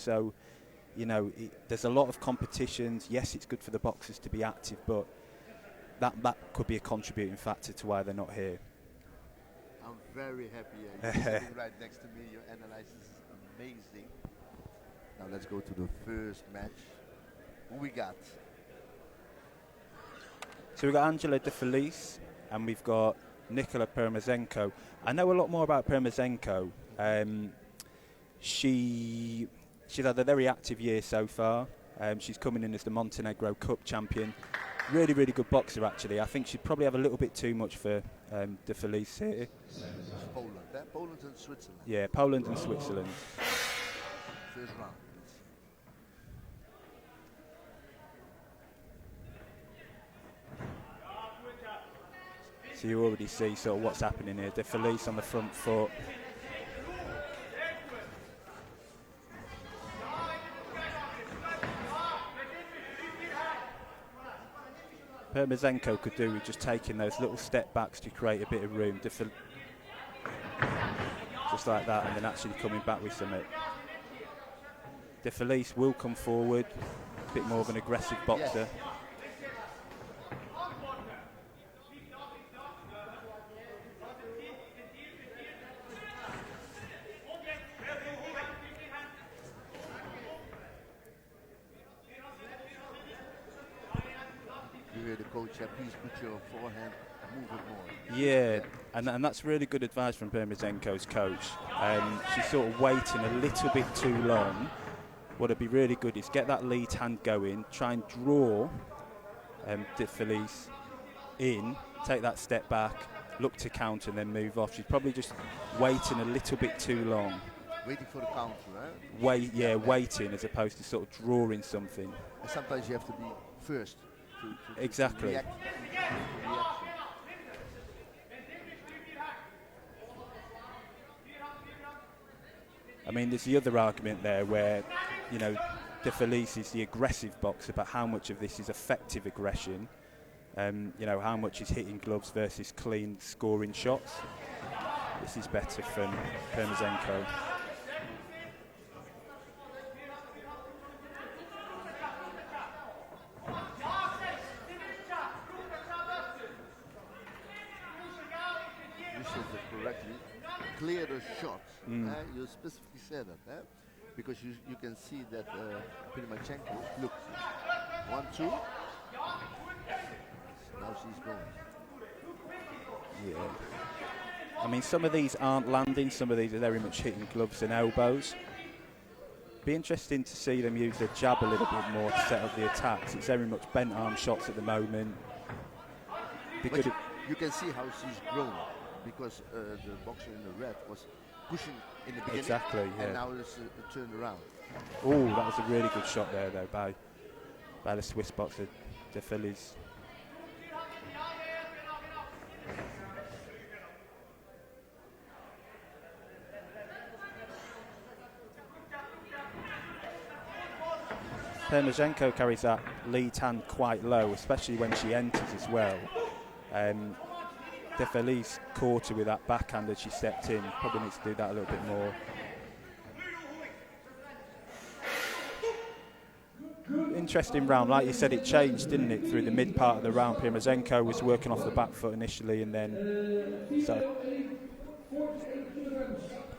So, you know, there's a lot of competitions. Yes, it's good for the boxers to be active, but that could be a contributing factor to why they're not here. I'm very happy. You're sitting right next to me. Your analysis is amazing. Now let's go to the first match. Who we got? So we've got Angela De Felice and we've got Nikola Permazenko. I know a lot more about Permazenko. She's had a very active year so far. She's coming in as the Montenegro Cup champion. Really, really good boxer, actually. I think she'd probably have a little bit too much for De Felice here. Poland. Poland and Switzerland. Yeah, Poland and Switzerland. First round. So you already see sort of what's happening here. De Felice on the front foot. Permazenko could do with just taking those little step backs to create a bit of room. Just like that, and then actually coming back with something. De Felice will come forward, a bit more of an aggressive boxer. Yes. The coach, please put your forehand, move it more. Yeah, and that's really good advice from Permazenko's coach. She's sort of waiting a little bit too long. What would be really good is get that lead hand going, try and draw De Felice in, take that step back, look to counter and then move off. She's probably just waiting a little bit too long. Waiting for the counter, right? Waiting as opposed to sort of drawing something. And sometimes you have to be first. Exactly. To react. I mean, there's the other argument there where, you know, De Felice is the aggressive boxer, but how much of this is effective aggression? You know, how much is hitting gloves versus clean scoring shots? This is better from Permazenko. Clear the shots. You specifically said that, because you can see that Primachenko, look, 1-2. Now she's going. Yeah. I mean, some of these aren't landing. Some of these are very much hitting gloves and elbows. Be interesting to see them use their jab a little bit more to set up the attacks. It's very much bent arm shots at the moment. You can see how she's grown. Because the boxer in the red was pushing in the beginning. Exactly, yeah. And now it's turned around. Oh, that was a really good shot there, though, by the Swiss boxer, De Felice. Permazenko carries that lead hand quite low, especially when she enters as well. De Felice caught her with that backhand as she stepped in. Probably needs to do that a little bit more. Interesting round. Like you said, it changed, didn't it, through the mid part of the round. Permazenko was working off the back foot initially, and then...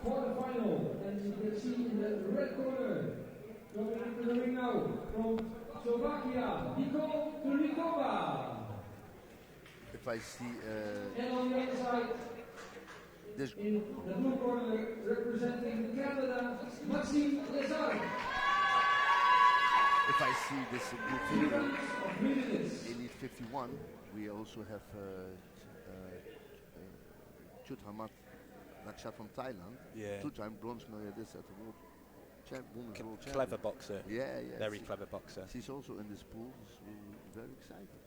Quarterfinal, and you can see in the red corner, going into the ring now, from Slovakia, Nicole Tulikova. If I see and on the other side, this in the blue corner, representing Canada, Maxime Lézard. If I see this blue Elite 51, we also have Chuthamat Nakshat from Thailand. Yeah. Two-time bronze medalist at the World Championship. Clever boxer. Yeah. Very clever boxer. She's also in this pool. Very excited.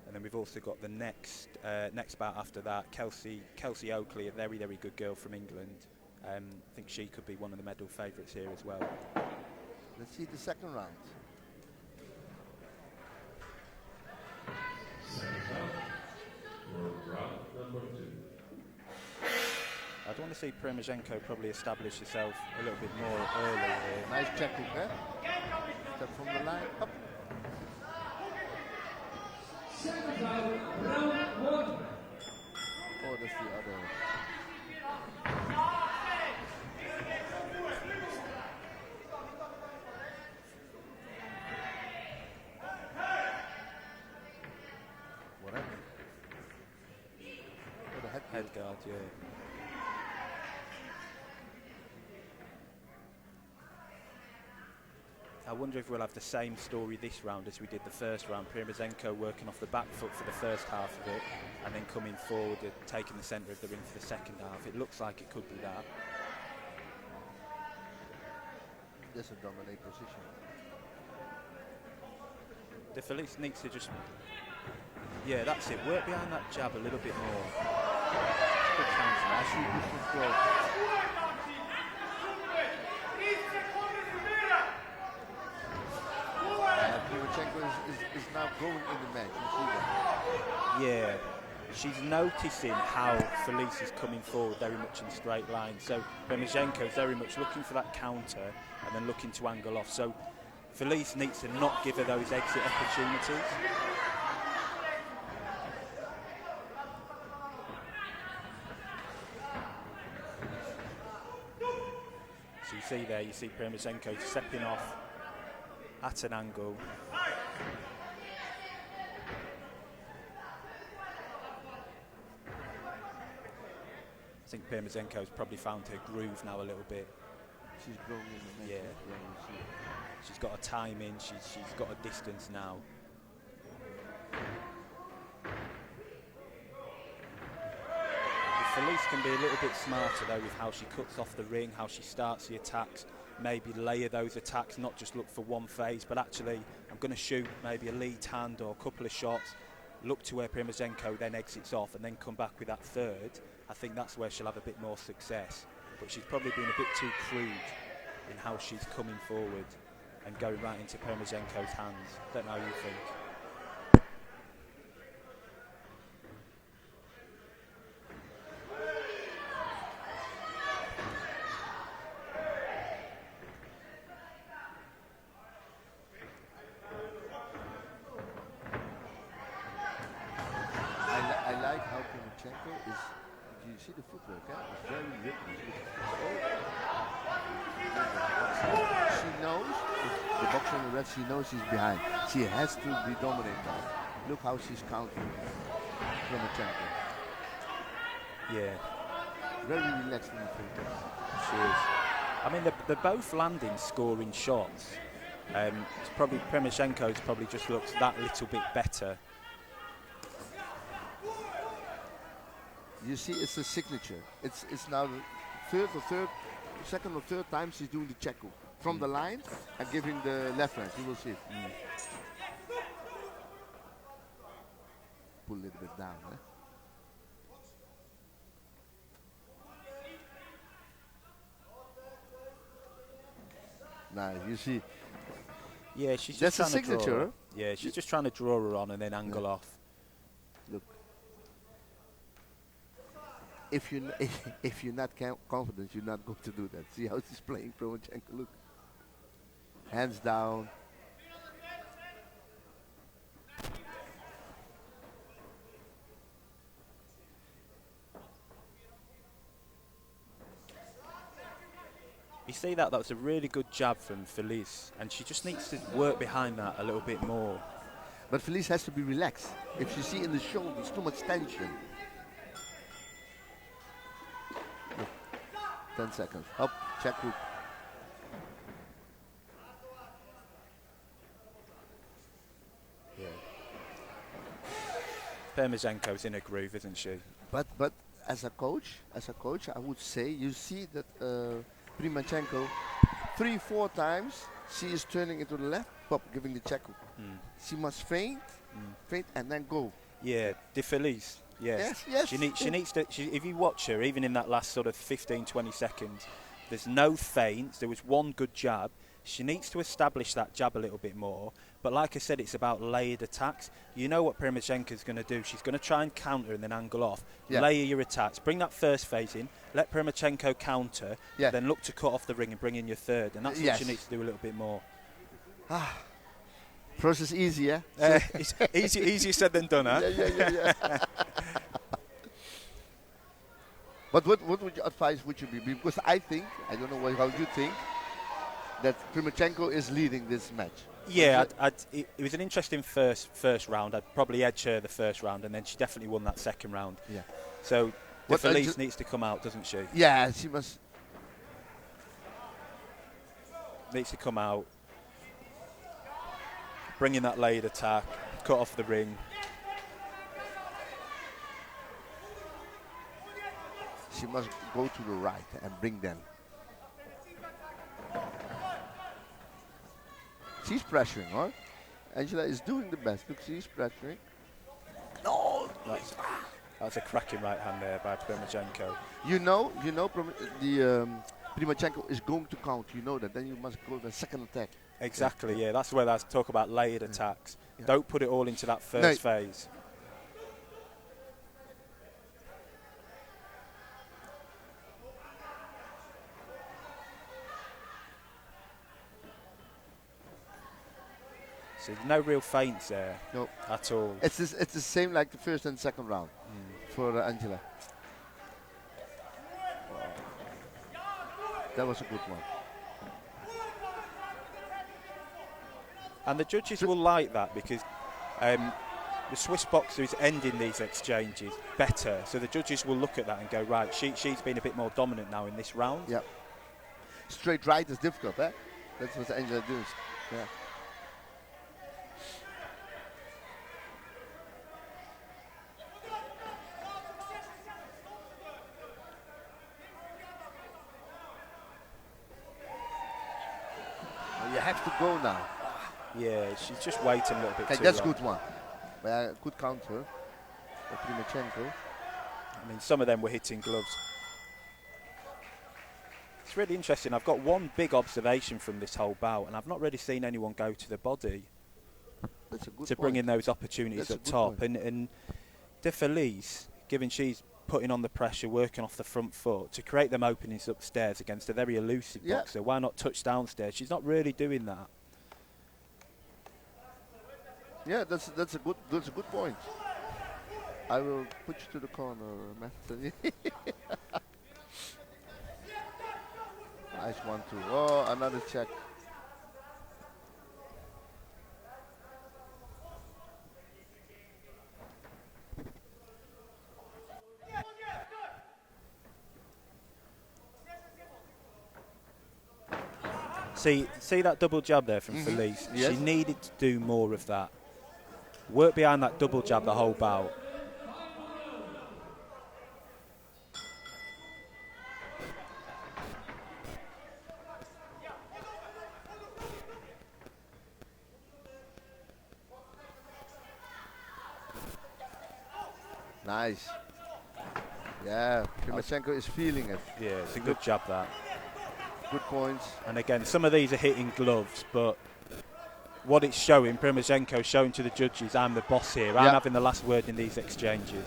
And then we've also got the next bout after that, Kelsey Oakley, a very, very good girl from England. I think she could be one of the medal favourites here as well. Let's see the second round. Round number 2. I'd want to see Primozenko probably establish herself a little bit more early here. Nice check hook, eh? Step from the line, up. Second round, round 1. Oh, that's the other. What happened? Oh, the Head guard, yeah. I wonder if we'll have the same story this round as we did the first round. Primozenko working off the back foot for the first half of it and then coming forward and taking the centre of the ring for the second half. It looks like it could be that. That's a dominate position. De Felice needs to just... Yeah, that's it. Work behind that jab a little bit more. Good counter. Actually, good control. Primozenko is now going in the match. You see that? Yeah, she's noticing how Felice is coming forward very much in straight line. So Primozenko is very much looking for that counter and then looking to angle off. So Felice needs to not give her those exit opportunities. So you see there, you see Primozenko stepping off at an angle. I think Primozenko's probably found her groove now a little bit. She's growing in the match. Yeah. You see. She's got a timing, she's got a distance now. Felice can be a little bit smarter though with how she cuts off the ring, how she starts the attacks, maybe layer those attacks, not just look for one phase, but actually I'm going to shoot maybe a lead hand or a couple of shots, look to where Primozenko then exits off and then come back with that third. I think that's where she'll have a bit more success. But she's probably been a bit too crude in how she's coming forward and going right into Primozenko's hands. Don't know how you think. I like how Primozenko is. You see the footwork, eh? It's very rhythmic. She knows, the boxer on the red, she knows she's behind. She has to be dominant now. Look how she's countering Primozenko. Yeah. Very relaxed in the field. She is. I mean, they're both landing scoring shots. It's probably Primozenko's probably just looks that little bit better. You see, it's a signature. It's now the second or third time she's doing the check hook from the line and giving the left hand. You will see it. Pull a little bit down, eh? Now you see. Yeah, she's That's just a trying to draw signature. her. Yeah, she's just trying to draw her on and then angle off. Look. If you're not confident, you're not going to do that. See how she's playing Primozenko. Look. Hands down. You see that was a really good jab from Felice, and she just needs to work behind that a little bit more. But Felice has to be relaxed. If you see in the shoulders too much tension. Look. 10 seconds. Up, check hook. Yeah. Primozenko's in a groove, isn't she? But as a coach, I would say you see that Primozenko 3-4 times she is turning into the left, pop, giving the check hook. She must feint, and then go. Yeah, De Felice. Yes. She needs to. If you watch her, even in that last sort of 15-20 seconds, there's no feints. There was one good jab. She needs to establish that jab a little bit more, But like I said, it's about layered attacks. You know what Primozenko's going to do. She's going to try and counter and then angle off. Yeah. Layer your attacks. Bring that first phase in. Let Primachenko counter. Yeah. Then look to cut off the ring and bring in your third. And that's what she needs to do a little bit more. Process easy, yeah? It's easier said than done, huh? Yeah. But what would your advice would you be? Because I think, I don't know how you think, that Primachenko is leading this match. Yeah, it was an interesting first round. I'd probably edge her the first round, and then she definitely won that second round. Yeah. So Felice needs to come out, doesn't she? Yeah, she must. Needs to come out, bring in that layered attack, cut off the ring. She must go to the right and bring them. She's pressuring, huh? Angela is doing the best. Look, she's pressuring. No! That's a cracking right hand there by Primachenko. You know, Primachenko is going to count. You know that. Then you must go the second attack. Exactly, yeah. That's where I talk about layered attacks. Yeah. Don't put it all into that first phase. So there's no real feints there. No. At all. It's the same like the first and second round for Angela. That was a good one. And the judges will like that because the Swiss boxer is ending these exchanges better. So the judges will look at that and go, right, she's been a bit more dominant now in this round. Yeah. Straight right is difficult, eh? That's what Angela does. Yeah. You have to go now. Yeah, she's just waiting a little bit too that's long. Good one. Good counter. Primachenko. I mean, some of them were hitting gloves. It's really interesting. I've got one big observation from this whole bout, and I've not really seen anyone go to the body to bring in those opportunities up top. And De Felice, given she's putting on the pressure, working off the front foot, to create them openings upstairs against a very elusive boxer, why not touch downstairs? She's not really doing that. Yeah, that's a good point. I will put you to the corner, Matt. Nice 1-2. Oh, another check. See that double jab there from Felice? Yes. She needed to do more of that. Work behind that double jab the whole bout. Nice. Yeah, Primachenko is feeling it. Yeah, it's a good jab that. Good points. And again, some of these are hitting gloves, but what it's showing, Primachenko showing to the judges, I'm the boss here. I'm having the last word in these exchanges.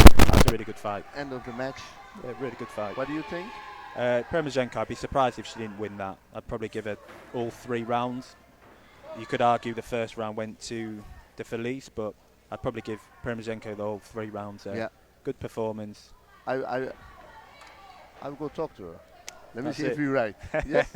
That's a really good fight. End of the match. Yeah, really good fight. What do you think? Primachenko, I'd be surprised if she didn't win that. I'd probably give her all 3 rounds. You could argue the first round went to De Felice, but I'd probably give Primachenko the whole 3 rounds there. Yeah. Good performance. I will go talk to her. Let me see it. if you're right. Yes.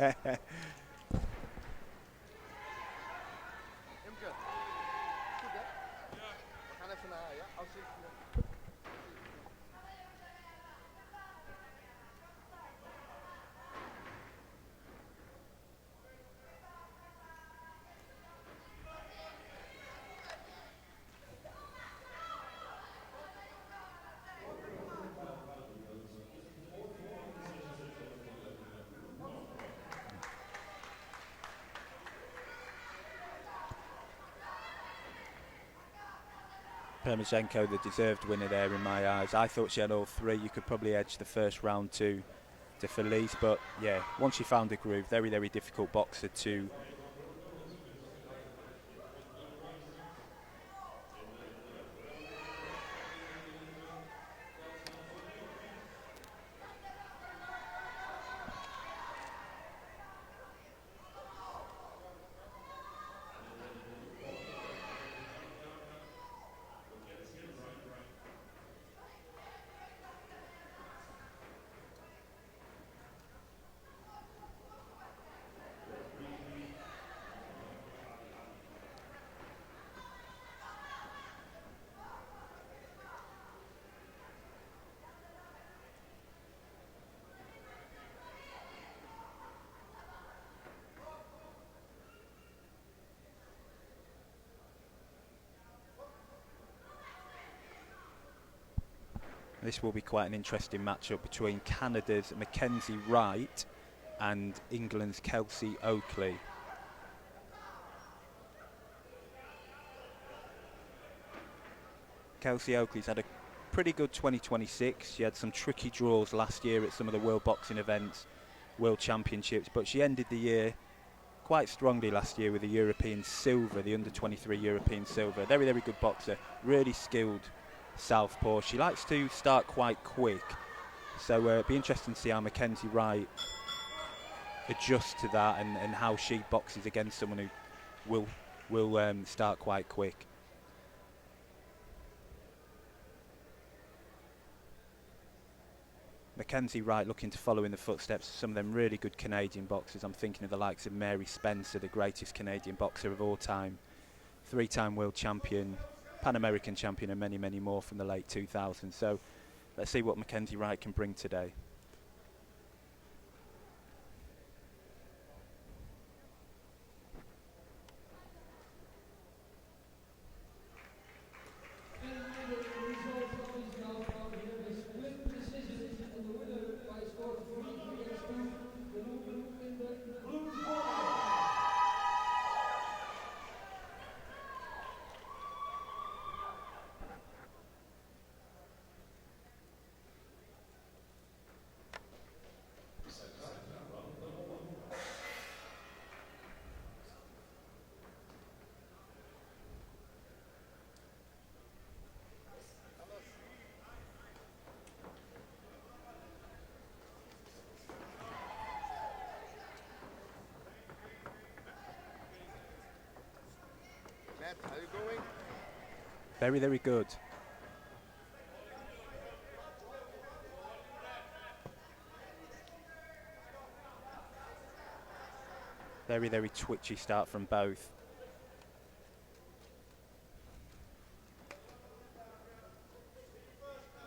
Primachenko, the deserved winner there in my eyes. I thought she had all 3. You could probably edge the first round to to Felice, but yeah, once she found a groove, very, very difficult boxer to This will be quite an interesting matchup between Canada's Mackenzie Wright and England's Kelsey Oakley. Kelsey Oakley's had a pretty good 2026. She had some tricky draws last year at some of the World Boxing events, World Championships, but she ended the year quite strongly last year with the European silver, the under-23 European silver. Very, very good boxer, really skilled southpaw. She likes to start quite quick, so it'll be interesting to see how Mackenzie Wright adjusts to that and how she boxes against someone who will start quite quick. Mackenzie Wright looking to follow in the footsteps of some of them really good Canadian boxers. I'm thinking of the likes of Mary Spencer, the greatest Canadian boxer of all time, 3-time world champion, Pan-American champion, and many, many more from the late 2000s. So let's see what Mackenzie Wright can bring today. Matt, how you going? Very, very good. Very, very twitchy start from both.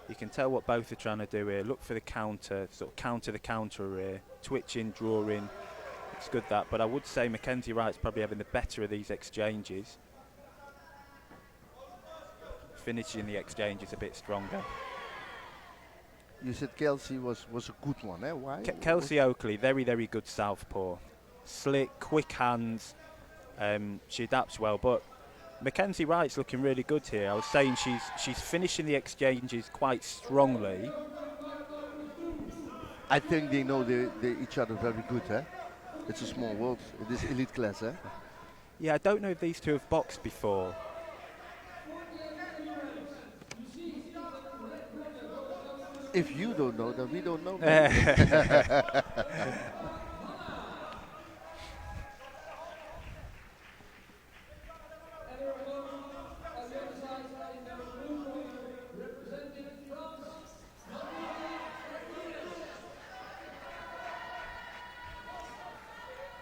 You can tell what both are trying to do here. Look for the counter, sort of counter the counter here. Twitching, drawing. It's good that, but I would say Mackenzie Wright's probably having the better of these exchanges. Finishing the exchanges a bit stronger. You said Kelsey was a good one, eh? Why? Kelsey Oakley, very, very good southpaw. Slick, quick hands. She adapts well, but Mackenzie Wright's looking really good here. I was saying she's finishing the exchanges quite strongly. I think they know each other very good, eh? It's a small world. It is elite class, eh? Yeah, I don't know if these two have boxed before. If you don't know, then we don't know.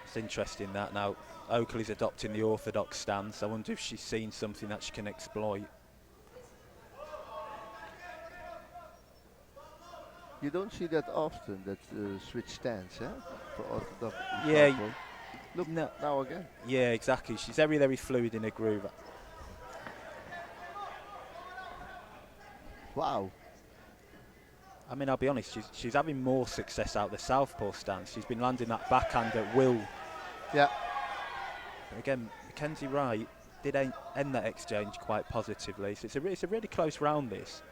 It's interesting that now Oakley's adopting the orthodox stance. I wonder if she's seen something that she can exploit. You don't see that often, that switch stance, eh? For orthodox. Yeah. Look, no. now again. Yeah, exactly. She's very, very fluid in her groove. Wow. I mean, I'll be honest, she's having more success out the southpaw stance. She's been landing that backhand at will. Yeah. But again, Mackenzie Wright did end that exchange quite positively. So it's a really close round, this.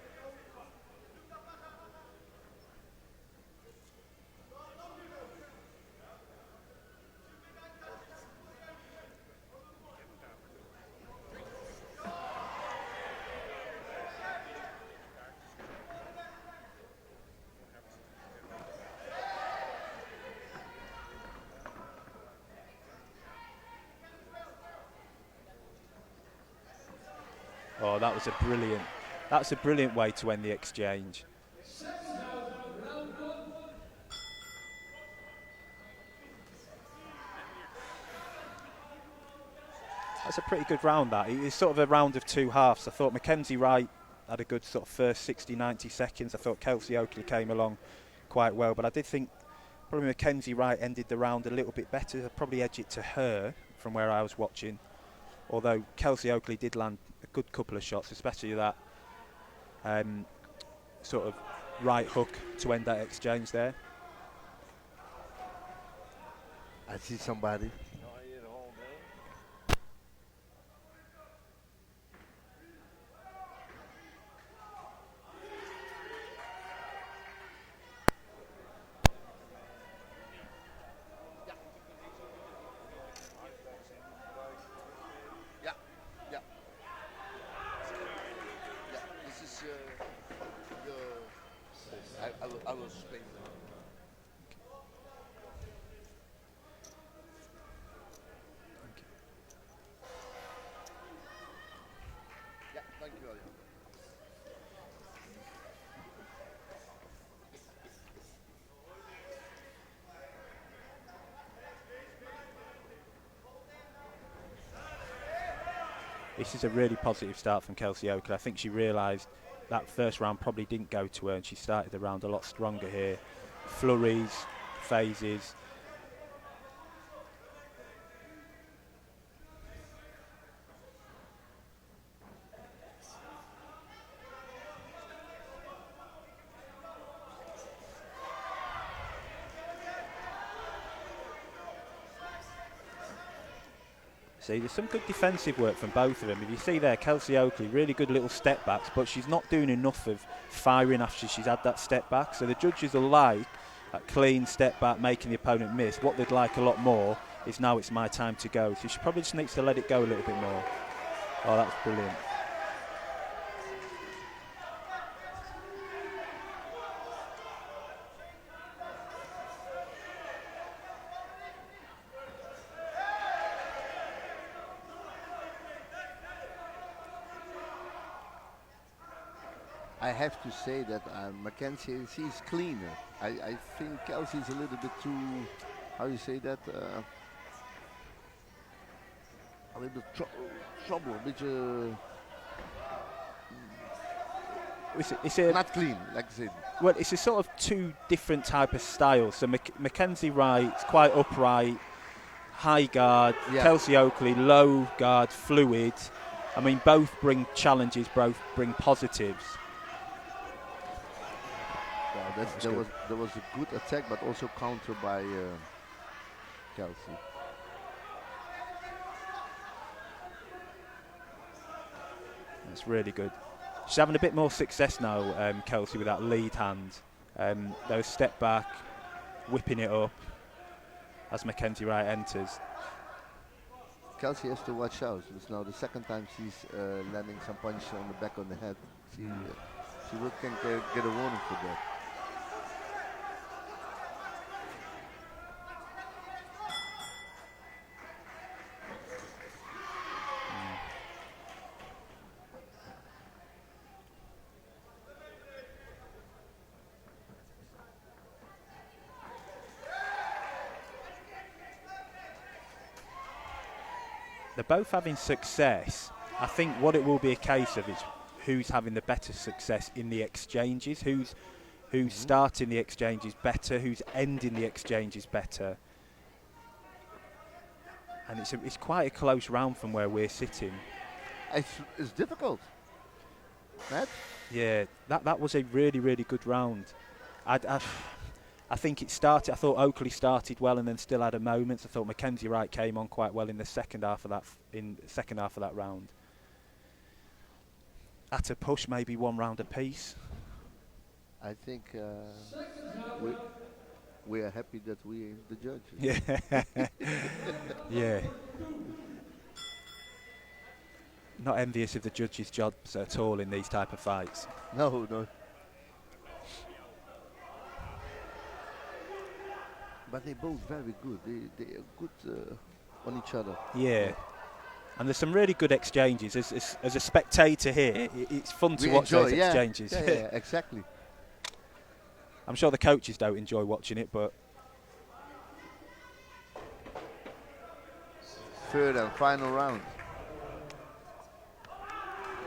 Oh, that's a brilliant way to end the exchange. That's a pretty good round, that. It's sort of a round of two halves. I thought Mackenzie Wright had a good sort of first 60, 90 seconds. I thought Kelsey Oakley came along quite well, but I did think probably Mackenzie Wright ended the round a little bit better. I'd probably edge it to her from where I was watching, although Kelsey Oakley did land a good couple of shots, especially that sort of right hook to end that exchange there. I see somebody. I will explain that. Yeah, thank you, Arjan. This is a really positive start from Kelsey Oakley. I think she realised that first round probably didn't go to her, and she started the round a lot stronger here. Flurries, phases. See, there's some good defensive work from both of them. If you see there, Kelsey Oakley, really good little step backs, but she's not doing enough of firing after she's had that step back. So the judges will like that clean step back, making the opponent miss. What they'd like a lot more is now it's my time to go. So she probably just needs to let it go a little bit more. Oh, that's brilliant. I have to say that Mackenzie, she's cleaner. I think Kelsey's a little bit too, how you say that? A little bit trouble, a bit It's a, not clean, like I said. well, it's a sort of two different type of styles. So Mackenzie Wright's quite upright, high guard. Yeah. Kelsey Oakley, low guard, fluid. I mean, both bring challenges, both bring positives. There was a good attack, but also counter by Kelsey. That's really good. She's having a bit more success now, Kelsey, with that lead hand. Those step back, whipping it up as Mackenzie Wright enters. Kelsey has to watch out. It's now the second time she's landing some punch on the back of the head. She can get a warning for that. They're both having success. I think what it will be a case of is who's having the better success in the exchanges, who's starting the exchanges better, who's ending the exchanges better. And it's quite a close round from where we're sitting. It's difficult. Right? Yeah, that was a really, really good round. I think it started. I thought Oakley started well and then still had a moment. I thought Mackenzie Wright came on quite well in the second half of that round. At a push, maybe one round apiece. I think we are happy that we are the judge. Yeah, yeah. Not envious of the judges' jobs at all in these type of fights. No. But they're both very good. They are good on each other. Yeah. And there's some really good exchanges. As a spectator here, it's fun to We watch enjoy, those exchanges. Yeah, exactly. I'm sure the coaches don't enjoy watching it, but Third and final round.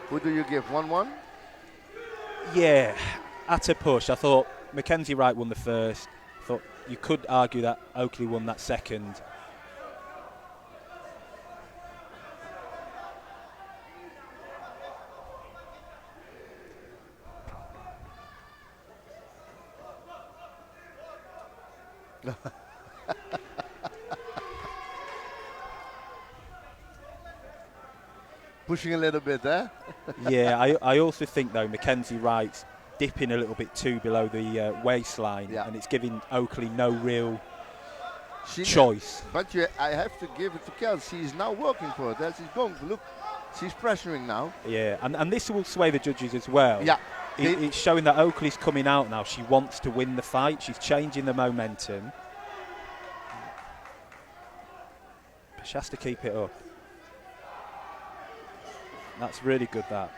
Who do you give? 1-1? yeah, at a push, I thought Mackenzie Wright won the first. Thought you could argue that Oakley won that second. Pushing a little bit, eh? Yeah, I also think, though, Mackenzie Wright's dipping a little bit too below the waistline, and it's giving Oakley no real choice. But I have to give it to Kelsey. She's now working for it. She's going. Look, she's pressuring now. Yeah, and this will sway the judges as well. Yeah. It's showing that Oakley's coming out now. She wants to win the fight. She's changing the momentum. But she has to keep it up. That's really good, that.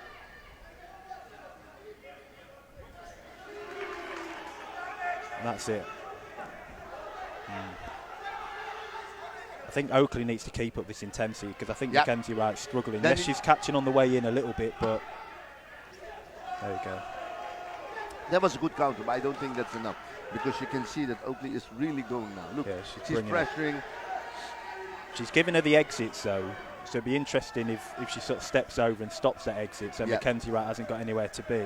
And that's it. I think Oakley needs to keep up this intensity because I think Mackenzie Wright's struggling. Yes, she's catching on the way in a little bit, but there you go. That was a good counter, but I don't think that's enough because you can see that Oakley is really going now. Look, she's pressuring. She's giving her the exits, though. So it'd be interesting if she sort of steps over and stops at exits and Mackenzie Wright hasn't got anywhere to be.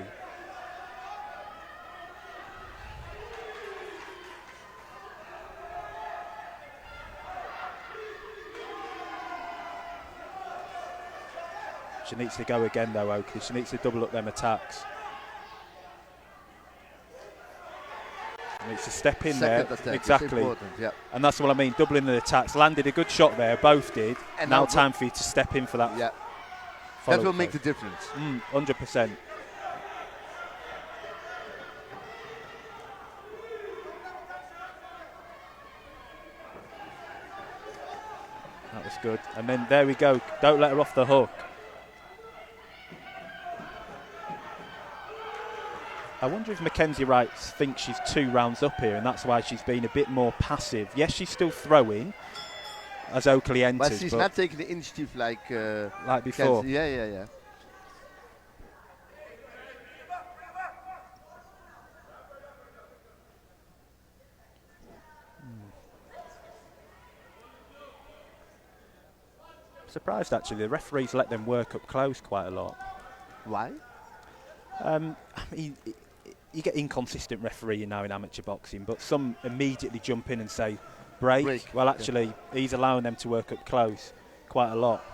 She needs to go again, though, Oakley. She needs to double up them attacks. She needs to step in there. Exactly. And that's what I mean, doubling the attacks. Landed a good shot there, both did. And now time for you to step in for that. Yeah. That will make the difference. 100%. That was good. And then there we go. Don't let her off the hook. I wonder if Mackenzie Wright thinks she's 2 rounds up here and that's why she's been a bit more passive. Yes, she's still throwing as Oakley enters. But she's not taking the initiative like before. Kenzie. Yeah. Surprised, actually. The referees let them work up close quite a lot. Why? You get inconsistent refereeing now in amateur boxing, but some immediately jump in and say, break. Well, actually, he's allowing them to work up close quite a lot.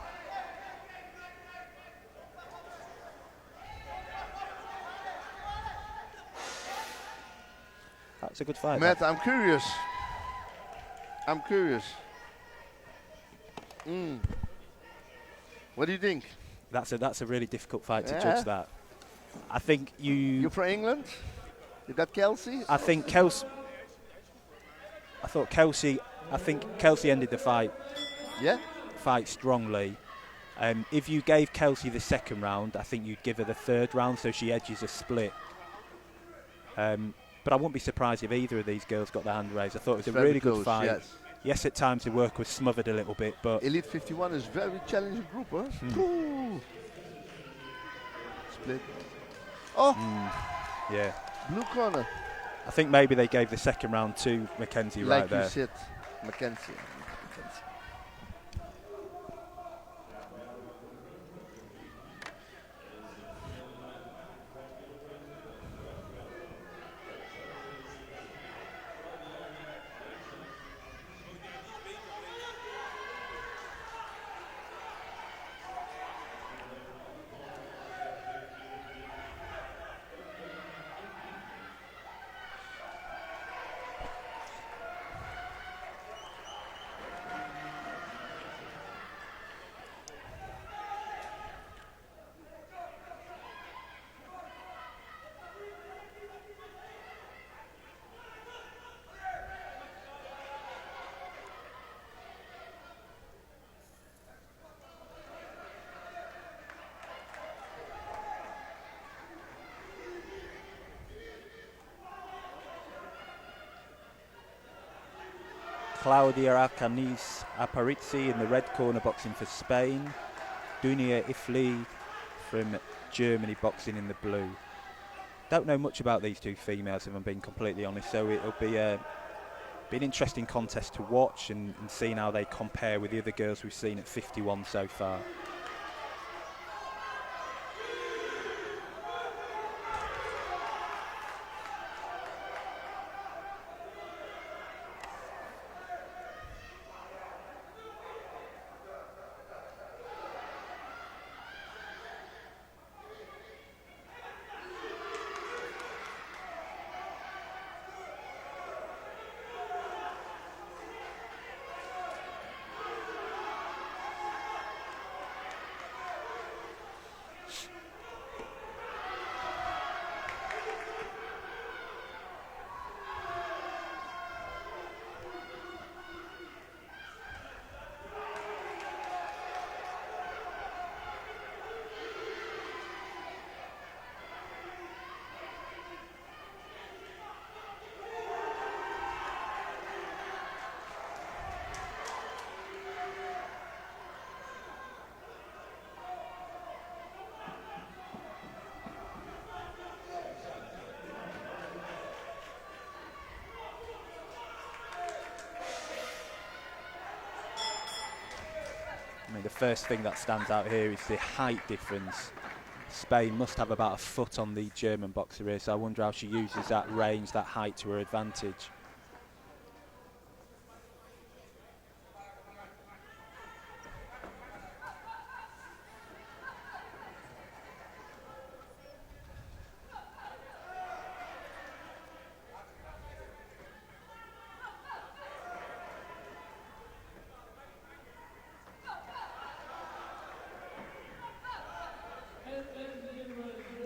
That's a good fight. Matt, I'm curious. What do you think? That's a really difficult fight to judge that. I think You're from England? You got Kelsey? I think Kelsey ended the fight. Yeah? Fight strongly. If you gave Kelsey the second round, I think you'd give her the third round so she edges a split. But I wouldn't be surprised if either of these girls got their hand raised. I thought it was a really good fight. Yes, at times the work was smothered a little bit, but Elite 51 is very challenging group, huh? Split. Oh! Yeah. Blue corner. I think maybe they gave the second round to Mackenzie right there. Like you said, Mackenzie. Claudia Arcanis Aparici in the red corner, boxing for Spain. Dunia Ifli from Germany, boxing in the blue. Don't know much about these two females, if I'm being completely honest, so it'll be an interesting contest to watch and seeing how they compare with the other girls we've seen at 51 so far. I mean, the first thing that stands out here is the height difference. Spain must have about a foot on the German boxer here, so I wonder how she uses that range, that height to her advantage.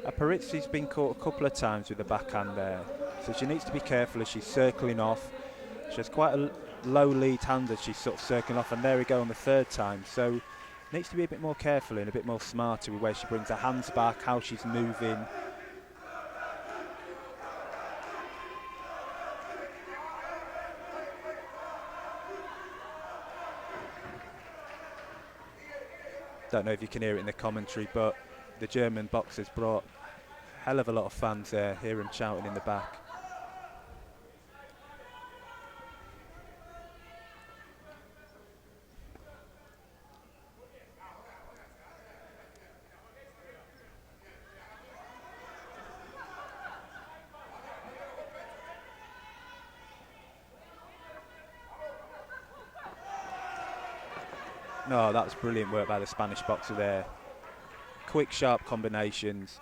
Aparizzi's been caught a couple of times with the backhand there, so she needs to be careful as she's circling off. She has quite a low lead hand as she's sort of circling off, and there we go on the third time. So needs to be a bit more careful and a bit more smarter with where she brings her hands back, how she's moving. Don't know if you can hear it in the commentary, but the German boxers brought a hell of a lot of fans there. Hear them shouting in the back. No, that was brilliant work by the Spanish boxer there. Quick, sharp combinations.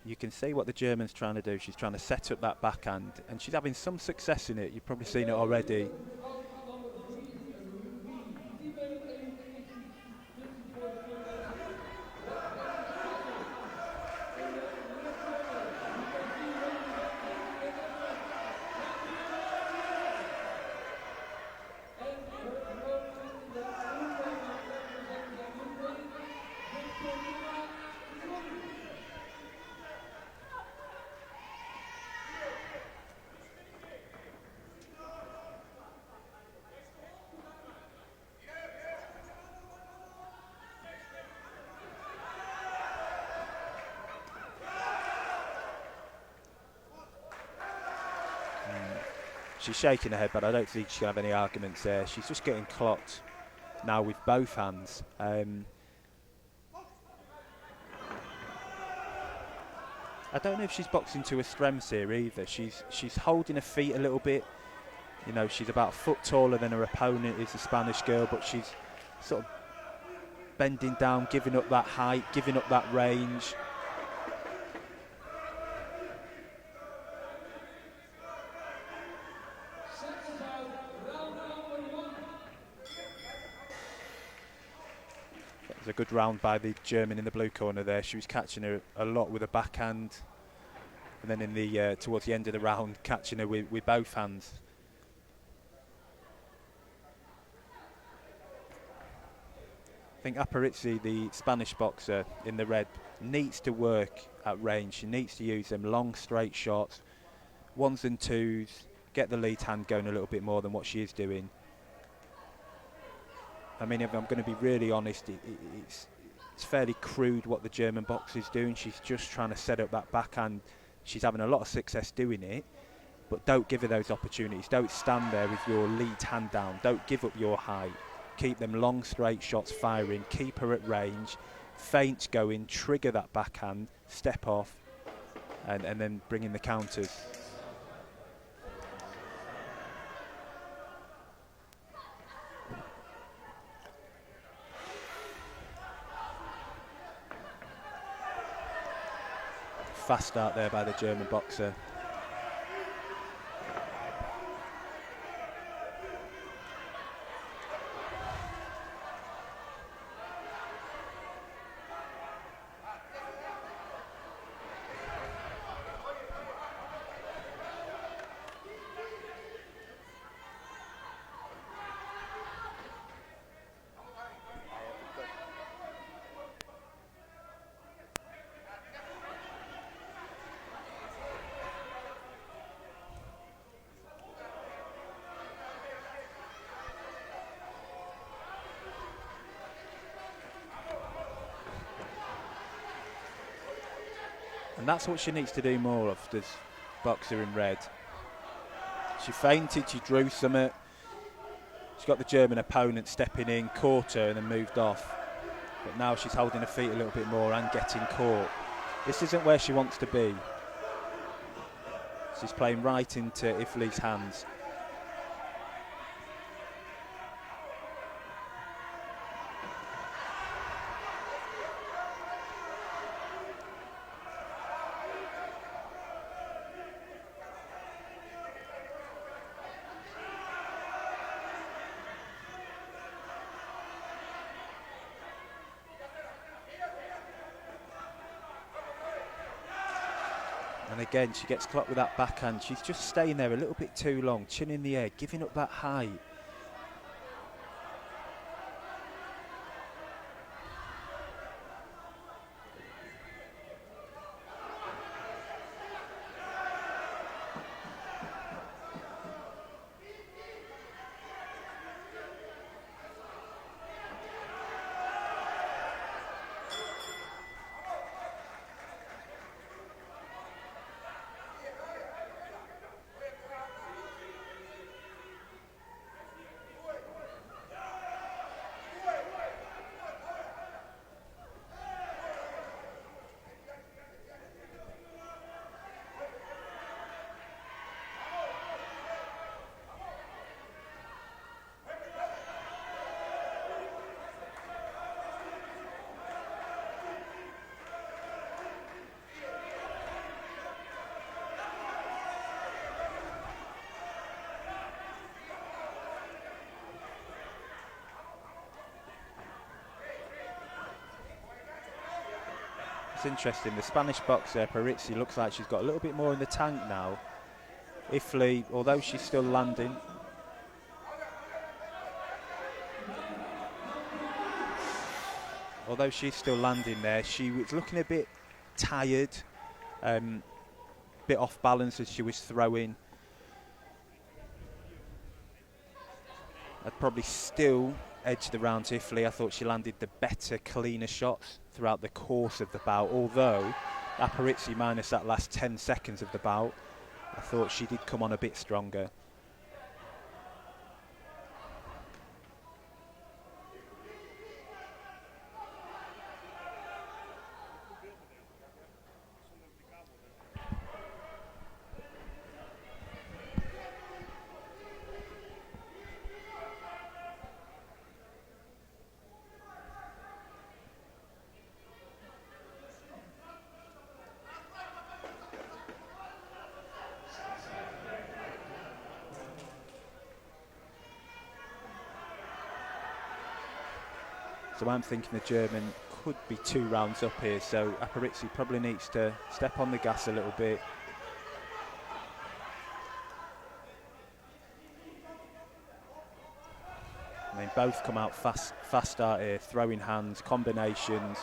You can see what the German's trying to do. She's trying to set up that backhand, and she's having some success in it. You've probably seen it already. She's shaking her head, but I don't think she'll have any arguments there. She's just getting clocked now with both hands. I don't know if she's boxing to her strengths here either. She's holding her feet a little bit. You know, she's about a foot taller than her opponent is, the Spanish girl, but she's sort of bending down, giving up that height, giving up that range. It was a good round by the German in the blue corner there. She was catching her a lot with a backhand, and then in the towards the end of the round, catching her with both hands. think Aparici, the Spanish boxer in the red, needs to work at range. She needs to use them long straight shots, 1s and 2s, get the lead hand going a little bit more than what she is doing. I mean, if I'm going to be really honest, it's fairly crude what the German boxer is doing. She's just trying to set up that backhand. She's having a lot of success doing it, but don't give her those opportunities. Don't stand there with your lead hand down. Don't give up your height. Keep them long straight shots firing, keep her at range, feint going, trigger that backhand, step off, and then bring in the counters. Fast start there by the German boxer. And that's what she needs to do more of, this boxer in red. She feinted, she drew something. She's got the German opponent stepping in, caught her and then moved off. But now she's holding her feet a little bit more and getting caught. This isn't where she wants to be. She's playing right into Ifli's hands. And again, she gets clocked with that backhand. She's just staying there a little bit too long, chin in the air, giving up that height. It's interesting, the Spanish boxer Parizzi looks like she's got a little bit more in the tank now. Ifli, although she's still landing, there, she was looking a bit tired, bit off balance as she was throwing. I'd probably still edged around to Ifli. I thought she landed the better, cleaner shots throughout the course of the bout, although Aparici, minus that last 10 seconds of the bout, I thought she did come on a bit stronger. So I'm thinking the German could be 2 rounds up here, so Aparici probably needs to step on the gas a little bit. I mean, both come out fast start here, throwing hands, combinations.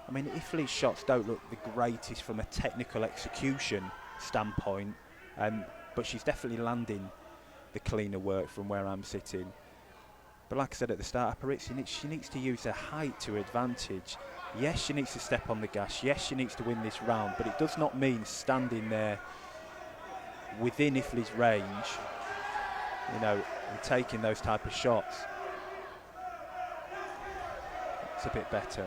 I mean, Italy's shots don't look the greatest from a technical execution standpoint, but she's definitely landing the cleaner work from where I'm sitting. But like I said at the start, Aparici, she needs to use her height to her advantage. Yes, she needs to step on the gas. Yes, she needs to win this round, but it does not mean standing there within Italy's range, you know, and taking those type of shots. It's a bit better.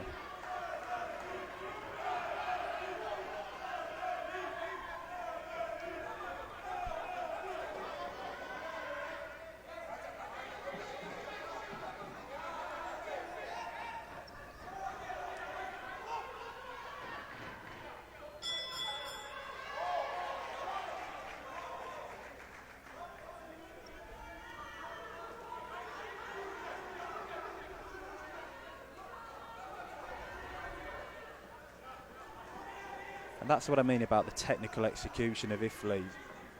And that's what I mean about the technical execution of Italy.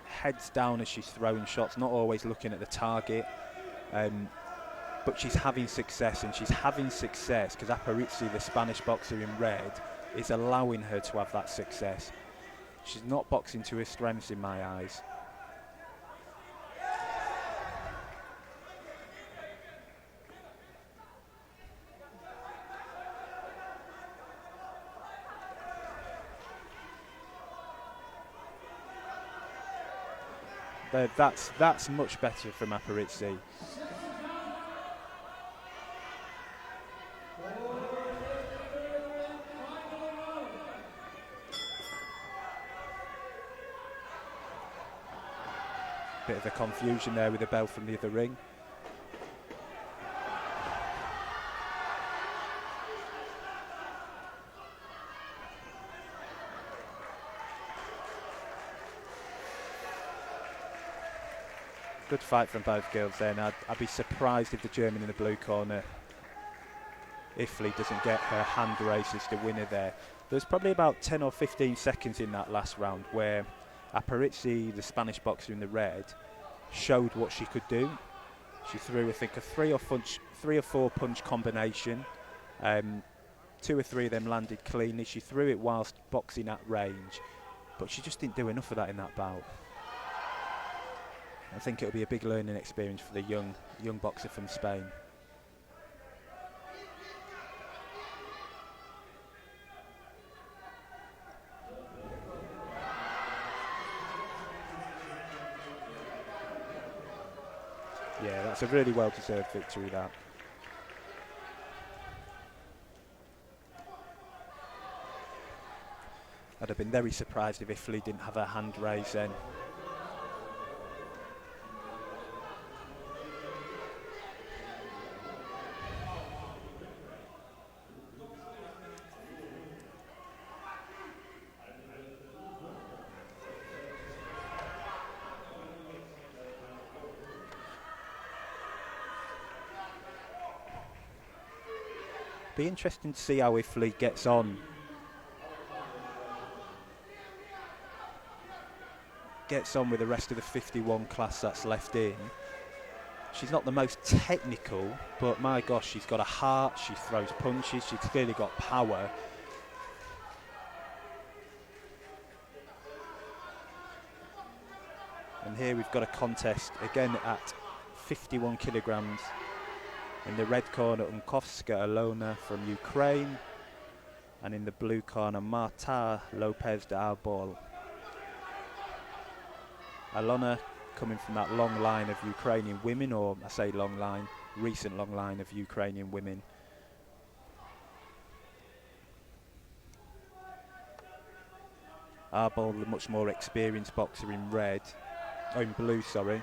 Heads down as she's throwing shots, not always looking at the target. But she's having success, and she's having success because Aparici, the Spanish boxer in red, is allowing her to have that success. She's not boxing to her strengths in my eyes. That's much better from Aparici. Bit of a confusion there with the bell from the other ring. Good fight from both girls then. I'd be surprised if the German in the blue corner, Ifley, doesn't get her hand raised as the winner there. There's probably about 10 or 15 seconds in that last round where Aparici, the Spanish boxer in the red, showed what she could do. She threw, I think, a three or four punch combination. 2 or 3 of them landed cleanly. She threw it whilst boxing at range, but she just didn't do enough of that in that bout. I think it'll be a big learning experience for the young boxer from Spain. Yeah, that's a really well-deserved victory, that. I'd have been very surprised if Ifley didn't have her hand raised then. Be interesting to see how Ifley gets on. Gets on with the rest of the 51 class that's left in. She's not the most technical, but my gosh, she's got a heart, she throws punches, she's clearly got power. And here we've got a contest again at 51 kilograms. In the red corner, Unkovska Alona from Ukraine. And in the blue corner, Marta Lopez de Arbol. Alona coming from that long line of Ukrainian women, or I say long line, recent long line of Ukrainian women. Arbol, the much more experienced boxer in red, oh, in blue, sorry.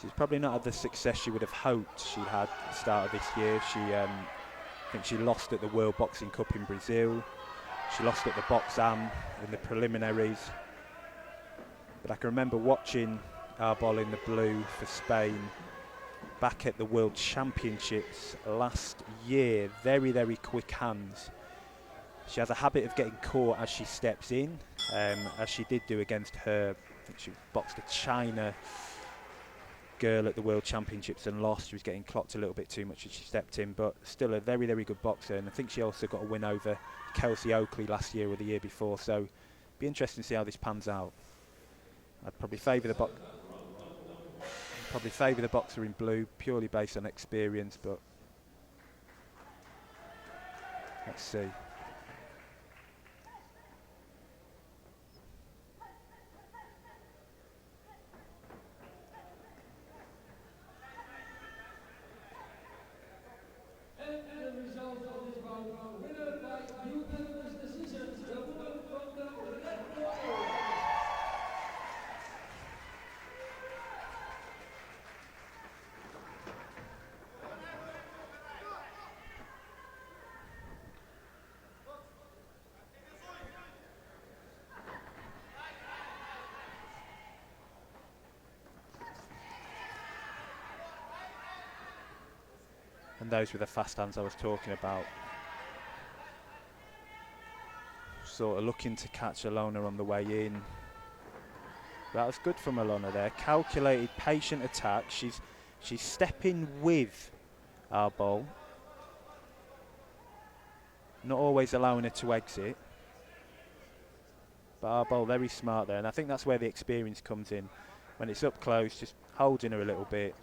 She's probably not had the success she would have hoped she had at the start of this year. I think she lost at the World Boxing Cup in Brazil. She lost at the Box Am in the preliminaries. But I can remember watching Arbol in the blue for Spain back at the World Championships last year. Very, very quick hands. She has a habit of getting caught as she steps in, as she did do against her. I think she boxed a China girl at the World Championships and lost. She was getting clocked a little bit too much as she stepped in, but still a very, very good boxer. And I think she also got a win over Kelsey Oakley last year or the year before. So it'd be interesting to see how this pans out. I'd probably favour the boxer in blue purely based on experience, but let's see. And those were the fast hands I was talking about. Sort of looking to catch Alona on the way in. That was good from Alona there. Calculated, patient attack. She's stepping with Arbol. Not always allowing her to exit. But Arbol very smart there. And I think that's where the experience comes in. When it's up close, just holding her a little bit.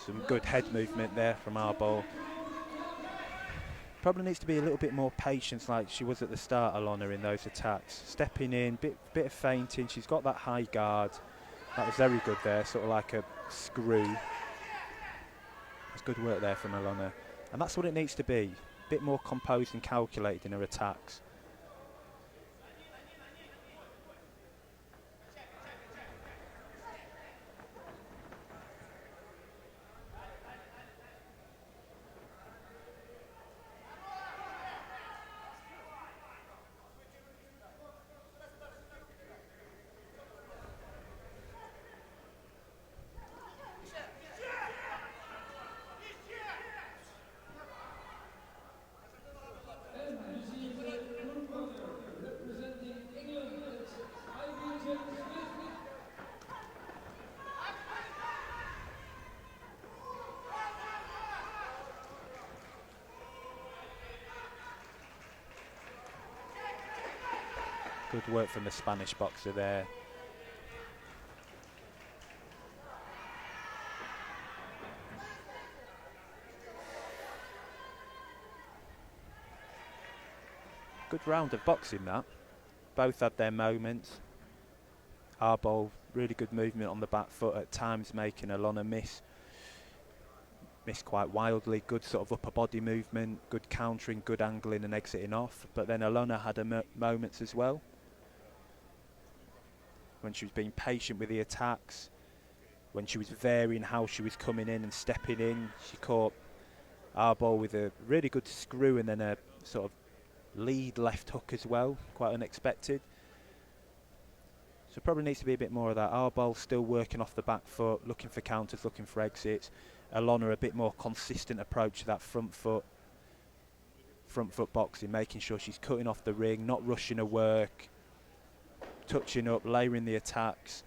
Some good head movement there from Arbol. Probably needs to be a little bit more patient like she was at the start, Alona, in those attacks. Stepping in, bit of feinting. She's got that high guard. That was very good there, sort of like a screw. It's good work there from Alona. And that's what it needs to be. A bit more composed and calculated in her attacks. Good work from the Spanish boxer there. Good round of boxing that. Both had their moments. Arbol, really good movement on the back foot at times, making Alona miss quite wildly. Good sort of upper body movement, good countering, good angling and exiting off. But then Alona had her moments as well. When she was being patient with the attacks, when she was varying how she was coming in and stepping in. She caught Arbol with a really good screw and then a sort of lead left hook as well, quite unexpected. So probably needs to be a bit more of that. Arbol still working off the back foot, looking for counters, looking for exits. Alona a bit more consistent approach to that front foot boxing, making sure she's cutting off the ring, not rushing her work, touching up, layering the attacks.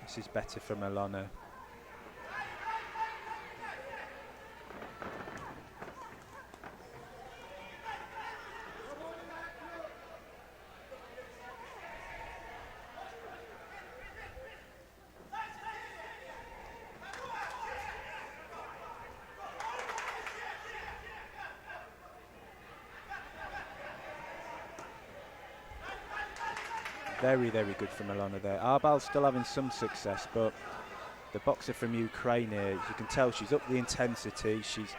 This is better from Alona. Very, very good from Alona there. Arbal's still having some success, but the boxer from Ukraine here, you can tell she's up the intensity. She's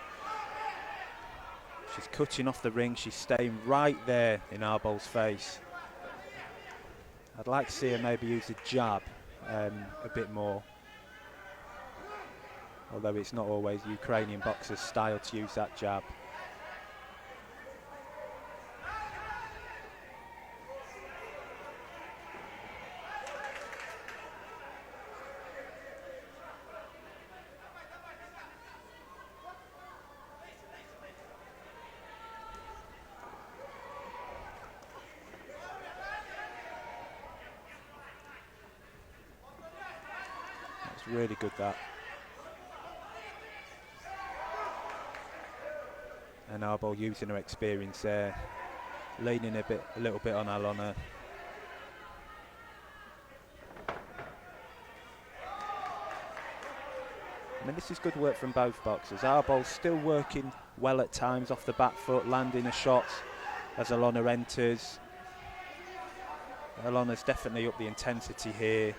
cutting off the ring. She's staying right there in Arbal's face. I'd like to see her maybe use a jab a bit more. Although it's not always Ukrainian boxers' style to use that jab. That's really good, that. And Arbol using her experience there, leaning a little bit on Alona. I mean, this is good work from both boxers. Arbol still working well at times off the back foot, landing a shot as Alona enters. Alona's definitely up the intensity here.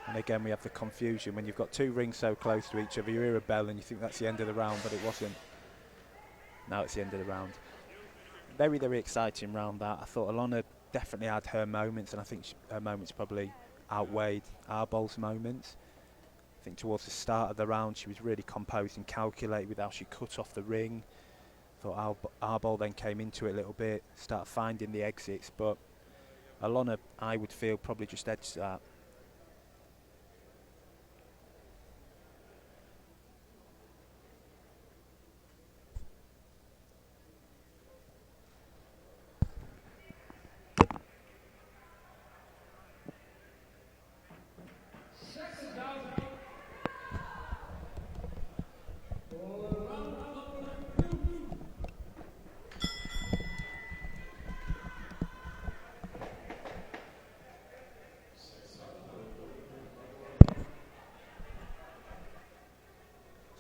And again, we have the confusion when you've got two rings so close to each other. You hear a bell and you think that's the end of the round, but it wasn't. Now it's the end of the round. Very, very exciting round, that. I thought Alona definitely had her moments, and I think her moments probably outweighed Arbol's moments. I think towards the start of the round she was really composed and calculated with how she cut off the ring. Thought Arbol then came into it a little bit, started finding the exits, but Alona, I would feel, probably just edged that.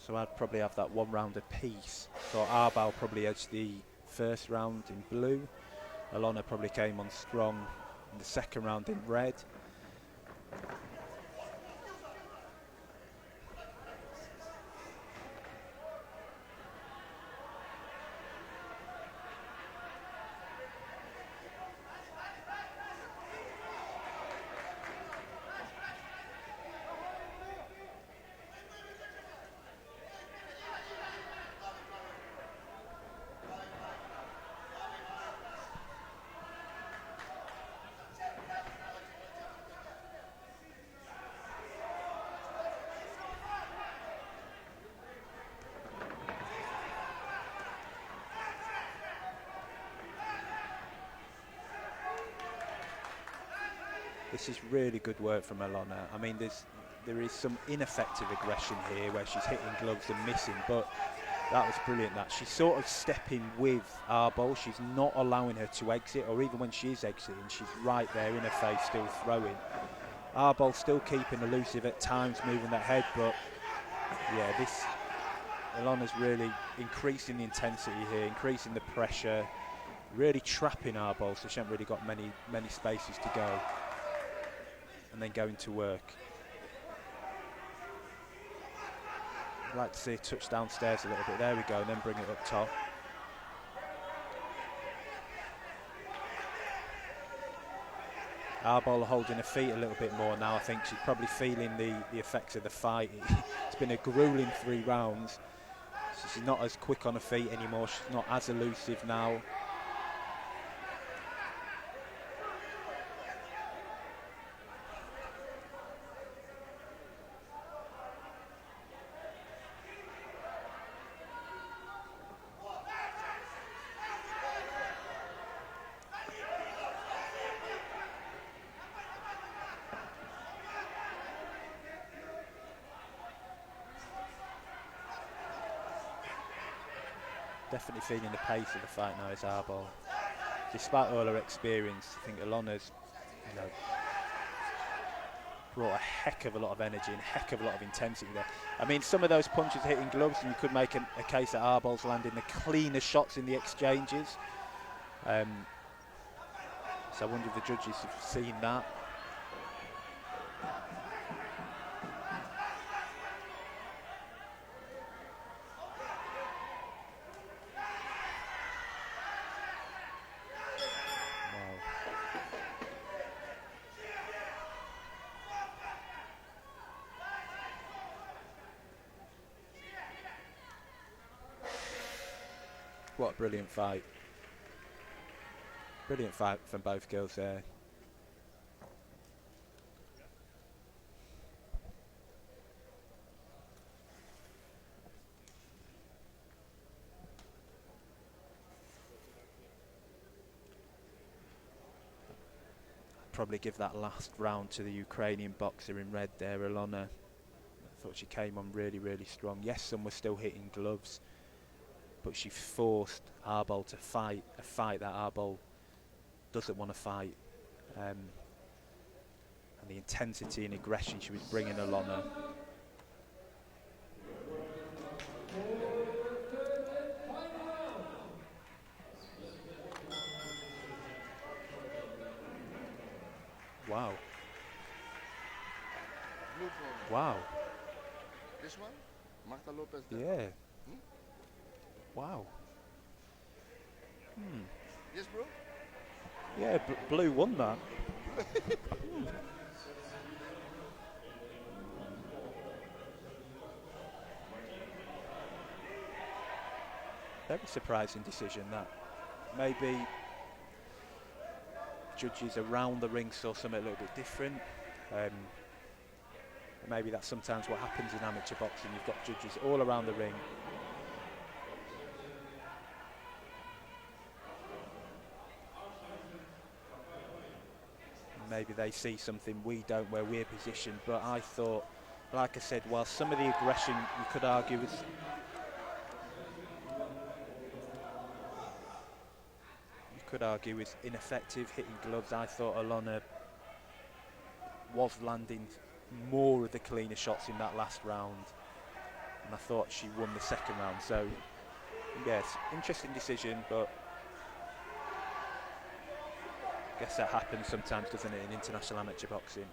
So I'd probably have that one round apiece. So Arbol probably edged the first round in blue. Alona probably came on strong in the second round in red. This is really good work from Ilona. I mean, there is some ineffective aggression here where she's hitting gloves and missing, but that was brilliant. That she's sort of stepping with Arbol. She's not allowing her to exit, or even when she is exiting, she's right there in her face, still throwing. Arbol still keeping elusive at times, moving that head, but yeah, Ilona's really increasing the intensity here, increasing the pressure, really trapping Arbol, so she hasn't really got many spaces to go, and then going to work. I'd like to see it touch downstairs a little bit. There we go, and then bring it up top. Arbol holding her feet a little bit more now. I think she's probably feeling the effects of the fight. It's been a grueling 3 rounds. So she's not as quick on her feet anymore. She's not as elusive now. Definitely feeling the pace of the fight now is Arbol. Despite all her experience, I think Ilona's, brought a heck of a lot of energy and a heck of a lot of intensity there. I mean, some of those punches hitting gloves, and you could make a case that Arbol's landing the cleaner shots in the exchanges. So I wonder if the judges have seen that. What a brilliant fight. Brilliant fight from both girls there. I'd probably give that last round to the Ukrainian boxer in red there, Ilona. I thought she came on really, really strong. Yes, some were still hitting gloves, but she forced Arbol to fight a fight that Arbol doesn't want to fight. And the intensity and aggression she was bringing Ilona. Wow. Wow. This one? Marta Lopez. Yeah. Wow. Yes, bro? Yeah, Blue won that. Very surprising decision that. Maybe judges around the ring saw something a little bit different. Maybe that's sometimes what happens in amateur boxing. You've got judges all around the ring. Maybe they see something we don't where we're positioned, but I thought, like I said, while some of the aggression you could argue is ineffective, hitting gloves, I thought Ilona was landing more of the cleaner shots in that last round, and I thought she won the second round. So yes, interesting decision, but I guess that happens sometimes, doesn't it, in international amateur boxing.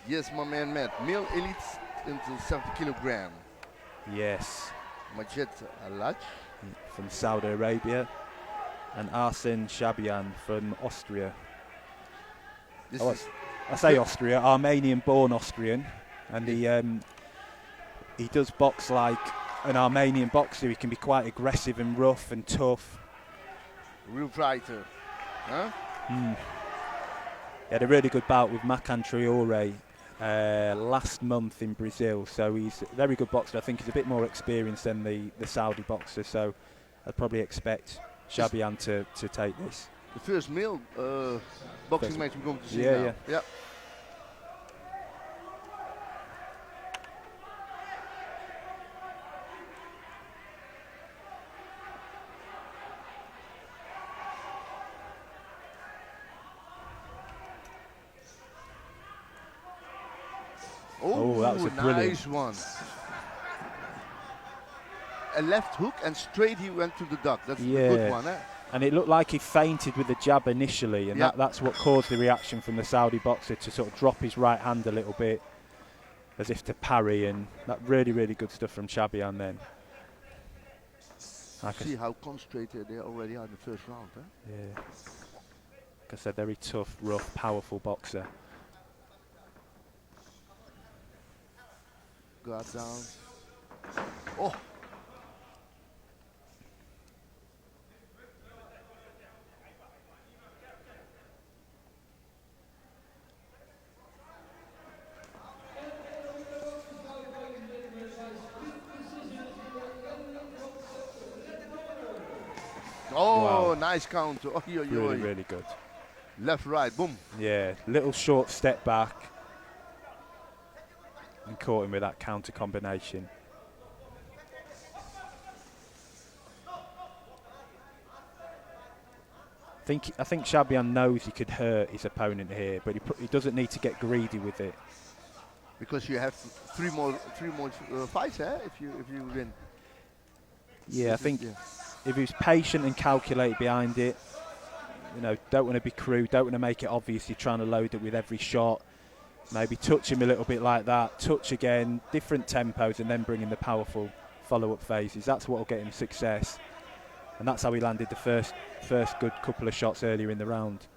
Yes, my man Matt. Male elites into 70 kilogram. Yes. Majid Alaj from Saudi Arabia, and Arsen Shabian from Austria. This I is I say Austria, Armenian-born Austrian, and he does box like an Armenian boxer. He can be quite aggressive and rough and tough. Real fighter, huh? He had a really good bout with Makan Traore last month in Brazil, so he's a very good boxer. I think he's a bit more experienced than the Saudi boxer, so I'd probably expect Shabian to take this. The first male boxing match we're going to see now. Yeah. Oh, that was a nice one. A left hook and straight he went to the duck. That's a good one, eh? And it looked like he feinted with the jab initially, and that's what caused the reaction from the Saudi boxer to sort of drop his right hand a little bit, as if to parry, and that really, really good stuff from Shabian then. See how concentrated they already are in the first round, huh? Yeah. Like I said, very tough, rough, powerful boxer. Guard down. Oh! Oh, wow. Nice counter. Oh, really, really good. Left, right, boom. Yeah, little short step back. And caught him with that counter combination. I think Shabian knows he could hurt his opponent here, but he doesn't need to get greedy with it. Because you have three more fights, if you win. Yeah, I think if he was patient and calculated behind it, you know, don't want to be crude, don't want to make it obvious you're trying to load it with every shot. Maybe touch him a little bit like that, touch again, different tempos, and then bring in the powerful follow-up phases. That's what will get him success. And that's how he landed the first good couple of shots earlier in the round.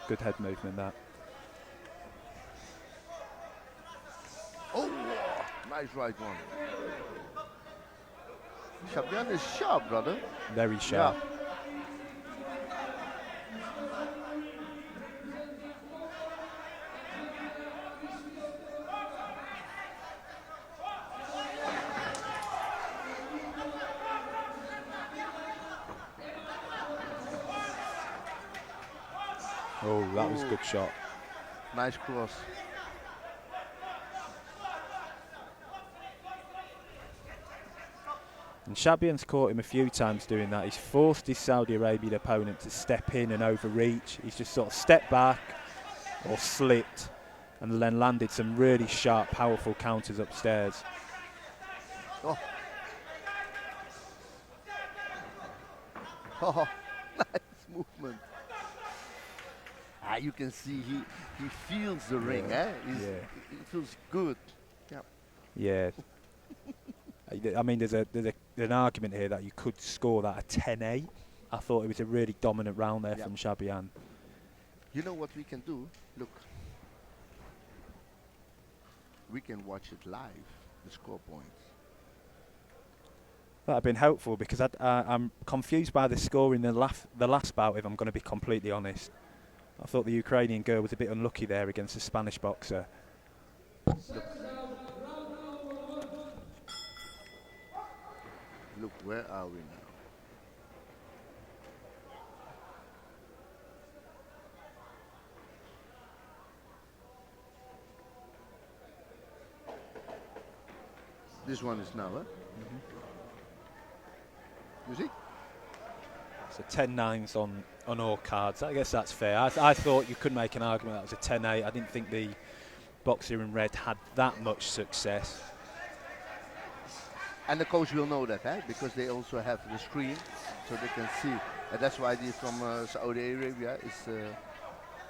Good head movement, that. Oh, nice right one. Shabian is sharp, brother. Very sharp. Yeah. Oh, that was a good shot. Nice cross. And Shabian's caught him a few times doing that. He's forced his Saudi Arabian opponent to step in and overreach. He's just sort of stepped back or slipped and then landed some really sharp, powerful counters upstairs. Oh, oh nice movement. You can see he feels the ring, eh? It feels good. Yeah. I mean, there's an argument here that you could score that a 10-8. I thought it was a really dominant round there from Shabian. You know what we can do? Look, we can watch it live, the score points. That would have been helpful because I'm confused by the score in the last bout, if I'm going to be completely honest. I thought the Ukrainian girl was a bit unlucky there against the Spanish boxer. Look, where are we now? This one is now, huh? You see? So 10-9s on all cards. I guess that's fair. I thought you could make an argument that was a 10-8. I didn't think the boxer in red had that much success. And the coach will know that, because they also have the screen, so they can see. And that's why the from Saudi Arabia is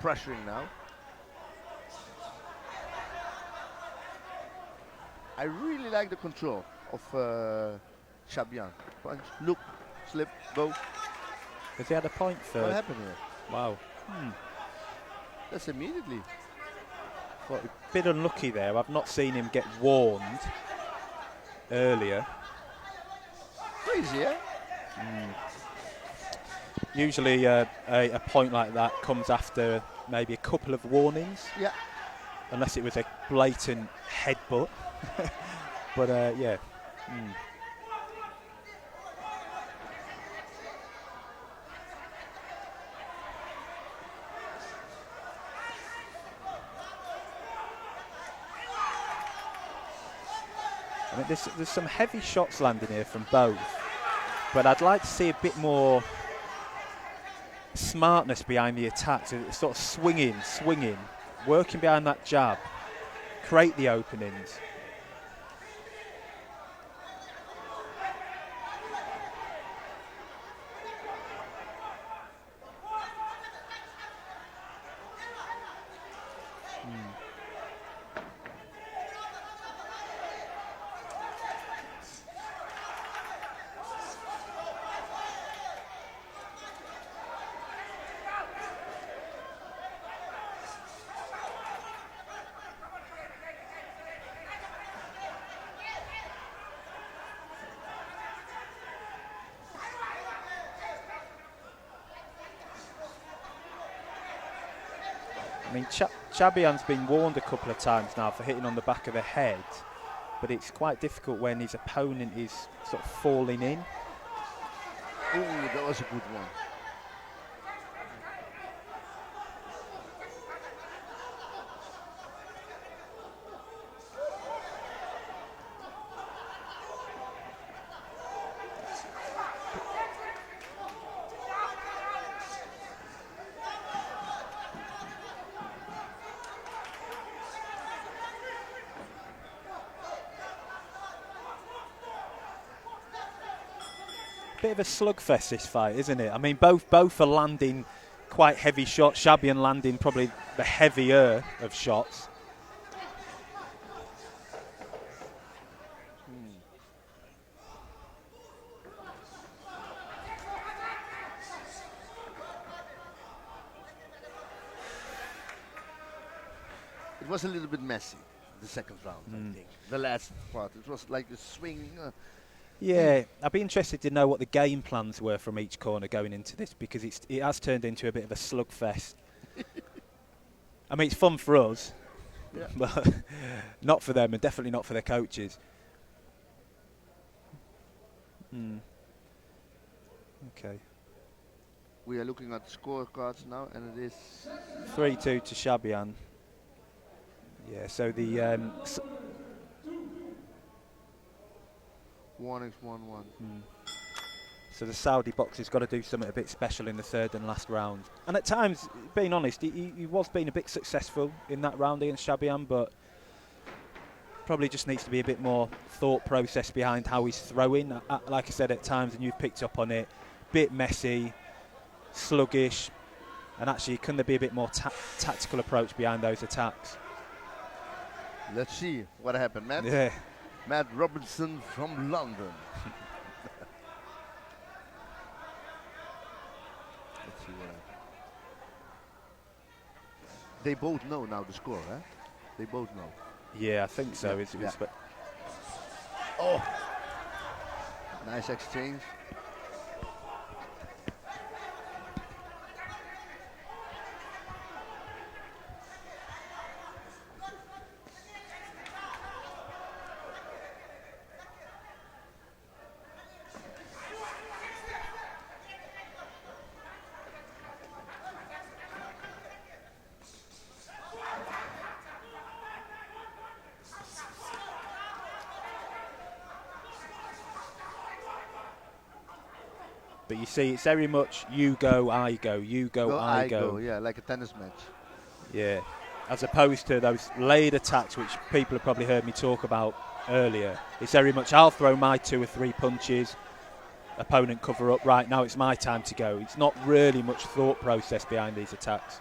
pressuring now. I really like the control of Shabian. Punch, look, slip, go. Because he had a point for... What happened here? Wow. That's immediately. Well, a bit unlucky there. I've not seen him get warned earlier. Crazy, yeah? Usually a point like that comes after maybe a couple of warnings, Yeah. unless it was a blatant headbutt. But yeah. I mean, there's some heavy shots landing here from both, but I'd like to see a bit more smartness behind the attacks. It's sort of swinging, working behind that jab, create the openings. I mean, Chabian's been warned a couple of times now for hitting on the back of the head, but it's quite difficult when his opponent is sort of falling in. Ooh, that was a good one. Bit of a slugfest this fight, isn't it? I mean, both are landing quite heavy shots. Chabian landing probably the heavier of shots. It was a little bit messy, the second round, I think. The last part, it was like a swing. Yeah, I'd be interested to know what the game plans were from each corner going into this, because it has turned into a bit of a slugfest. I mean, it's fun for us, Yeah. but not for them, and definitely not for their coaches. Okay. We are looking at the scorecards now, and it is 3-2 to Chabian. Yeah, so the warnings 1-1. so the Saudi boxer's got to do something a bit special in the third and last round. And at times, being honest, he was being a bit successful in that round against Chabian, but probably just needs to be a bit more thought process behind how he's throwing. Like I said, at times, and you've picked up on it, bit messy, sluggish, and actually, can there be a bit more tactical approach behind those attacks? Let's see what happened, Matt. Yeah. Matt Robinson from London. Let's see what happened. They both know now the score, huh? They both know. Yeah, I think so. Yeah. Oh! Nice exchange. But you see, it's very much you go, I go, you go, I go. Yeah, like a tennis match. Yeah, as opposed to those laid attacks, which people have probably heard me talk about earlier. It's very much, I'll throw my 2 or 3 punches, opponent cover up, right, now it's my time to go. It's not really much thought process behind these attacks.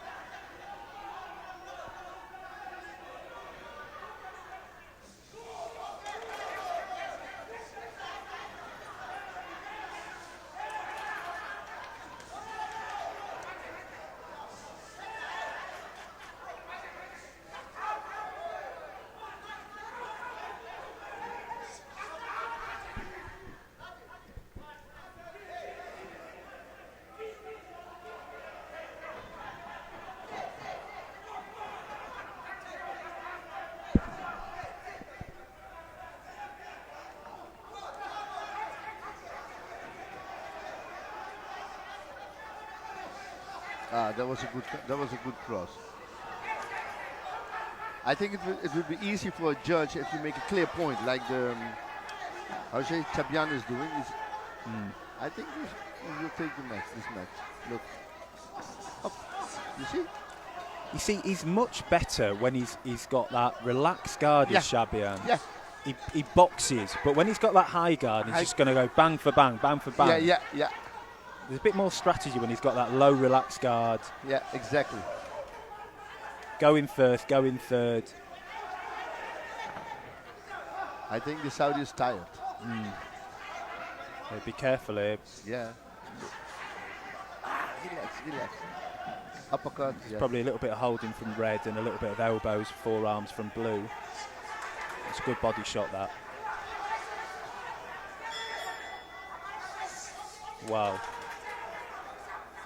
That was a good. That was a good cross. I think it would be easy for a judge if you make a clear point, like the how you say Chabian is doing. I think he will take the match. This match. Look, up. You see? You see, he's much better when he's got that relaxed guard as Shabian. Yeah. He boxes, but when he's got that high guard, he's just going to go bang for bang, bang for bang. Yeah. There's a bit more strategy when he's got that low relaxed guard. Yeah, exactly. Go in first, go in third. I think the Saudi is tired. Yeah, be careful here. Yeah. Relax. Uppercut. Yeah. Probably a little bit of holding from red and a little bit of elbows, forearms from blue. It's a good body shot, that. Wow.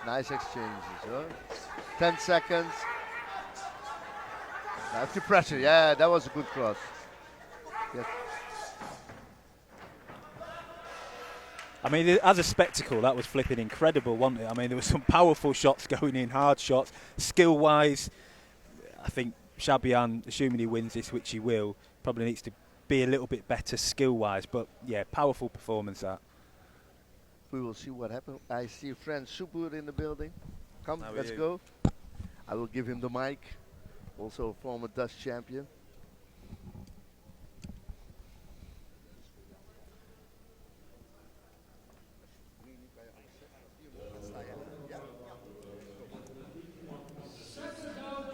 Nice exchanges, huh? 10 seconds. After pressure, yeah, that was a good cross. Yes. I mean, as a spectacle, that was flipping incredible, wasn't it? I mean, there were some powerful shots going in, hard shots. Skill-wise, I think Shabian, assuming he wins this, which he will, probably needs to be a little bit better skill-wise. But, yeah, powerful performance, that. We will see what happens. I see friend Subur in the building. Come, How are let's you? go. I will give him the mic. Also a former Dutch champion.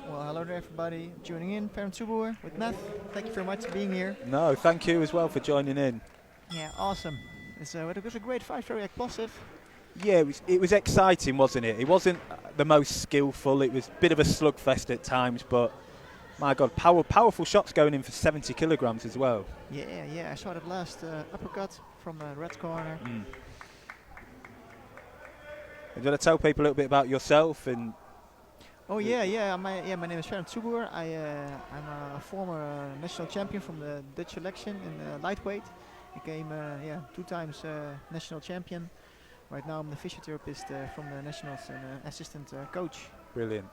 Well, hello there everybody tuning in. Ferm Subur with Meth. Thank you very much for being here. No, thank you as well for joining in. Yeah, awesome. It was a great fight, very explosive. Yeah, it was exciting, wasn't it? It wasn't the most skillful. It was a bit of a slugfest at times, but my God, powerful shots going in for 70 kilograms as well. Yeah, I saw that last uppercut from the red corner. Do you want to tell people a little bit about yourself? And Oh yeah. My name is Ferm Subur. I'm a former national champion from the Dutch selection in lightweight. Became 2 times national champion. Right now I'm the physiotherapist from the nationals and assistant coach. brilliant.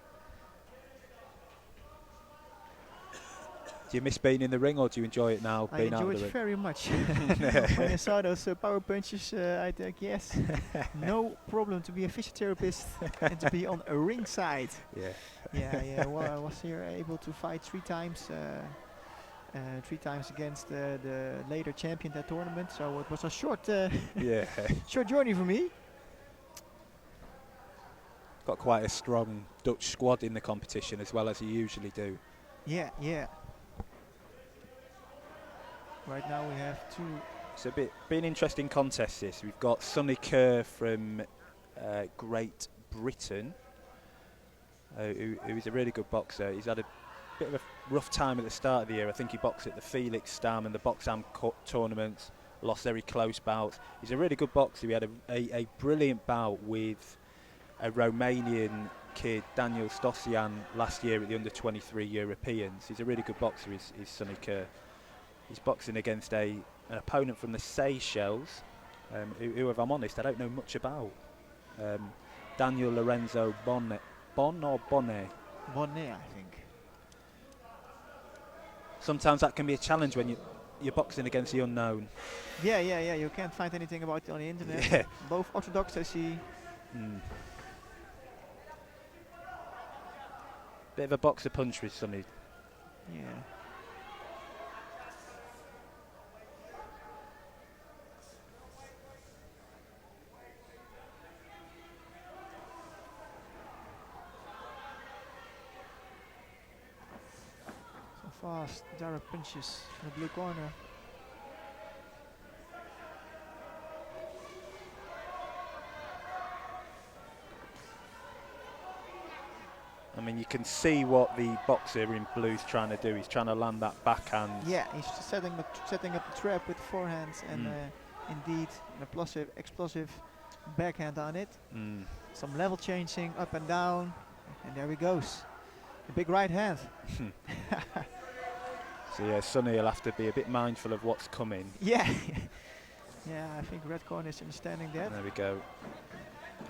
Do you miss being in the ring, or do you enjoy it now? I being enjoy out it of the ring? very much. When I saw those power punches, I think yes, no problem to be a physiotherapist and to be on a ring side. Yeah. Yeah. Well, I was here able to fight 3 times. 3 times against the later champion that tournament, so it was a short short journey for me. Got quite a strong Dutch squad in the competition, as well as you usually do. Yeah. Right now we have 2. It's been an interesting contest, this. We've got Sonny Kerr from Great Britain, who is a really good boxer. He's had a bit of a rough time at the start of the year. I think he boxed at the Felix Stam and the Boxam tournaments, lost very close bouts. He's a really good boxer. He had a brilliant bout with a Romanian kid, Daniel Stosian, last year at the under-23 Europeans. He's a really good boxer, is Sonny Kerr. He's boxing against an opponent from the Seychelles, who, if I'm honest, I don't know much about. Daniel Lorenzo Bonnet. Bonnet, I think. Sometimes that can be a challenge when you're boxing against the unknown. Yeah. You can't find anything about it on the internet. Yeah. Both orthodox, I see. Bit of a boxer punch with Sonny. Yeah. Fast, direct punches in the blue corner. I mean, you can see what the boxer in blue is trying to do. He's trying to land that backhand. Yeah, he's setting up the trap with forehands and indeed an explosive backhand on it. Some level changing up and down, and there he goes. The big right hand. So yeah, Sonny will have to be a bit mindful of what's coming. Yeah. Yeah, I think red corner is understanding that. There we go.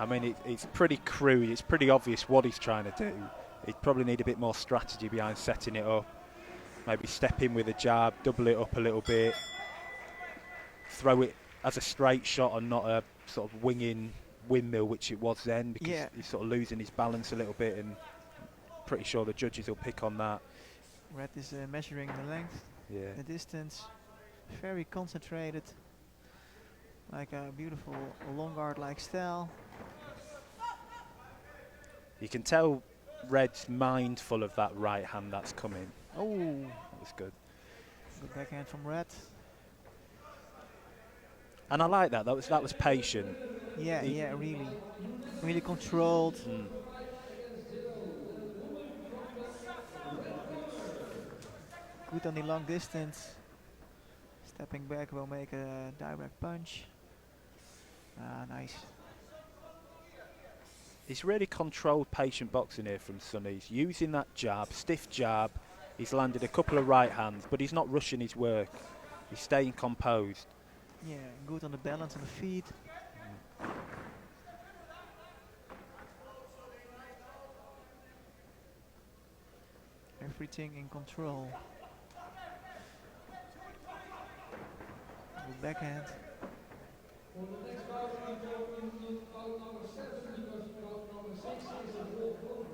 I mean, it's pretty crude. It's pretty obvious what he's trying to do. He'd probably need a bit more strategy behind setting it up. Maybe step in with a jab, double it up a little bit, throw it as a straight shot and not a sort of winging windmill, which it was then, because he's sort of losing his balance a little bit, and pretty sure the judges will pick on that. Red is measuring the length, the distance, very concentrated, like a beautiful long guard-like style. You can tell Red's mindful of that right hand that's coming. Oh, that was good. Good backhand from Red. And I like that. That was patient. Yeah, really controlled. Good on the long distance. Stepping back will make a direct punch. Nice. It's really controlled, patient boxing here from Sonny. He's using that jab, stiff jab. He's landed a couple of right hands, but he's not rushing his work. He's staying composed. Yeah, good on the balance on the feet. Everything in control. Good backhand. For the next bout, we go in bout number 7 because bout number 6 is a walkover.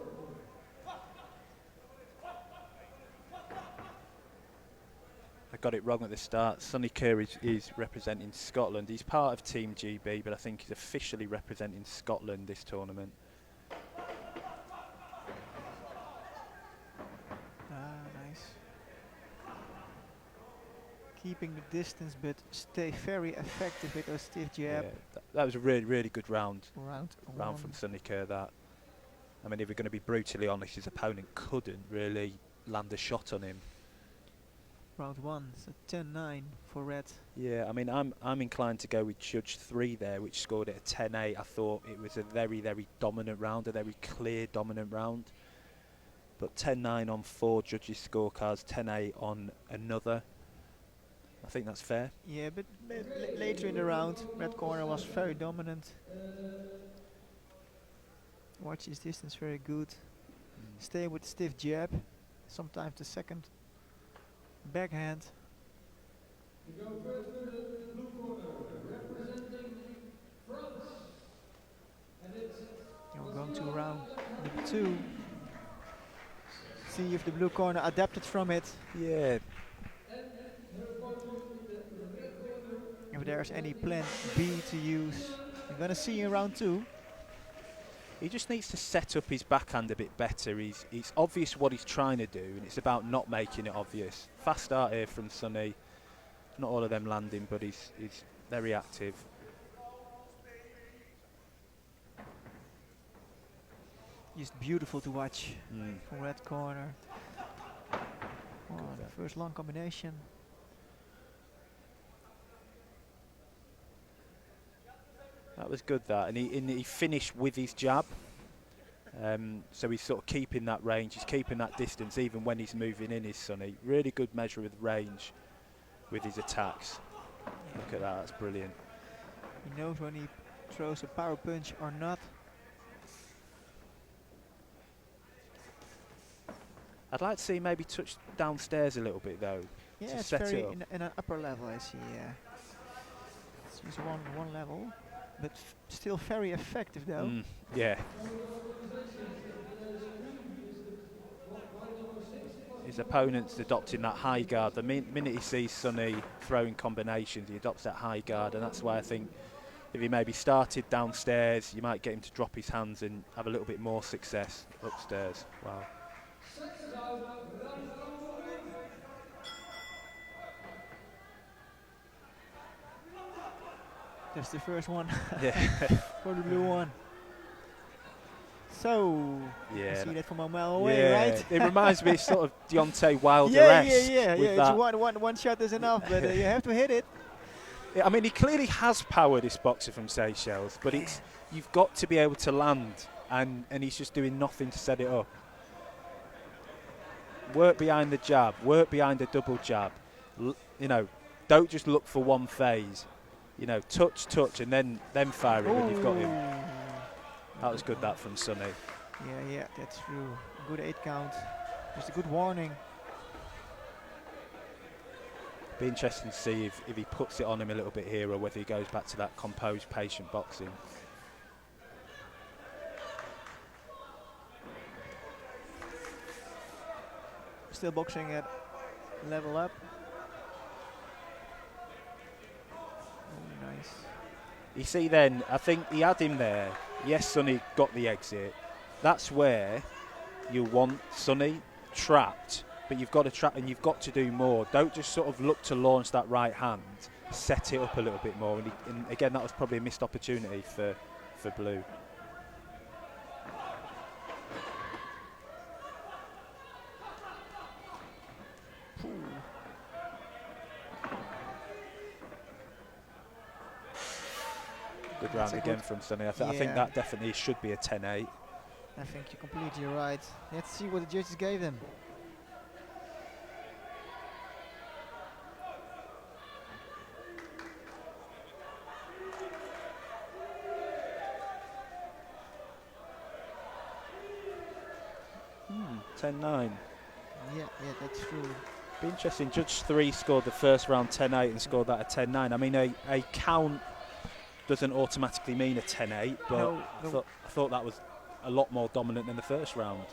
I got it wrong at the start. Sonny Kerr is representing Scotland. He's part of Team GB, but I think he's officially representing Scotland this tournament. Nice. Keeping the distance, but stay very effective with a stiff jab. Yeah, that was a really, really good round. Round From Sonny Kerr, that. I mean, if we're going to be brutally honest, his opponent couldn't really land a shot on him. Round 1, so 10-9 for Red. Yeah, I mean, I'm inclined to go with Judge 3 there, which scored it a 10-8. I thought it was a very, very dominant round, a very clear dominant round. But 10-9 on 4 judges' scorecards, 10-8 on another. I think that's fair. Yeah, but later in the round, Red corner was very dominant. Watch his distance very good. Stay with stiff jab, sometimes the second backhand. We go first to the blue corner, representing France. And it's We're going to round number 2. See if the blue corner adapted from it. Yeah. If there's any plan B to use. We're going to see in round 2. He just needs to set up his backhand a bit better. It's obvious what he's trying to do, and it's about not making it obvious. Fast start here from Sonny. Not all of them landing, but he's very active. Just beautiful to watch from Red corner. Oh, the first long combination. That was good, that, and he finished with his jab. So he's sort of keeping that range, he's keeping that distance even when he's moving in, his Sonny. Really good measure with range with his attacks. Look at that, that's brilliant. He knows when he throws a power punch or not. I'd like to see him maybe touch downstairs a little bit though. Yeah, to it's set very it up. in an upper level, I see. It's just one level, but still very effective though. Yeah. His opponent's adopting that high guard. The minute he sees Sonny throwing combinations, he adopts that high guard, and that's why I think if he maybe started downstairs, you might get him to drop his hands and have a little bit more success upstairs. Wow. Just the first one. Yeah. For the blue one. So, yeah, I see that from a mile away, right? It reminds me sort of Deontay Wilder. Yeah. It's one shot is enough, but you have to hit it. Yeah, I mean, he clearly has power, this boxer from Seychelles, but you've got to be able to land, and he's just doing nothing to set it up. Work behind the jab, work behind the double jab. Don't just look for one phase. Touch, and then fire it when you've got him. That was good, that from Sonny. Yeah, that's true. Good 8 count. Just a good warning. Be interesting to see if he puts it on him a little bit here, or whether he goes back to that composed, patient boxing. Still boxing at level up. Oh, nice. You see then, I think he had him there. Yes, Sonny got the exit. That's where you want Sonny trapped, but you've got to trap and you've got to do more. Don't just sort of look to launch that right hand. Set it up a little bit more. And again, that was probably a missed opportunity for Blue. Good round again from Sonny. I think that definitely should be a 10-8. I think you're completely right. Let's see what the judges gave them. Hmm, 10-9. Yeah, that's true. Be interesting. Judge 3 scored the first round 10-8 and scored that a 10-9. I mean, a count doesn't automatically mean a 10-8, but No. I thought that was a lot more dominant than the first round.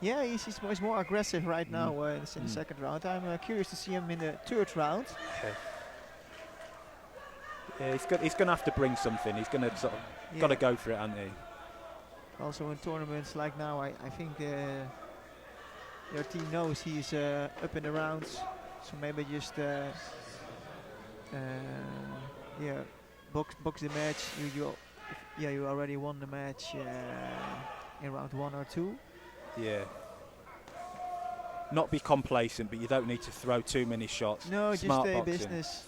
Yeah, he's more aggressive right now in the second round. I'm curious to see him in the third round. Yeah, he's going to have to bring something. He's going to sort of got to go for it, hasn't he? Also in tournaments like now, I think their team knows he's up in the rounds, so maybe just box the match. You already won the match in round 1 or 2. Yeah. Not be complacent, but you don't need to throw too many shots. No, Smart just stay boxing. business.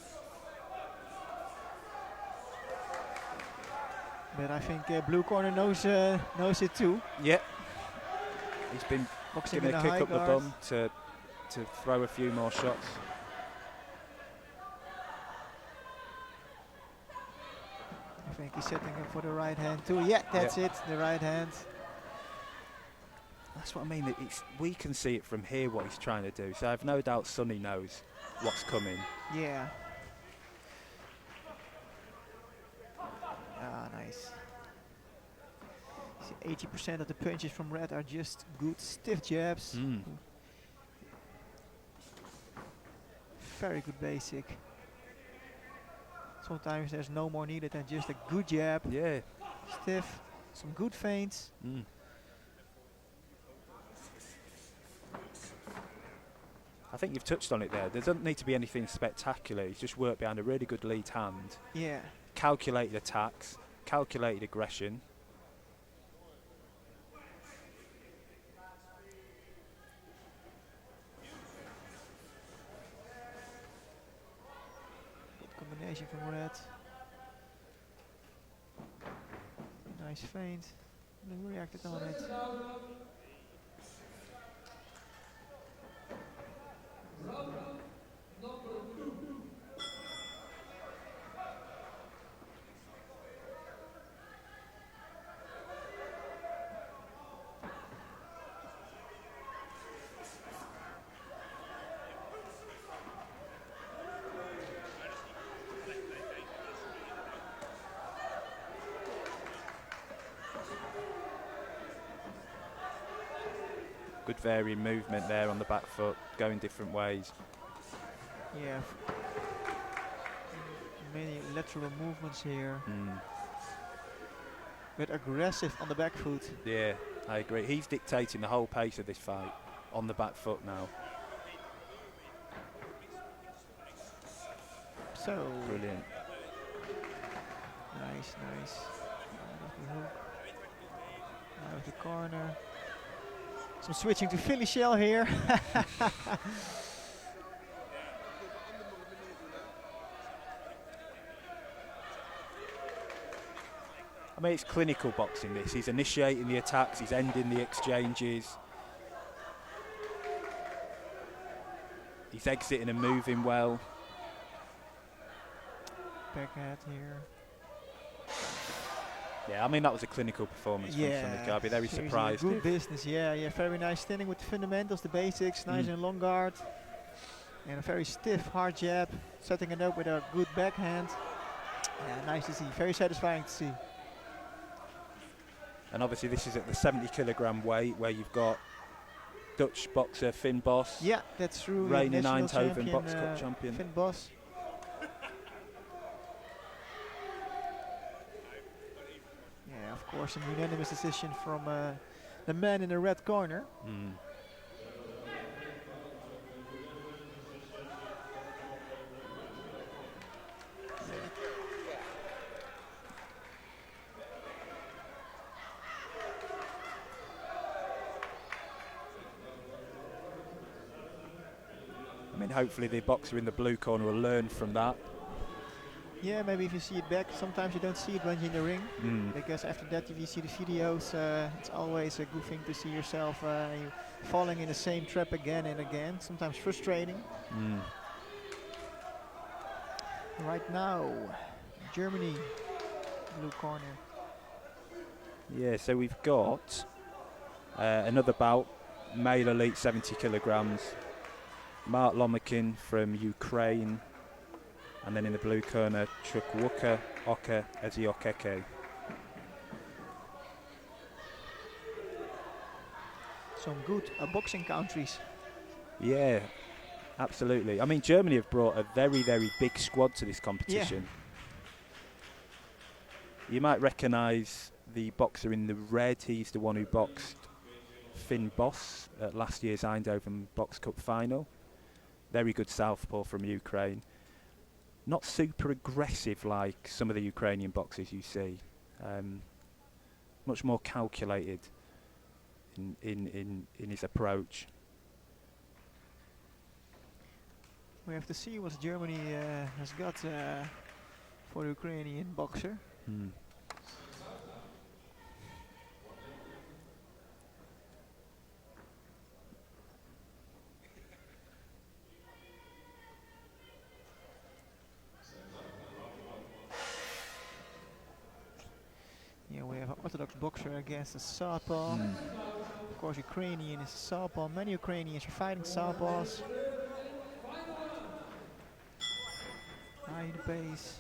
But I think blue corner knows it too. Yeah. He's been Boxing giving in a a kick high up the guard. bum to throw a few more shots. I think he's setting up for the right hand too. Yeah, that's it, the right hand. That's what I mean. We can see it from here what he's trying to do. So I have no doubt Sonny knows what's coming. Yeah. Ah, nice. 80% of the punches from Red are just good stiff jabs. Very good basic. Sometimes there's no more needed than just a good jab. Yeah. Stiff, some good feints. I think you've touched on it there. There doesn't need to be anything spectacular. He's just worked behind a really good lead hand. Yeah. Calculated attacks, calculated aggression. Good combination from Red. Nice feint. Blue reacted on it. Good varying movement there on the back foot, going different ways. Yeah. Many lateral movements here. But aggressive on the back foot. Yeah, I agree. He's dictating the whole pace of this fight on the back foot now. So Brilliant. nice. Out of the hook. Out of the corner. Some switching to Philly shell here. I mean, it's clinical boxing, this. He's initiating the attacks, he's ending the exchanges. He's exiting and moving well. Backhand here. Yeah, I mean, that was a clinical performance from the guy. I'd be very seriously, surprised. good business, yeah, very nice standing with the fundamentals, the basics, nice and long guard. And a very stiff, hard jab, setting it up with a good backhand. Yeah, nice to see, very satisfying to see. And obviously this is at the 70 kilogram weight where you've got Dutch boxer Finn Bos. Yeah, that's true. Reigning Eindhoven Box Cup champion. Finn Bos. Yeah, of course, a unanimous decision from the man in the red corner. I mean, hopefully the boxer in the blue corner will learn from that. Yeah, maybe if you see it back, sometimes you don't see it when you're in the ring. Because after that, if you see the videos, it's always a good thing to see yourself falling in the same trap again and again. Sometimes frustrating. Right now, Germany, blue corner. Yeah, so we've got another bout, male elite 70 kilograms. Mark Lomakin from Ukraine, and then in the blue corner, Chukwuka Oka Eziokeke. Some good boxing countries. Yeah, absolutely. I mean, Germany have brought a very, very big squad to this competition. Yeah. You might recognise the boxer in the red. He's the one who boxed Finn Bos at last year's Eindhoven Box Cup final. Very good southpaw from Ukraine. Not super aggressive like some of the Ukrainian boxers you see. Much more calculated in his approach. We have to see what Germany has got for the Ukrainian boxer. Yeah, we have an orthodox boxer against a southpaw. Of course, Ukrainian is a southpaw. Many Ukrainians are fighting southpaws. High in the pace.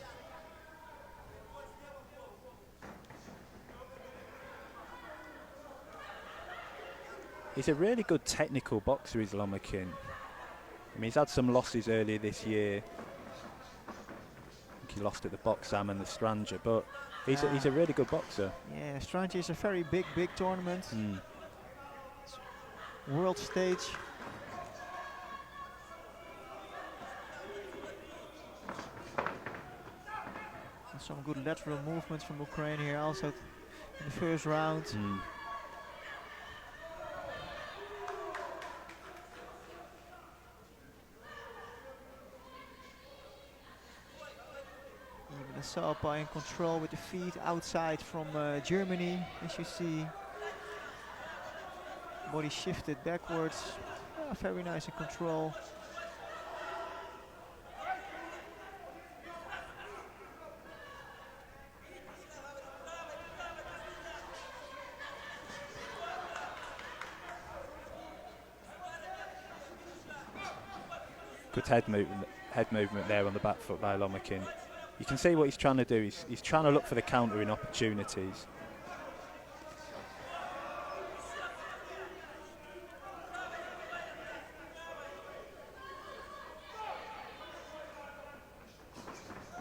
He's a really good technical boxer, is Lomakin. I mean, he's had some losses earlier this year. I think he lost at the Boxam and the Stranger, but he's a really good boxer. Yeah, Stranger is a very big tournament. World stage. And some good lateral movements from Ukraine here also in the first round. Even the southpaw in control with the feet outside from Germany, as you see. Body shifted backwards. Very nice in control. Good head movement there on the back foot by Lomakin. You can see what he's trying to do. He's trying to look for the countering opportunities.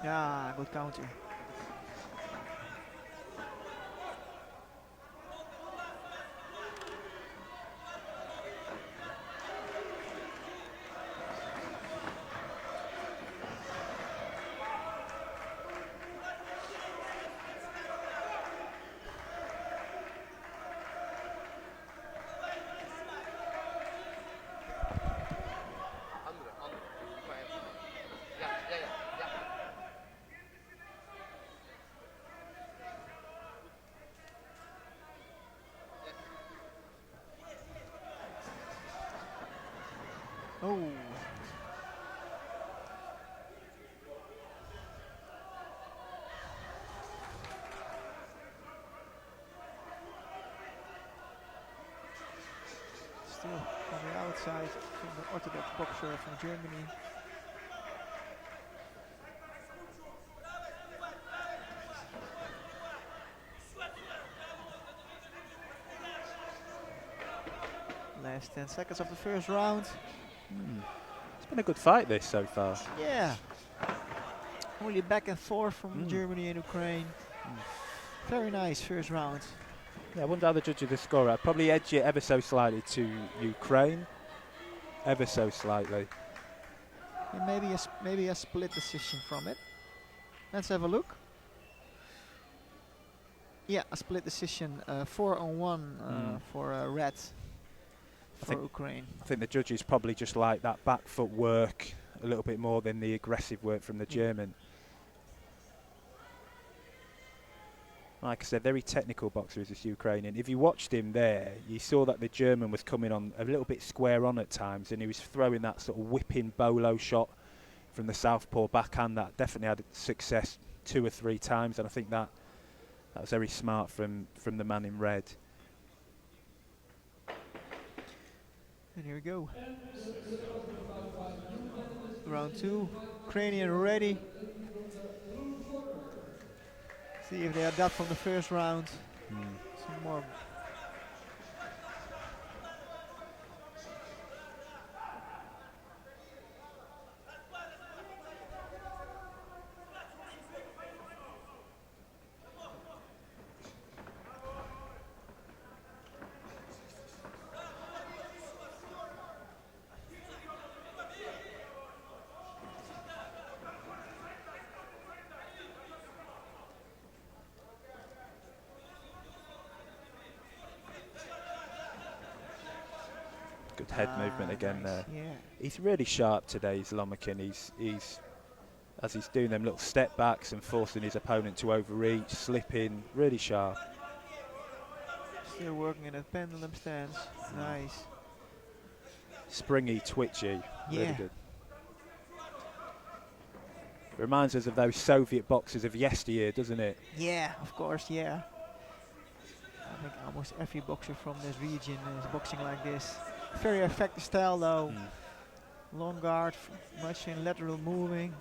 Yeah, good counter. Still on the outside from the orthodox boxer from Germany. Last 10 seconds of the first round. It's been a good fight this so far. Yeah. Only back and forth from Germany and Ukraine. Very nice first round. Yeah, I wonder how the judges the score. I'd probably edge it ever so slightly to Ukraine. Ever so slightly. And maybe a split decision from it. Let's have a look. Yeah, a split decision. 4-on-1 for red for Ukraine. I think the judges probably just like that back foot work a little bit more than the aggressive work from the German. Like I said, very technical boxer is this Ukrainian. If you watched him there, you saw that the German was coming on a little bit square on at times, and he was throwing that sort of whipping bolo shot from the southpaw backhand that definitely had success 2 or 3 times, and I think that was very smart from the man in red. And here we go. Round 2. Ukrainian ready. See if they adapt from the first round. Some more. Good head movement again nice. there. Yeah. He's really sharp today, Lomakin. He's as he's doing them little step backs and forcing his opponent to overreach, slipping, really sharp. Still working in a pendulum stance. Nice. Springy, twitchy, really Yeah. good. Reminds us of those Soviet boxers of yesteryear, doesn't it? Yeah, of course, yeah. I think almost every boxer from this region is boxing like this. Very effective style though. Long guard, much in lateral moving.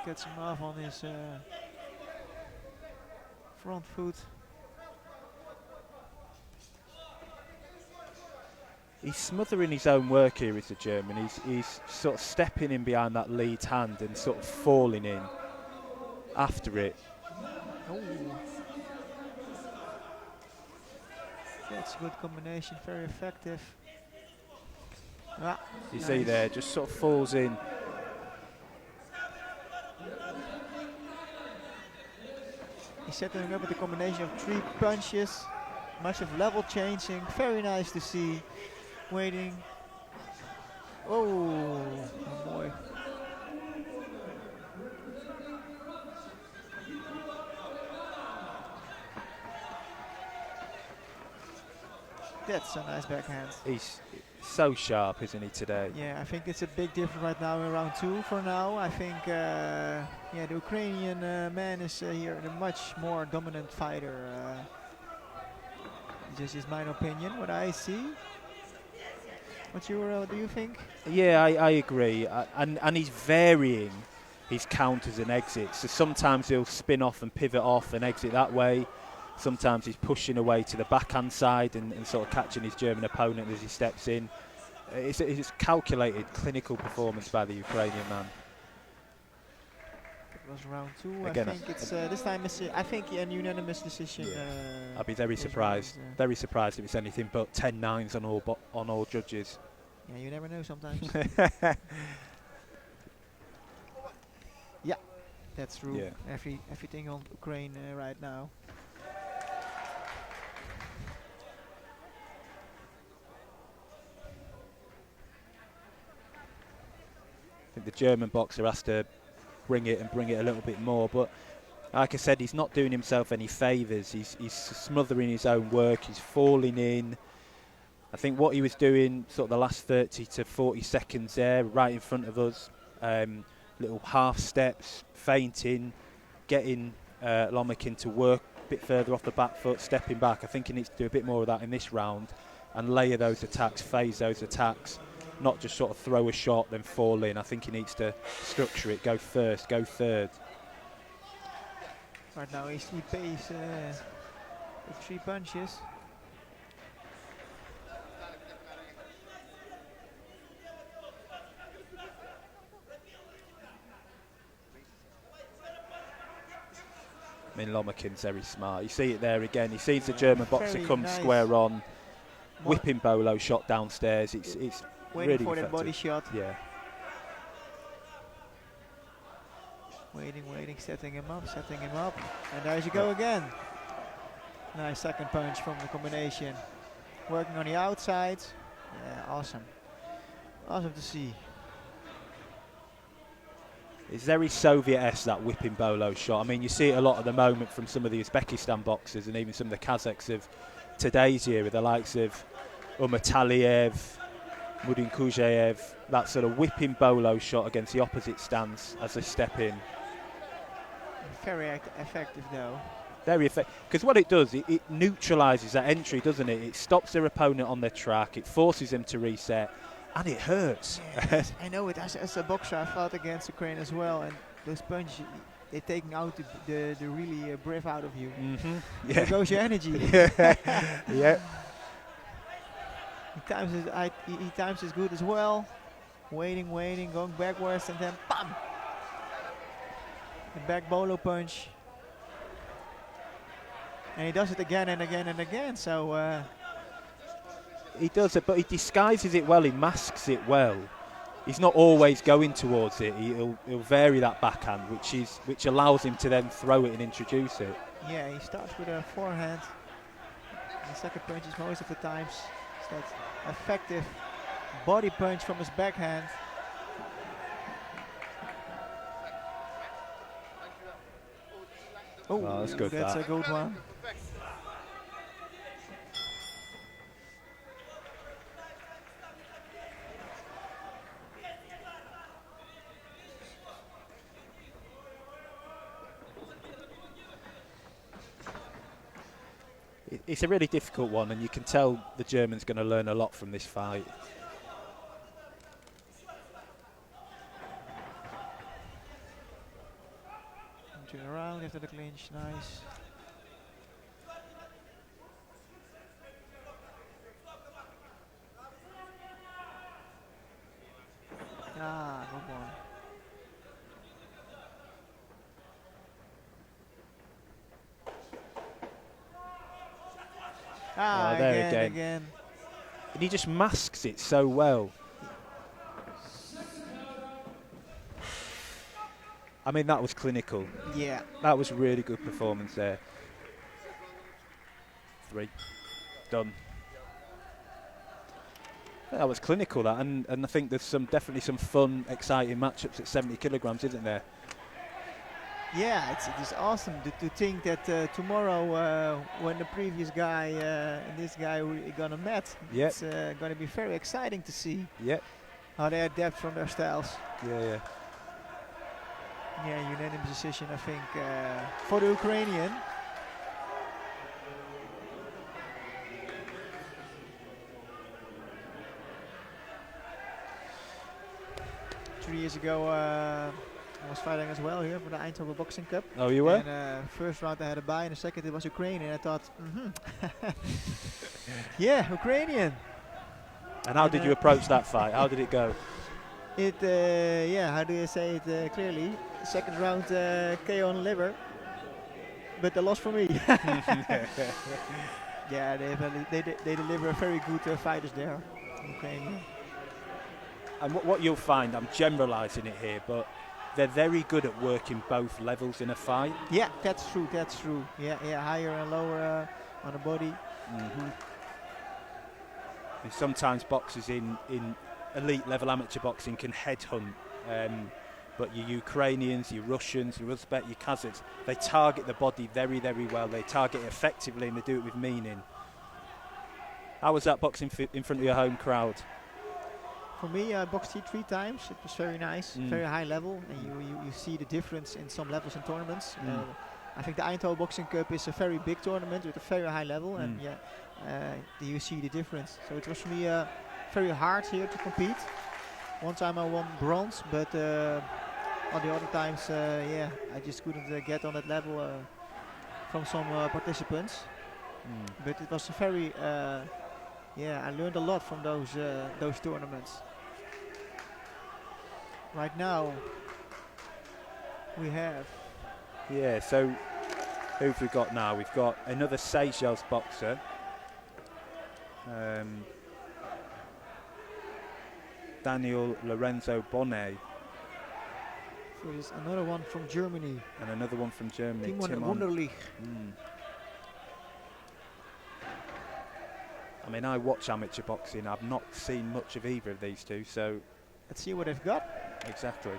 Gets him off on his front foot. He's smothering his own work here, is the German. He's sort of stepping in behind that lead hand and sort of falling in after it. Oh. That's a good combination, very effective. Ah, You see there, just sort of falls in. He's setting up with a combination of 3 punches, much of level changing, very nice to see. Waiting. Oh boy. That's a nice backhand. He's so sharp, isn't he, today? Yeah, I think it's a big difference right now in round 2 for now. I think yeah, the Ukrainian man is here a much more dominant fighter. This is my opinion, what I see. What do you think? Yeah, I agree. And he's varying his counters and exits. So sometimes he'll spin off and pivot off and exit that way. Sometimes he's pushing away to the backhand side and sort of catching his German opponent as he steps in. It's calculated, clinical performance by the Ukrainian man. It was round 2. Again, I think it's this time it's I think a unanimous decision. Yeah. I'd be very this surprised. round, Very surprised if it's anything but 10-9s on all judges. Yeah, you never know sometimes. Yeah, that's true. Yeah. Everything on Ukraine right now. I think the German boxer has to bring it a little bit more, but Like I said, he's not doing himself any favours. He's smothering his own work. He's falling in. I think what he was doing sort of the last 30 to 40 seconds there, right in front of us, little half steps, feinting, getting Lomakin to work a bit further off the back foot, stepping back. I think he needs to do a bit more of that in this round and layer those attacks, phase those attacks, not just sort of throw a shot then fall in. I think he needs to structure it, go first, go third. Right now he pays with 3 punches. I mean, Lomakin's very smart. You see it there again. He sees the German boxer Very come nice. square on, whipping Bolo shot downstairs. It's Waiting really for that effective. body shot. Yeah. Waiting, setting him up. And there you go again. Nice second punch from the combination. Working on the outside. Yeah, awesome. Awesome to see. It's very Soviet-esque, that whipping Bolo shot. I mean, you see it a lot at the moment from some of the Uzbekistan boxers and even some of the Kazakhs of today's year, with the likes of Umataliev, Mudin Kujaev, that sort of whipping Bolo shot against the opposite stance as they step in. Very effective though. Very effective, because what it does, it neutralises that entry, doesn't it? It stops their opponent on their track, it forces them to reset, and it hurts. Yeah, I know it. As a boxer, I fought against Ukraine as well, and those punches, they're taking out the really breath out of you. Mm-hmm. Yeah. There goes your energy. Yeah. He times is good as well. Waiting, going backwards, and then bam! The back Bolo punch. And he does it again and again and again. So He does it, but he disguises it well. He masks it well. He's not always going towards it. He'll vary that backhand, which allows him to then throw it and introduce it. yeah, he starts with a forehand. The second punch is most of the times that effective body punch from his backhand. Oh, that's good, That's that. a good one. It's a really difficult one, and you can tell the German's going to learn a lot from this fight. Turn around after the clinch, nice. Ah, good one. Ah, Oh, there again. And he just masks it so well. I mean, that was clinical. Yeah. That was really good performance there. 3. Done. That was clinical, that, and I think there's definitely some fun, exciting matchups at 70 kilograms, isn't there? Yeah, it's awesome to think that tomorrow, when the previous guy and this guy are gonna meet, Yep. it's gonna be very exciting to see Yep. how they adapt from their styles. Yeah. Yeah, unanimous decision, I think, for the Ukrainian. Three years ago, I was fighting as well here for the Eindhoven Box Cup. Oh, you were? And first round I had a bye, and the second it was Ukrainian. And I thought, yeah, Ukrainian. And how did you approach that fight? How did it go? Yeah, how do you say it clearly? Second round KO on liver, but a loss for me. Yeah, they deliver very good fighters there. Ukrainian. And what you'll find, I'm generalising it here, but they're very good at working both levels in a fight. Yeah, that's true. Yeah, higher and lower on the body. Mm-hmm. And sometimes boxers in elite level amateur boxing can headhunt but your Ukrainians, your Russians, your Uzbek, your Kazakhs, they target the body very, very well. They target it effectively and they do it with meaning. How was that boxing in front of your home crowd? For me, I boxed here 3 times. It was very nice, very high level, and you see the difference in some levels in tournaments. I think the Eindhoven Boxing Cup is a very big tournament with a very high level, and you see the difference. So it was for me very hard here to compete. One time I won bronze, but all the other times, I just couldn't get on that level from some participants. But it was a very, I learned a lot from those tournaments. Right now, we have. Yeah, so who have we got now? We've got another Seychelles boxer. Daniel Lorenzo Bonnet. So there's another one from Germany. And another one from Germany. Timon Wunderlich. I mean, I watch amateur boxing. I've not seen much of either of these two, so... Let's see what they've got. Exactly.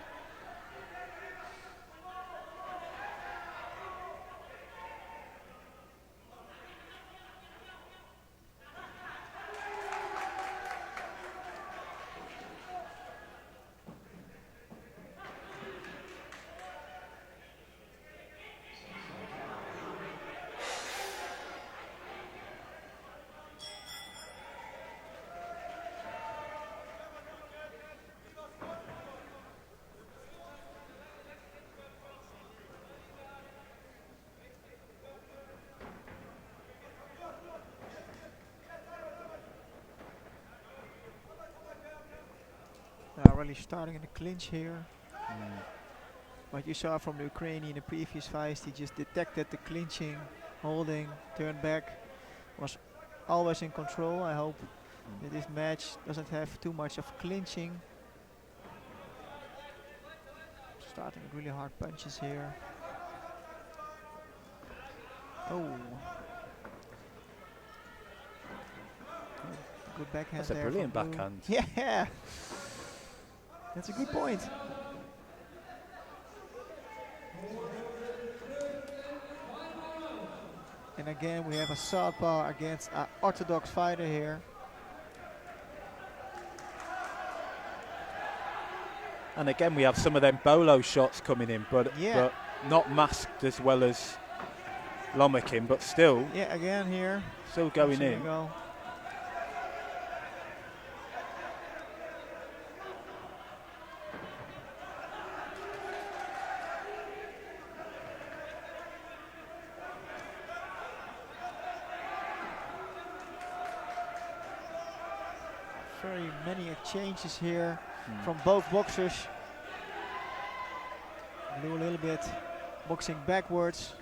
Really starting in the clinch here. What you saw from the Ukrainian in the previous fights, he just detected the clinching, holding, turned back, was always in control. I hope that this match doesn't have too much of clinching. Starting with really hard punches here. Oh. Good backhand. That's a there brilliant from Blue. backhand. Yeah. That's a good point. And again, we have a southpaw against an orthodox fighter here. And again, we have some of them bolo shots coming in, but not masked as well as Lomakin, but still. Yeah, again here. Still going in. Go. Very many exchanges here from both boxers. Do a little bit boxing backwards.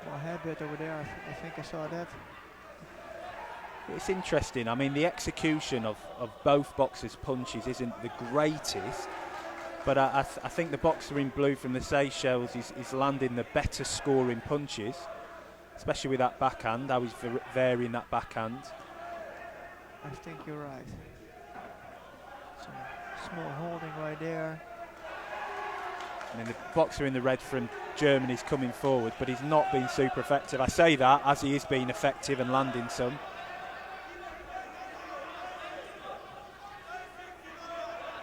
Small headbutt over there. I think I saw that. It's interesting. I mean, the execution of both boxers' punches isn't the greatest, but I think the boxer in blue from the Seychelles is landing the better scoring punches. Especially with that backhand, how he's varying that backhand. I think you're right. Some small holding right there. I mean, the boxer in the red from Germany is coming forward, but he's not been super effective. I say that as he is being effective and landing some.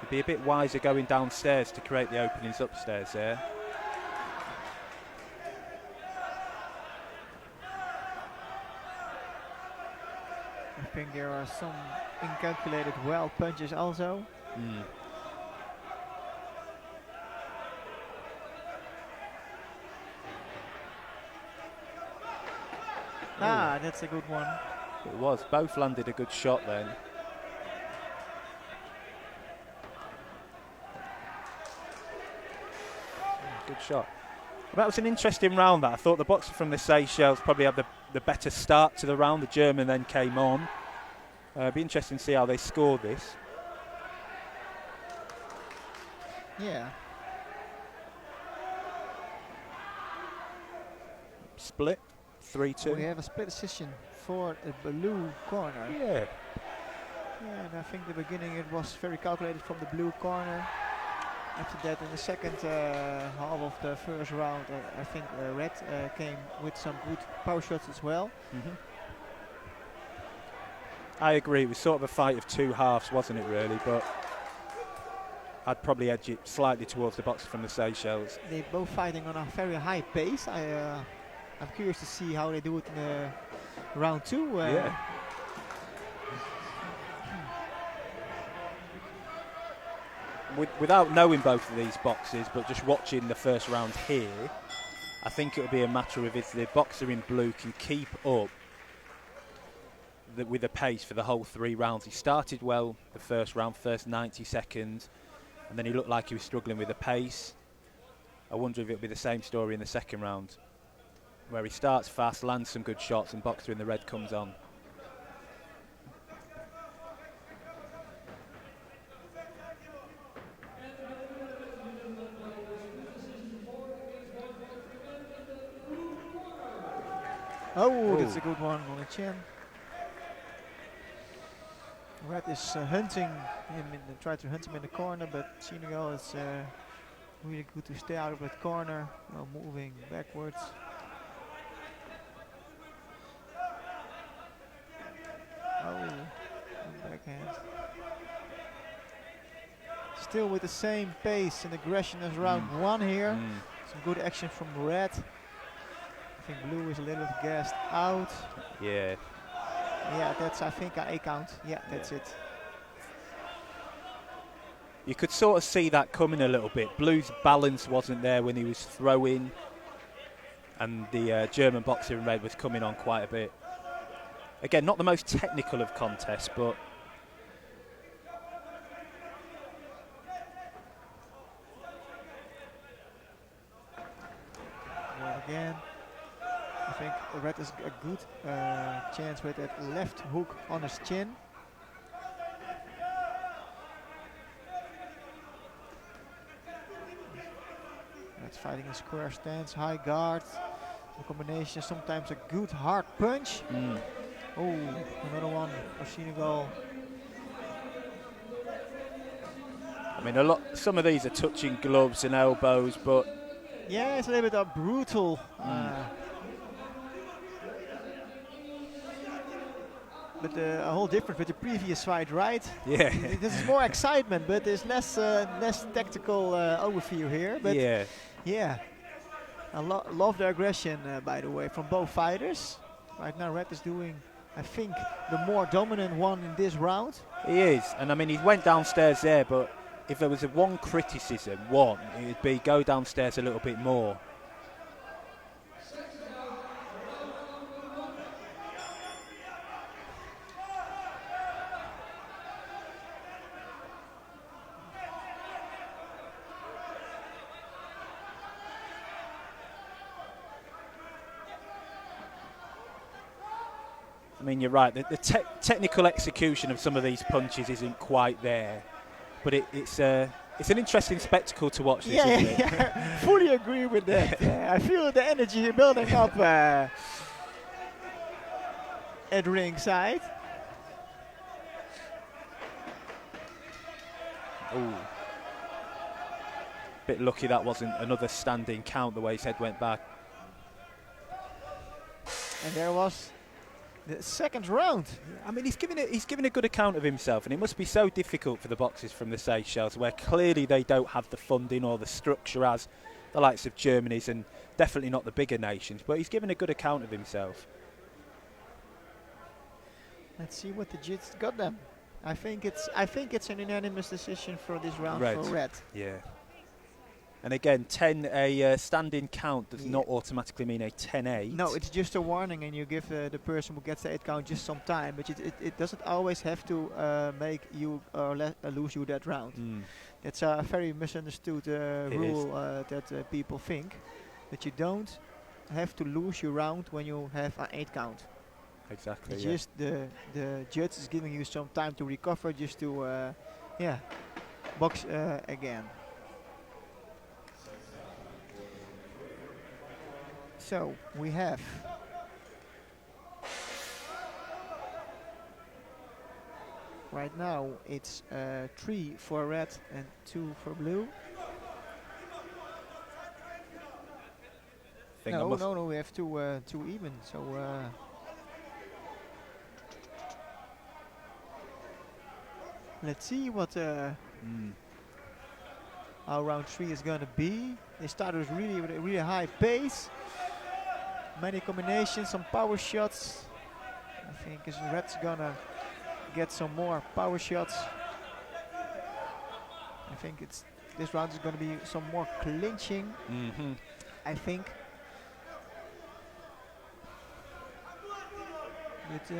He'd be a bit wiser going downstairs to create the openings upstairs there. I think there are some incalculated wild punches also. Ah, that's a good one. It was. Both landed a good shot then. Good shot. That was an interesting round, that. I thought the boxer from the Seychelles probably had the better start to the round. The German then came on. It'd be interesting to see how they score this. Yeah. Split, 3-2. We have a split decision for the blue corner. Yeah. Yeah, and I think the beginning it was very calculated from the blue corner. After that, in the second half of the first round, I think red came with some good power shots as well. I agree. It was sort of a fight of two halves, wasn't it, really? But I'd probably edge it slightly towards the boxer from the Seychelles. They're both fighting on a very high pace. I'm curious to see how they do it in round two. Yeah. Without knowing both of these boxers, but just watching the first round here, I think it'll be a matter of if the boxer in blue can keep up with the pace for the whole 3 rounds. He started well the first round, first 90 seconds, and then he looked like he was struggling with the pace. I wonder if it'll be the same story in the second round, where he starts fast, lands some good shots, and boxer in the red comes on. Oh, that's a good one on the chin. Red is hunting him, try to hunt him in the corner, but Senegal is really good to stay out of that corner while moving backwards. Oh, backhand. Still with the same pace and aggression as round one here. Some good action from red. I think blue is a little bit gassed out. Yeah. Yeah, that's I think a count. Yeah, that's it. You could sort of see that coming a little bit. Blue's balance wasn't there when he was throwing, and the German boxer in red was coming on quite a bit. Again, not the most technical of contests, but again, I think red is a good chance with that left hook on his chin. Red's fighting in square stance, high guard, a combination, sometimes a good hard punch. Oh, another one for Senegal. I mean, some of these are touching gloves and elbows, but yeah, it's a little bit brutal. But a whole different with the previous fight, right? Yeah. This is more excitement, but there's less tactical overview here. But yeah, I love the aggression, by the way, from both fighters. Right now, Red is doing, I think, the more dominant one in this round. He is, and I mean, he went downstairs there, but if there was one criticism, it would be go downstairs a little bit more. I mean, you're right. The technical execution of some of these punches isn't quite there, but it's an interesting spectacle to watch. This, isn't it? Yeah, fully agree with that. I feel the energy building up at ringside. Ooh. Bit lucky that wasn't another standing count the way his head went back. And there was the second round. I mean, he's giving a good account of himself, and it must be so difficult for the boxers from the Seychelles, where clearly they don't have the funding or the structure as the likes of Germany's, and definitely not the bigger nations. But he's given a good account of himself. Let's see what the judges got them. I think it's an unanimous decision for this round for red. Yeah. And again, a standing count does not automatically mean a 10-8. No, it's just a warning, and you give the person who gets the 8 count just some time. But it doesn't always have to make you or lose you that round. It's a very misunderstood rule that people think, that you don't have to lose your round when you have an 8 count. Exactly. It's just the judge is giving you some time to recover, just to box again. So we have Right now it's 3 for red and 2 for blue. No, we have two even. So let's see what our round 3 is gonna be. They started with a really high pace, many combinations, some power shots. I think is red's gonna get some more power shots. I think this round is gonna be some more clinching. I think. But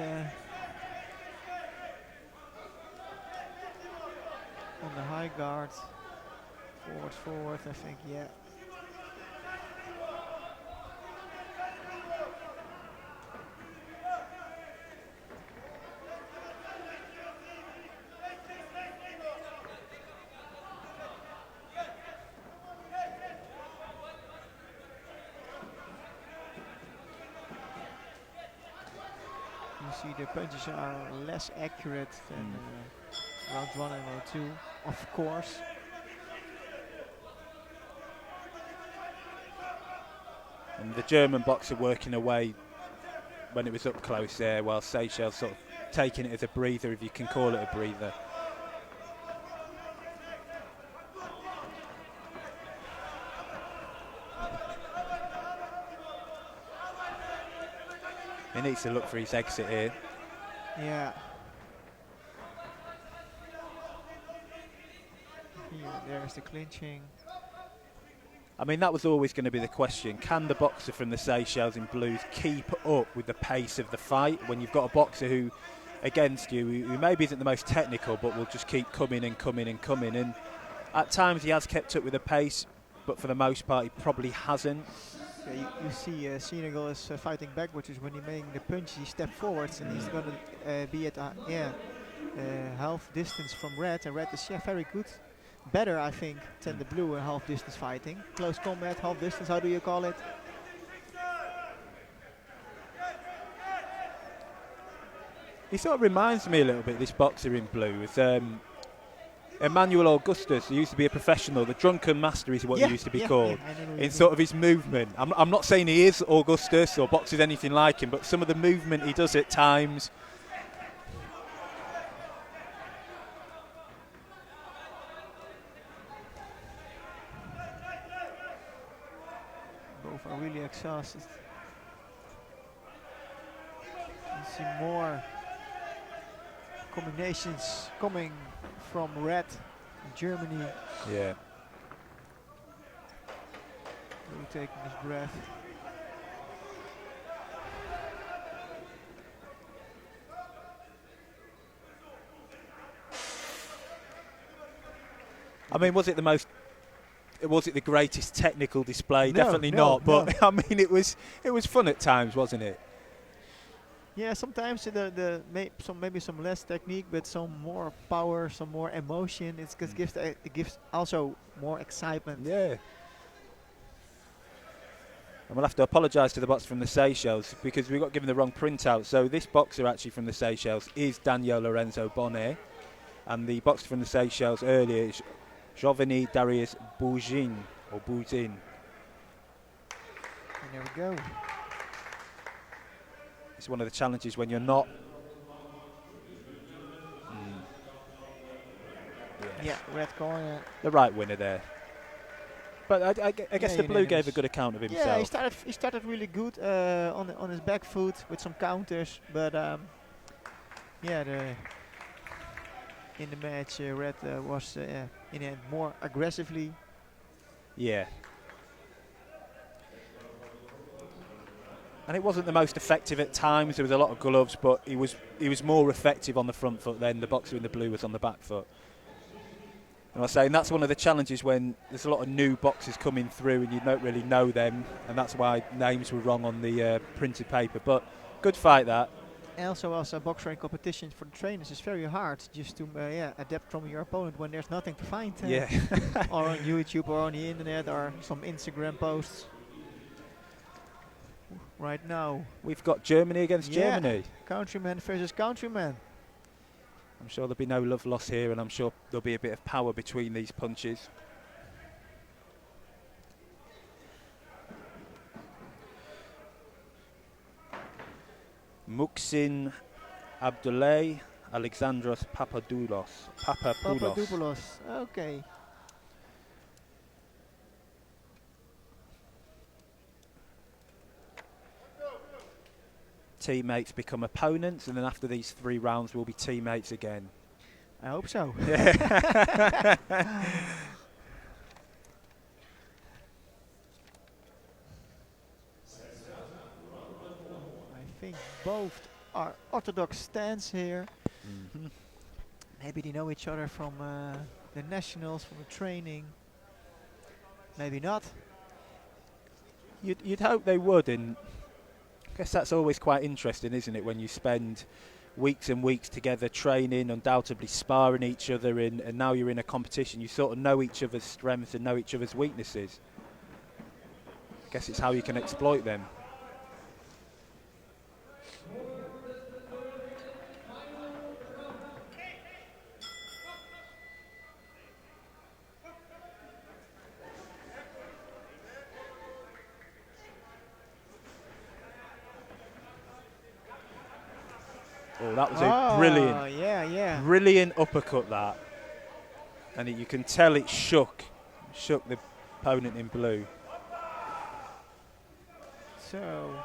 on the high guard, forward, I think, yeah. You see the punches are less accurate than round 1 and round 2, of course. And the German boxer working away when it was up close there, while Seychelles sort of taking it as a breather, if you can call it a breather. He needs to look for his exit here. Yeah. There's the clinching. I mean, that was always going to be the question. Can the boxer from the Seychelles in blues keep up with the pace of the fight when you've got a boxer who, against you, who maybe isn't the most technical, but will just keep coming and coming and coming? And at times he has kept up with the pace, but for the most part he probably hasn't. Yeah, you see Senegal is fighting backwards, is when he making the punch, he steps forwards and he's going to be at half distance from red, and red is very good. Better, I think, than the blue in half distance fighting. Close combat, half distance, how do you call it? He sort of reminds me a little bit, this boxer in blue, with Emmanuel Augustus. He used to be a professional. The drunken master is what he used to be called. In sort of his movement. I'm not saying he is Augustus or boxes anything like him, but some of the movement he does at times. Both are really exhausted. You see more combinations coming from red, Germany. Yeah. Really taking his breath. I mean, was it the greatest technical display? No, Definitely no, not. But no. I mean, it was fun at times, wasn't it? Yeah, sometimes maybe some less technique, but some more power, some more emotion. It gives also more excitement. Yeah. And we'll have to apologise to the boxer from the Seychelles because we got given the wrong printout. So this boxer actually from the Seychelles is Daniel Lorenzo Bonnet, and the boxer from the Seychelles earlier is Giovanni Darius Bouzin or Bouzin. And there we go. It's one of the challenges when you're not. Yeah, red corner. The right winner there. But I guess the blue unanimous. gave a good account of himself. Yeah, he started really good on his back foot with some counters, but in the match red was in the end more aggressively. Yeah. And it wasn't the most effective at times. There was a lot of gloves, but he was more effective on the front foot than the boxer in the blue was on the back foot. And I was saying that's one of the challenges when there's a lot of new boxers coming through and you don't really know them, and that's why names were wrong on the printed paper. But good fight that. And also as a boxer in competition for the trainers, it's very hard just to adapt from your opponent when there's nothing to find. Yeah. Or on YouTube or on the internet or some Instagram posts. Right now We've got Germany against Germany. Countryman versus countryman. I'm sure there'll be no love lost here, and I'm sure there'll be a bit of power between these punches. Muxin Abdullah, Alexandros Papadoulos. Papadopoulos. Okay. Teammates become opponents, and then after these 3 rounds we'll be teammates again. I hope so. Yeah. I think both are orthodox stance here. Mhm. Maybe they know each other from the nationals, from the training. Maybe not. You'd hope they would, and I guess that's always quite interesting, isn't it, when you spend weeks and weeks together training, undoubtedly sparring each other, and now you're in a competition, you sort of know each other's strengths and know each other's weaknesses. I guess it's how you can exploit them. Oh, that was a brilliant, yeah. brilliant uppercut, that. And you can tell it shook the opponent in blue. So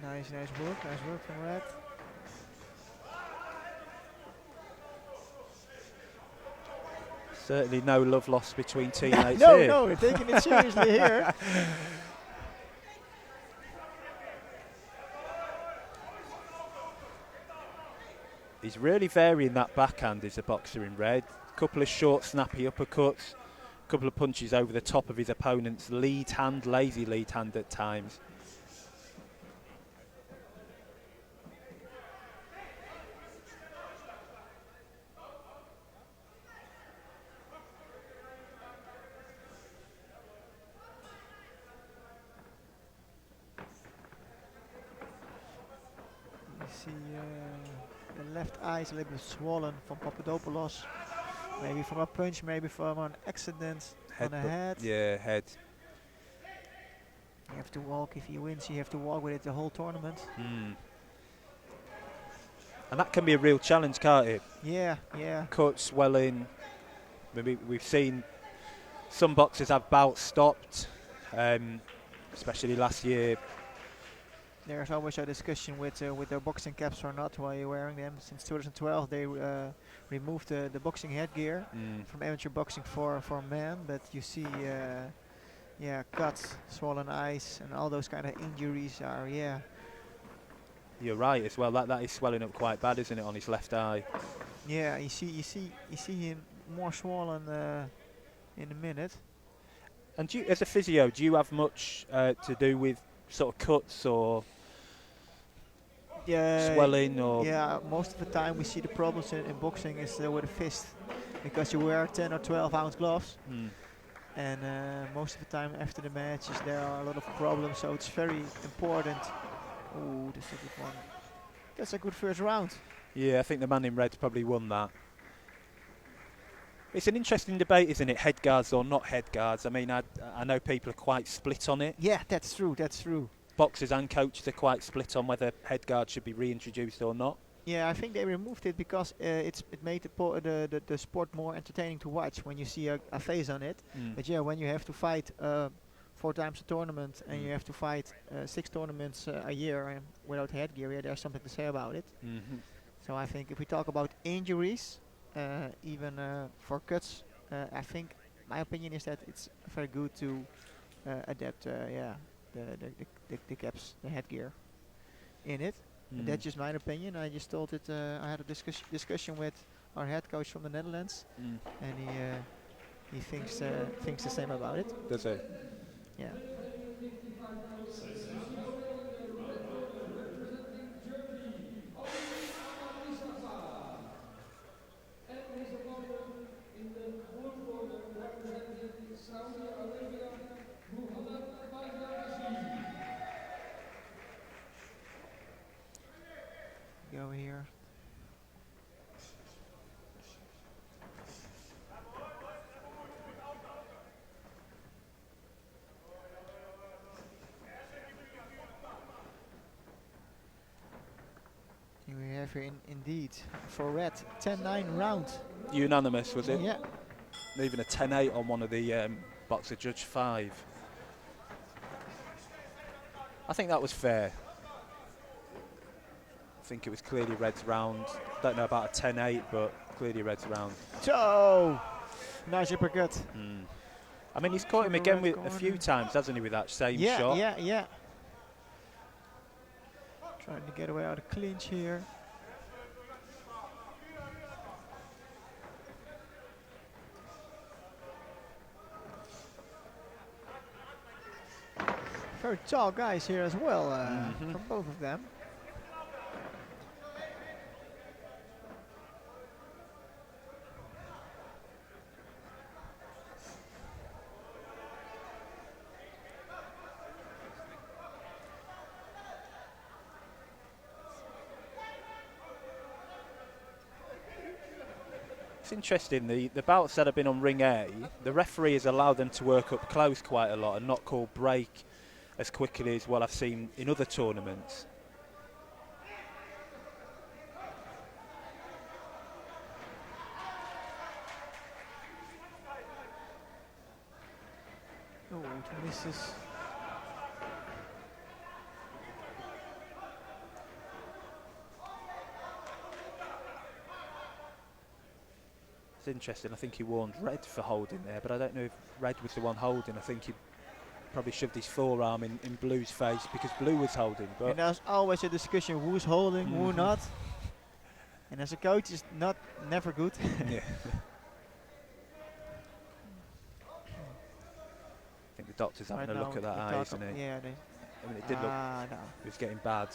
nice work from Red. Certainly no love lost between teammates here. No, we're taking it seriously here. He's really varying that backhand, is a boxer in red. Couple of short, snappy uppercuts, couple of punches over the top of his opponent's lead hand, lazy lead hand at times. You see the left eye is a little bit swollen from Papadopoulos. Maybe from a punch, maybe from an accident on the head. Yeah, head. You have to walk, if he wins, you have to walk with it the whole tournament. And that can be a real challenge, can't it? Yeah. Cut, swelling. Maybe we've seen some boxers have bouts stopped, especially last year. There's always a discussion with their boxing caps or not while you're wearing them. Since 2012 they removed the boxing headgear from amateur boxing for men, but you see cuts, swollen eyes and all those kind of injuries are You're right as well. That is swelling up quite bad, isn't it, on his left eye? Yeah, you see him more swollen in a minute. And do you, as a physio, do you have much to do with sort of cuts or swelling? Or yeah, most of the time we see the problems in boxing is with the fist, because you wear 10 or 12 ounce gloves, and most of the time after the matches there are a lot of problems. So it's very important. Oh, this is a good one. That's a good first round. Yeah, I think the man in red's probably won that. It's an interesting debate, isn't it? Head guards or not head guards. I mean, I know people are quite split on it. Yeah, that's true. Boxers and coaches are quite split on whether head guards should be reintroduced or not. Yeah, I think they removed it because it made the sport more entertaining to watch when you see a face on it. But yeah, when you have to fight 4 times a tournament and you have to fight 6 tournaments a year without headgear, yeah, there's something to say about it. So I think if we talk about injuries, even for cuts, I think my opinion is that it's very good to adapt the caps, the headgear in it. That's just my opinion. I just told it. I had a discussion with our head coach from the Netherlands, and he thinks the same about it. Does he? Yeah. Go here. indeed. For red, 10-9 round. Unanimous, was it? Yeah. Even a 10-8 on one of the boxer judge 5. I think that was fair. I think it was clearly red's round. Don't know about a 10-8, but clearly red's round. So nice uppercut. I mean, he's caught him the again red with a corner. few times, hasn't he, with that same Yeah, shot? yeah. Trying to get away out of clinch here. Very tall guys here as well, from both of them. It's interesting, the bouts that have been on ring A, the referee has allowed them to work up close quite a lot and not call break as quickly as what I've seen in other tournaments. Oh, it misses. It's interesting, I think he warned red for holding there, but I don't know if red was the one holding. I think he probably shoved his forearm in blue's face because blue was holding. But And there's always a discussion who's holding, who not. And as a coach, it's never good. yeah. I think the doctor's having Right a look now at that the eye, talk isn't of- he? Yeah, I mean, it did look, no. it was getting bad.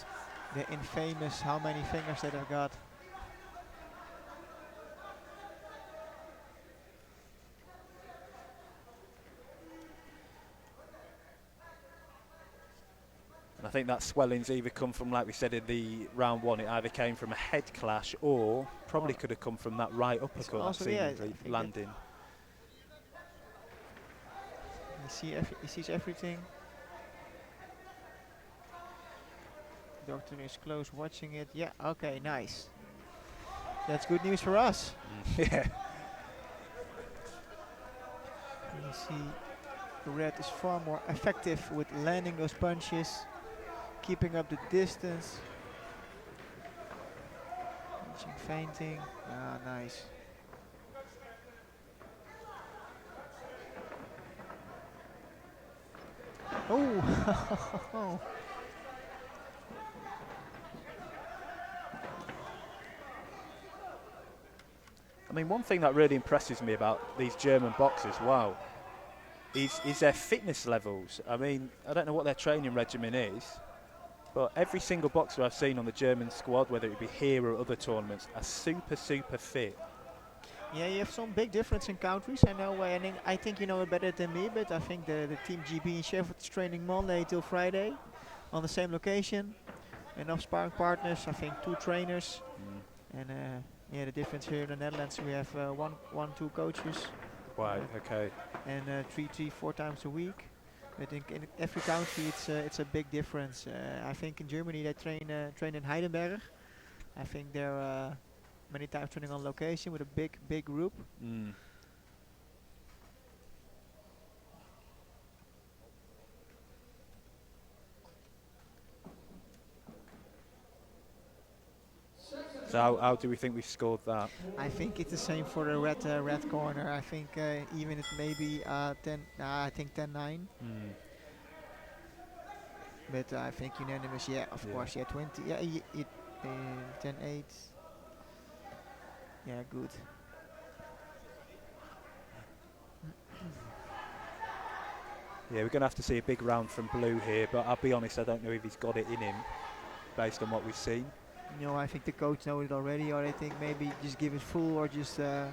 The infamous how many fingers that I've got. And I think that swelling's either come from, like we said in the round 1, it either came from a head clash or probably could have come from that right uppercut that also, yeah, I seemingly think landing. He sees everything. Doctor is close watching it. Yeah, okay, nice. That's good news for us. Yeah. You see, the red is far more effective with landing those punches, keeping up the distance. Punching, feinting. Ah, nice. Oh! I mean, one thing that really impresses me about these German boxers, wow, is their fitness levels. I mean, I don't know what their training regimen is, but every single boxer I've seen on the German squad, whether it be here or other tournaments, are super, super fit. Yeah, you have some big difference in countries. I know, I think you know it better than me, but I think the Team GB in Sheffield is training Monday till Friday on the same location. Enough sparring partners, I think 2 trainers. And yeah, the difference here in the Netherlands, we have 2 coaches. Right, okay. And 3-4 times a week. I think in every country it's a big difference. I think in Germany they train in Heidelberg. I think they're many times training on location with a big group. So how do we think we've scored that? I think it's the same for the red corner. I think even it may be 10. I think 10-9. But I think unanimous. Yeah, of course. Yeah, 20. Yeah, 10-8. Yeah, good. Yeah, we're going to have to see a big round from blue here, but I'll be honest, I don't know if he's got it in him based on what we've seen. No, I think the coach knows it already, or I think maybe just give it full, or just. I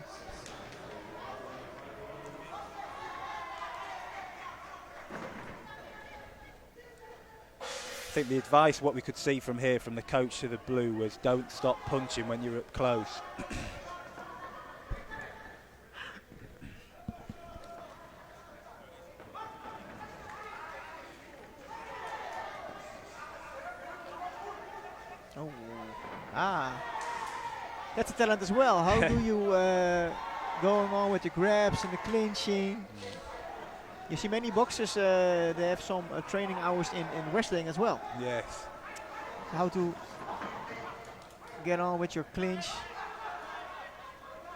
think the advice, what we could see from here from the coach to the blue, was don't stop punching when you're up close. Oh, That's a talent as well. How do you going on with the grabs and the clinching? You see many boxers, they have some training hours in wrestling as well. Yes. How to get on with your clinch.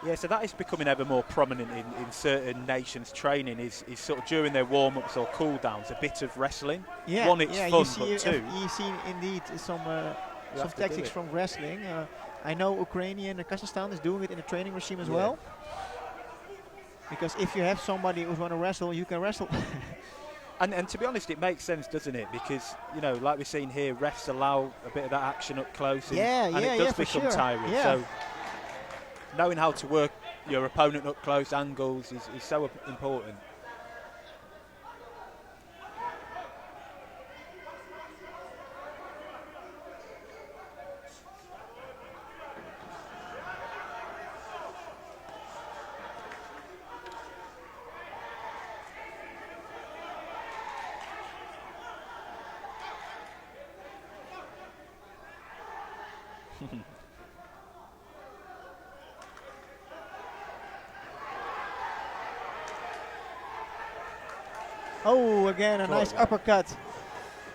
Yeah, so that is becoming ever more prominent in certain nations' training is sort of during their warm-ups or cool-downs, a bit of wrestling. Yeah, One, it's yeah, fun, you see, but two, you see indeed some have to do tactics it. from wrestling. I know Ukraine and Kazakhstan is doing it in the training regime as Yeah. well. Because if you have somebody who's going to wrestle, you can wrestle. And to be honest, it makes sense, doesn't it? Because, you know, like we've seen here, refs allow a bit of that action up close. And, and it does for become sure. tiring. Yeah. So knowing how to work your opponent up close angles is so important. Oh, again a Go on, nice man. uppercut.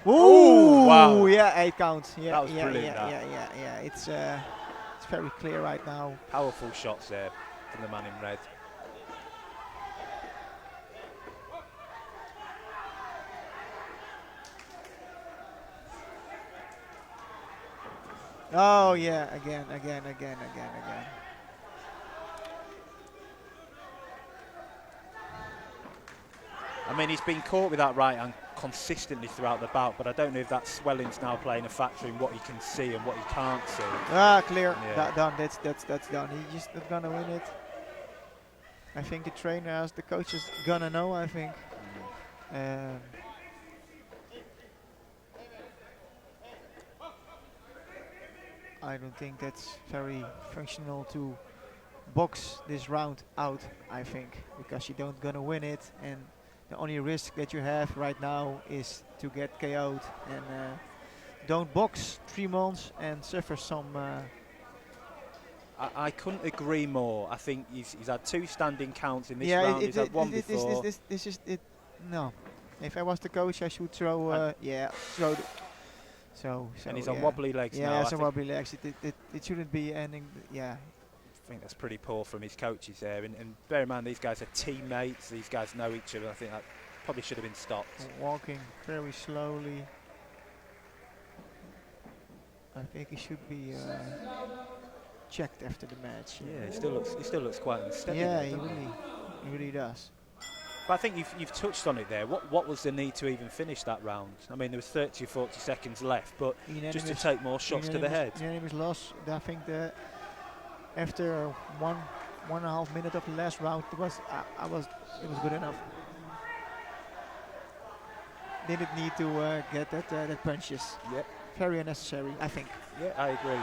Ooh, wow. Yeah, 8 count. Yeah, That was yeah, brilliant, yeah, that. yeah. It's very clear right now. Powerful shots there from the man in red. Oh yeah, again. I mean, he's been caught with that right hand consistently throughout the bout, but I don't know if that swelling's now playing a factor in what he can see and what he can't see. Ah, clear. Yeah. Done. That's done. He's just not gonna win it. I think the trainer, as the coach, is gonna know. I think. I don't think that's very functional to box this round out. I think because you don't gonna win it, and the only risk that you have right now is to get KO'd, and don't box 3 months and suffer some. I couldn't agree more. I think he's had 2 standing counts in this yeah, round. He's had one before. this is it. No, if I was the coach, I should throw. Throw. So And he's yeah. on wobbly legs now. Yeah, I some think, wobbly legs. It shouldn't be ending. Yeah. I think that's pretty poor from his coaches there. And bear in mind, these guys are teammates. These guys know each other. I think that probably should have been stopped. Walking very slowly. I think he should be checked after the match. Yeah, he still looks quite unsteady. Yeah, there, he doesn't really does. But I think you've touched on it there. What was the need to even finish that round? I mean, there was 30 or 40 seconds left, but just to take more shots to the head. Unanimous loss. I think after 1.5 minutes of the last round, it was good enough. Didn't need to get that punches. Yep. Very unnecessary, I think. Yeah, I agree.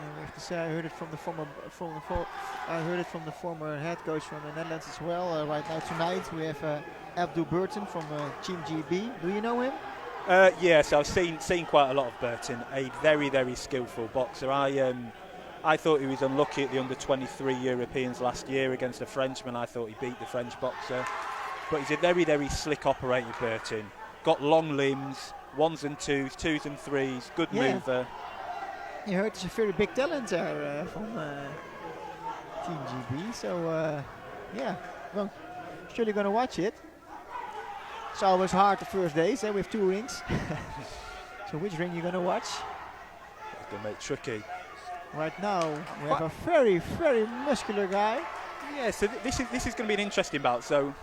I have to say, I heard it from the former head coach from the Netherlands as well. Right now tonight we have Abdul Burton from Team GB. Do you know him? Yes, I've seen quite a lot of Burton. A very skillful boxer. I thought he was unlucky at the under-23 Europeans last year against a Frenchman. I thought he beat the French boxer, but he's a very slick operator. Burton got long limbs, 1s and 2s, 2s and 3s, good mover. You heard he's a very big talent there from Team GB. So yeah, well, surely gonna watch it. It's always hard the first days. We have 2 rings. So which ring you gonna watch? It's gonna make it tricky. Right now we have a very muscular guy. Yeah, so this is going to be an interesting bout. So,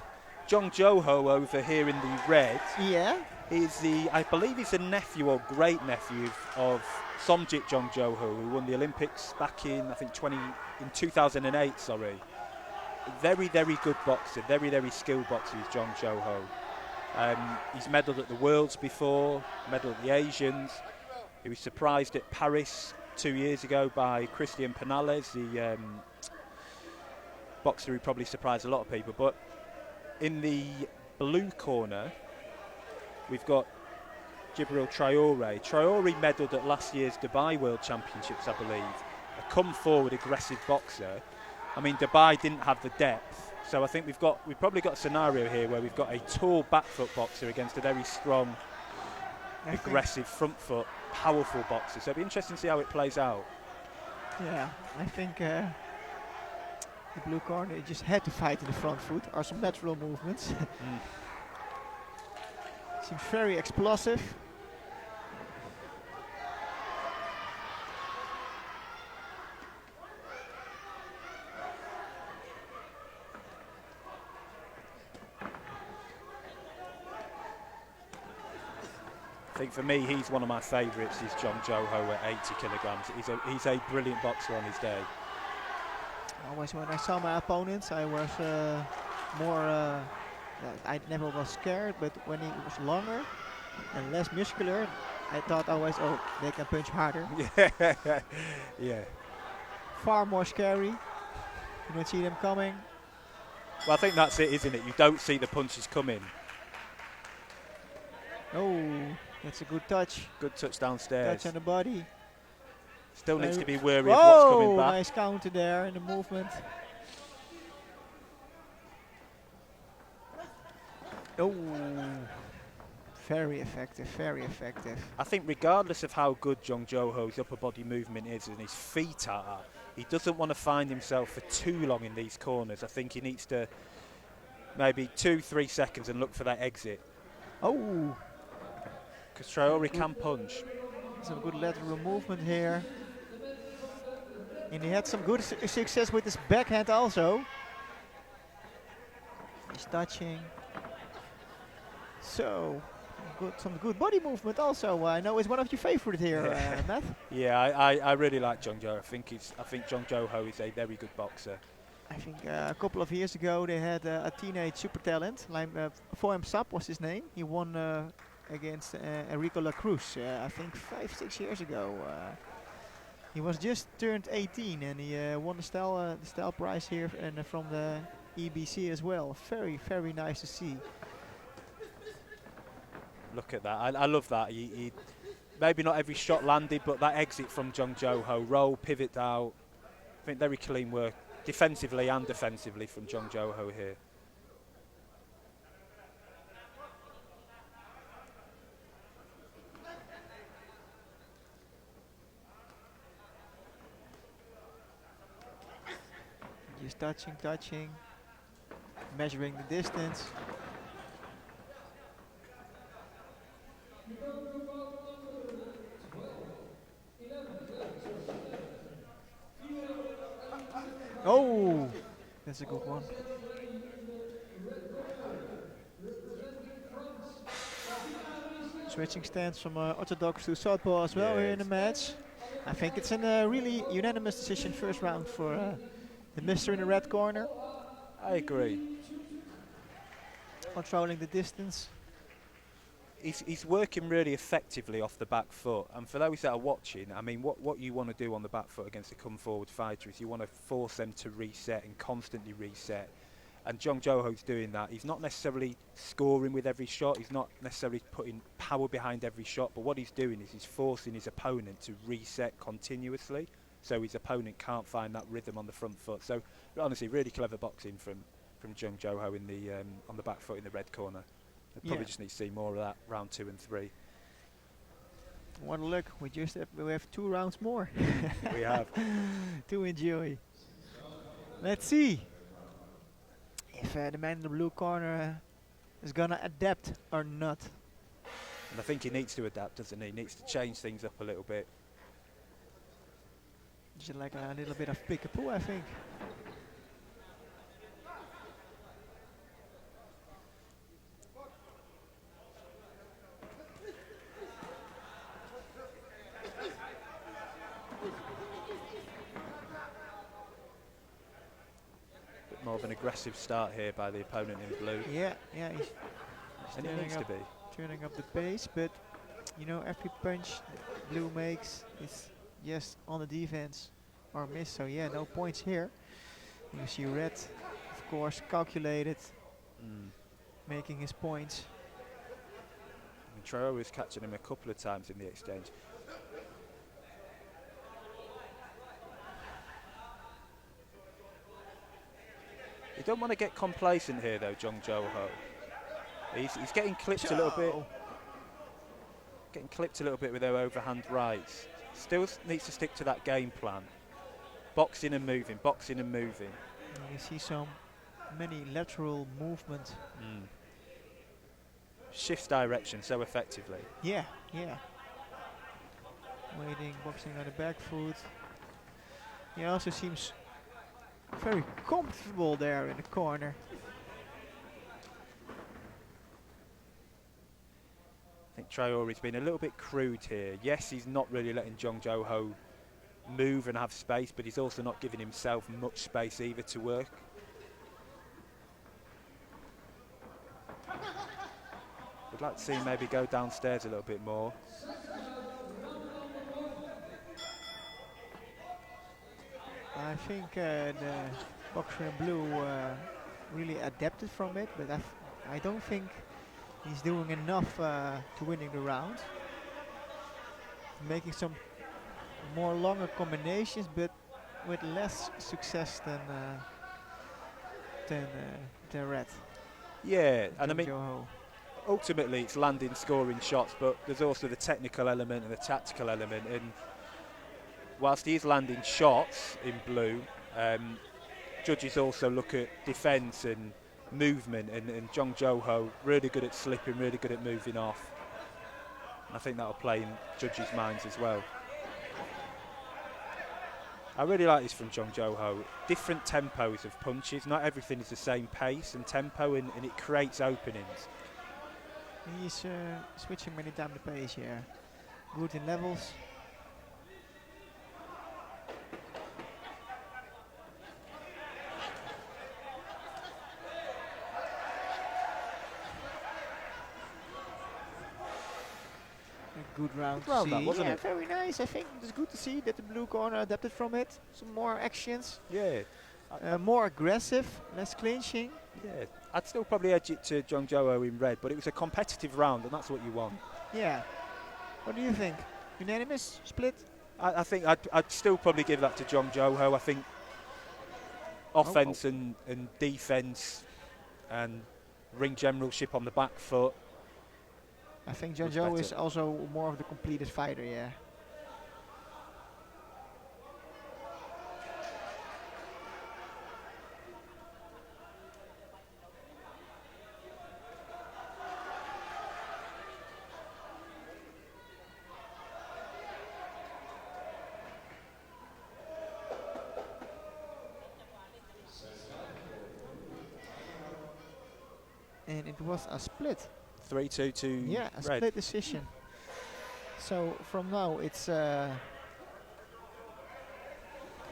Jong Joho over here in the red. Yeah. Is I believe he's the nephew or great nephew of Somjit Jong Joho, who won the Olympics back in I think 2008. Sorry. Very good boxer, very skilled boxer is Jong Joho. He's medalled at the Worlds before, medalled at the Asians. He was surprised at Paris 2 years ago by Christian Penales, the boxer who probably surprised a lot of people. But in the blue corner, we've got Djibril Traoré. Traoré medalled at last year's Dubai World Championships, I believe. A come-forward, aggressive boxer. I mean, Dubai didn't have the depth, so I think we've probably got a scenario here where we've got a tall back foot boxer against a very strong, aggressive front foot, powerful boxer. So it'll be interesting to see how it plays out. Yeah, I think the blue corner just had to fight in the front foot, or some natural movements. Seems very explosive. I think for me, he's one of my favourites, is Jong Joho at 80 kilograms. He's a brilliant boxer on his day. Always when I saw my opponents, I was more, I never was scared, but when he was longer and less muscular, I thought always, oh, they can punch harder. Yeah. Far more scary. You don't see them coming. Well, I think that's it, isn't it? You don't see the punches coming. Oh, that's a good touch. Good touch downstairs. Touch on the body. Still needs to be wary of what's coming back. Nice counter there in the movement. Oh, very effective, very effective. I think regardless of how good Jong Joho's upper body movement is and his feet are, he doesn't want to find himself for too long in these corners. I think he needs to maybe 2-3 seconds and look for that exit. Oh. Because Traoré can punch. Some good lateral movement here. And he had some good success with his backhand also. He's touching. So, some good body movement also. I know it's one of your favorite here, Matt. Yeah, I really like Jong Joho. I think Jong Joho is a very good boxer. I think a couple of years ago they had a teenage super talent. Like, Foem Sap was his name. He won against Enrico La Cruz, I think 5-6 years ago. He was just turned 18 and he won the style prize here and from the EBC as well. Very, very nice to see. Look at that. I love that. He maybe not every shot landed, but that exit from Jong Joho, roll, pivot out. I think very clean work, defensively and defensively from Jong Joho here. Just touching, measuring the distance. Oh, that's a good one. Switching stance from orthodox to southpaw as well here in the match. I think it's a really unanimous decision first round for the mister in the red corner. I agree. Controlling the distance. He's working really effectively off the back foot, and for those that are watching, I mean, what you want to do on the back foot against a come-forward fighter is you want to force them to reset and constantly reset, and Jong Joho's doing that. He's not necessarily scoring with every shot, he's not necessarily putting power behind every shot, but what he's doing is he's forcing his opponent to reset continuously, so his opponent can't find that rhythm on the front foot. So honestly, really clever boxing from Jong Joho in the on the back foot in the red corner. Probably just need to see more of that round 2 and 3. What a look! We have 2 rounds more. We have to enjoy. Let's see if the man in the blue corner is gonna adapt or not. And I think he needs to adapt, doesn't he? He needs to change things up a little bit. Just like a little bit of pick-a-poo, I think. More of an aggressive start here by the opponent in blue. Yeah, he's and it needs to be. Turning up the pace, but you know, every punch Blue makes is just on the defense or miss. So yeah, no points here. You see Red, of course, calculated, making his points. And Traore is catching him a couple of times in the exchange. You don't want to get complacent here, though, Jung Jo Ho. He's getting clipped a little bit. Getting clipped a little bit with their overhand rights. Still needs to stick to that game plan. Boxing and moving, boxing and moving. You see so many lateral movement. Shifts direction so effectively. Yeah, yeah. Waiting, boxing on the back foot. He also seems very comfortable there in the corner. I think Traore's been a little bit crude here. Yes, he's not really letting Jung Jo Ho move and have space, but he's also not giving himself much space either to work. Would like to see him maybe go downstairs a little bit more. I think the boxer in blue really adapted from it, but I don't think he's doing enough to winning the round. Making some more longer combinations, but with less success than Red. Yeah, and I mean, Joe. ultimately it's landing, scoring shots, but there's also the technical element and the tactical element. And whilst he's landing shots in blue, judges also look at defence and movement, and Jung Jo Ho really good at slipping, really good at moving off. And I think that'll play in judges' minds as well. I really like this from Jung Jo Ho. Different tempos of punches. Not everything is the same pace and tempo, and it creates openings. He's switching many times the pace here. Good in levels. Good round, Good round that, wasn't yeah, it? very nice. I think it's good to see that the blue corner adapted from it. Some more actions. Yeah. More aggressive, less clinching. Yeah, I'd still probably edge it to Jung Jo Ho in red, but it was a competitive round, and that's what you want. Yeah. What do you think? Unanimous? Split? I think I'd still probably give that to Jung Jo Ho. I think offense and defense and ring generalship on the back foot. I think Jung Jo is also more of the completed fighter, yeah. And it was a split. 3-2 to yeah, a red. split decision. So from now it's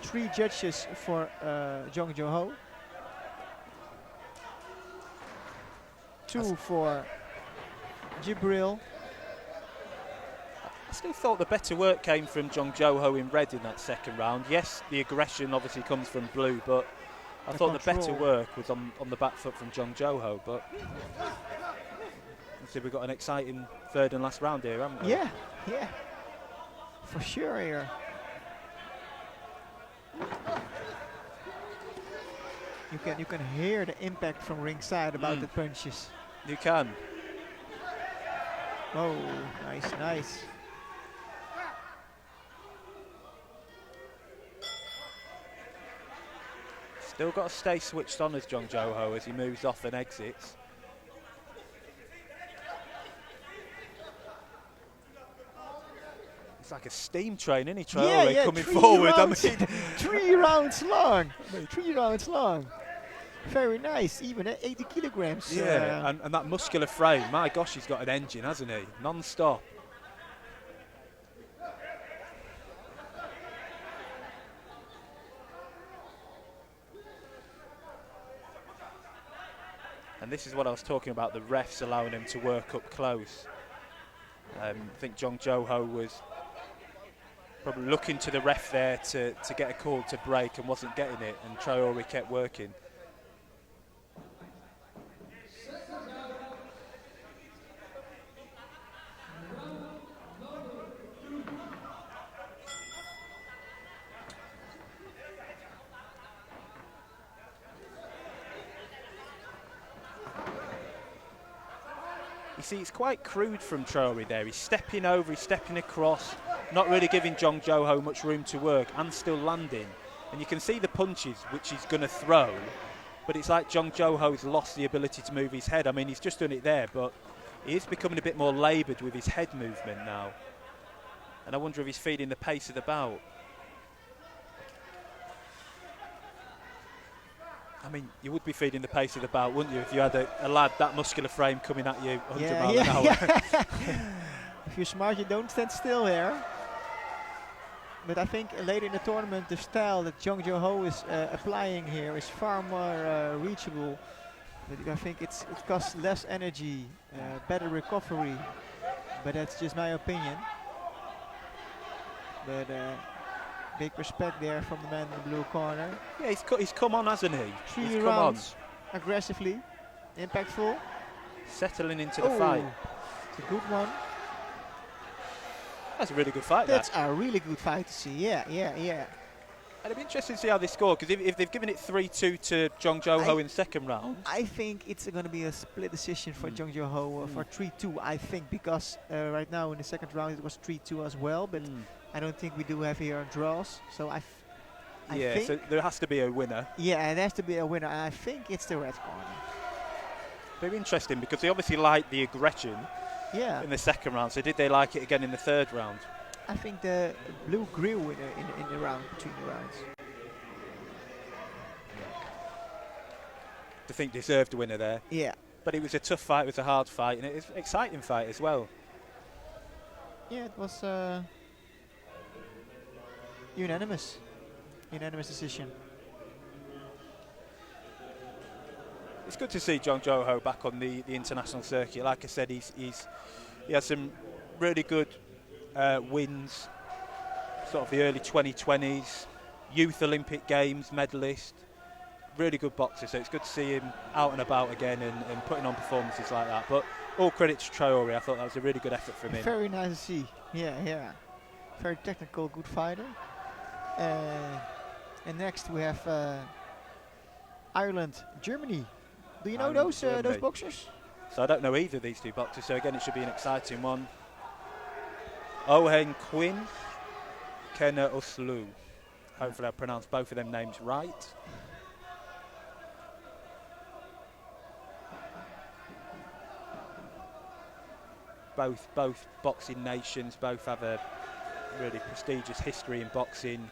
3 judges for Jung Jo Ho, 2 for Jibril. I still thought the better work came from Jung Jo Ho in red in that second round. Yes, the aggression obviously comes from blue, but I thought the better work was on the back foot from Jung Jo Ho. But we've got an exciting third and last round here, haven't we? Yeah, yeah, for sure here. You can hear the impact from ringside about the punches. You can. Oh, nice, nice. Still got to stay switched on as Jung Jo Ho as he moves off and exits. It's like a steam train, isn't he, Traore, coming forward? Rounds, I mean 3 rounds long. 3 rounds long. Very nice, even at 80 kilograms. Yeah, and that muscular frame, my gosh, he's got an engine, hasn't he? Non-stop. And this is what I was talking about, the refs allowing him to work up close. I think Jung Jo-ho was probably looking to the ref there to get a call to break and wasn't getting it, and Traore kept working. You see, it's quite crude from Traore there. He's stepping over, he's stepping across, not really giving Jung Jo-ho much room to work and still landing. And you can see the punches which he's going to throw, but it's like Jung Jo-ho's lost the ability to move his head. I mean, he's just done it there, but he is becoming a bit more laboured with his head movement now. And I wonder if he's feeding the pace of the bout. I mean, you would be feeding the pace of the bout, wouldn't you, if you had a lad that muscular frame coming at you 100 miles an hour. If you're smart, you don't stand still there. But I think later in the tournament, the style that Jung Jo-ho is applying here is far more reachable. But I think it costs less energy, better recovery. But that's just my opinion. But big respect there from the man in the blue corner. Yeah, he's come on, hasn't he? 3 rounds, aggressively, impactful. Settling into the fight. It's a good one. That's a really good fight. That's a really good fight to see. Yeah. And it'd be interesting to see how they score, because if they've given it 3-2 to Jung Jo-ho in the second round, I think it's going to be a split decision for Jung Jo-ho for 3-2. I think because right now in the second round it was 3-2 as well, but I don't think we do have here draws. So I think so there has to be a winner. Yeah, it has to be a winner. And I think it's the red corner. Very interesting, because they obviously like the aggression in the second round. So did they like it again in the third round? I think the blue grew in the round, between the rounds. I think deserved a winner there. Yeah. But it was a tough fight, it was a hard fight, and it was an exciting fight as well. Yeah, it was unanimous decision. It's good to see Jung Jo-ho back on the international circuit. Like I said, he has some really good wins, sort of the early 2020s, Youth Olympic Games medalist, really good boxer, so it's good to see him out and about again and putting on performances like that. But all credit to Traore, I thought that was a really good effort from him. Very nice to see, yeah. Very technical, good fighter. And next we have Ireland, Germany. Do you know those boxers? So I don't know either of these two boxers, so again it should be an exciting one. Owen Quinn, Kenna Oslu. Hopefully I pronounced both of them names right. Both boxing nations, both have a really prestigious history in boxing.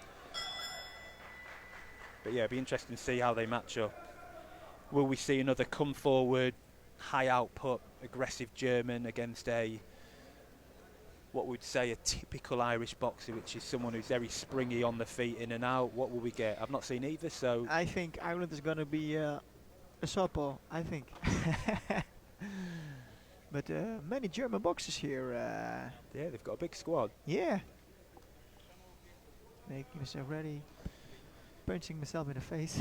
But yeah, it'd be interesting to see how they match up. Will we see another come forward, high output, aggressive German against what we'd say a typical Irish boxer, which is someone who's very springy on the feet, in and out? What will we get? I've not seen either, so... I think Ireland is going to be a southpaw, I think. But many German boxers here. Yeah, they've got a big squad. Yeah. Making myself ready. Punching myself in the face.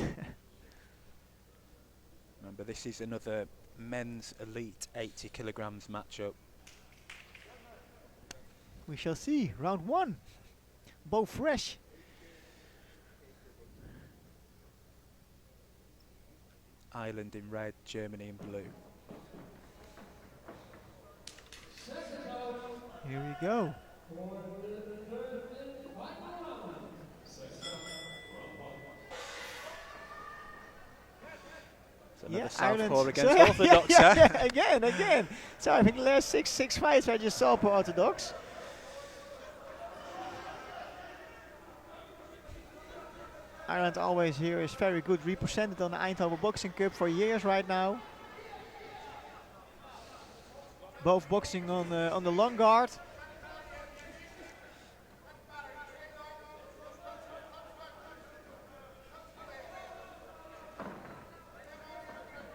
Remember, this is another men's elite 80 kilograms matchup. We shall see. Round 1. Both fresh. Ireland in red, Germany in blue. Here we go. Another southpaw against so orthodox. Again. So I think the last six fights are just southpaw orthodox. Ireland always here is very good represented on the Eindhoven Boxing Cup for years right now. Both boxing on the long guard.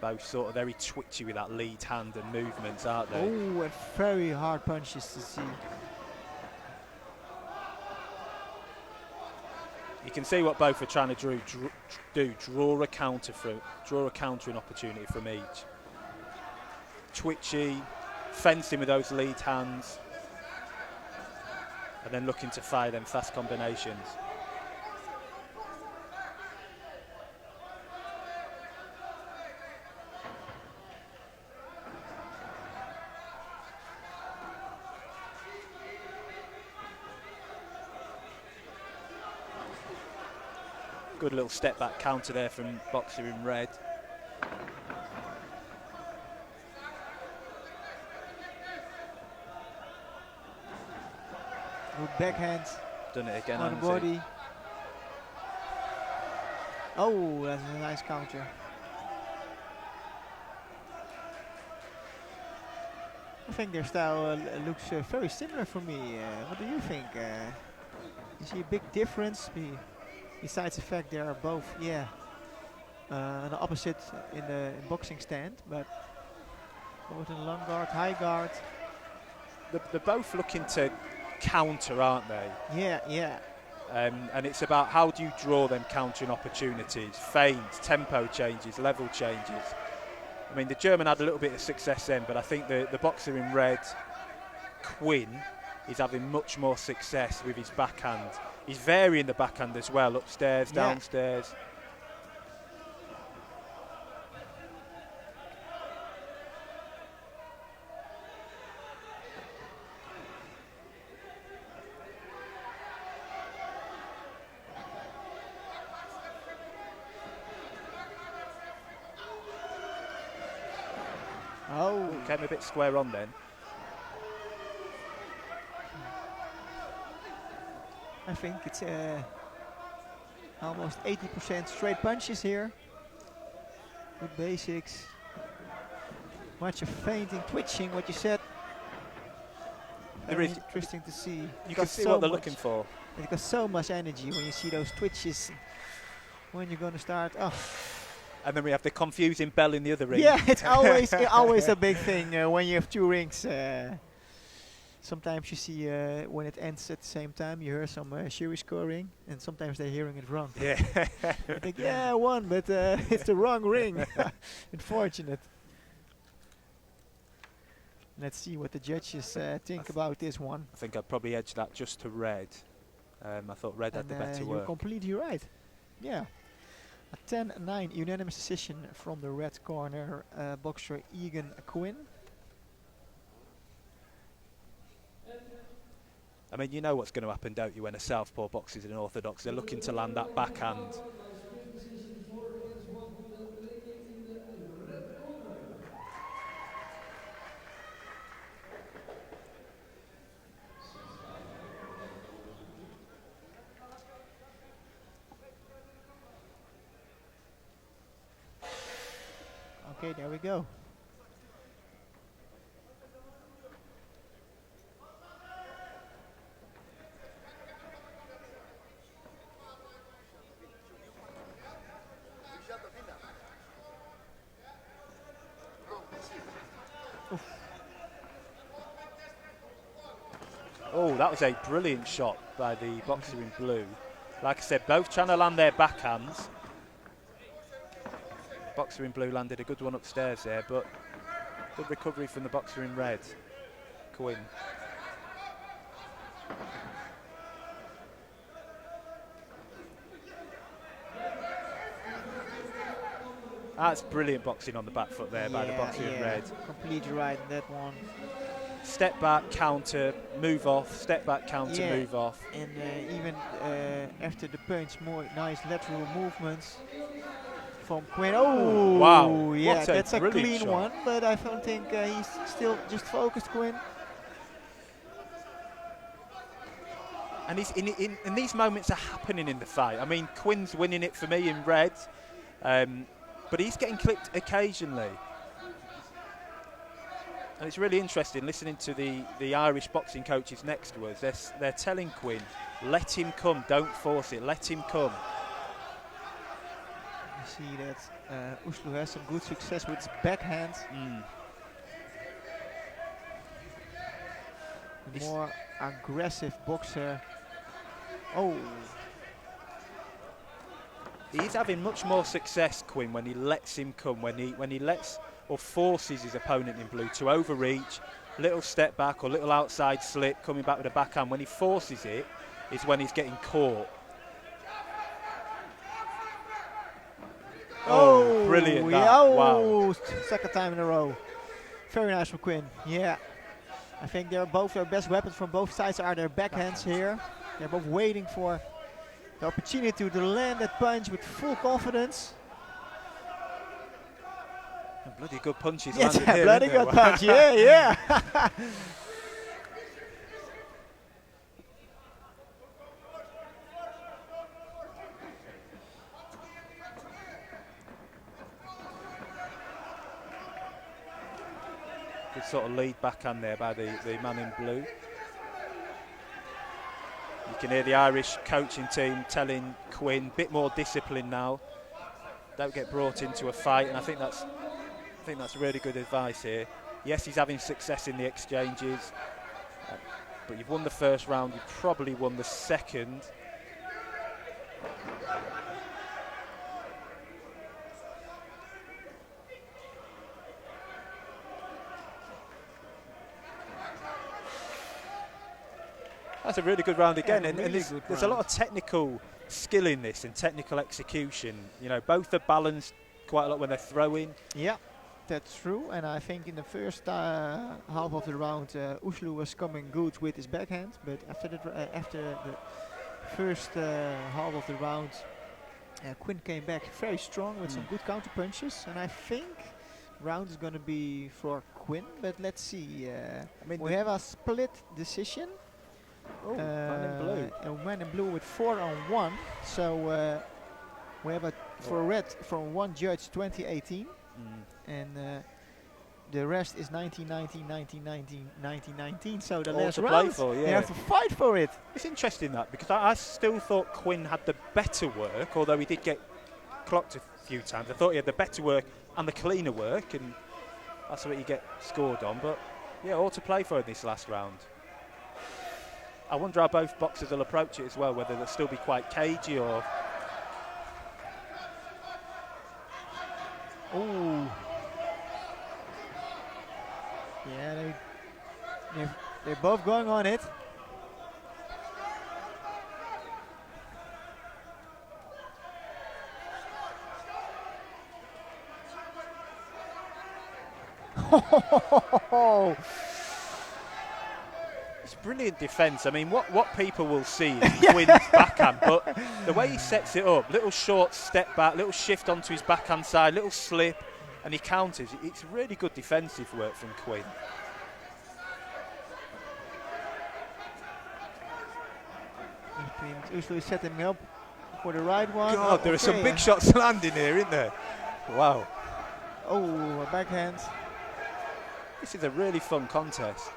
both sort of very twitchy with that lead hand and movements, aren't they? Oh, and very hard punches to see. You can see what both are trying to do. Draw a countering opportunity from each. Twitchy, fencing with those lead hands, and then looking to fire them fast combinations. Good little step back counter there from boxer in red. Good backhand. Done it again on the body. Oh, that's a nice counter. I think their style looks very similar for me. What do you think? You see a big difference? Besides the fact they are both, on the opposite in the boxing stand, but both in long guard, high guard. They're both looking to counter, aren't they? Yeah. And it's about how do you draw them countering opportunities, feints, tempo changes, level changes. I mean, the German had a little bit of success then, but I think the boxer in red, Quinn, is having much more success with his backhand. He's varying the backhand as well, upstairs, downstairs. Oh, came a bit square on then. I think it's almost 80% straight punches here. Good basics. Much of feinting, twitching, what you said. Very interesting to see. You can see what they're looking for. It got so much energy when you see those twitches. When you're going to start, And then we have the confusing bell in the other ring. Yeah, it's always a big thing when you have two rings. Sometimes you see when it ends at the same time, you hear some jury scoring, and sometimes they're hearing it wrong. Yeah. I think, I won, but it's the wrong ring. Unfortunate. Let's see what the judges think about this one. I think I'd probably edge that just to red. I thought red had the better You're work. completely right. Yeah. A 10-9 unanimous decision from the red corner, boxer Egan Quinn. I mean, you know what's going to happen, don't you, when a southpaw boxes an orthodox? They're looking to land that backhand. Okay, there we go. Oh, that was a brilliant shot by the boxer in blue. Like I said, both trying to land their backhands. Boxer in blue landed a good one upstairs there, but good recovery from the boxer in red, Quinn. That's brilliant boxing on the back foot there by the boxer in red. Completely right in that one. Step back, counter, move off, step back, counter, move off. And even after the punch, more nice lateral movements from Quinn. Oh, wow. Yeah, that's a clean shot. one, but I don't think he's still just focused, Quinn. And he's in these moments are happening in the fight. I mean, Quinn's winning it for me in red, but he's getting clipped occasionally. And it's really interesting listening to the Irish boxing coaches next to us. They're telling Quinn, let him come, don't force it, let him come. see that Uslu has some good success with his backhand. More aggressive boxer. Oh. He's having much more success, Quinn, when he lets him come, when he lets or forces his opponent in blue to overreach, little step back or little outside slip, coming back with a backhand. When he forces it, is when he's getting caught. Oh, brilliant! That. Wow. Second time in a row. Very nice for Quinn. Yeah, I think they're both their best weapons from both sides are their backhands here. They're both waiting for the opportunity to land that punch with full confidence. Bloody good punches. Yes, here, bloody good punch. Yeah. Good sort of lead backhand there by the man in blue. You can hear the Irish coaching team telling Quinn, bit more discipline now. Don't get brought into a fight, and I think that's really good advice here. Yes, he's having success in the exchanges, but you've won the first round, you've probably won the second. That's a really good round again, and there's a lot of technical skill in this and technical execution. You know, both are balanced quite a lot when they're throwing. Yeah, that's true. And I think in the first half of the round, Uslu was coming good with his backhand, but after the first half of the round, Quinn came back very strong with some good counter punches, and I think round is going to be for Quinn. But let's see. I mean, we have a split decision. Oh, man in blue. A man in blue with 4-on-1. So we have for red from one judge 2018, and the rest is 1919, 1919, 1919. So the all last to round, play for, yeah. you have to fight for it. It's interesting that, because I still thought Quinn had the better work, although he did get clocked a few times. I thought he had the better work and the cleaner work, and that's what you get scored on. But yeah, all to play for in this last round. I wonder how both boxers will approach it as well, whether they'll still be quite cagey or... Ooh. Yeah, they're both going on it. It's brilliant defence. I mean, what people will see is Quinn's backhand, but the way he sets it up, little short step back, little shift onto his backhand side, little slip, and he counters. It's really good defensive work from Quinn. Uslu set him up for the right one. God, there are some big shots landing here, isn't there? Wow. Oh, a backhand. This is a really fun contest.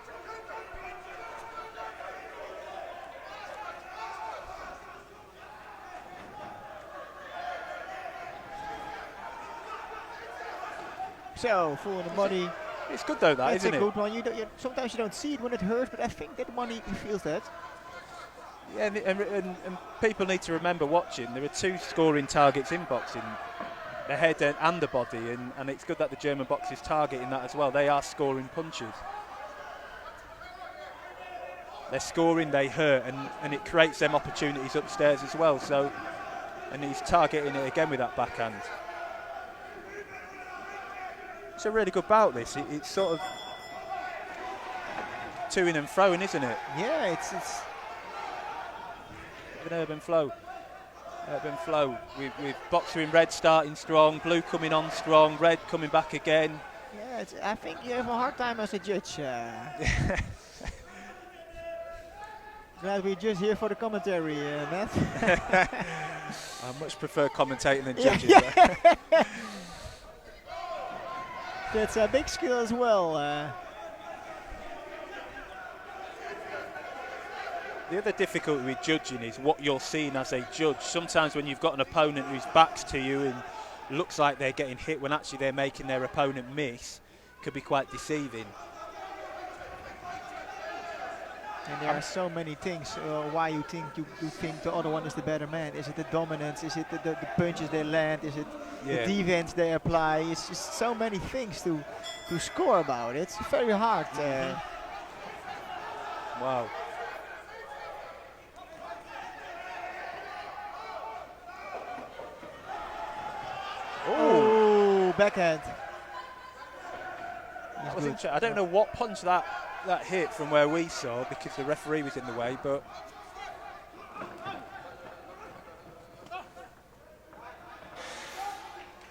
So, full in the body. It's good though, that, isn't it? It's a good one. Sometimes you don't see it when it hurts, but I think that one he feels that. Yeah, and people need to remember watching, there are two scoring targets in boxing, the head and the body, and it's good that the German box is targeting that as well. They are scoring punches. They're scoring, they hurt, and it creates them opportunities upstairs as well. So, and he's targeting it again with that backhand. It's a really good bout, this. It's sort of to-ing and throwing, isn't it? Yeah, it's an urban flow. Urban flow with boxer in red starting strong, blue coming on strong, red coming back again. Yeah, I think you have a hard time as a judge. Glad we're just here for the commentary, Matt. I much prefer commentating than judging. Yeah. That's a big skill as well. The other difficulty with judging is what you're seeing as a judge. Sometimes when you've got an opponent whose back's to you and looks like they're getting hit when actually they're making their opponent miss, could be quite deceiving. And there are so many things why you think the other one is the better man. Is it the dominance? Is it the punches they land? Is it the defense they apply? It's just so many things to score about. It's very hard. Wow. Oh, backhand. That was interesting. I don't know what punch that hit from where we saw, because the referee was in the way, but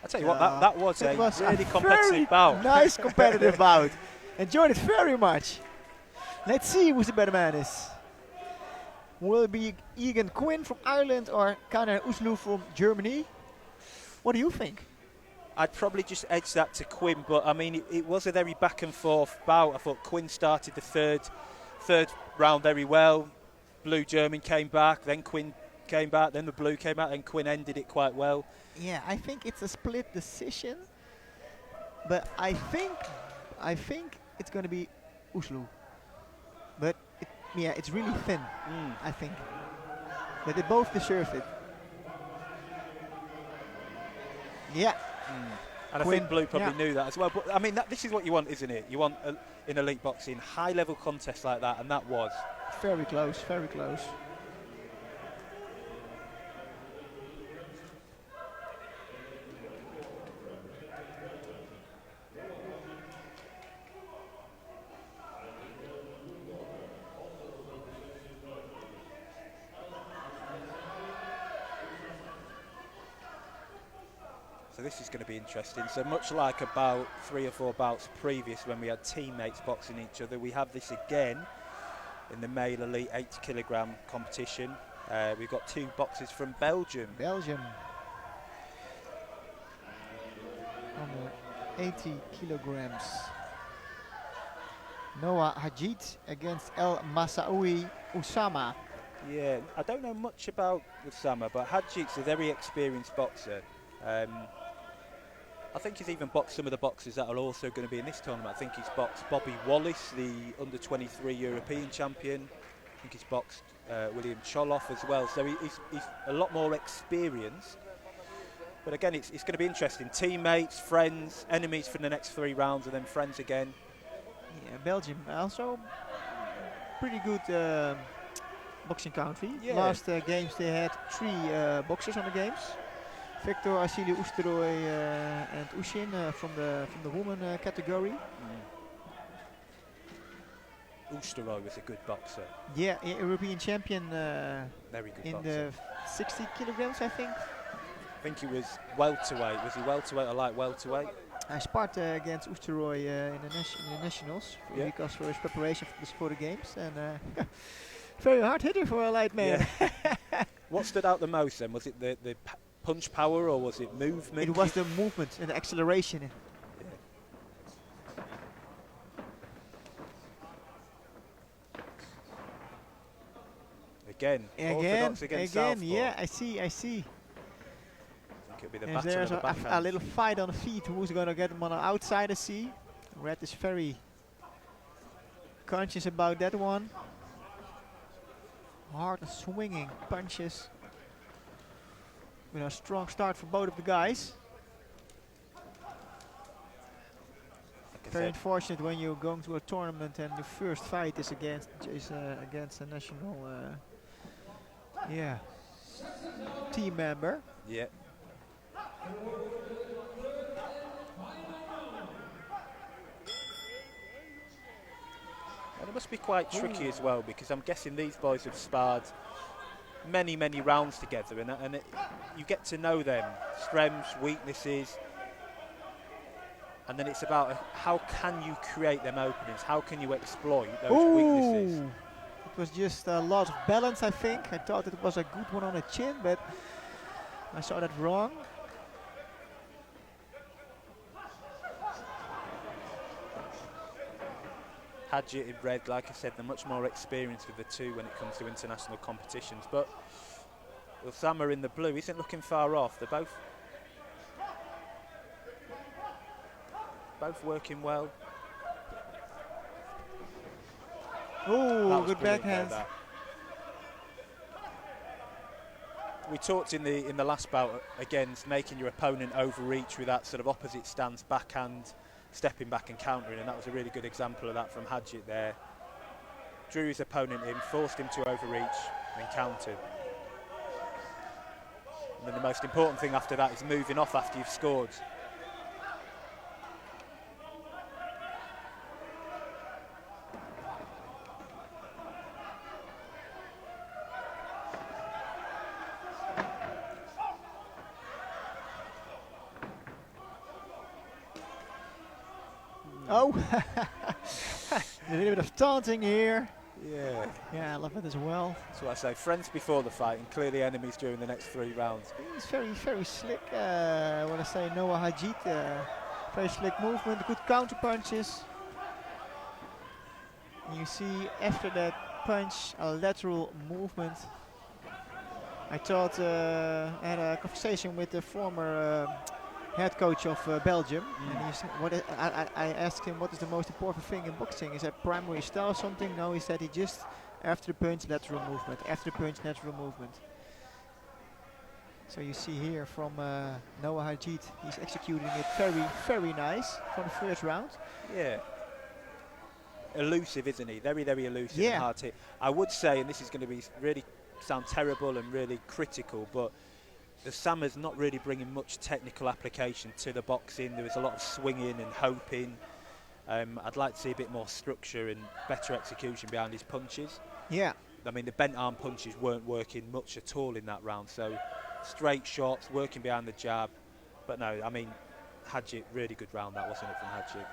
I tell you what, that was a really competitive bout. Nice competitive bout. Enjoyed it very much. Let's see who the better man is. Will it be Egan Quinn from Ireland or Kaner Uslu from Germany? What do you think? I'd probably just edge that to Quinn, but I mean, it was a very back and forth bout. I thought Quinn started the third round very well. Blue German came back, then Quinn came back, then the blue came out, and Quinn ended it quite well. Yeah, I think it's a split decision, but I think it's going to be Uslu. But it's really thin, I think. But they both deserve it. Yeah. And Quinn, I think Blue probably knew that as well. But I mean, this is what you want, isn't it? You want in elite boxing high-level contests like that, and that was very close, very close. So this is going to be interesting. So much like about 3 or 4 bouts previous when we had teammates boxing each other, we have this again in the male elite 80 kilogram competition. We've got 2 boxers from Belgium. On the 80 kilograms. Noah Hajit against El Masaoui Usama. Yeah, I don't know much about Usama, but Hajit's a very experienced boxer. I think he's even boxed some of the boxers that are also going to be in this tournament. I think he's boxed Bobby Wallace, the under-23 European champion. I think he's boxed William Choloff as well. So he's a lot more experienced. But again, it's going to be interesting. Teammates, friends, enemies for the next 3 rounds, and then friends again. Yeah, Belgium also pretty good boxing country. Yeah. Last games they had 3 boxers on the games. Victor, Asili Oosterooy and Ushin from the woman category. Oosterooy was a good boxer. Yeah, European champion Very good in boxer. the 60 kilograms, I think. I think he was welterweight. Was he welterweight or light welterweight? I sparred against Oosterooy in the nationals because for his preparation for the games, and very hard hitter for a light man. Yeah. What stood out the most then? Was it the punch power or was it movement? It was the movement and the acceleration. Again, orthodox against southpaw. Yeah, I see. I think it'll be the battle There's of the a backhand. little fight on the feet. Who's going to get him on the outside? I see. Red is very conscious about that one. Hard swinging punches. With a strong start for both of the guys. Very unfortunate when you're going to a tournament and the first fight is against a national team member. Yeah. And it must be quite tricky as well, because I'm guessing these boys have sparred many rounds together, and you get to know them, strengths, weaknesses, and then it's about how can you create them openings, how can you exploit those weaknesses. It was just a lot of balance, I think. I thought it was a good one on the chin, but I saw that wrong. Hadjit in red, like I said, they're much more experienced with the 2 when it comes to international competitions. But Usama in the blue isn't looking far off. They're both both working well. Oh, good brilliant backhand. though, that. We talked in the last bout against making your opponent overreach with that sort of opposite stance backhand, stepping back and countering, and that was a really good example of that from Hadjit there. Drew his opponent in, forced him to overreach and countered. And then the most important thing after that is moving off after you've scored. Oh, a little bit of taunting here. Yeah. Yeah, I love it as well. That's what I say. Friends before the fight and clearly enemies during the next 3 rounds. He's very slick. When I say Noah Hadjit, very slick movement, good counter punches. And you see after that punch a lateral movement. I thought I had a conversation with the former head coach of Belgium, and he said, I asked him what is the most important thing in boxing. Is that primary style something? No, he said he just after the punch lateral movement, after the punch lateral movement. So you see here from Noah Hadjit, he's executing it very nice for the first round. Yeah. Elusive, isn't he? Very elusive Yeah. and hard to hit. I would say, and this is going to be really sound terrible and really critical, but Osama's not really bringing much technical application to the boxing. There was a lot of swinging and hoping. I'd like to see a bit more structure and better execution behind his punches. Yeah. I mean, the bent arm punches weren't working much at all in that round, so straight shots, working behind the jab. But no, I mean, Hadjit, really good round that, wasn't it, from Hadjit?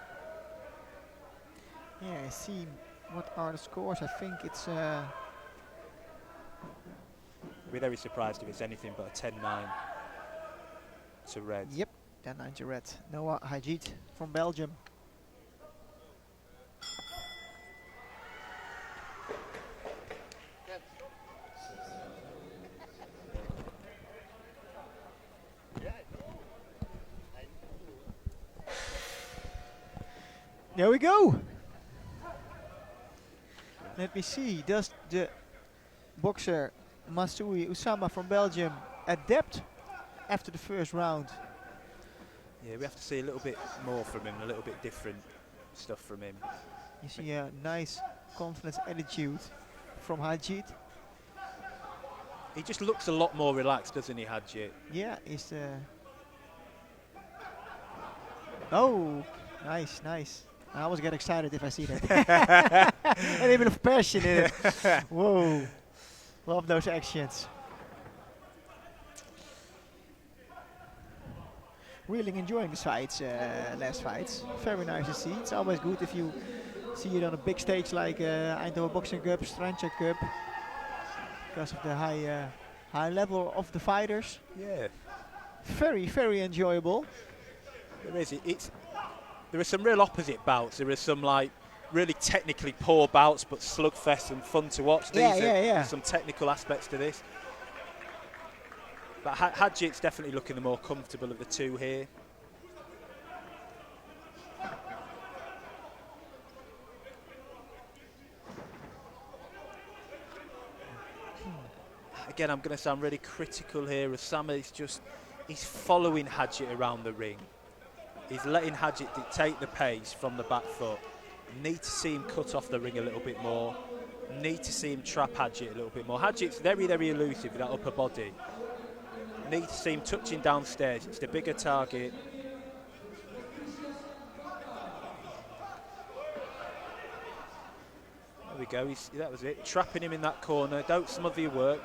Yeah, I see what are the scores. I think it's I'd be very surprised if it's anything but a 10-9 to red. yep, 10-9 to red. Noah Hadjit from Belgium. There we go. Let me see. Does the boxer Masoui Usama from Belgium adapt after the first round? Yeah, we have to see a little bit more from him, a little bit different stuff from him. You see a nice confidence attitude from Hadjit. He just looks a lot more relaxed, doesn't he, Hadjit? Yeah, he's oh, nice. I always get excited if I see that. A little bit of passion in it. Whoa, love those actions. Really enjoying the fights, last fights. Very nice to see. It's always good if you see it on a big stage like Eindhoven Box Cup, Strandje Cup, because of the high level of the fighters. Yeah. Very enjoyable. There is. There are some real opposite bouts. There are some like really technically poor bouts, but slugfest and fun to watch. These are some technical aspects to this. But Hadjit's definitely looking the more comfortable of the two here. Again, I'm going to sound really critical here. Osama is he's following Hadjit around the ring. He's letting Hadjit dictate the pace from the back foot. Need to see him cut off the ring a little bit more. Need to see him trap Hadjit a little bit more. Hadjit's very elusive with that upper body. Need to see him touching downstairs. It's the bigger target. There we go. That was it. Trapping him in that corner. Don't smother your work.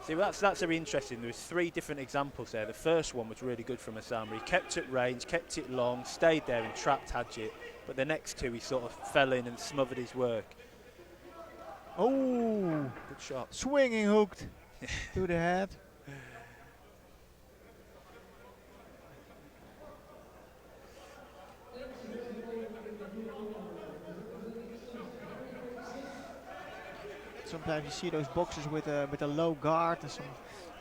See, that's very interesting. There was 3 different examples there. The first one was really good from Osama. He kept at range, kept it long, stayed there and trapped Hadjit. But the next 2, he sort of fell in and smothered his work. Oh, good shot. Swinging hooked to the head. Sometimes you see those boxers with a low guard and some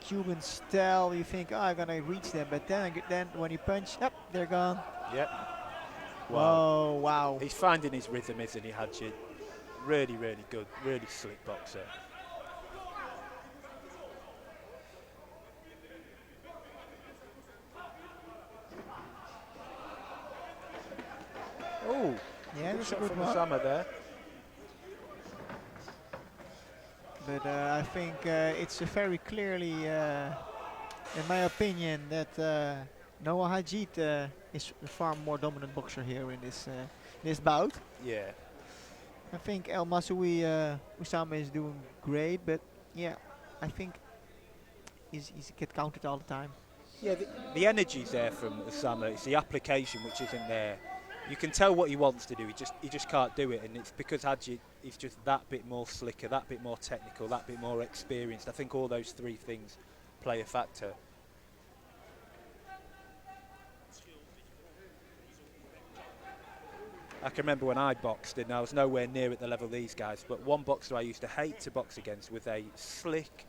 Cuban style, you think, oh, I'm gonna reach them, but then when you punch, yep, they're gone. Yep. Whoa, wow. He's finding his rhythm, isn't he, Hadji? Really, really good, really slick boxer. Oh, Yeah, good that's a shot good from one. Osama there. But I think it's very clearly, in my opinion, that Noah Hajit is a far more dominant boxer here in this bout. Yeah. I think El Masoui Usama is doing great, but yeah, I think he's get counted all the time. Yeah, the energy's there from Osama. It's the application which isn't there. You can tell what he wants to do. He just can't do it, and it's because Hadji is just that bit more slicker, that bit more technical, that bit more experienced. I think all those three things play a factor. I can remember when I boxed, and I was nowhere near at the level of these guys. But one boxer I used to hate to box against was a slick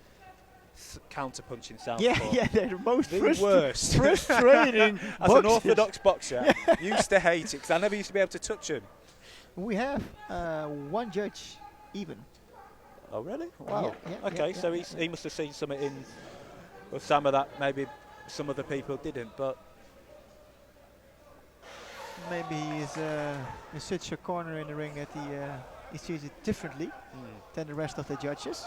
counter-punching southpaw. Yeah, they're the most The worst. frustrating As an orthodox boxer, used to hate it because I never used to be able to touch him. We have one judge even. Oh, really? Wow. Yeah, Okay, yeah, so yeah, he must have seen something in Osama that maybe some other people didn't. But Maybe he's in such a corner in the ring that he sees it differently than the rest of the judges.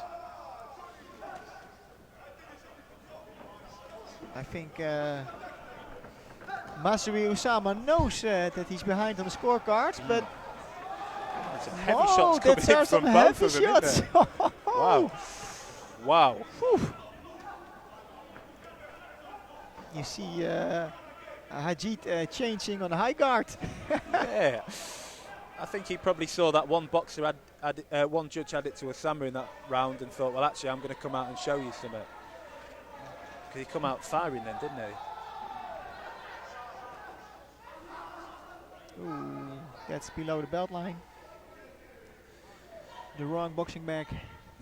I think Masoui Usama knows that he's behind on the scorecards, but there's some heavy shots coming in are from some both heavy of them, isn't shots. there? Wow. Wow. Whew. You see Hajit changing on the high guard. Yeah. I think he probably saw that one boxer one judge had it to Osama in that round and thought, well, actually, I'm going to come out and show you something. Because he come out firing then, didn't he? Ooh, that's below the belt line. The wrong boxing bag.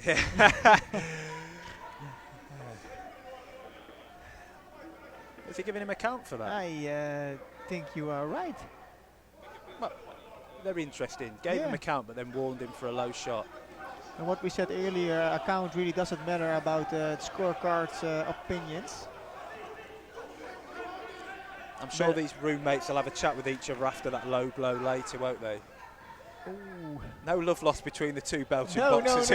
Yeah. Is he giving him a count for that? I think you are right. Well, very interesting. Gave him a count, but then warned him for a low shot. And what we said earlier, a count really doesn't matter about scorecards opinions. I'm sure these roommates will have a chat with each other after that low blow later, won't they? Ooh. No love lost between the two Belgian No. boxers.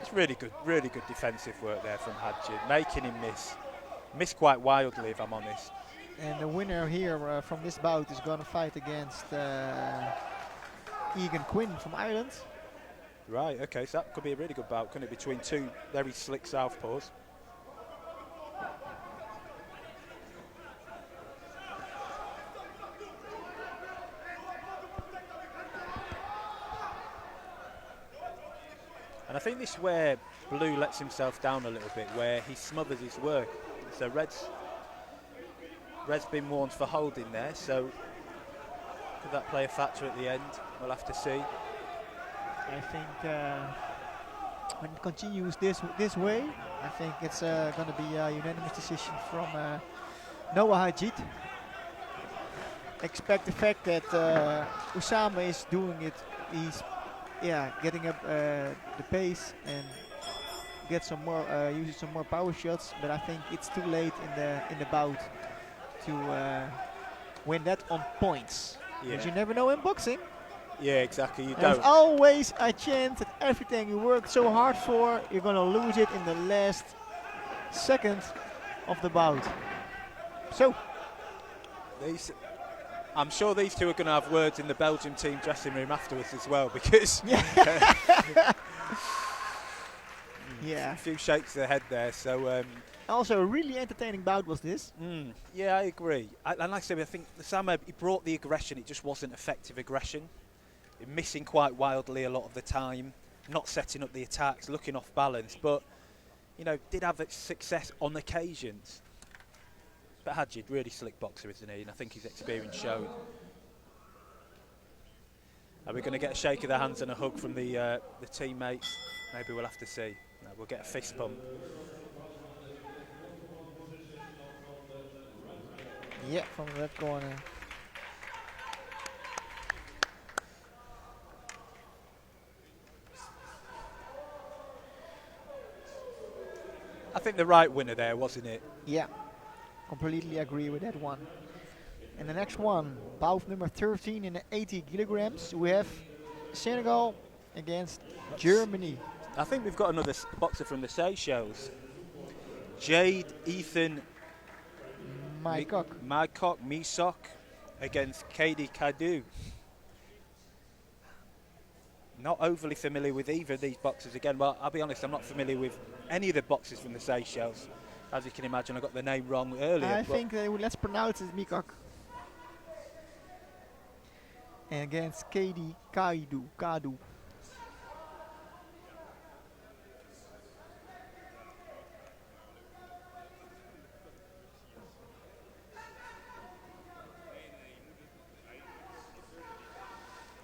It's really good defensive work there from Hadji, making him miss quite wildly, if I'm honest. And the winner here from this bout is going to fight against Egan Quinn from Ireland. Right, okay, so that could be a really good bout, couldn't it, between two very slick southpaws. And I think this is where Blue lets himself down a little bit, where he smothers his work. So Red's been warned for holding there, so could that play a factor at the end? We'll have to see. I think when it continues this way, I think it's going to be a unanimous decision from Noah Hajit. Expect the fact that Usama is doing it. He's getting up the pace and get some more using some more power shots. But I think it's too late in the bout to win that on points. Because you never know in boxing. Yeah, exactly. You There's don't. always a chance that everything you worked so hard for, you're going to lose it in the last second of the bout. So, I'm sure these two are going to have words in the Belgium team dressing room afterwards as well, because a few shakes of the head there. So also a really entertaining bout was this. Yeah, I agree. And like I said, I think Osama, he brought the aggression. It just wasn't effective aggression. Missing quite wildly a lot of the time, not setting up the attacks, looking off balance, but did have success on occasions. But Hadji, really slick boxer, isn't he? And I think his experience showed. Are we going to get a shake of the hands and a hug from the teammates? Maybe we'll have to see. No, we'll get a fist pump. Yeah, from the red corner. I think the right winner there, wasn't it? Yeah, completely agree with that one. And the next one, bout number 13 in the 80 kilograms. We have Senegal against Germany. I think we've got another boxer from the Seychelles. Jade Ethan Misok against Kaidi Kadu. Not overly familiar with either of these boxers again. Well, I'll be honest, I'm not familiar with any of the boxers from the Seychelles. As you can imagine, I got the name wrong earlier. I think let's pronounce it Mikok. And against Kaidi Kadu.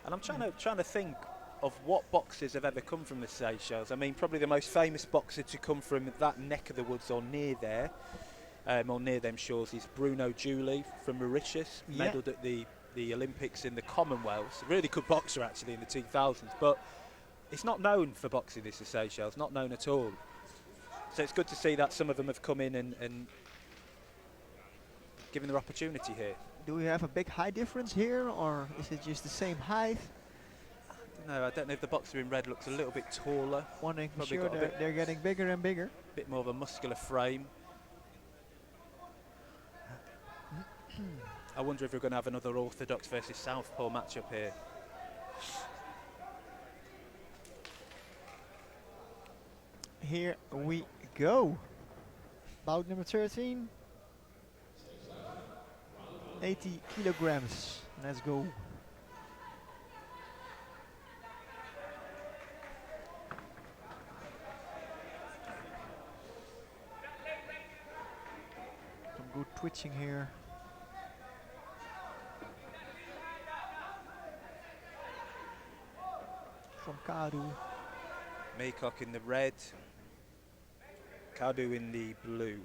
And I'm trying to think of what boxers have ever come from the Seychelles. I mean, probably the most famous boxer to come from that neck of the woods or near there, or near them shores, is Bruno Julie from Mauritius, medalled at the Olympics in the Commonwealth. A really good boxer actually in the 2000s, but it's not known for boxing, this is Seychelles, not known at all. So it's good to see that some of them have come in and given their opportunity here. Do we have a big height difference here, or is it just the same height? No, I don't know if the boxer in red looks a little bit taller. Wondering for sure they're getting bigger and bigger. A bit more of a muscular frame. I wonder if we're going to have another Orthodox versus Southpaw matchup here. Here we go. Bout number 13. 80 kilograms. Let's go. Some good twitching here. From Kadu. Maycock in the red, Kadu in the blue.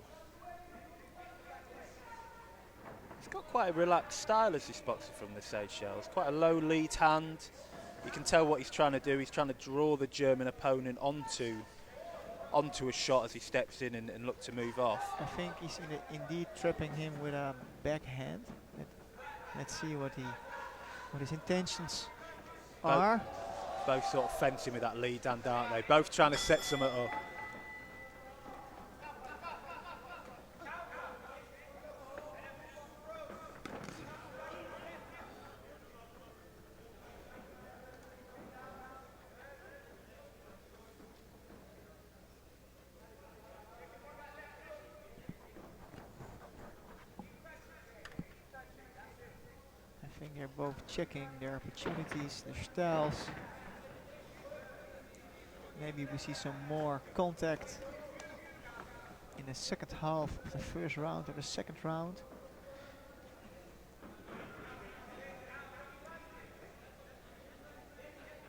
He's got quite a relaxed style as this boxer from the Seychelles. Quite a low lead hand. You can tell what he's trying to do. He's trying to draw the German opponent onto a shot as he steps in and look to move off. I think he's indeed trapping him with a backhand. Let's see what his intentions are. Both sort of fencing with that lead hand, aren't they? Both trying to set something up. I think they're both checking their opportunities, their styles. Maybe we see some more contact in the second half of the first round or the second round.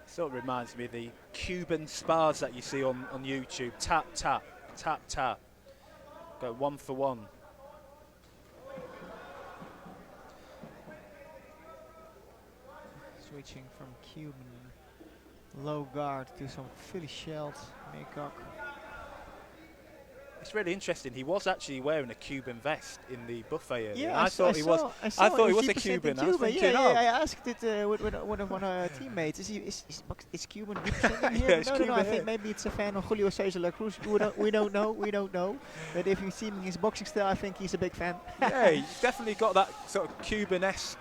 Sort of reminds me of the Cuban spars that you see on YouTube. Tap, tap, tap, tap. Go 1 for 1. Switching from Cuban low guard to some Philly shelled Maycock. It's really interesting. He was actually wearing a Cuban vest in the buffet area. Yeah, I thought he was a Cuban. I was thinking, I asked it with one of our teammates. Is Cuban representing here? Yeah, No. I think maybe it's a fan of Julio Cesar La Cruz. We don't know. But if you see him in his boxing style, I think he's a big fan. Yeah, he's definitely got that sort of Cuban-esque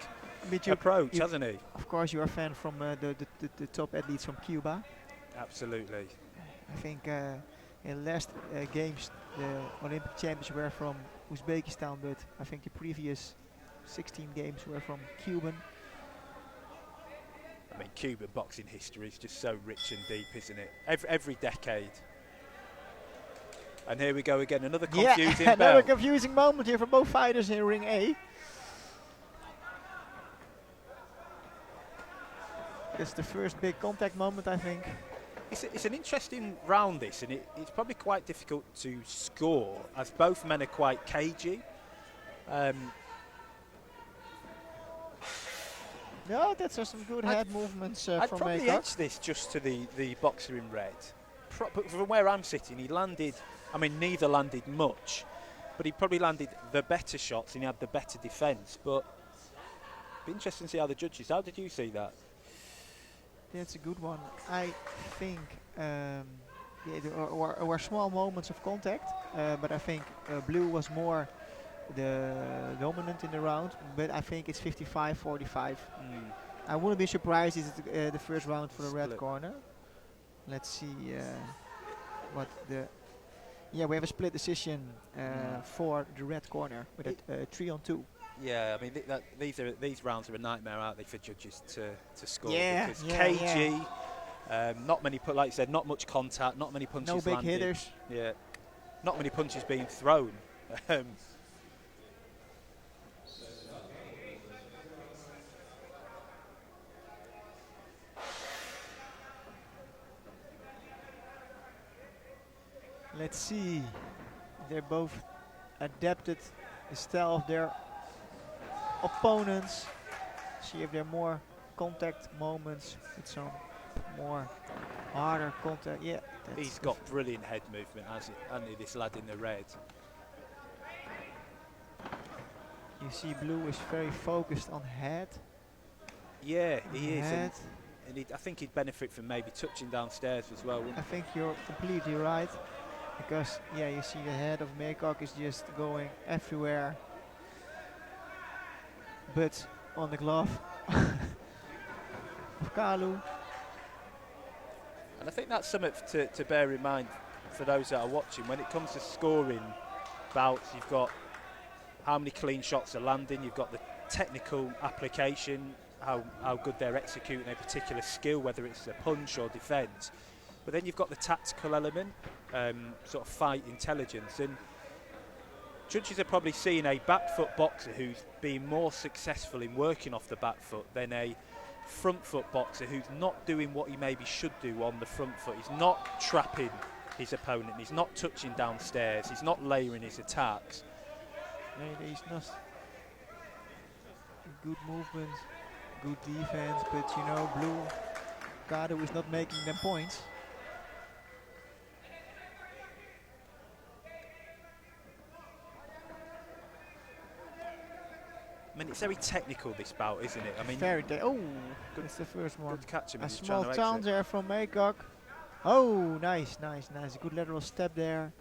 approach, hasn't he? Of course, you're a fan from the top athletes from Cuba. Absolutely. I think in last games the Olympic champions were from Uzbekistan, but I think the previous 16 games were from Cuban. I mean, Cuban boxing history is just so rich and deep, isn't it? Every decade. And here we go again, another confusing bell. Another confusing moment here for both fighters in ring A. It's the first big contact moment, I think. It's an interesting round, this, and it's probably quite difficult to score, as both men are quite cagey. Yeah, that's some good I'd- head movements I'd from probably Maycock. edge this just to the boxer in red. But from where I'm sitting, he landed, I mean, neither landed much, but he probably landed the better shots and he had the better defence. But it'd be interesting to see how the judges. How did you see that? That's a good one. I think yeah, there were small moments of contact, but I think blue was more the dominant in the round. But I think it's 55-45. I wouldn't be surprised if it's the first round for the red Split. corner. Let's see what the... Yeah, we have a split decision for the red corner with a 3-on-2. Yeah, I mean these rounds are a nightmare, aren't they, for judges to score? Yeah, because yeah, cagey, not many, like you said, not much contact, not many punches No big landed. hitters. Yeah, not many punches being thrown. Let's see. They're both adapted the style of their opponents. See if there are more contact moments with some more harder contact. Yeah, He's got brilliant head movement, hasn't he, this lad in the red? You see, blue is very focused on head. Yeah, he is. Head. And I think he'd benefit from maybe touching downstairs as well. I think you're completely right. Because, yeah, you see the head of Maycock is just going everywhere. But on the glove of Kalu. And I think that's something to bear in mind for those that are watching. When it comes to scoring bouts, you've got how many clean shots are landing, you've got the technical application, how good they're executing a particular skill, whether it's a punch or defence. But then you've got the tactical element, sort of fight intelligence. And judges are probably seeing a back foot boxer who's been more successful in working off the back foot than a front foot boxer who's not doing what he maybe should do on the front foot. He's not trapping his opponent, he's not touching downstairs, he's not layering his attacks. Nee, he's not. Good movement, good defense, but you know, blue Kadu is not making them points. I mean, it's very technical, this bout, isn't it? I mean, Oh, that's the first one. good catch him. A He's small trying to taunt exit. there from Maycock. Oh, nice. A good lateral step there.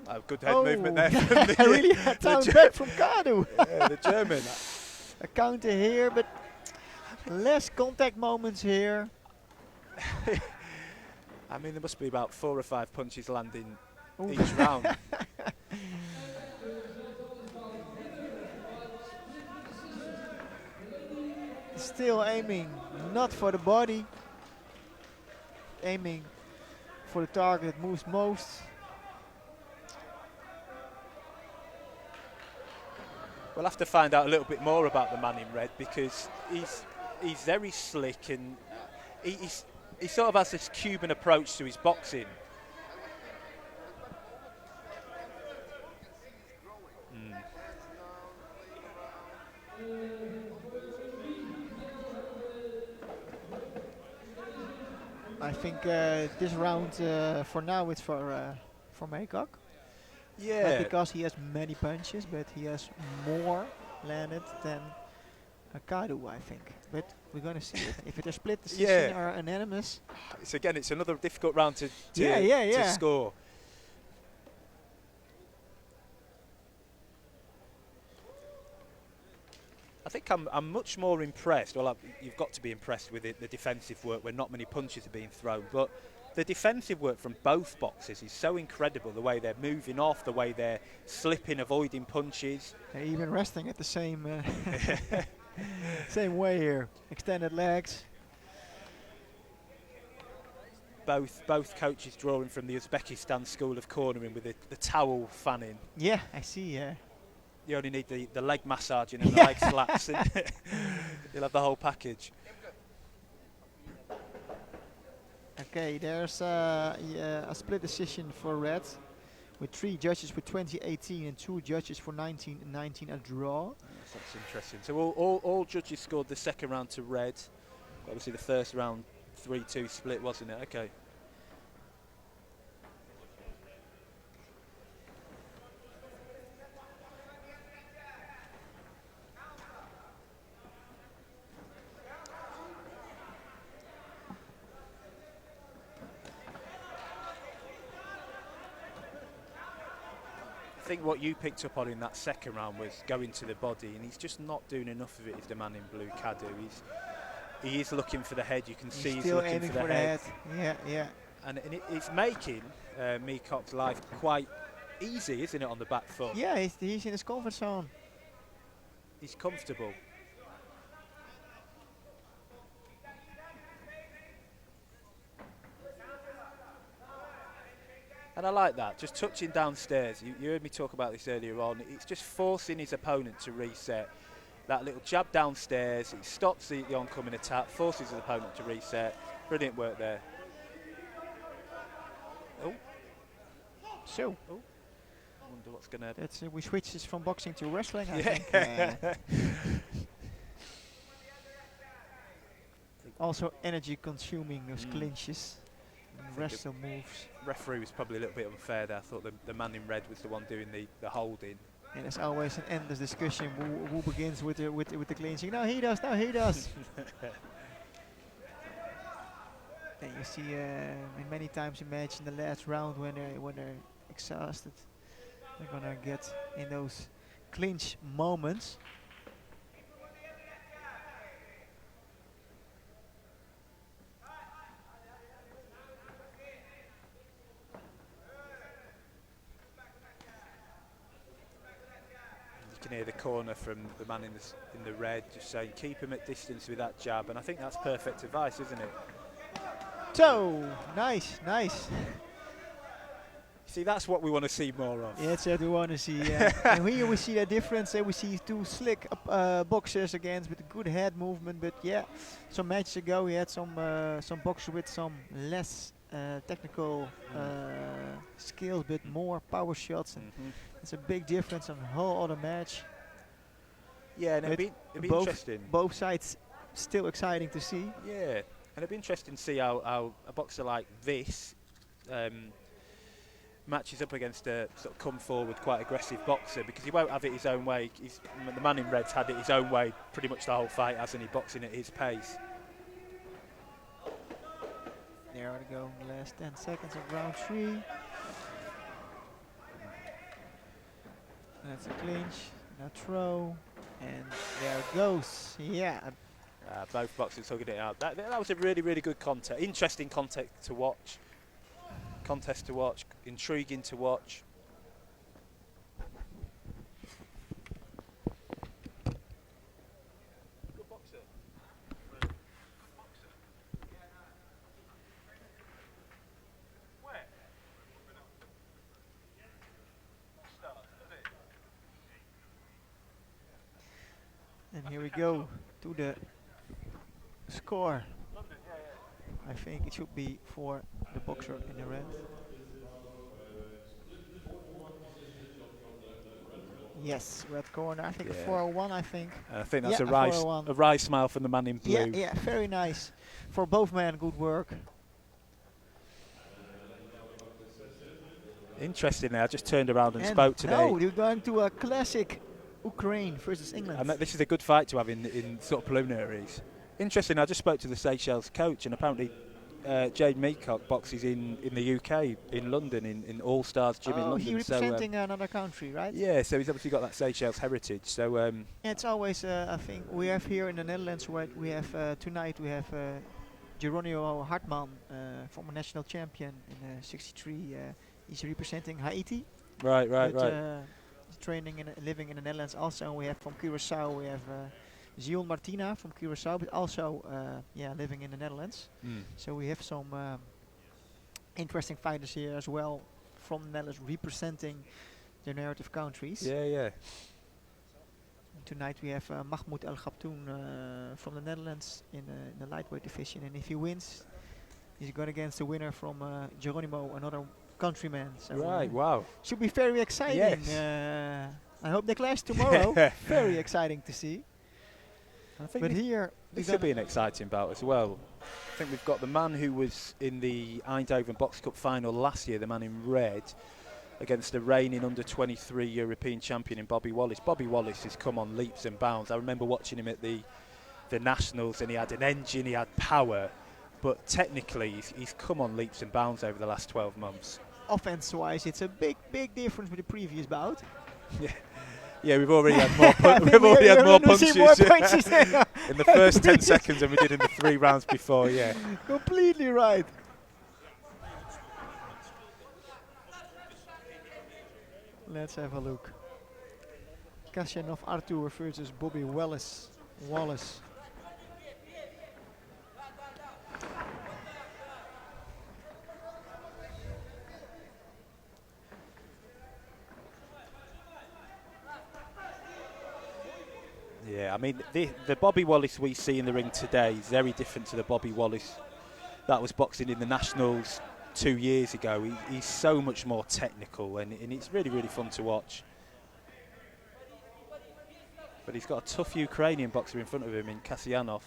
Oh, good head movement there from the, Really a taunt back from Kadu. yeah, the German. A counter here, but less contact moments here. I mean, there must be about 4 or 5 punches landing Ooh. each round. Still aiming not for the body, aiming for the target that moves most. We'll have to find out a little bit more about the man in red, because he's very slick, and he sort of has this Cuban approach to his boxing. I think this round for now it's for Maycock. Not Yeah, because he has many punches, but he has more landed than Kadu, I think. But we're gonna see it. If it is split decision Yeah. or unanimous. it's another difficult round to Yeah. score. I think I'm much more impressed. Well, you've got to be impressed with the defensive work when not many punches are being thrown. But the defensive work from both boxers is so incredible. The way they're moving off, the way they're slipping, avoiding punches. They're even resting at the same same way here. Extended legs. Both coaches drawing from the Uzbekistan school of cornering with the towel fanning. Yeah, I see. You only need the leg massaging and the leg slaps, and you'll have the whole package. Okay, there's a split decision for red, with 3 judges for 2018 and 2 judges for 1919, a draw. Yes, that's interesting. So all judges scored the second round to red. Obviously the first round 3-2 split, wasn't it? Okay. I think what you picked up on in that second round was going to the body, and he's just not doing enough of it. Is the man in blue, Kadu? He is looking for the head. You can see he's still looking aiming for the head. Yeah. And it's making Meacock's life quite easy, isn't it, on the back foot? Yeah, he's in his comfort zone. He's comfortable. And I like that, just touching downstairs. You heard me talk about this earlier on. It's just forcing his opponent to reset. That little jab downstairs, it stops the oncoming attack, forces his opponent to reset. Brilliant work there. Oh. So. Oh. I wonder what's going to... That's we switches from boxing to wrestling, I Yeah. think. Also energy consuming, those clinches, wrestle moves. Referee was probably a little bit unfair there. I thought the man in red was the one doing the holding. And there's always an endless discussion who begins with the clinching. No, he does. No, he does. And you see many times in match in the last round when they're exhausted, they're gonna get in those clinch moments. You can hear the corner from the man in the red just saying keep him at distance with that jab, and I think that's perfect advice, isn't it? So nice. See, that's what we want to see more of. Yeah, that's what we want to see. And here we see a difference. We see 2 slick boxers against with a good head movement. But yeah, some matches ago we had some boxers with some less technical skills, but more power shots. And it's a big difference on the whole other match. Yeah, and it'd be interesting. Both sides still exciting to see. Yeah, and it'd be interesting to see how a boxer like this matches up against a sort of come forward, quite aggressive boxer, because he won't have it his own way. The man in red's had it his own way pretty much the whole fight, hasn't he? Boxing at his pace. There we go, last 10 seconds of round 3. That's a clinch, a throw, and there it goes. Yeah. Both boxers hugging it out. That was a really, really good contest. Interesting contest to watch. Intriguing to watch. Good boxer. Where? And here we go to the score. I think it should be for the boxer in the red. Yes, red corner. I think a 401. I think. I think that's yeah, a wry smile from the man in blue. Yeah, very nice. For both men, good work. Interestingly, I just turned around and spoke today. No, you're going to a classic Ukraine versus England. And this is a good fight to have in sort of preliminaries. Interesting, I just spoke to the Seychelles coach, and apparently Jade Meacock boxes in the UK, in London, in All Stars Gym in London. He's representing another country, right? Yeah, so he's obviously got that Seychelles heritage. So it's always a thing. We have here in the Netherlands, where we have tonight we have Geronimo Hartman, former national champion in '63. He's representing Haiti. Right. Training and living in the Netherlands. Also, we have from Curacao. We have Zion Martina from Curacao, but also living in the Netherlands. So we have some interesting fighters here as well from the Netherlands representing their narrative countries. Yeah. Tonight we have Mahmoud El Khabtoun from the Netherlands in the lightweight division, and if he wins, he's going against the winner from Geronimo, another countryman. So Right, wow. should be very exciting. Yes. I hope they clash tomorrow. Very exciting to see. I think But here, this could be an exciting bout as well. I think we've got the man who was in the Eindhoven Box Cup final last year, the man in red, against the reigning under-23 European champion in Bobby Wallace. Bobby Wallace has come on leaps and bounds. I remember watching him at the Nationals, and he had an engine, he had power, but technically he's come on leaps and bounds over the last 12 months. Offense-wise, it's a big difference with the previous bout. Yeah, we've already had more. We've already had more punches, more punches in the first 10 seconds than we did in the 3 rounds before. Yeah, completely right. Let's have a look. Kasyanov Artur versus Bobby Wallace. yeah. I mean, the Bobby Wallace we see in the ring today is very different to the Bobby Wallace that was boxing in the Nationals 2 years ago. He's so much more technical, and it's really, really fun to watch. But he's got a tough Ukrainian boxer in front of him in Kasyanov.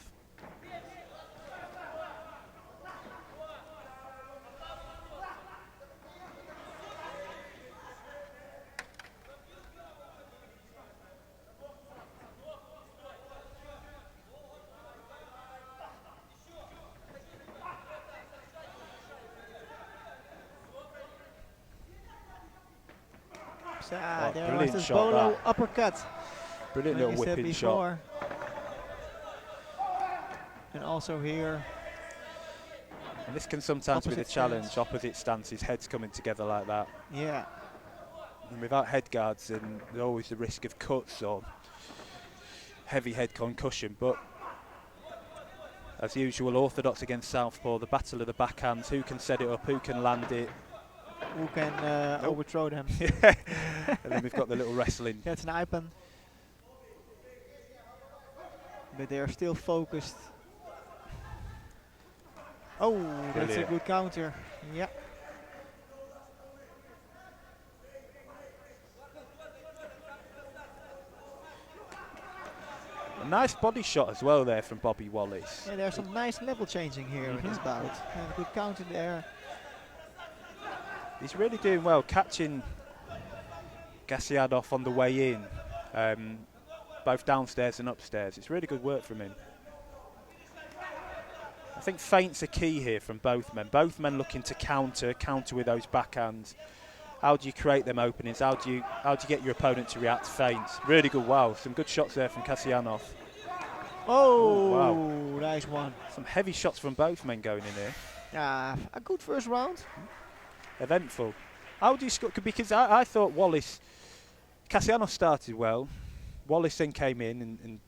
There was brilliant this shot, bolo that. uppercut. Brilliant like little I said whipping shot. before. And also here. And this can sometimes be the Opposite challenge, stance. opposite stances, heads coming together like that. Yeah. And without head guards, then there's always the risk of cuts or heavy head concussion. But as usual, orthodox against southpaw, the battle of the backhands. Who can set it up? Who can land it? Who can overthrow them? Yeah. And then we've got the little wrestling. That's an Ipan. But they are still focused. Oh, that's a Brilliant. good counter. Yeah. A nice body shot as well there from Bobby Wallace. Yeah, there's some nice level changing here in this bout. And good counter there. He's really doing well, catching Kasyanov on the way in, both downstairs and upstairs. It's really good work from him. I think feints are key here from both men. Both men looking to counter with those backhands. How do you create them openings? How do you get your opponent to react to feints? Really good. Wow, some good shots there from Kasyanov. Oh, wow. Nice one. Some heavy shots from both men going in here. A good first round. Eventful. How do you score? Because I thought Kasyanov started well. Wallace then came in and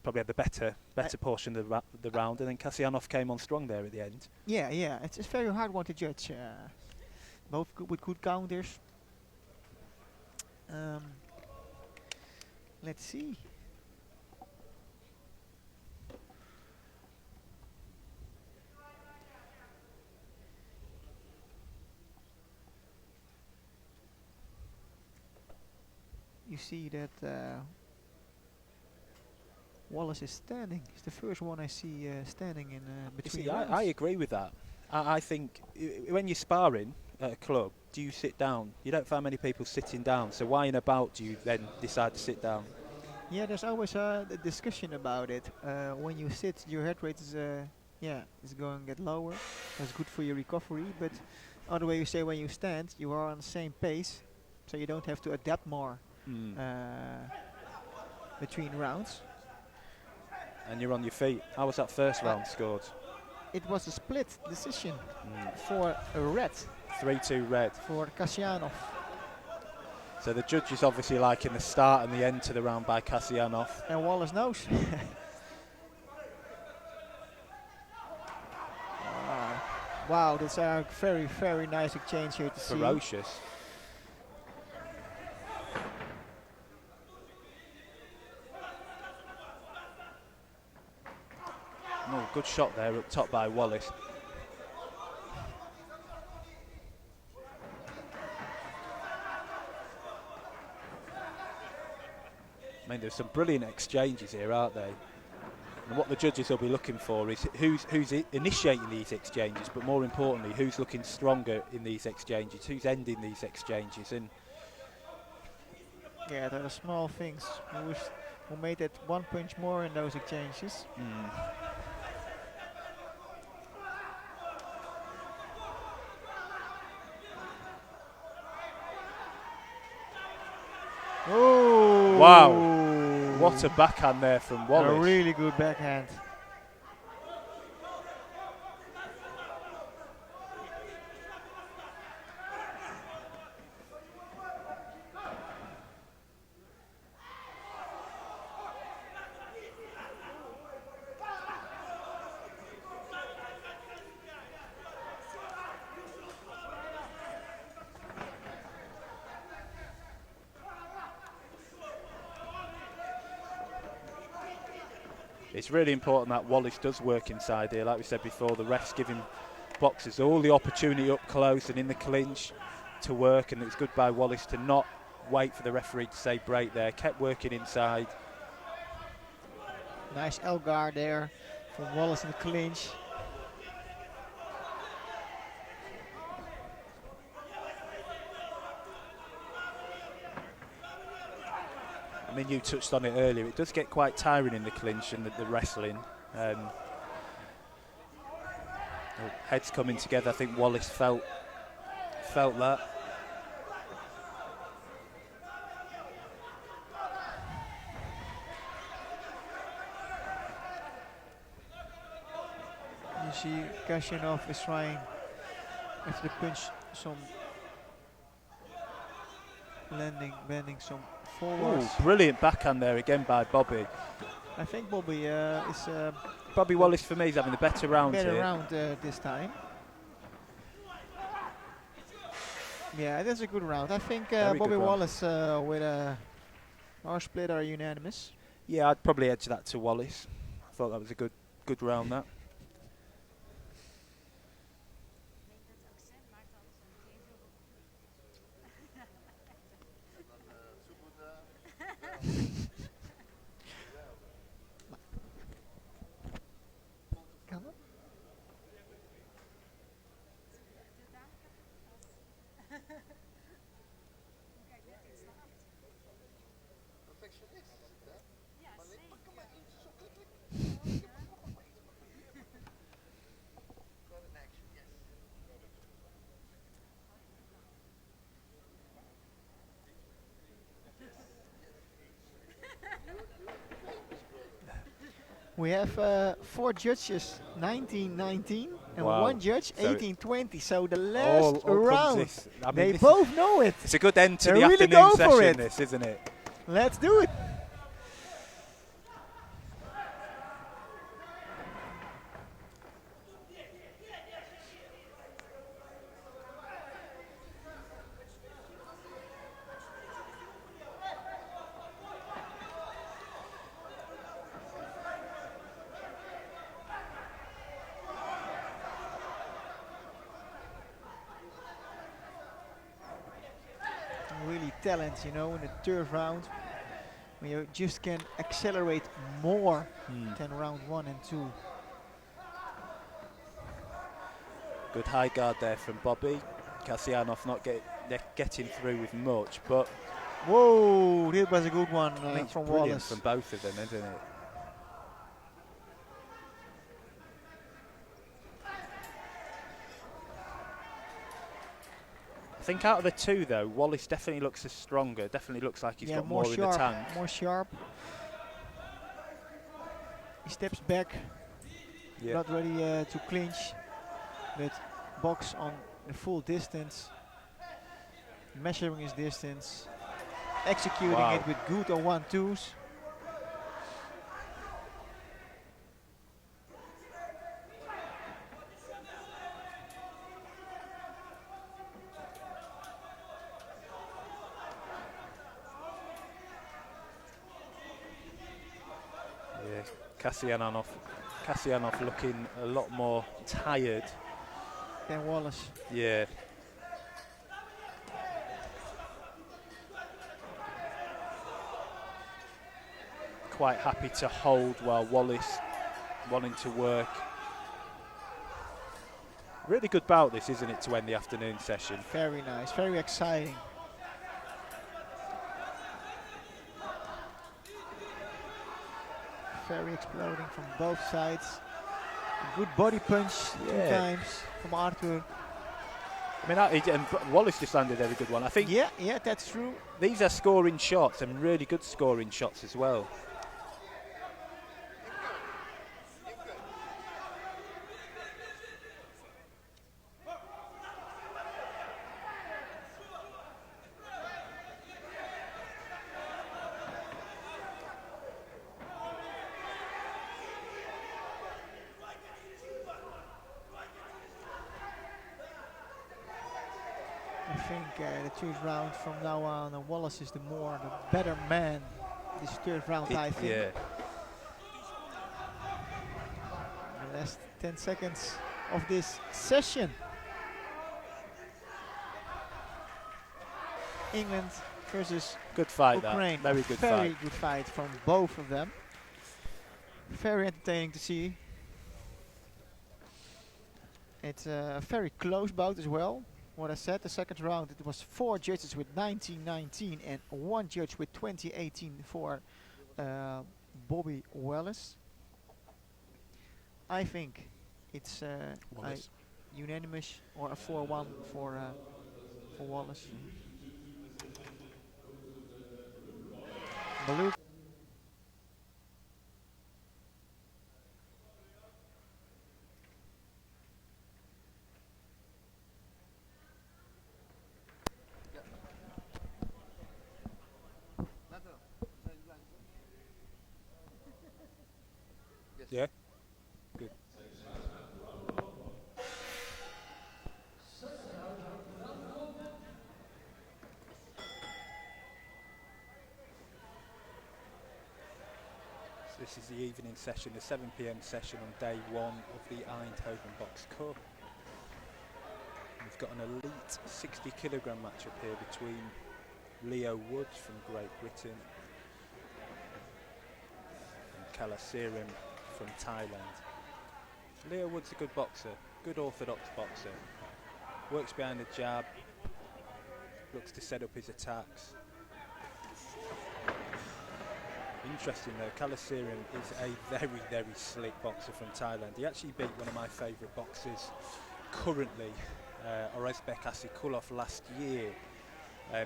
probably had the better portion of the round, and then Kasyanov came on strong there at the end. Yeah. It's a very hard one to judge. Both with good counters. Let's see. You see that Wallace is standing. He's the first one I see standing in between. I agree with that. I think when you're sparring at a club, do you sit down? You don't find many people sitting down. So why in a bout do you then decide to sit down? Yeah, there's always a discussion about it. When you sit, your heart rate is going to get lower. That's good for your recovery. But other way you say, when you stand, you are on the same pace, so you don't have to adapt more between rounds. And you're on your feet. How was that first round scored? It was a split decision for a red. 3-2 red. For Kasyanov. So the judges obviously liking the start and the end to the round by Kasyanov. And Wallace knows. Wow, that's a very, very nice exchange here to see. Ferocious. Good shot there up top by Wallace. I mean, there's some brilliant exchanges here, aren't they? And what the judges will be looking for is who's initiating these exchanges, but more importantly, who's looking stronger in these exchanges, who's ending these exchanges. And Yeah, there are small things. Who made it 1 punch more in those exchanges? Oh! wow, what a backhand there from Wallace. A really good backhand. It's really important that Wallace does work inside here. Like we said before, the refs giving boxers all the opportunity up close and in the clinch to work, and it's good by Wallace to not wait for the referee to say break there. Kept working inside. Nice L guard there from Wallace in the clinch. I mean, you touched on it earlier. It does get quite tiring in the clinch and the wrestling. Heads coming together. I think Wallace felt that. You see Kashinov is trying after the punch some bending some forwards. Ooh, brilliant backhand there again by Bobby. I think Bobby is Bobby Wallace for me is having a better round here. round this time. Yeah, it is a good round. I think Very Bobby good round. Wallace with our split are unanimous. Yeah, I'd probably edge that to Wallace. I thought that was a good round, that. Kan dat? We have 4 judges, 19-19, and Wow. 1 judge, So 18-20. So the last all round, this. I mean, they this both know it. it's a good end to They the really afternoon go for session, it. this, isn't it? Let's do it. Really talent, you know, in the third round, when you just can accelerate more than round 1 and 2. Good high guard there from Bobby. Kasyanov not getting through with much, but Whoa, that was a good one I mean, it's from brilliant Wallace. from both of them, isn't it? I think out of the two, though, Wallace definitely looks stronger. Definitely looks like he's got more in sharp, the tank. more sharp. He steps back, Yeah. not ready to clinch, but box on the full distance, measuring his distance, executing Wow. it with good on 1-2s. Yeah, Kasyanov Kasyanov looking a lot more tired. Than Wallace. Yeah. Quite happy to hold while Wallace wanting to work. Really good bout this, isn't it, to end the afternoon session? Very nice, very exciting. Very exploding from both sides. A good body punch 2 times from Arthur. I mean, and Wallace just landed a very good one. I think Yeah, that's true. these are scoring shots and really good scoring shots as well. I think the third round from now on, Wallace is the better man. This third round, I think. Yeah. The last 10 seconds of this session. England versus Good fight, Ukraine. that. Very good fight. Very good fight from both of them. Very entertaining to see. It's a very close bout as well. What I said, the second round, it was 4 judges with 19-19 and 1 judge with 20-18 for Bobby Wallace. I think it's unanimous or a 4-1 for Wallace. Maluk. Yeah. Good. So this is the evening session, the 7 p.m. session on day 1 of the Eindhoven Box Cup. We've got an elite 60 kilogram matchup here between Leo Woods from Great Britain and Kalasirim from Thailand. Leo Woods a good boxer, good orthodox boxer. Works behind the jab, looks to set up his attacks. Interesting though, Kalasirim is a very, very slick boxer from Thailand. He actually beat one of my favourite boxers currently, Oresbek Asikulov, last year. A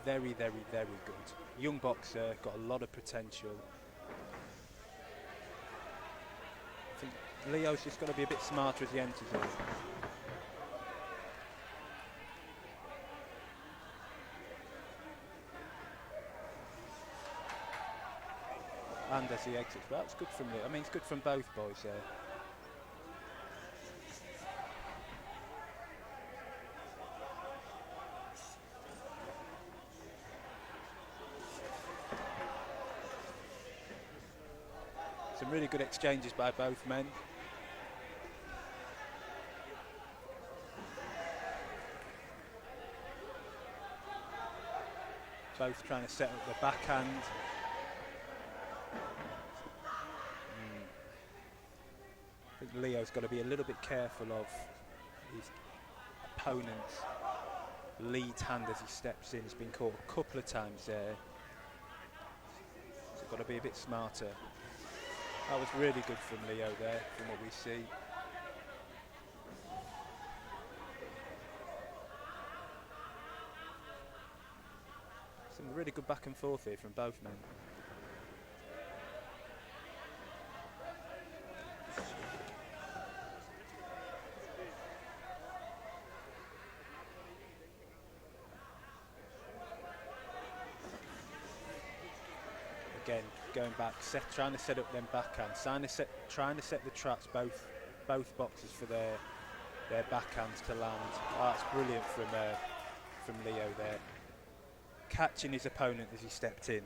very, very, very good young boxer, got a lot of potential. I think Leo's just got to be a bit smarter as he enters it. And as he exits, well, that's good from Leo. I mean, it's good from both boys there. Some really good exchanges by both men. Both trying to set up the backhand. I think Leo's got to be a little bit careful of his opponent's lead hand as he steps in. He's been caught a couple of times there. So got to be a bit smarter. That was really good from Leo there, from what we see. Some really good back and forth here from both men. Again, going back, trying to set up them backhands, trying to set the traps, both boxers for their backhands to land. Oh, that's brilliant from Leo there, catching his opponent as he stepped in.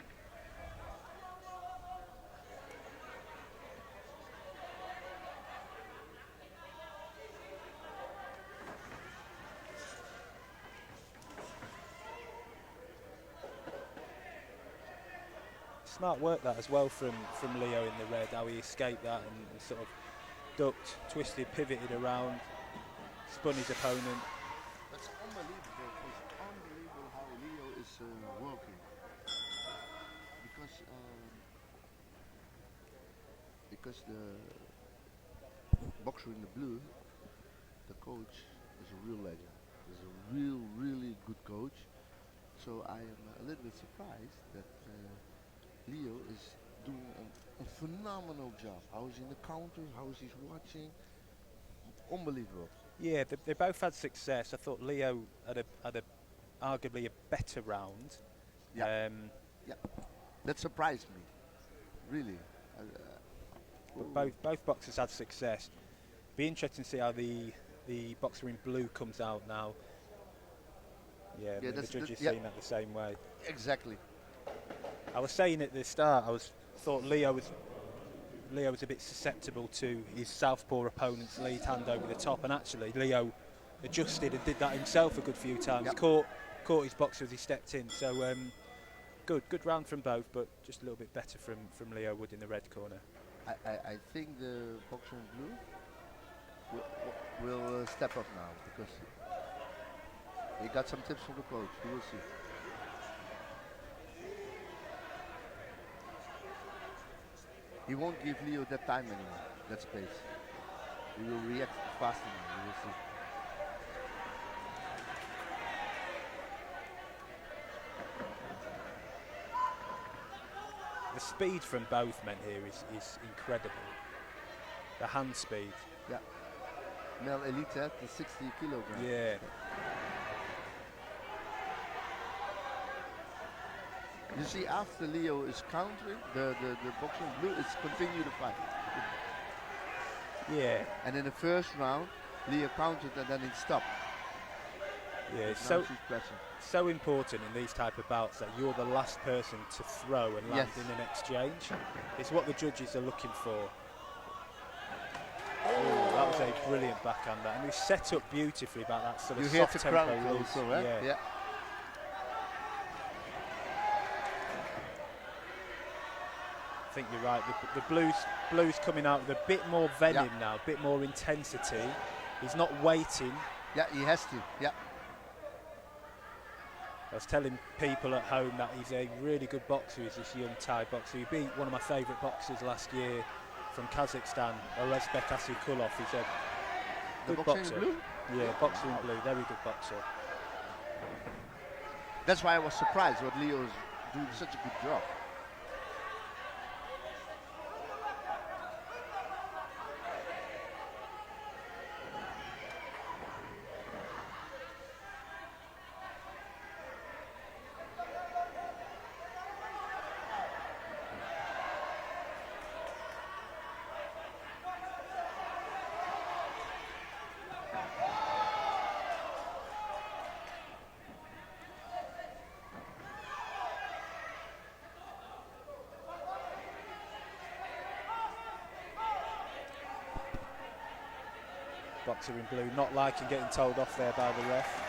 smart work that as well from Leo in the red, how he escaped that and sort of ducked, twisted, pivoted around, spun his opponent. That's unbelievable. It's unbelievable how Leo is working. Because the boxer in the blue, the coach, is a real legend. Is a really good coach. So I am a little bit surprised that Leo is doing a phenomenal job. How is he in the counters? How is he watching? Unbelievable. Yeah, they both had success. I thought Leo had a arguably a better round. Yeah. That surprised me, really. But both boxers had success. Be interesting to see how the boxer in blue comes out now. Yeah, the judges seeing that the same way. Exactly. I was saying at the start, thought Leo was a bit susceptible to his southpaw opponent's lead hand over the top, and actually Leo adjusted and did that himself a good few times. Yep. Caught his boxer as he stepped in. So good round from both, but just a little bit better from Leo Wood in the red corner. I think the boxer in blue will step up now because he got some tips from the coach. We will see. He won't give Leo that time anymore, that space. He will react faster now. We will see. The speed from both men here is incredible. The hand speed. Yeah. Male elite at the 60 kilograms. Yeah. You see, after Leo is countering, the boxer in blue is continue the fight. Yeah. And in the first round, Leo countered and then it stopped. Yeah, Now so she's pressing. so important in these type of bouts that you're the last person to throw and land Yes. in an exchange. It's what the judges are looking for. Oh, that was a brilliant backhand, and he set up beautifully about that sort of You hear soft the tempo crowd release. also, right? Yeah. I think you're right. The blues coming out with a bit more venom now, a bit more intensity. He's not waiting. Yeah, he has to. Yeah. I was telling people at home that he's a really good boxer. He's this young Thai boxer. He beat one of my favourite boxers last year from Kazakhstan, Orezbek Asikulov. He's a good boxer. In blue? Yeah, boxer in blue. Very good boxer. That's why I was surprised what Leo is doing such a good job. Boxer in blue, not liking getting told off there by the ref.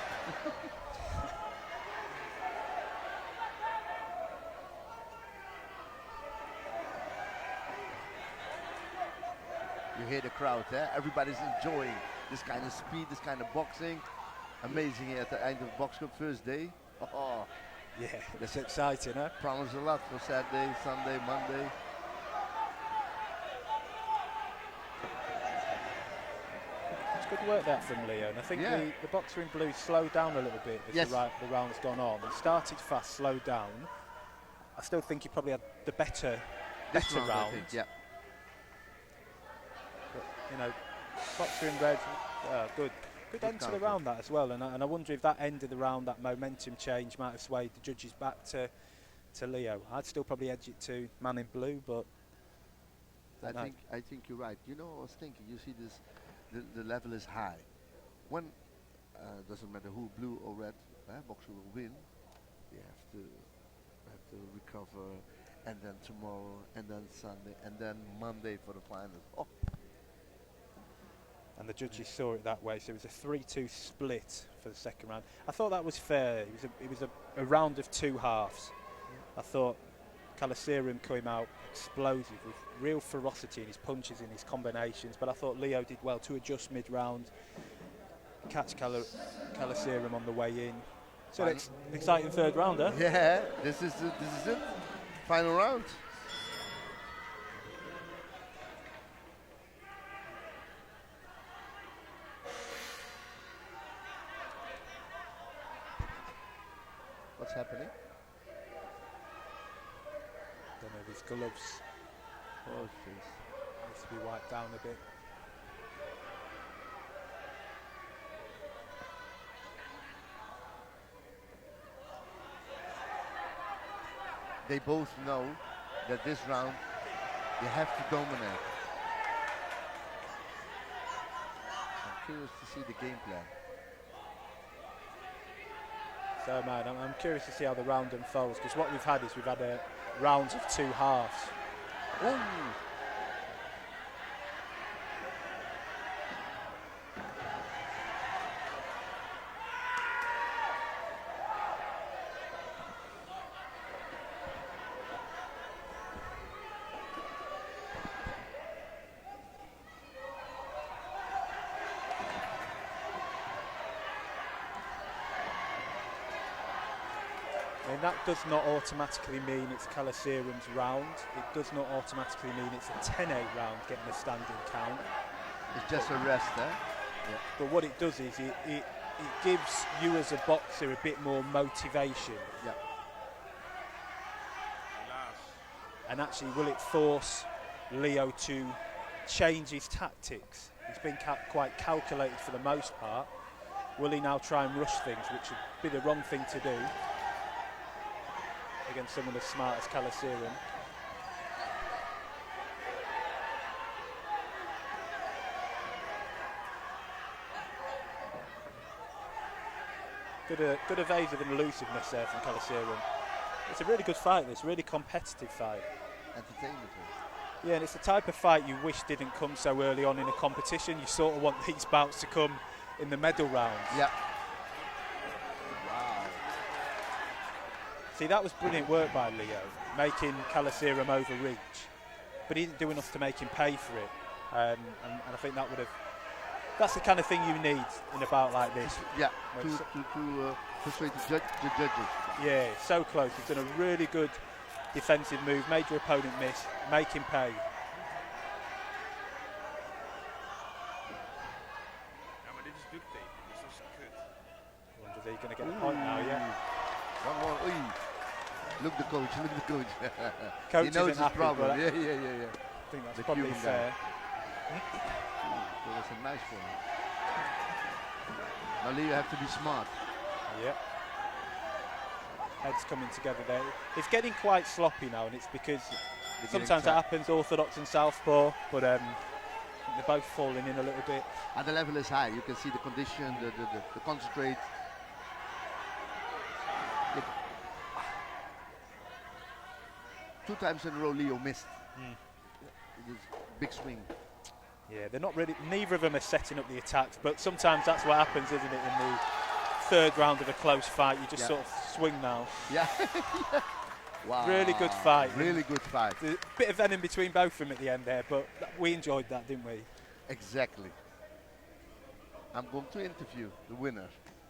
You hear the crowd there. Everybody's enjoying this kind of speed, this kind of boxing. Amazing here at the Eindhoven Box Cup first day. Oh, Yeah, that's exciting, huh? promise a lot for Saturday, Sunday, Monday. It's good work that from Leo, and I think the boxer in blue slowed down a little bit as the round's gone on. He started fast, slowed down. I still think he probably had the better round, round. I think, yeah. But, you know, boxer in red, good end to the round that as well. And I wonder if that end of the round, that momentum change, might have swayed the judges back to Leo. I'd still probably edge it to man in blue, but I think you're right. You know, I was thinking. You see this, the level is high. When doesn't matter who, blue or red, boxer will win. You have to recover, and then tomorrow, and then Sunday, and then Monday for the finals. Oh. And the judges saw it that way, so it was a 3-2 split for the second round. I thought that was fair. It was a round of two halves. I thought Calaserum came out explosive with real ferocity in his punches and his combinations, but I thought Leo did well to adjust mid-round, catch Calaserum on the way in. So it's an exciting third rounder. Yeah, this is it. Final round. What's happening? Don't know, these gloves Oh, jeez. needs to be wiped down a bit. They both know that this round you have to dominate. I'm curious to see the game plan. So man, I'm curious to see how the round unfolds, because what we've had is rounds of two halves. Ooh. And that does not automatically mean it's Calaserum's round. It does not automatically mean it's a 10-8 round getting a standing count. It's just a rest, eh? But what it does is it gives you as a boxer a bit more motivation. Yeah. And actually, will it force Leo to change his tactics? He's been quite calculated for the most part. Will he now try and rush things, which would be the wrong thing to do against someone as smart as Calaserum? Good evasive and elusiveness there from Calaserum. It's a really good fight, this really competitive fight. Entertainment. Yeah, and it's the type of fight you wish didn't come so early on in a competition. You sort of want these bouts to come in the medal rounds. Yeah. Wow. See, that was brilliant work by Leo, making Calaserum overreach. But he didn't do enough to make him pay for it. And I think that's the kind of thing you need in a bout like this. Yeah, to persuade the judges. Yeah, so close. He's done a really good defensive move, made your opponent miss, make him pay. Wonder if he's going to get a point now, yeah. One more. Ooh. Look the coach, look the coach. Coach he knows isn't his happy, problem. but Yeah. I think that's The probably Cuban fair. That was a nice one. Now Leo have to be smart. Yep. Heads coming together there. It's getting quite sloppy now, and it's because sometimes that happens, orthodox and southpaw, but they're both falling in a little bit. And the level is high. You can see the condition, the concentrate. Look. 2 times in a row Leo missed. It is big swing. Yeah, they're not really, neither of them are setting up the attacks, but sometimes that's what happens, isn't it, in the third round of a close fight. You just sort of swing now. Yeah. Wow. Really good fight. Really good fight. A bit of venom between both of them at the end there, but we enjoyed that, didn't we? Exactly. I'm going to interview the winner.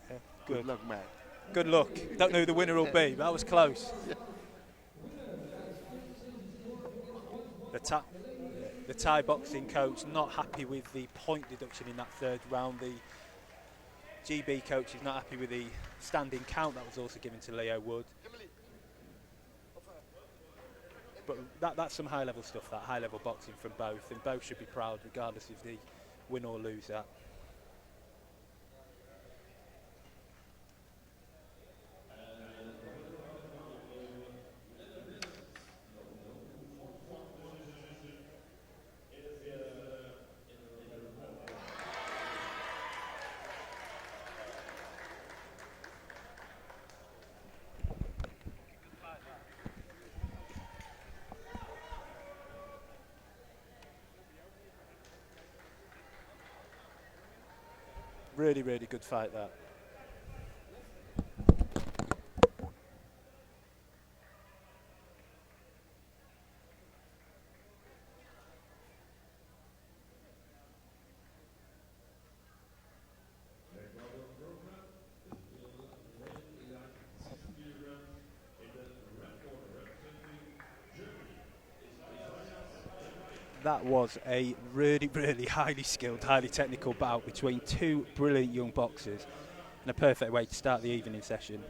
Yeah, Good luck, man. Good luck. Don't know who the winner will be, but that was close. The Thai boxing coach not happy with the point deduction in that third round. The GB coach is not happy with the standing count that was also given to Leo Wood. But that's some high-level stuff, that high-level boxing from both, and both should be proud regardless if they win or lose that. Really, really good fight, that. that was a really, really highly skilled, highly technical bout between two brilliant young boxers, and a perfect way to start the evening session.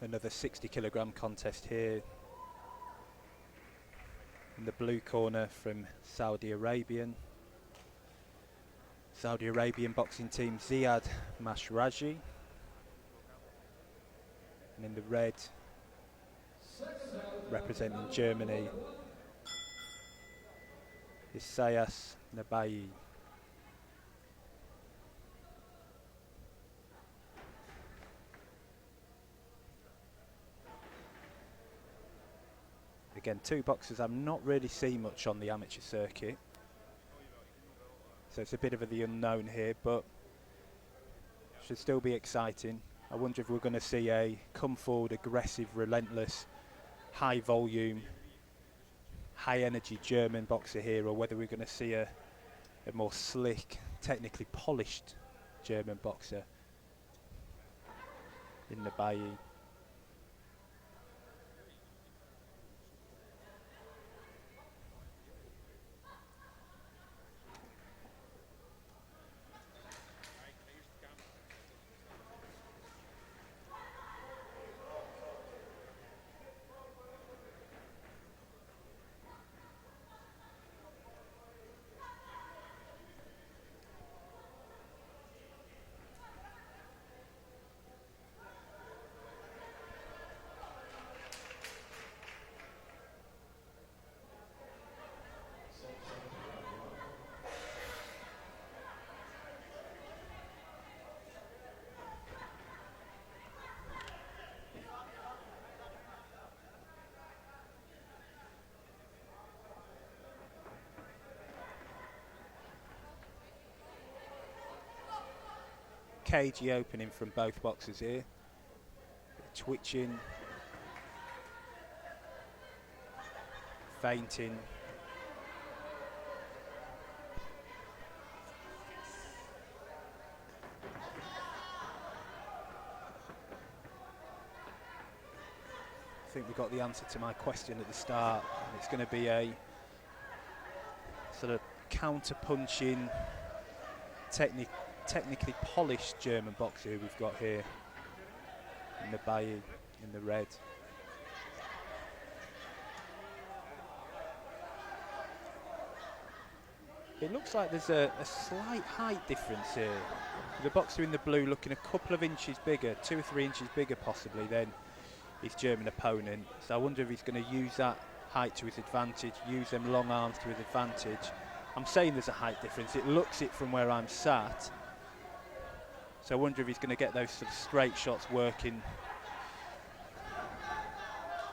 Another 60-kilogram contest here. In the blue corner from Saudi Arabian boxing team, Ziad Mashraji. And in the red, representing Germany, Isaias Nabai. Again, two boxers I've not really seen much on the amateur circuit, so it's a bit of the unknown here, but should still be exciting. I wonder if we're going to see a come forward, aggressive, relentless, high volume, high energy German boxer here, or whether we're going to see a more slick, technically polished German boxer in the Bailly. Cagey opening from both boxers here. Twitching, feinting. I think we got the answer to my question at the start. It's going to be a sort of counter-punching, technically polished German boxer who we've got here in the Bailly, in the red. It looks like there's a slight height difference here. The boxer in the blue looking a couple of inches bigger, 2 or 3 inches bigger possibly than his German opponent. So I wonder if he's going to use that height to his advantage, use them long arms to his advantage. I'm saying there's a height difference. It looks it from where I'm sat. So I wonder if he's going to get those sort of straight shots working.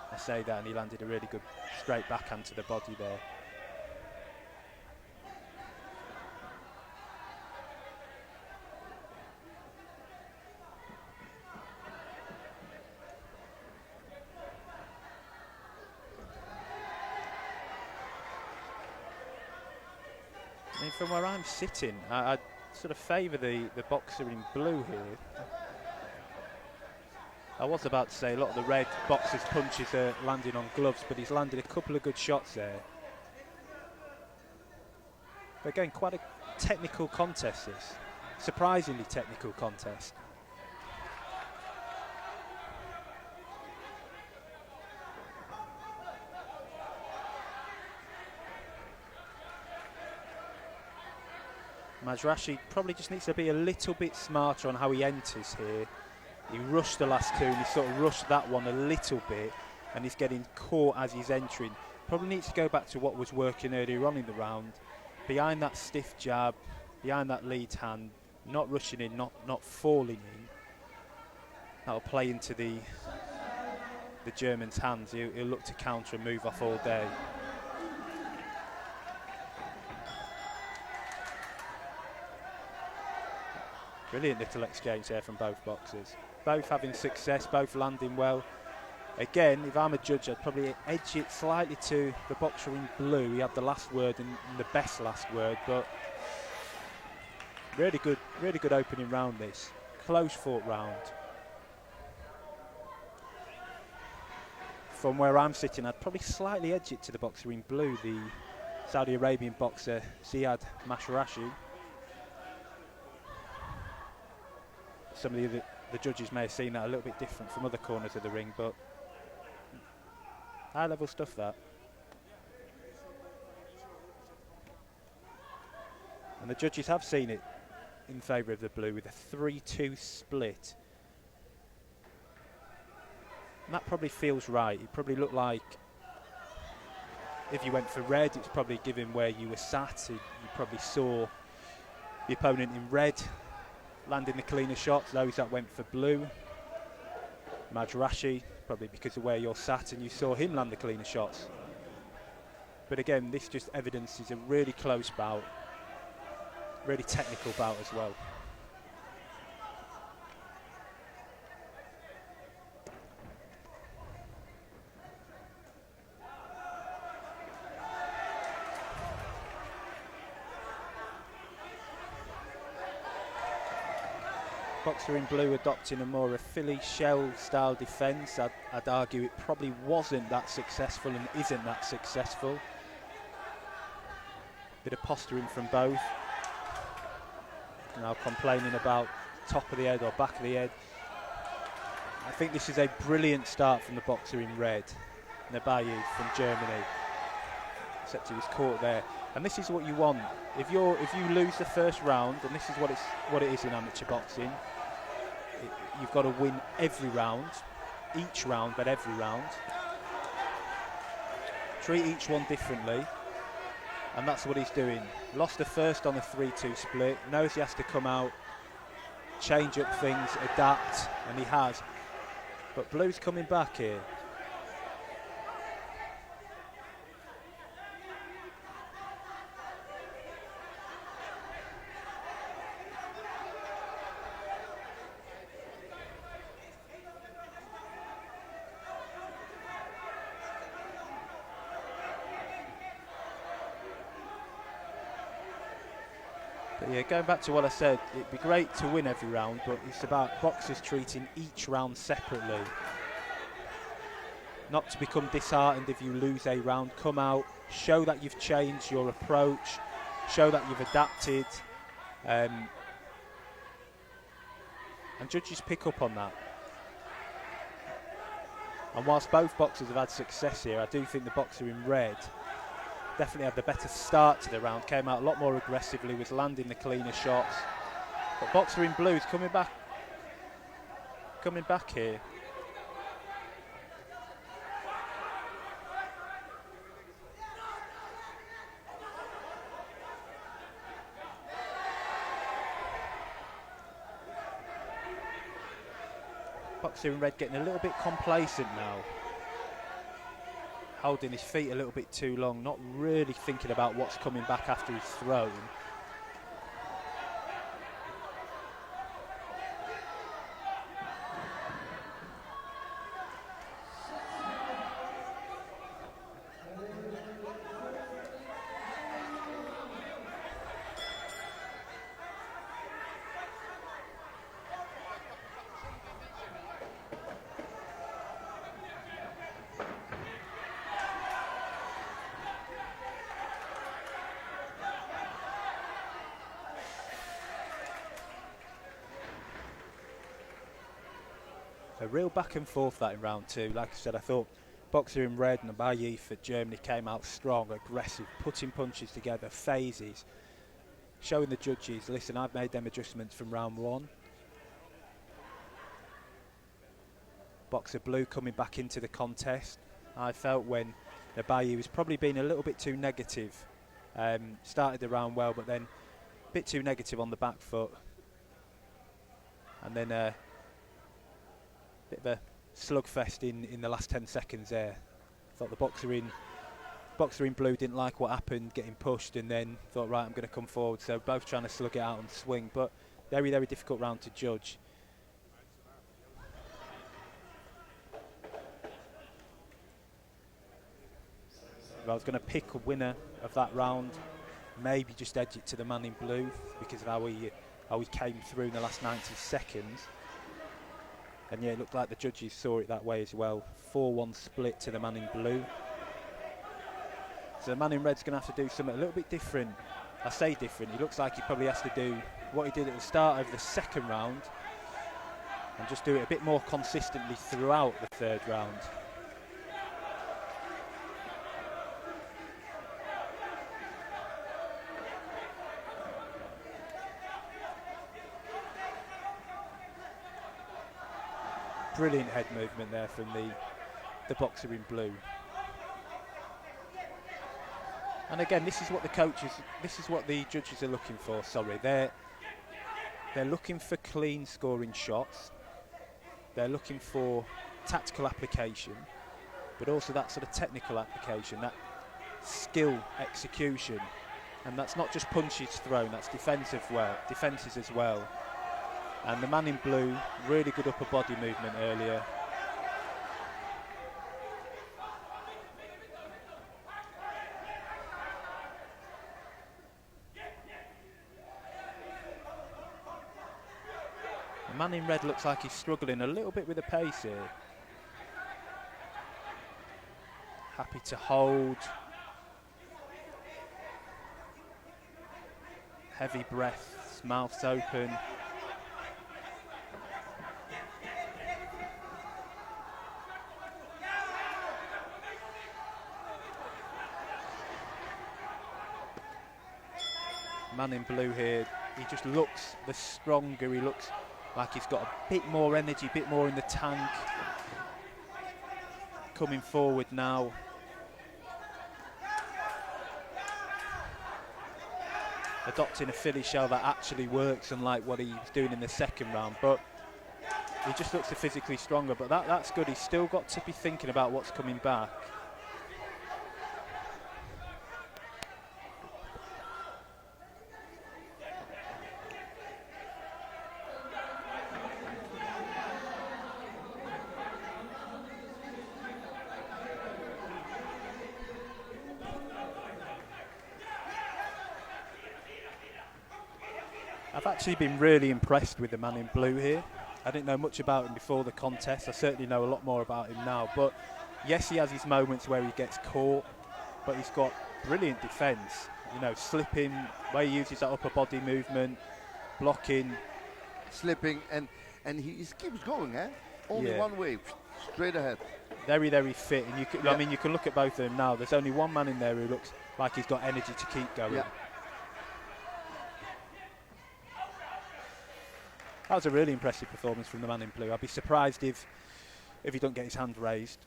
I say that, and he landed a really good straight backhand to the body there. I mean, from where I'm sitting, I sort of favour the boxer in blue here. I was about to say a lot of the red boxer's punches are landing on gloves, but he's landed a couple of good shots there. But again, quite a technical contest this. Surprisingly technical contest. Mazrashi probably just needs to be a little bit smarter on how he enters here. He rushed the last two and he sort of rushed that one a little bit, and he's getting caught as he's entering. Probably needs to go back to what was working earlier on in the round. Behind that stiff jab, behind that lead hand, not rushing in, not falling in. That'll play into the German's hands. He'll look to counter and move off all day. Brilliant little exchange there from both boxers. Both having success, both landing well. Again, if I'm a judge, I'd probably edge it slightly to the boxer in blue. He had the last word and the best last word, but really good opening round this. Close fought round. From where I'm sitting, I'd probably slightly edge it to the boxer in blue, the Saudi Arabian boxer Ziad Masharashi. Some of the judges may have seen that a little bit different from other corners of the ring, but high level stuff that. And the judges have seen it in favour of the blue with a 3-2 split. And that probably feels right. It probably looked like if you went for red, it's probably given where you were sat. You probably saw the opponent in red landing the cleaner shots, those that went for blue. Mazrashi, probably because of where you're sat and you saw him land the cleaner shots. But again, this just evidences a really close bout, really technical bout as well. Boxer in blue adopting a more a Philly shell style defence. I'd argue it probably wasn't that successful and isn't that successful. Bit of posturing from both. Now complaining about top of the head or back of the head. I think this is a brilliant start from the boxer in red, Nabayev from Germany. Except he was caught there. And this is what you want. If you lose the first round, and this is what it is in amateur boxing, you've got to win every round, each round, but every round. Treat each one differently, and that's what he's doing. Lost the first on the 3-2 split, knows he has to come out, change up things, adapt, and he has. But Blue's coming back here. Yeah, going back to what I said, it'd be great to win every round, but it's about boxers treating each round separately. Not to become disheartened if you lose a round. Come out, show that you've changed your approach, show that you've adapted, and judges pick up on that. And whilst both boxers have had success here, I do think the boxer in red definitely had the better start to the round, came out a lot more aggressively, was landing the cleaner shots. But boxer in blue is coming back here. Boxer in red getting a little bit complacent now. Holding his feet a little bit too long, not really thinking about what's coming back after he's thrown. A real back and forth that in round two. Like I said, I thought boxer in red, Nabayev for Germany came out strong, aggressive, putting punches together, phases. showing the judges, listen, I've made them adjustments from round 1. Boxer blue coming back into the contest. I felt when Abayi was probably being a little bit too negative. Started the round well, but then a bit too negative on the back foot. And then a bit of a slugfest in the last 10 seconds there. Thought the boxer in blue didn't like what happened, getting pushed, and then thought, right, I'm going to come forward. So both trying to slug it out and swing, but very, very difficult round to judge. If I was going to pick a winner of that round, maybe just edge it to the man in blue because of how he came through in the last 90 seconds. And yeah, it looked like the judges saw it that way as well. 4-1 split to the man in blue. So the man in red's going to have to do something a little bit different. I say different, he looks like he probably has to do what he did at the start of the second round and just do it a bit more consistently throughout the third round. Brilliant head movement there from the boxer in blue. And again, this is what the judges are looking for. Sorry, they're looking for clean scoring shots. They're looking for tactical application, but also that sort of technical application, that skill execution, and that's not just punches thrown. That's defences as well. And the man in blue, really good upper body movement earlier. The man in red looks like he's struggling a little bit with the pace here. Happy to hold. Heavy breaths, mouths open. Man in blue here, he just looks the stronger, he looks like he's got a bit more energy, a bit more in the tank. Coming forward now. Adopting a Philly shell that actually works, unlike what he was doing in the second round, but he just looks physically stronger, but that's good. He's still got to be thinking about what's coming back. I've actually been really impressed with the man in blue here. I didn't know much about him before the contest. I certainly know a lot more about him now. But yes, he has his moments where he gets caught, but he's got brilliant defence. You know, slipping, where he uses that upper body movement, blocking. Slipping, and he keeps going, eh? Only one way, straight ahead. Very, very fit. And you can, I mean, you can look at both of them now. There's only one man in there who looks like he's got energy to keep going. Yeah. That was a really impressive performance from the man in blue. I'd be surprised if he don't get his hand raised.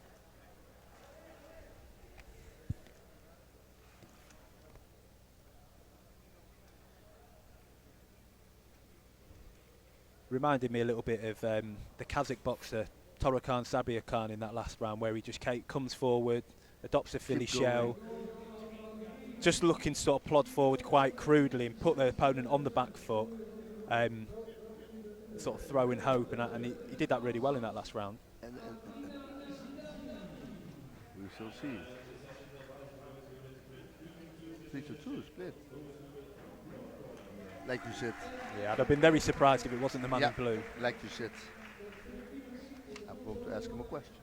Reminded me a little bit of the Kazakh boxer Torakan Sabiakhan in that last round, where he just comes forward, adopts a Philly shell, just looking sort of plod forward quite crudely and put the opponent on the back foot. Sort of throwing hope, and he did that really well in that last round. And we shall see. 3-2 split. Like you said. Yeah, I'd have been very surprised if it wasn't the man in blue. Like you said. I'm going to ask him a question.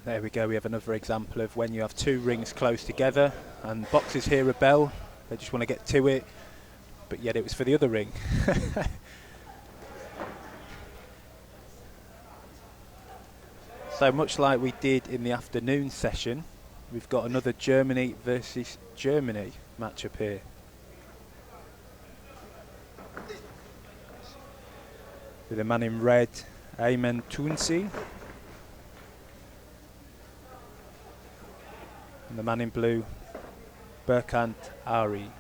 There we go, we have another example of when you have two rings close together and boxers hear a bell, they just want to get to it, but yet it was for the other ring. So much like we did in the afternoon session, we've got another Germany versus Germany matchup here. With the man in red, Ayman Tounsi, and the man in blue, Berkant Ari.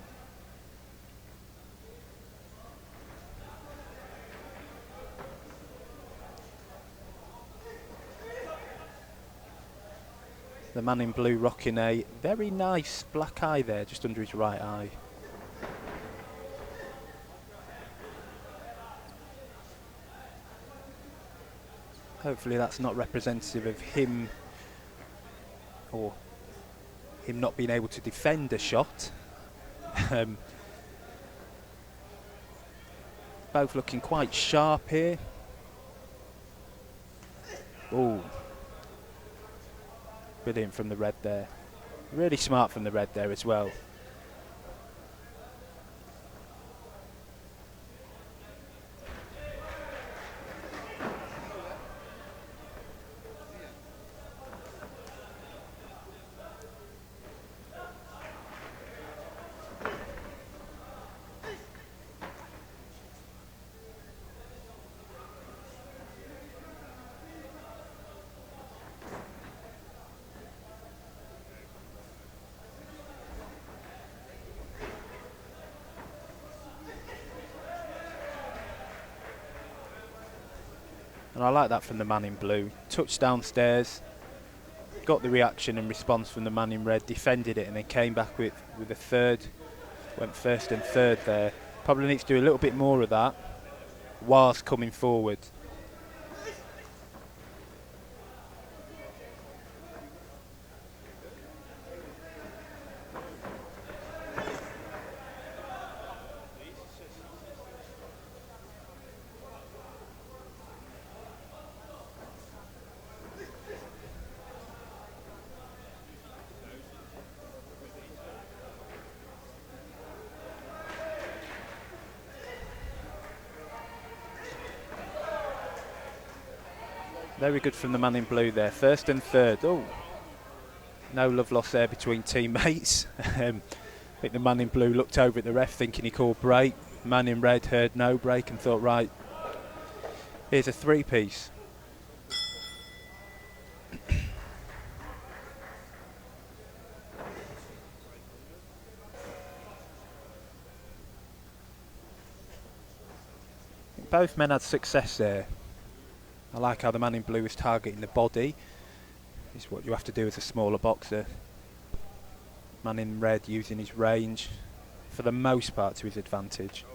The man in blue rocking a very nice black eye there, just under his right eye. Hopefully that's not representative of him or him not being able to defend a shot. Both looking quite sharp here. Ooh. Brilliant from the red there. Really smart from the red there as well. And I like that from the man in blue. Touched downstairs, got the reaction and response from the man in red, defended it, and then came back with a third. Went first and third there. Probably needs to do a little bit more of that whilst coming forward. Very good from the man in blue there. First and third. Oh, no love lost there between teammates. I think the man in blue looked over at the ref thinking he called break. Man in red heard no break and thought, right, here's a three-piece. Both men had success there. I like how the man in blue is targeting the body. It's what you have to do as a smaller boxer. Man in red using his range for the most part to his advantage.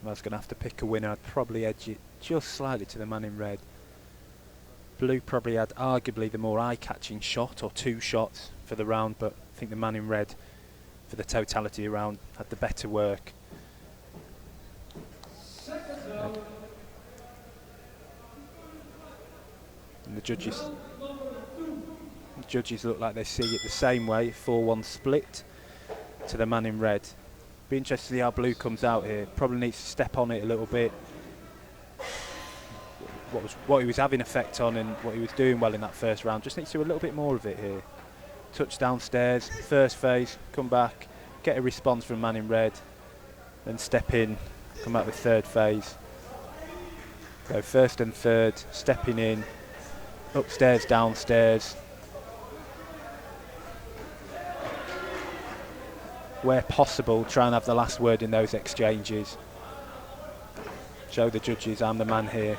I was going to have to pick a winner. I'd probably edge it just slightly to the man in red. Blue probably had arguably the more eye-catching shot or two shots for the round, but I think the man in red for the totality around had the better work. And the judges look like they see it the same way, 4-1 split to the man in red. Be interested to see how blue comes out here. Probably needs to step on it a little bit. What he was having effect on and what he was doing well in that first round. Just needs to do a little bit more of it here. Touch downstairs, first phase, come back, get a response from man in red, then step in, come back with third phase. Go first and third, stepping in, upstairs, downstairs. Where possible, try and have the last word in those exchanges. Show the judges I'm the man here.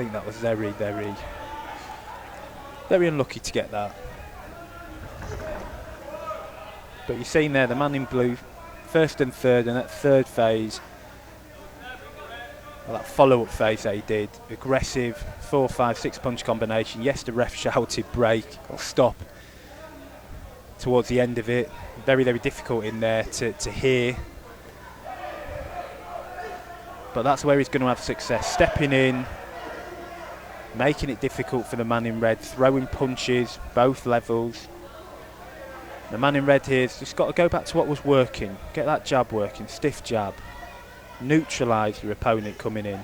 think that was very, very, very unlucky to get that. But you're seeing there the man in blue, first and third, and that third phase, well, that follow-up phase that he did, aggressive 4, 5, 6 punch combination. Yes, the ref shouted break or stop towards the end of it. Very, very difficult in there to hear. But that's where he's going to have success, stepping in, making it difficult for the man in red, throwing punches, both levels. The man in red here's just got to go back to what was working, get that jab working, stiff jab, neutralise your opponent coming in.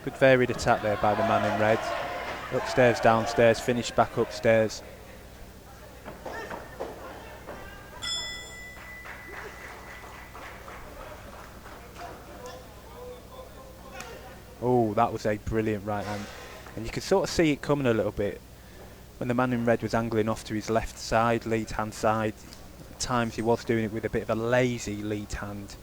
Good varied attack there by the man in red. Upstairs, downstairs, finish back upstairs. Oh, that was a brilliant right hand. And you could sort of see it coming a little bit when the man in red was angling off to his left side, lead hand side. At times he was doing it with a bit of a lazy lead hand.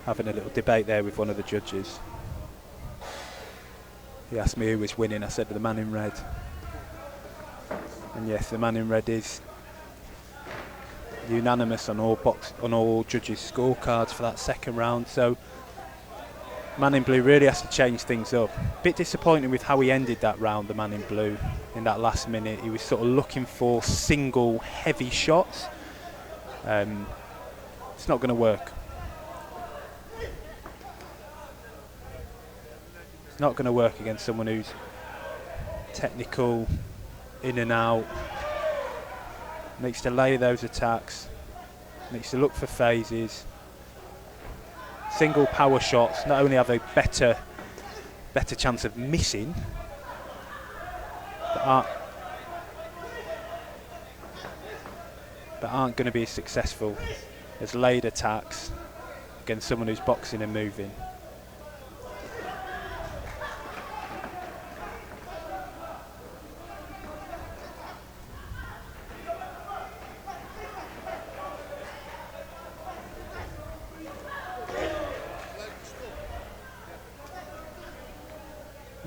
Having a little debate there with one of the judges. He asked me who was winning. I said the man in red. And yes, the man in red is unanimous on all judges' scorecards for that second round. So man in blue really has to change things up. Bit disappointing with how he ended that round, the man in blue, in that last minute. He was sort of looking for single heavy shots. It's not going to work. Not going to work against someone who's technical, in and out, needs to lay those attacks, needs to look for phases. Single power shots not only have a better chance of missing, but aren't going to be as successful as laid attacks against someone who's boxing and moving.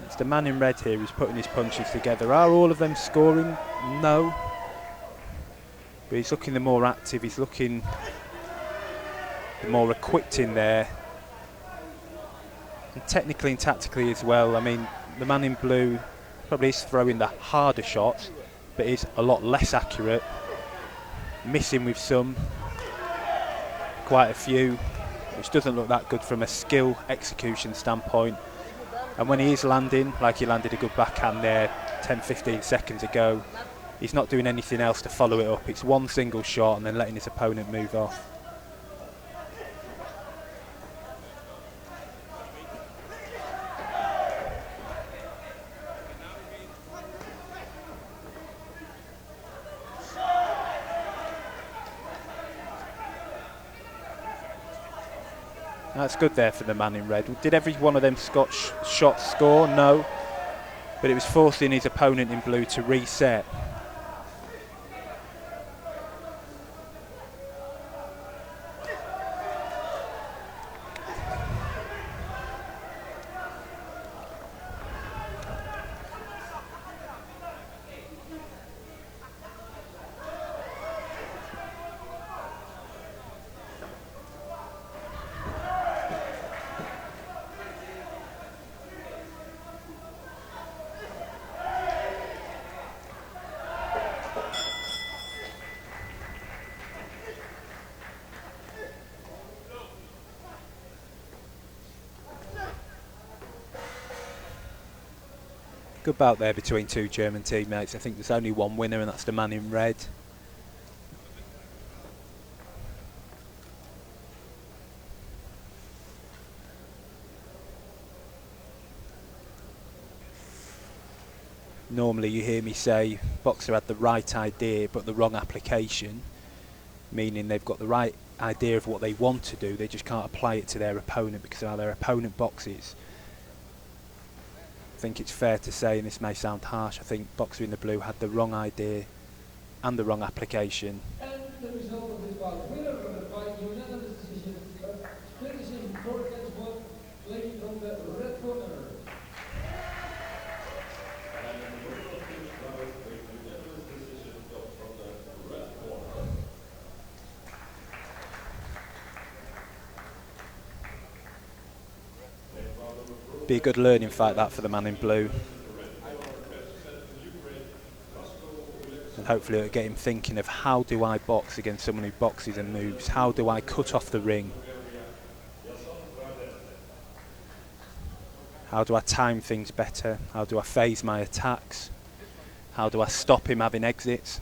It's the man in red here who's putting his punches together. Are all of them scoring? No. But he's looking the more active, he's looking the more equipped in there. And technically and tactically as well. I mean, the man in blue probably is throwing the harder shots, but is a lot less accurate. Missing with some, quite a few, which doesn't look that good from a skill execution standpoint. And when he is landing, like he landed a good backhand there 10-15 seconds ago, he's not doing anything else to follow it up. It's one single shot and then letting his opponent move off. That's good there for the man in red. Did every one of them Scotch shots score? No. But it was forcing his opponent in blue to reset. Good bout there between two German teammates. I think there's only one winner, and that's the man in red. Normally you hear me say boxer had the right idea but the wrong application, meaning they've got the right idea of what they want to do, they just can't apply it to their opponent because of how their opponent boxes. I think it's fair to say, and this may sound harsh, I think boxer in the blue had the wrong idea and the wrong application. And the result of this bout, winner by unanimous decision, split decision 4-1, lady from the red corner. Be a good learning fight that for the man in blue. And hopefully it'll get him thinking of how do I box against someone who boxes and moves? How do I cut off the ring? How do I time things better? How do I phase my attacks? How do I stop him having exits?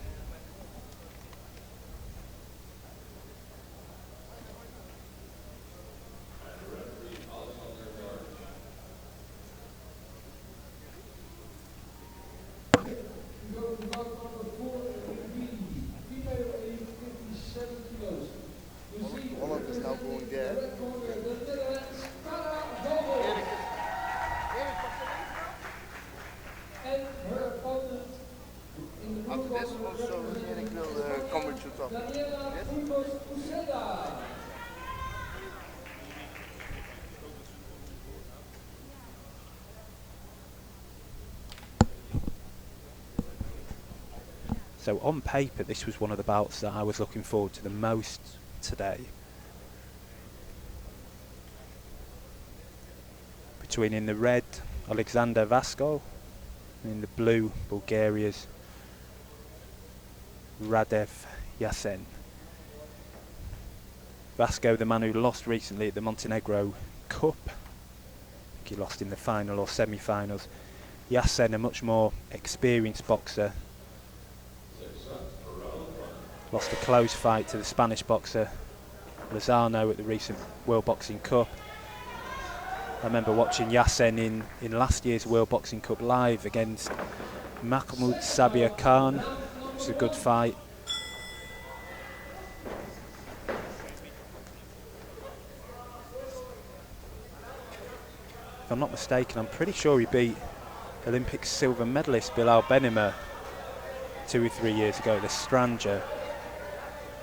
Holland is now going there. After this also Erik will come with you top. Yes? So on paper, this was one of the bouts that I was looking forward to the most today. Between in the red, Alexander Vasko, and in the blue, Bulgaria's Radev Yasen. Vasko, the man who lost recently at the Montenegro Cup. I think he lost in the final or semi-finals. Yasen, a much more experienced boxer. Lost a close fight to the Spanish boxer Lozano at the recent World Boxing Cup. I remember watching Yasen in last year's World Boxing Cup live against Mahmoud Sabir Khan. It was a good fight. If I'm not mistaken, I'm pretty sure he beat Olympic silver medalist Bilal Benima 2 or 3 years ago, the Stranger.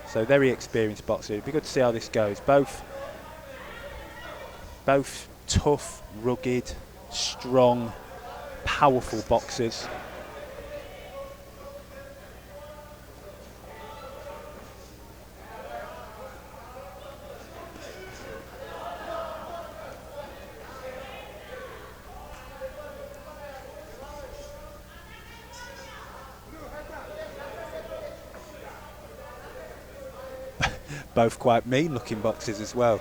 So very experienced boxer. It'd be good to see how this goes. Both tough, rugged, strong, powerful boxers. Both quite mean looking boxers as well.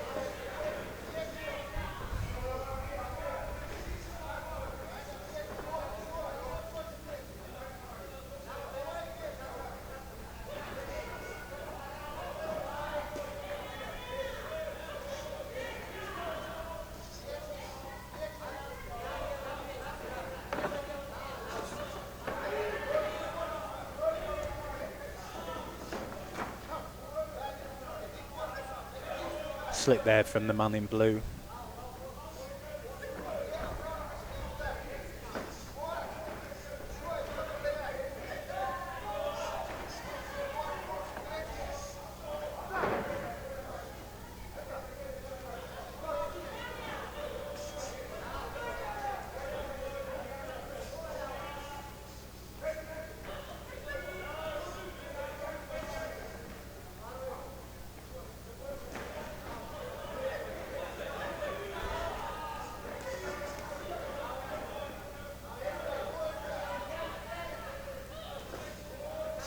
slip there from the man in blue.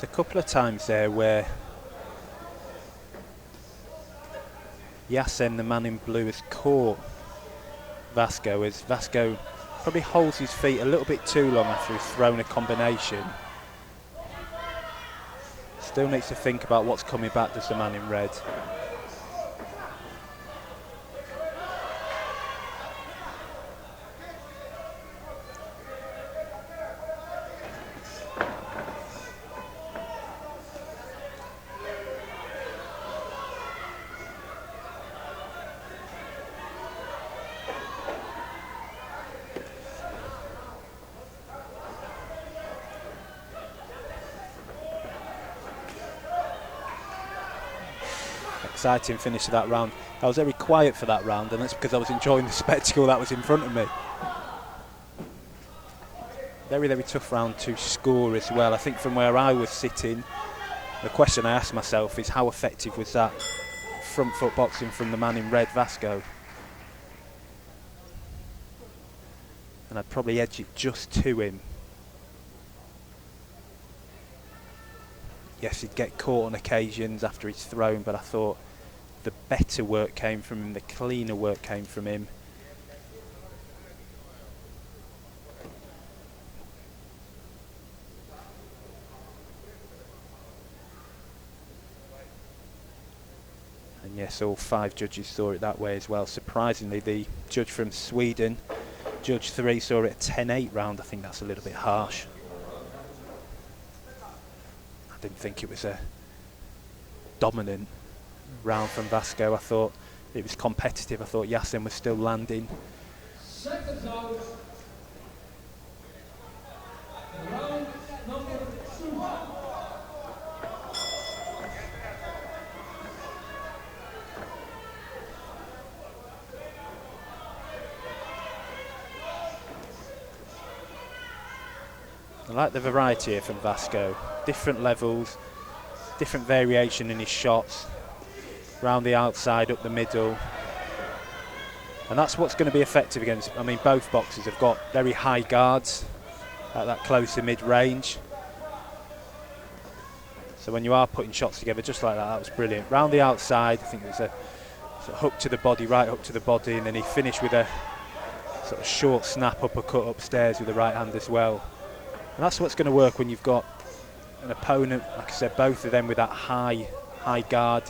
A couple of times there where Yassen, the man in blue, has caught Vasco, as Vasco probably holds his feet a little bit too long after he's thrown a combination. Still needs to think about what's coming back, does the man in red. Exciting finish to that round. I was very quiet for that round, and that's because I was enjoying the spectacle that was in front of me. Very, very tough round to score as well. I think from where I was sitting, the question I asked myself is how effective was that front foot boxing from the man in red, Vasco? And I'd probably edge it just to him. Yes, he'd get caught on occasions after he's thrown, but I thought the better work came from him, the cleaner work came from him. And yes, all 5 judges saw it that way as well. Surprisingly, the judge from Sweden, Judge 3, saw it a 10-8 round. I think that's a little bit harsh. I didn't think it was a dominant round from Vasco. I thought it was competitive. I thought Yassen was still landing. Seconds out. Round number 2. I like the variety here from Vasco. Different levels, different variation in his shots. Round the outside, up the middle. And that's what's going to be effective against, I mean, both boxers have got very high guards at that closer mid-range. So when you are putting shots together just like that, that was brilliant. Round the outside, I think it was a sort of hook to the body, right hook to the body, and then he finished with a sort of short snap uppercut upstairs with the right hand as well. And that's what's going to work when you've got an opponent, like I said, both of them with that high guard.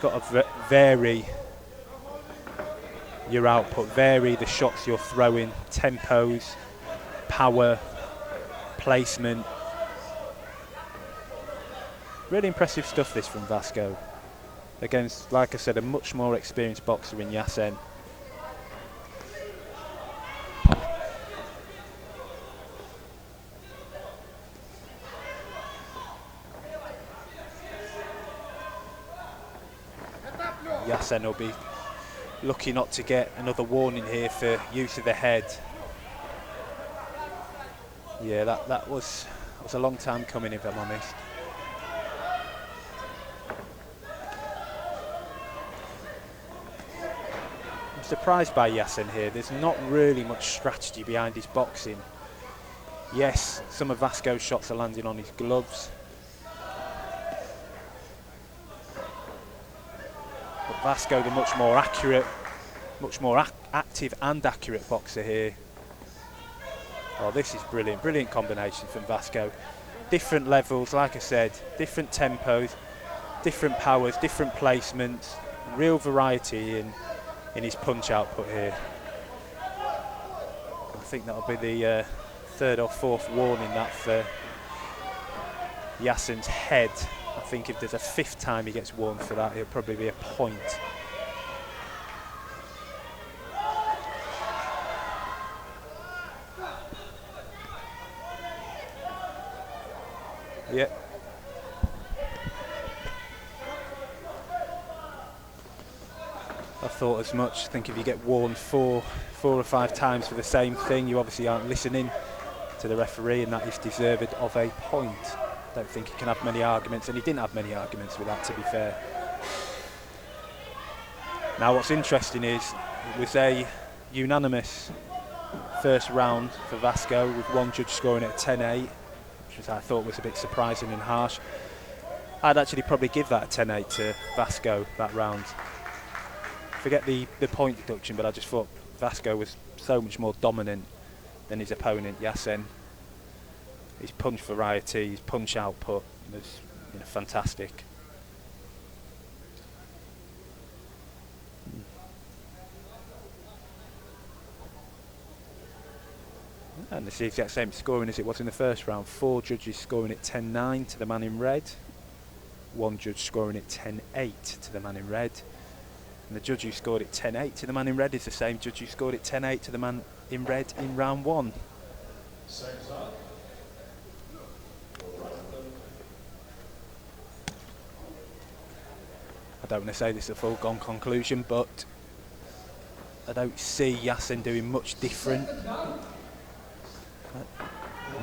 Got to vary your output, vary the shots you're throwing, tempos, power, placement. Really impressive stuff this from Vasco against, like I said, a much more experienced boxer in Yassen. Yassen will be lucky not to get another warning here for use of the head. Yeah, that was a long time coming, if I'm honest. I'm surprised by Yassen here. There's not really much strategy behind his boxing. Yes, some of Vasco's shots are landing on his gloves. Vasco, the much more accurate, much more active and accurate boxer here. Oh, this is brilliant. Brilliant combination from Vasco. Different levels, like I said, different tempos, different powers, different placements, real variety in his punch output here. I think that'll be the 3rd or 4th warning that for Yassen's head. I think if there's a 5th time he gets warned for that, it'll probably be a point. Yeah. I thought as much. I think if you get warned four or five times for the same thing, you obviously aren't listening to the referee, and that is deserved of a point. I don't think he can have many arguments, and he didn't have many arguments with that, to be fair. Now what's interesting is it was a unanimous first round for Vasco, with one judge scoring at 10-8, which I thought was a bit surprising and harsh. I'd actually probably give that a 10-8 to Vasco that round. Forget the point deduction, but I just thought Vasco was so much more dominant than his opponent, Yassen. His punch variety, his punch output was fantastic. And it's the exact same scoring as it was in the first round. 4 judges scoring it 10-9 to the man in red. 1 judge scoring it 10-8 to the man in red. And the judge who scored it 10-8 to the man in red is the same judge who scored it 10-8 to the man in red in round 1. I don't want to say this is a foregone conclusion, but I don't see Yassen doing much different.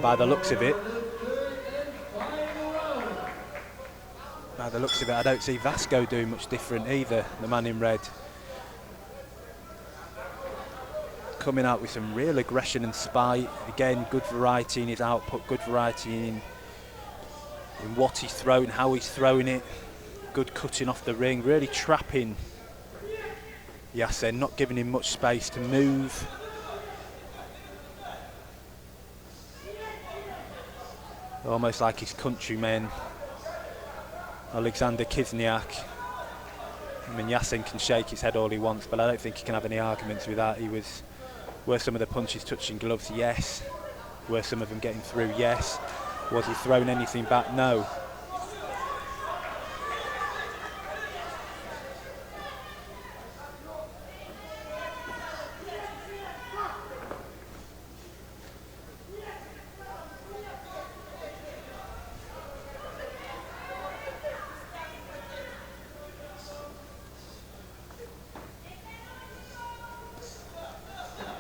By the looks of it, I don't see Vasco doing much different either, the man in red. Coming out with some real aggression and spite. Again, good variety in his output, good variety in what he's throwing, how he's throwing it. Good cutting off the ring, really trapping Yassen, not giving him much space to move. Almost like his countryman, Alexander Kizniak. I mean, Yassen can shake his head all he wants, but I don't think he can have any arguments with that. Were some of the punches touching gloves? Yes. Were some of them getting through? Yes. Was he throwing anything back? No.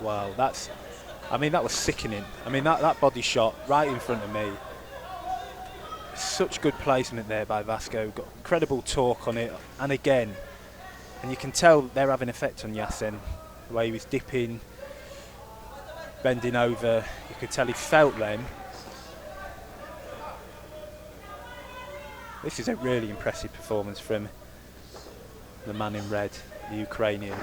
Wow, that was sickening. I mean, that body shot right in front of me. Such good placement there by Vasco. Got incredible torque on it. And again, and you can tell they're having effect on Yassen. The way he was dipping, bending over. You could tell he felt them. This is a really impressive performance from the man in red, the Ukrainian.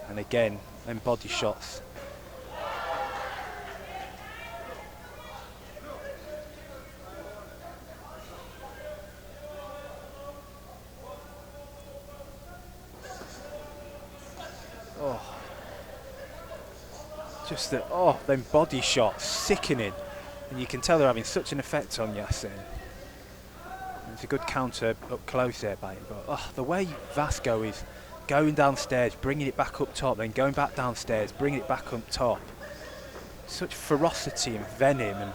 And again, them body shots. Them body shots, sickening. And you can tell they're having such an effect on Yassen. It's a good counter up close there by him, but the way Vasco is going downstairs, bringing it back up top, then going back downstairs, bringing it back up top. Such ferocity and venom,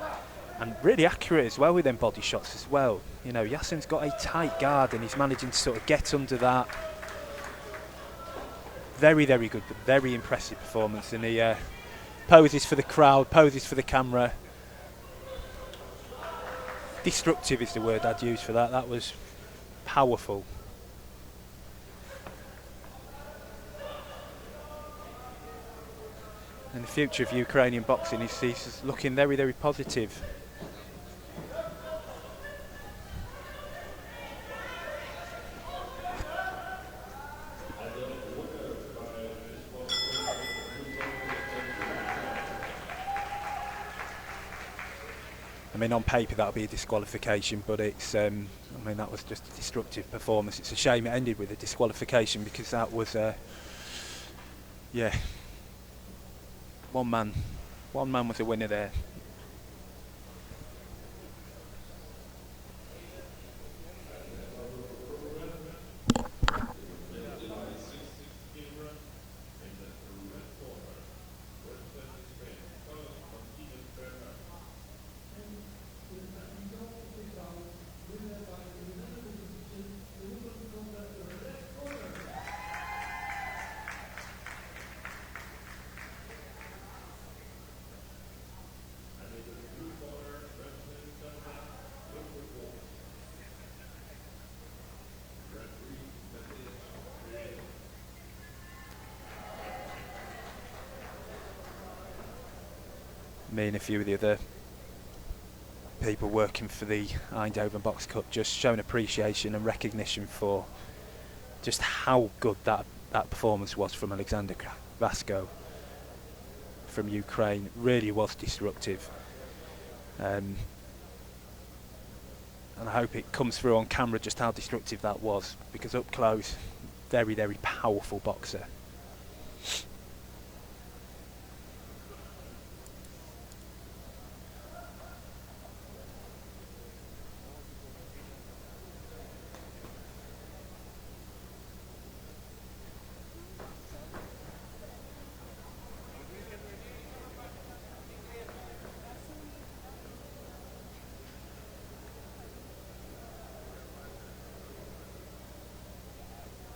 and really accurate as well with them body shots as well. You know, Yassen's got a tight guard and he's managing to sort of get under that. Very, very good, but very impressive performance. And he poses for the crowd, poses for the camera. Destructive is the word I'd use for that. That was powerful. And the future of Ukrainian boxing is looking very, very positive. I mean, on paper that'll be a disqualification, but it's, I mean, that was just a destructive performance. It's a shame it ended with a disqualification, because that was, yeah. One man was a winner there. me and a few of the other people working for the Eindhoven Box Cup just showing appreciation and recognition for just how good that performance was from Alexander Vasko from Ukraine. Really was disruptive. And I hope it comes through on camera just how destructive that was, because up close, very, very powerful boxer.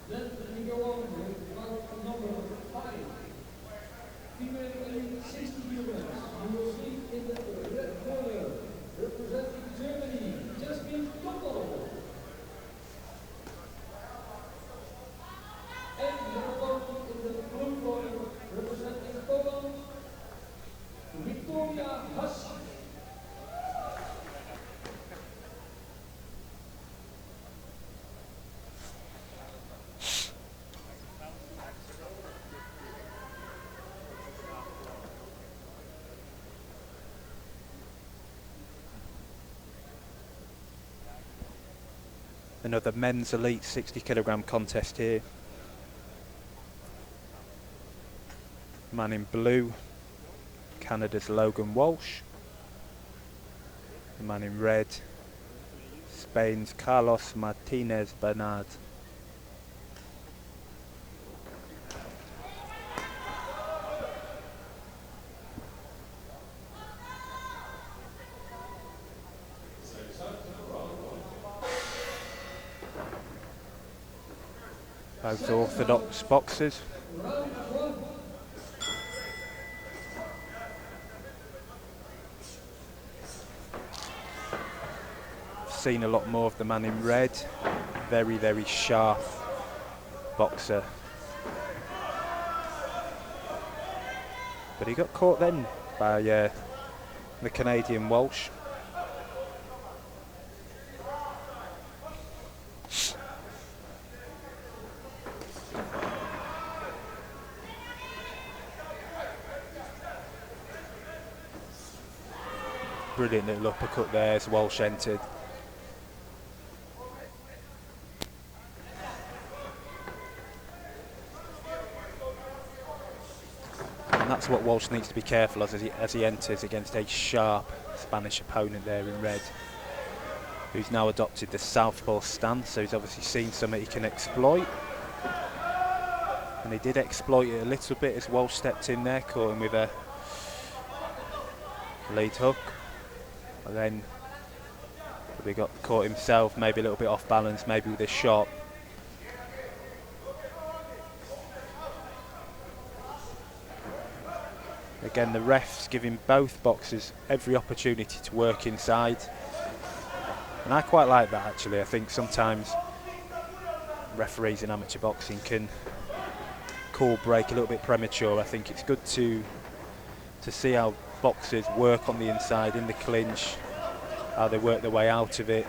Then we go on with bout number 5. Female elite 60 kilograms. You will see in the red corner, representing Germany, Jasmine Toppel. And the opponent in the blue corner, representing Poland, Victoria Hass. Another men's elite 60 kilogram contest here. Man in blue, Canada's Logan Walsh. The man in red, Spain's Carlos Martinez Bernard. Both orthodox boxers. Seen a lot more of the man in red. Very, very sharp boxer. But he got caught then by the Canadian Walsh. Brilliant little uppercut there as Walsh entered. And that's what Walsh needs to be careful of as he enters against a sharp Spanish opponent there in red, who's now adopted the southpaw stance, so he's obviously seen something he can exploit. And he did exploit it a little bit as Walsh stepped in there, caught him with a lead hook. And then he got caught himself, maybe a little bit off balance, maybe with a shot. Again, the refs giving both boxers every opportunity to work inside. And I quite like that, actually. I think sometimes referees in amateur boxing can call break a little bit premature. I think it's good to see how boxers work on the inside in the clinch, how they work their way out of it.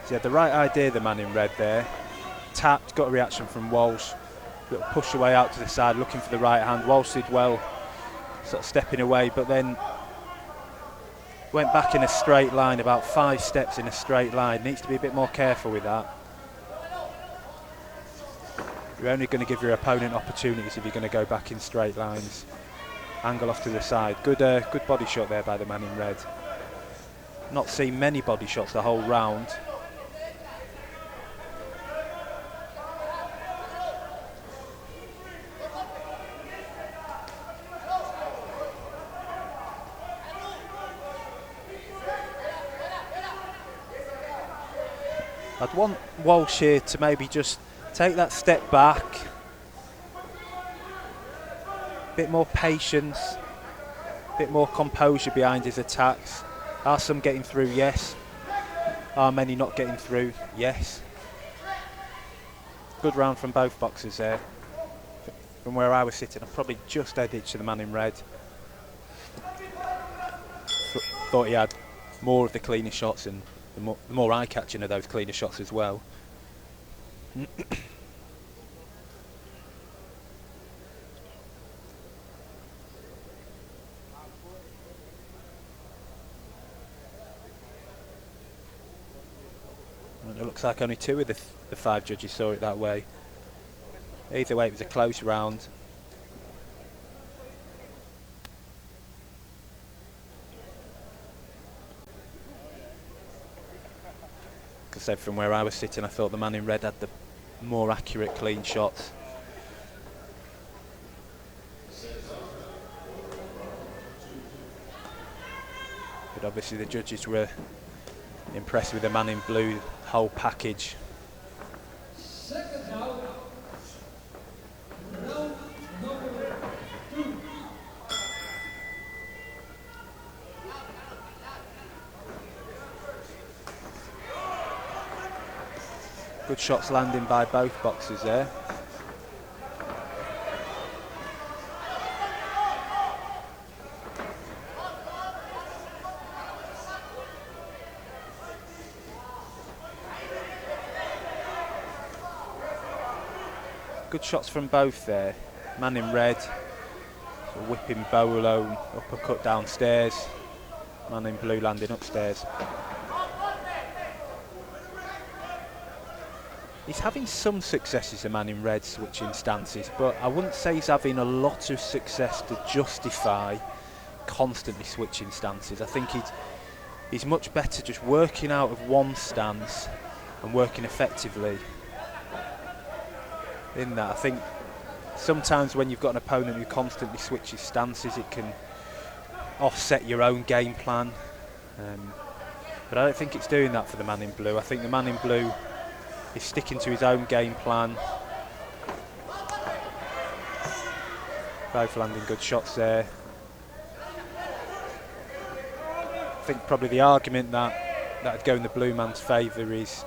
So he had the right idea, the man in red there. Tapped, got a reaction from Walsh. Little push away out to the side, looking for the right hand. Walsh did well, sort of stepping away, but then went back in a straight line, about 5 steps in a straight line. Needs to be a bit more careful with that. You're only going to give your opponent opportunities if you're going to go back in straight lines. Angle off to the side. Good body shot there by the man in red. Not seen many body shots the whole round. I'd want Walsh here to maybe just take that step back, bit more patience, a bit more composure behind his attacks. Are some getting through? Yes. Are many not getting through? Yes. Good round from both boxers there. From where I was sitting, I probably just edged to the man in red. Thought he had more of the cleaner shots and the more eye-catching of those cleaner shots as well. And it looks like only two of the 5 judges saw it that way. Either way, it was a close round. Like I said, from where I was sitting, I thought the man in red had the more accurate clean shots. But obviously the judges were impressed with the man in blue whole package. Second round, round number 2. Good shots landing by both boxers there. Good shots from both there. Man in red, whipping bolo, uppercut downstairs. Man in blue landing upstairs. He's having some successes, the man in red, switching stances, but I wouldn't say he's having a lot of success to justify constantly switching stances. I think he's much better just working out of one stance and working effectively in that. I think sometimes when you've got an opponent who constantly switches stances, it can offset your own game plan. But I don't think it's doing that for the man in blue. I think the man in blue is sticking to his own game plan. Both landing good shots there. I think probably the argument that'd go in the blue man's favour is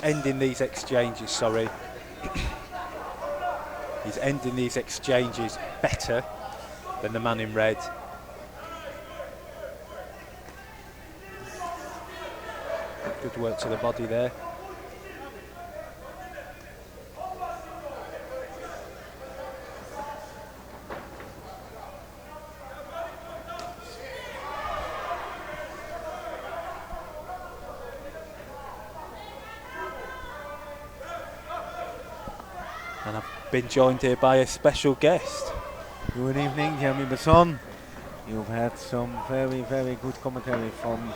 ending these exchanges. Sorry, he's ending these exchanges better than the man in red. Good work to the body there. And I've been joined here by a special guest. Good evening, Jeremy Besson. You've had some very, very good commentary from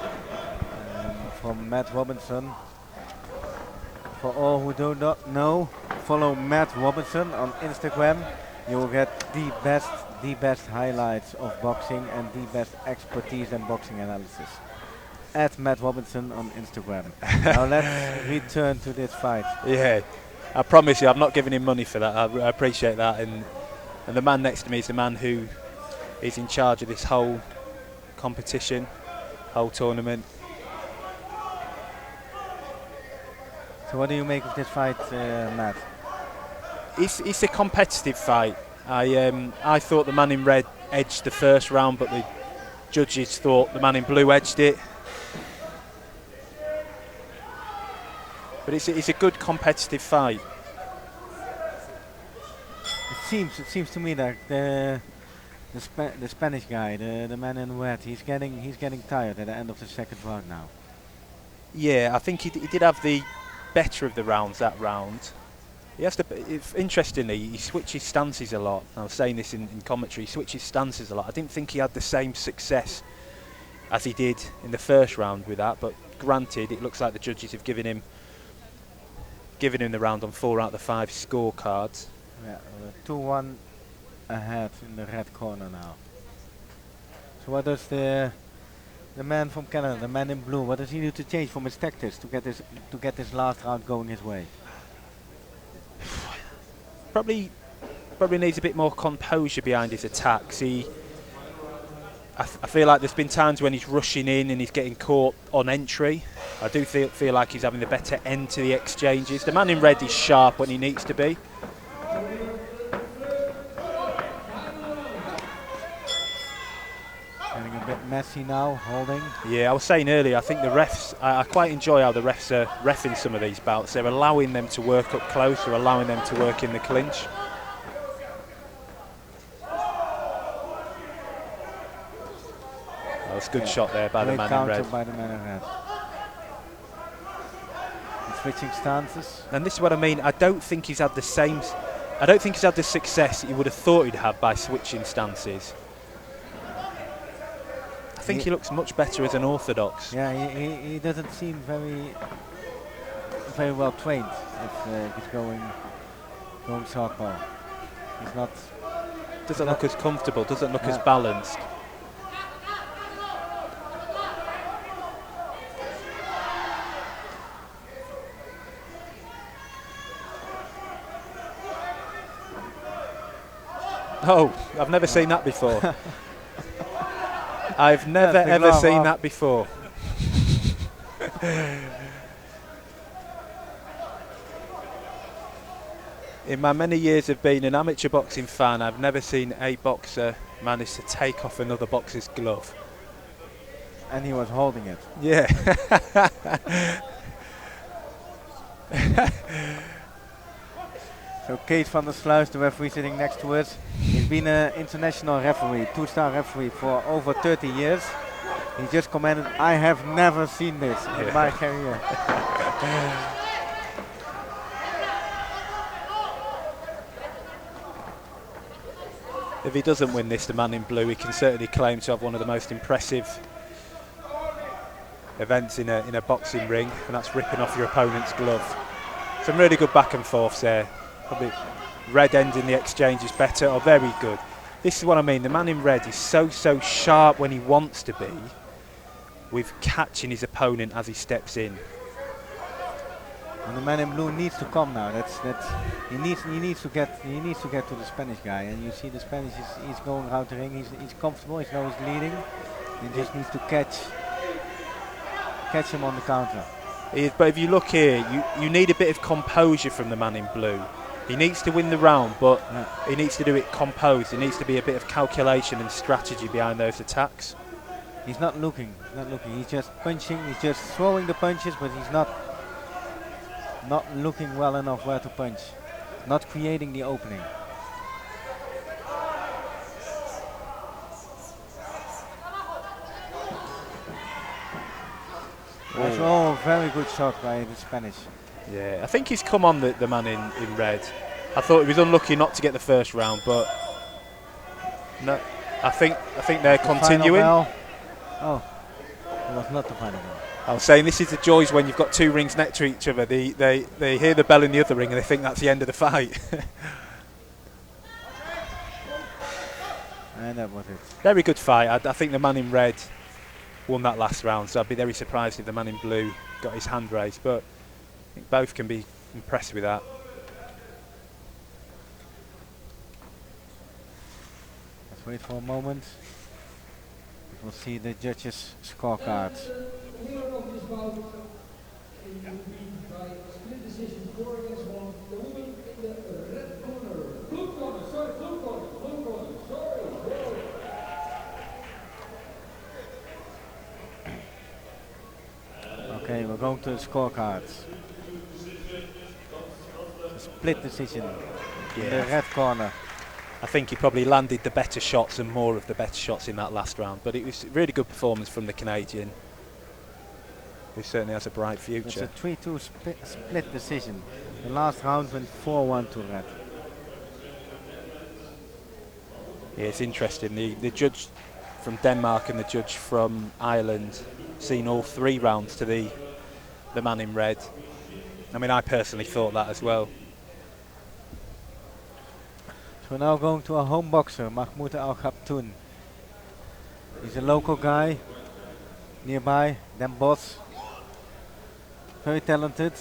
Matt Robinson. For all who do not know, follow Matt Robinson on Instagram. You will get the best highlights of boxing and the best expertise and boxing analysis. At Matt Robinson on Instagram. Now let's return to this fight. Yeah, I promise you, I'm not giving him money for that. I appreciate that, and the man next to me is the man who is in charge of this whole competition, whole tournament. So what do you make of this fight, Matt? It's a competitive fight. I thought the man in red edged the first round, but the judges thought the man in blue edged it. But it's a good competitive fight. It seems to me that the Spanish guy, the man in red, he's getting tired at the end of the second round now. Yeah, I think he did have the better of the rounds that round. He has to. Interestingly, he switches stances a lot. I was saying this in commentary. He switches stances a lot. I didn't think he had the same success as he did in the first round with that. But granted, it looks like the judges have given him the round on 4 out of the 5 scorecards. Yeah, 2-1 ahead in the red corner now. So what does the man from Canada, the man in blue, what does he need to change from his tactics to get this last round going his way? Probably probably needs a bit more composure behind his attacks. I feel like there's been times when he's rushing in and he's getting caught on entry. I do feel like he's having the better end to the exchanges. The man in red is sharp when he needs to be. Getting a bit messy now, holding. Yeah, I was saying earlier, I think the refs, I quite enjoy how the refs are reffing some of these bouts. They're allowing them to work up close, or allowing them to work in the clinch. That's a good shot there by the man in red. By the man in red. And switching stances. And this is what I mean. I don't think he's had the success he would have thought he'd have by switching stances. I think he looks much better as an orthodox. Yeah, he doesn't seem very well trained if he's going southpaw. He's not. Doesn't look as comfortable. Doesn't look as balanced. Oh, I've never seen that before. I've never ever seen that before. In my many years of being an amateur boxing fan, I've never seen a boxer manage to take off another boxer's glove. And he was holding it. Yeah. So Kees van der Sluis, the referee sitting next to us, he's been an international referee, 2-star referee for over 30 years. He just commented, I have never seen this in my career. If he doesn't win this, the man in blue, he can certainly claim to have one of the most impressive events in a boxing ring, and that's ripping off your opponent's glove. Some really good back and forths there. Probably red ending the exchange is better, or very good. This is what I mean. The man in red is so sharp when he wants to be, with catching his opponent as he steps in. And the man in blue needs to come now. He needs to get to the Spanish guy, and you see the Spanish he's going around the ring. He's comfortable. He knows he's leading. He just needs to catch him on the counter. But if you look here, you need a bit of composure from the man in blue. He needs to win the round, but he needs to do it composed. There needs to be a bit of calculation and strategy behind those attacks. He's not looking. He's just punching. He's just throwing the punches, but he's not looking well enough where to punch. Not creating the opening. That's all very good shot by the Spanish. Yeah, I think he's come on the man in red. I thought he was unlucky not to get the first round, but no, I think they're continuing. Oh, it was not the final bell. I was saying this is the joys when you've got two rings next to each other. They hear the bell in the other ring and they think that's the end of the fight. And that was it. Very good fight. I think the man in red won that last round, so I'd be very surprised if the man in blue got his hand raised, but I think both can be impressed with that. Let's wait for a moment. We'll see the judges' scorecards. The winner of this bout will be by split decision 4-1. The woman in the red corner. Blue corner, sorry. Okay, we're going to the scorecards. A split decision in the red corner. I think he probably landed the better shots and more of the better shots in that last round, but it was a really good performance from the Canadian, who certainly has a bright future. It's a 3-2 split decision. The last round went 4-1 to red. Yeah, it's interesting. The judge from Denmark and the judge from Ireland seen all three rounds to the man in red. I mean, I personally thought that as well. So we're now going to a home boxer, Mahmoud Al Khabtoun. He's a local guy, nearby, Den Bosch. Very talented.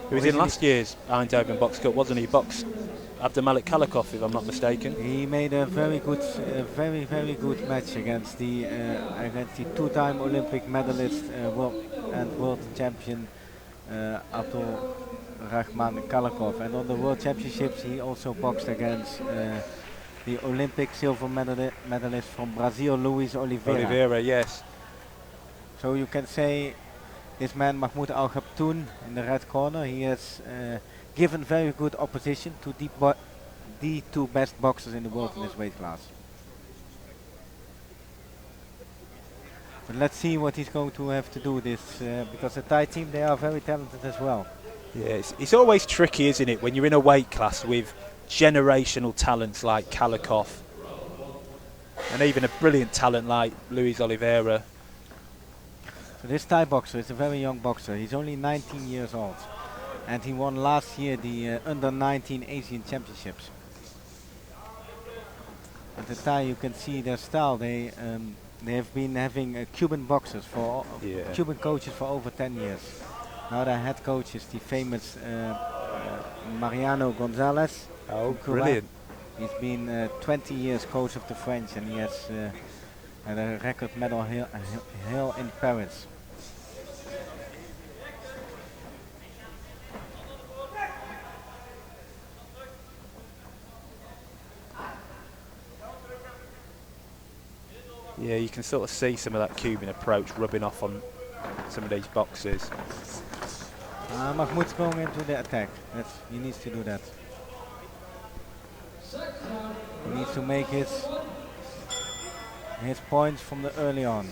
He was in last year's Eindhoven Box Cup, wasn't he? Boxed Abdulmalik Kalikov, if I'm not mistaken. He made a very good, very good match against the two-time Olympic medalist and world champion Abdul Rahman Kalikov. And on the World Championships, he also boxed against the Olympic silver medalist from Brazil, Luis Oliveira. Oliveira, yes. So you can say this man Mahmoud Al Ghabtoun in the red corner, he has given very good opposition to the two best boxers in the world in this weight class. But let's see what he's going to have to do this, because the Thai team, they are very talented as well. Yeah, it's always tricky, isn't it, when you're in a weight class with generational talents like Kalikov and even a brilliant talent like Luis Oliveira. So this Thai boxer is a very young boxer. He's only 19 years old, and he won last year the under 19 Asian Championships. And the Thai, you can see their style. They have been having Cuban boxers Cuban coaches for over 10 years. Now their head coach is the famous Mariano Gonzalez. Oh, brilliant. He's been 20 years coach of the French, and he has had a record medal hill in Paris. Yeah, you can sort of see some of that Cuban approach rubbing off on some of these boxers. Mahmoud's going into the attack. He needs to do that. He needs to make his points from the early on.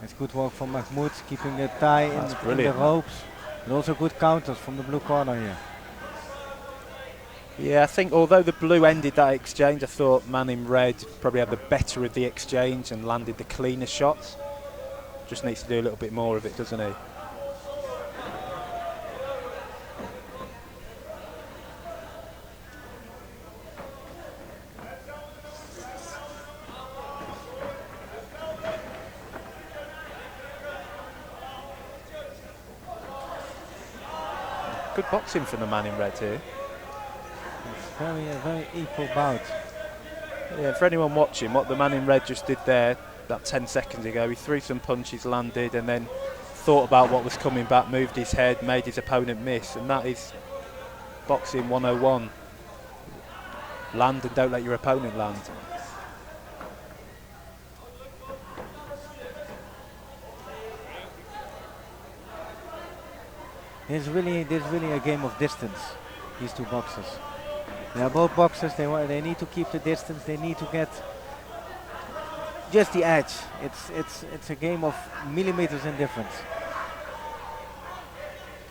It's good work from Mahmoud, keeping the Thai in the ropes. And also good counters from the blue corner here. Yeah, I think although the blue ended that exchange, I thought man in red probably had the better of the exchange and landed the cleaner shots. Just needs to do a little bit more of it, doesn't he? Good boxing from the man in red here. A very equal bout. Yeah, for anyone watching, what the man in red just did there, that 10 seconds ago, he threw some punches, landed, and then thought about what was coming back, moved his head, made his opponent miss, and that is boxing 101. Land and don't let your opponent land. This is really a game of distance, these two boxers. They are both boxers, they need to keep the distance, they need to get just the edge. It's a game of millimeters in difference.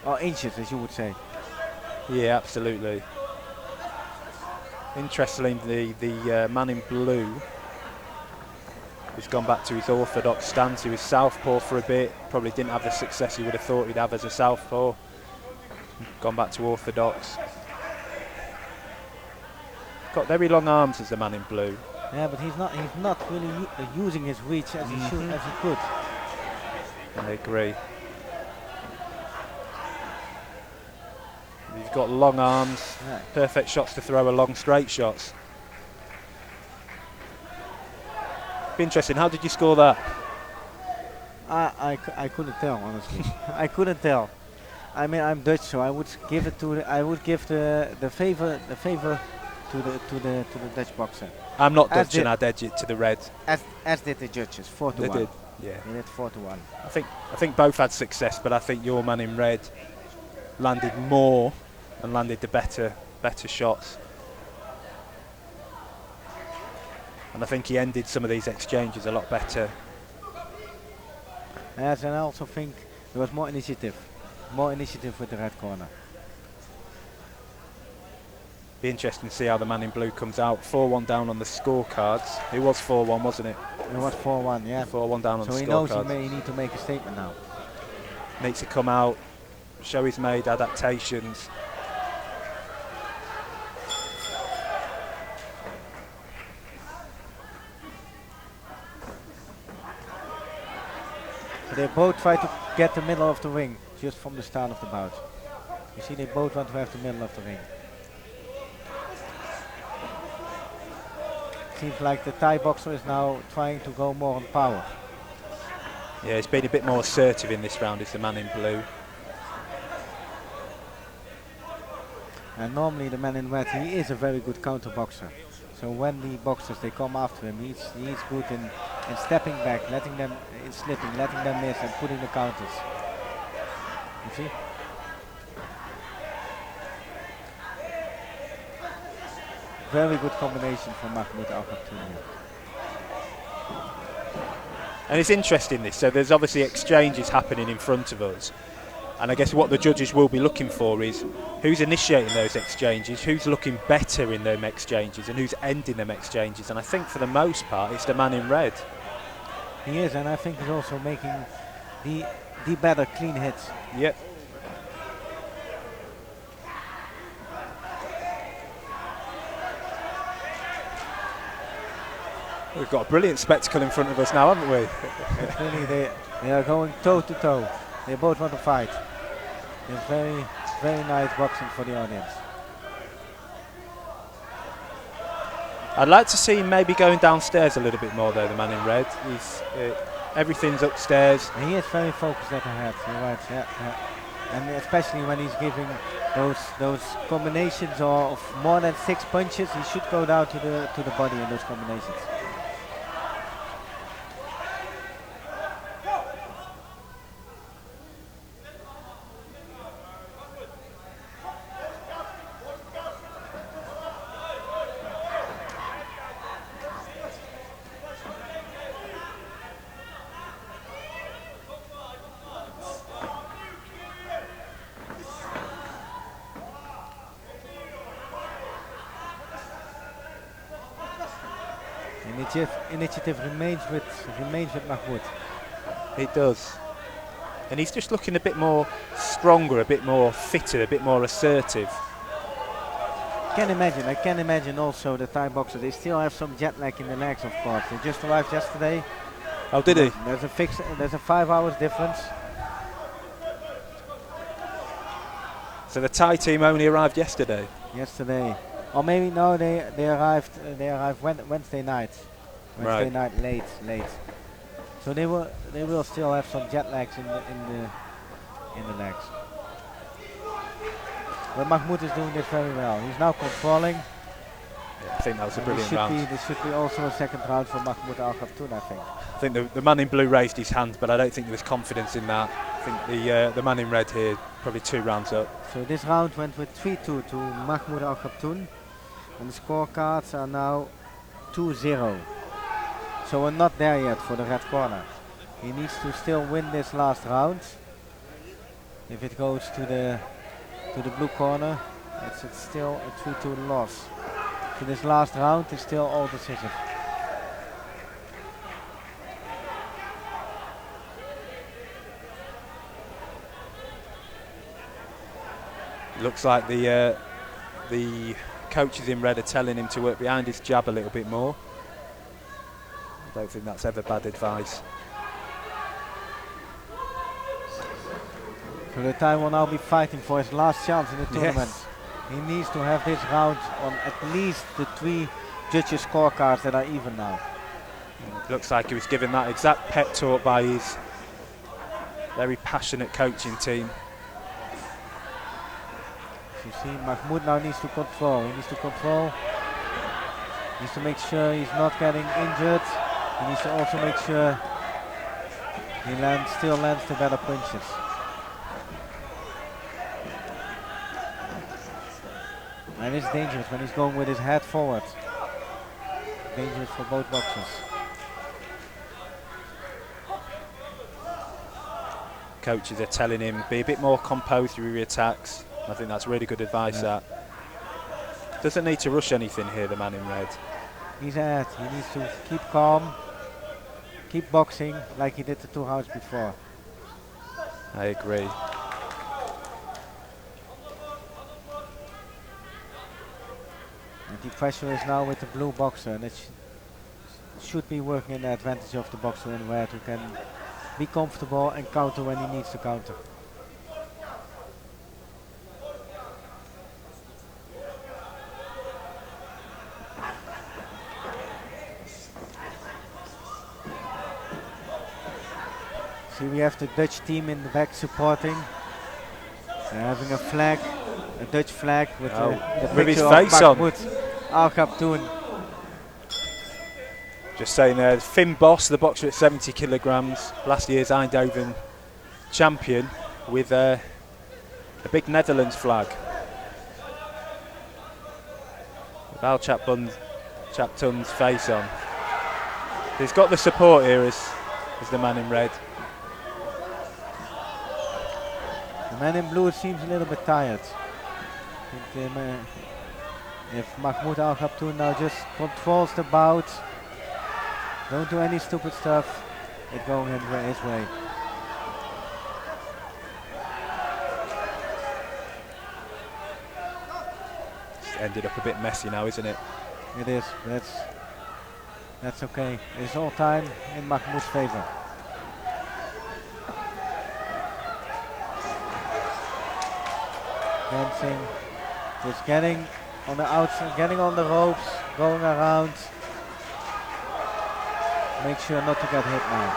Or inches, as you would say. Yeah, absolutely. Interestingly, the man in blue has gone back to his orthodox stance. He was southpaw for a bit, probably didn't have the success he would have thought he'd have as a southpaw. Gone back to orthodox. Got very long arms as the man in blue. Yeah, but he's not really using his reach as he could. I agree. He's got long arms, perfect shots to throw, long straight shots. Be interesting. How did you score that? I couldn't tell, honestly. I couldn't tell. I mean, I'm Dutch, so I would give it to the favor to the Dutch boxer. I'm not Dutch and I'd edge it to the red. As did the judges, 4-1. They did, yeah. They did 4-1. I think both had success, but I think your man in red landed more and landed the better shots. And I think he ended some of these exchanges a lot better. Yes, and I also think there was more initiative with the red corner. Be interesting to see how the man in blue comes out. 4-1 down on the scorecards. It was 4-1, wasn't it? It was 4-1, yeah. 4-1 down on the scorecards. So he knows he needs to make a statement now. Needs to come out, show he's made adaptations. So they both try to get the middle of the ring just from the start of the bout. You see, they both want to have the middle of the ring. Seems like the Thai boxer is now trying to go more on power. Yeah, he's been a bit more assertive in this round, is the man in blue. And normally the man in red, he is a very good counter boxer. So when the boxers, they come after him, he's good in stepping back, letting them, in slipping, letting them miss and putting the counters. You see? Very good combination from Mahmoud Al-Khartoumi. And it's interesting this, so there's obviously exchanges happening in front of us. And I guess what the judges will be looking for is who's initiating those exchanges, who's looking better in them exchanges, and who's ending them exchanges. And I think for the most part, it's the man in red. He is, and I think he's also making the better clean hits. Yep. We've got a brilliant spectacle in front of us now, haven't we? Really, they are going toe to toe. They both want to fight. It's very, very nice boxing for the audience. I'd like to see him maybe going downstairs a little bit more though, the man in red. He's, everything's upstairs. And he is very focused at the head, you're right, yeah. And especially when he's giving those combinations of more than 6 punches, he should go down to the body in those combinations. Initiative remains with Mahmoud. It does. And he's just looking a bit more stronger, a bit more fitter, a bit more assertive. I can imagine also the Thai boxers, they still have some jet lag in the legs, of course. They just arrived yesterday. Oh, did he? There's a 5 hours difference. So the Thai team only arrived yesterday? Yesterday. Or maybe no, they arrived Wednesday night. Wednesday night late. So they will still have some jet lags in the legs. But Mahmoud is doing this very well. He's now controlling. Yeah, I think that was a brilliant round. This should be also a second round for Mahmoud Al-Khartoumi, I think. I think the man in blue raised his hand, but I don't think there was confidence in that. I think the man in red here, probably 2 rounds up. So this round went with 3-2 to Mahmoud Al-Khartoumi. And the scorecards are now 2-0. So we're not there yet for the red corner. He needs to still win this last round. If it goes to the blue corner, it's still a 3-2 loss. So this last round is still all decisive. Looks like the coaches in red are telling him to work behind his jab a little bit more. I don't think that's ever bad advice. So the Thai will now be fighting for his last chance in the tournament. Yes. He needs to have this round on at least the 3 judges' scorecards that are even now. Looks like he was given that exact pep talk by his very passionate coaching team. You see, Mahmoud now needs to control. He needs to control. He needs to make sure he's not getting injured. He needs to also make sure he still lands the better punches. And it's dangerous when he's going with his head forward. Dangerous for both boxers. Coaches are telling him be a bit more composed through your attacks. I think that's really good advice. Yeah. That doesn't need to rush anything here, the man in red. He's ahead. He needs to keep calm, keep boxing like he did the 2 rounds before. I agree. And the pressure is now with the blue boxer, and it should be working in the advantage of the boxer in red, who can be comfortable and counter when he needs to counter. See, we have the Dutch team in the back supporting. They're having a flag, a Dutch flag with the with his picture face of on. Mahmoud Al Kaptoun. Just saying there, Finn Boss, the boxer at 70 kilograms, last year's Eindhoven champion, with a big Netherlands flag. With Al Chaptun's face on. He's got the support here as the man in red. The man in blue seems a little bit tired. I think, if Mahmoud Al Kaptoun now just controls the bout, don't do any stupid stuff, it's going his way. It's ended up a bit messy now, isn't it? It is. That's okay. It's all time in Mahmoud's favor. Dancing, just getting on the outside, getting on the ropes, going around. Make sure not to get hit now.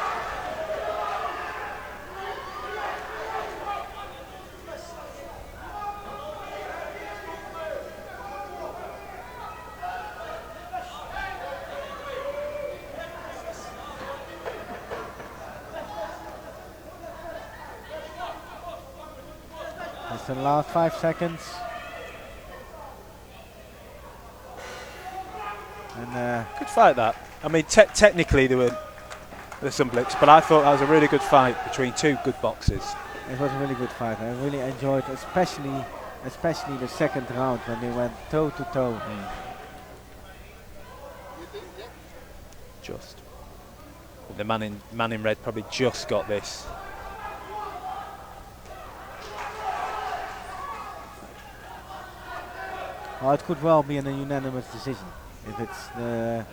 That's the last 5 seconds. And Good fight that. I mean, technically there's some blips, but I thought that was a really good fight between two good boxers. it was a really good fight. I really enjoyed, especially the second round when they went toe to toe. Just. But the man in red probably just got this. Well, it could well be a unanimous decision if it's the.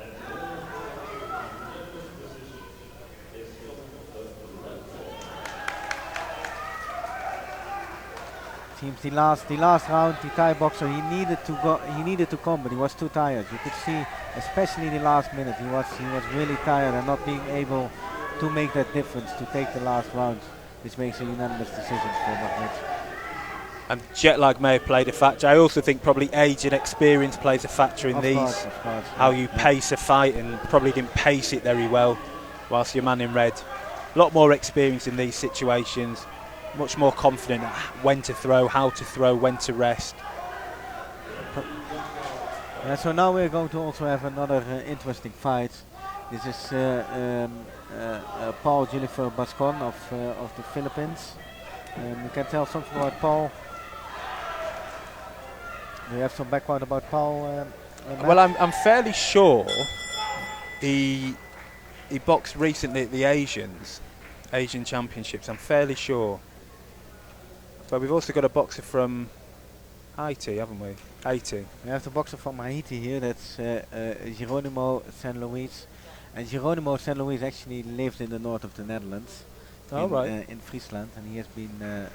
Seems the last round, the Thai boxer, he needed to come, but he was too tired. You could see, especially in the last minute, he was really tired and not being able to make that difference to take the last round, which makes a unanimous decision for Mahmoud. And jet lag may have played a factor. I also think probably age and experience plays a factor in Of these. course, How yeah, you yeah. pace a fight, and probably didn't pace it very well, whilst your man in red, a lot more experience in these situations, much more confident when to throw, how to throw, when to rest. So now we're going to also have another interesting fight. This is Paul Jennifer Bascon of the Philippines. You can tell something about Paul. Do you have some background about Paul? Well, I'm fairly sure he boxed recently at the Asian Championships. I'm fairly sure. But we've also got a boxer from Haiti, haven't we? Haiti. We have the boxer from Haiti here. That's Geronimo San Luis. And Geronimo San Luis actually lives in the north of the Netherlands. Oh, right. In Friesland, and he has been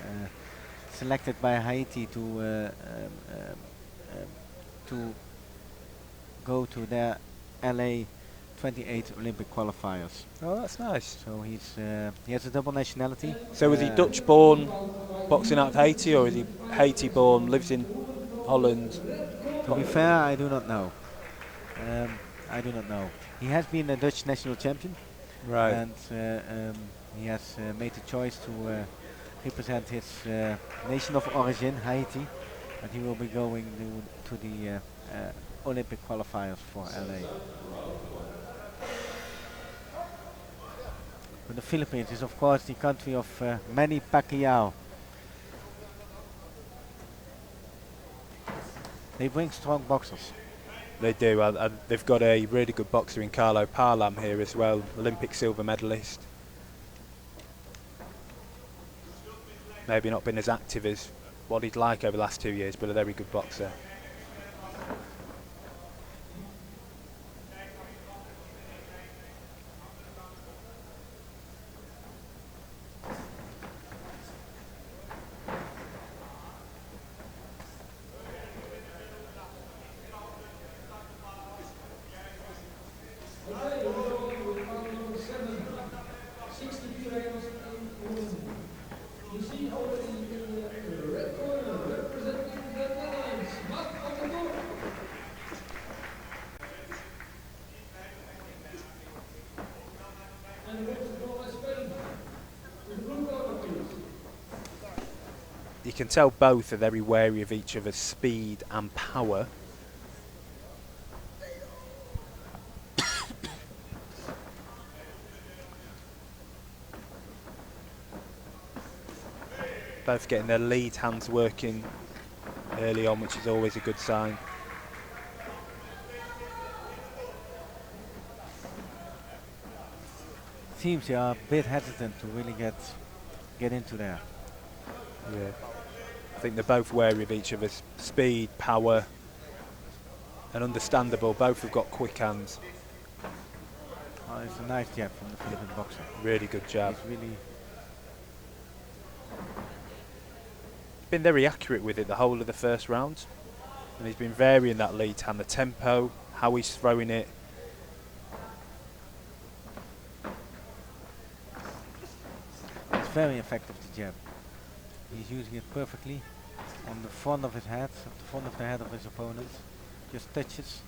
selected by Haiti to go to their LA 28 Olympic qualifiers. Oh, that's nice. So he has a double nationality. So is he Dutch-born, boxing out of Haiti, or is he Haiti-born, lives in Holland? To be fair, I do not know. I do not know. He has been a Dutch national champion, Right. and he has made the choice to represent his nation of origin, Haiti, and he will be going to the Olympic qualifiers for LA. But the Philippines is of course the country of Manny Pacquiao. They bring strong boxers. They do. They've got a really good boxer in Carlo Parlam here as well, Olympic silver medalist. Maybe not been as active as what he'd like over the last 2 years, but a very good boxer. can tell both are very wary of each other's speed and power. Both getting their lead hands working early on, which is always a good sign. Seems they are a bit hesitant to really get into there. Yeah. I think they're both wary of each other's speed, power, and understandable. Both have got quick hands. Oh, it's a nice jab from the Philippine boxer. Really good jab. He's really Been very accurate with it the whole of the first round, and he's been varying that lead hand, the tempo, how he's throwing it. it's very effective, the jab. He's using it perfectly on the front of his head, the front of the head of his opponent. Just touches,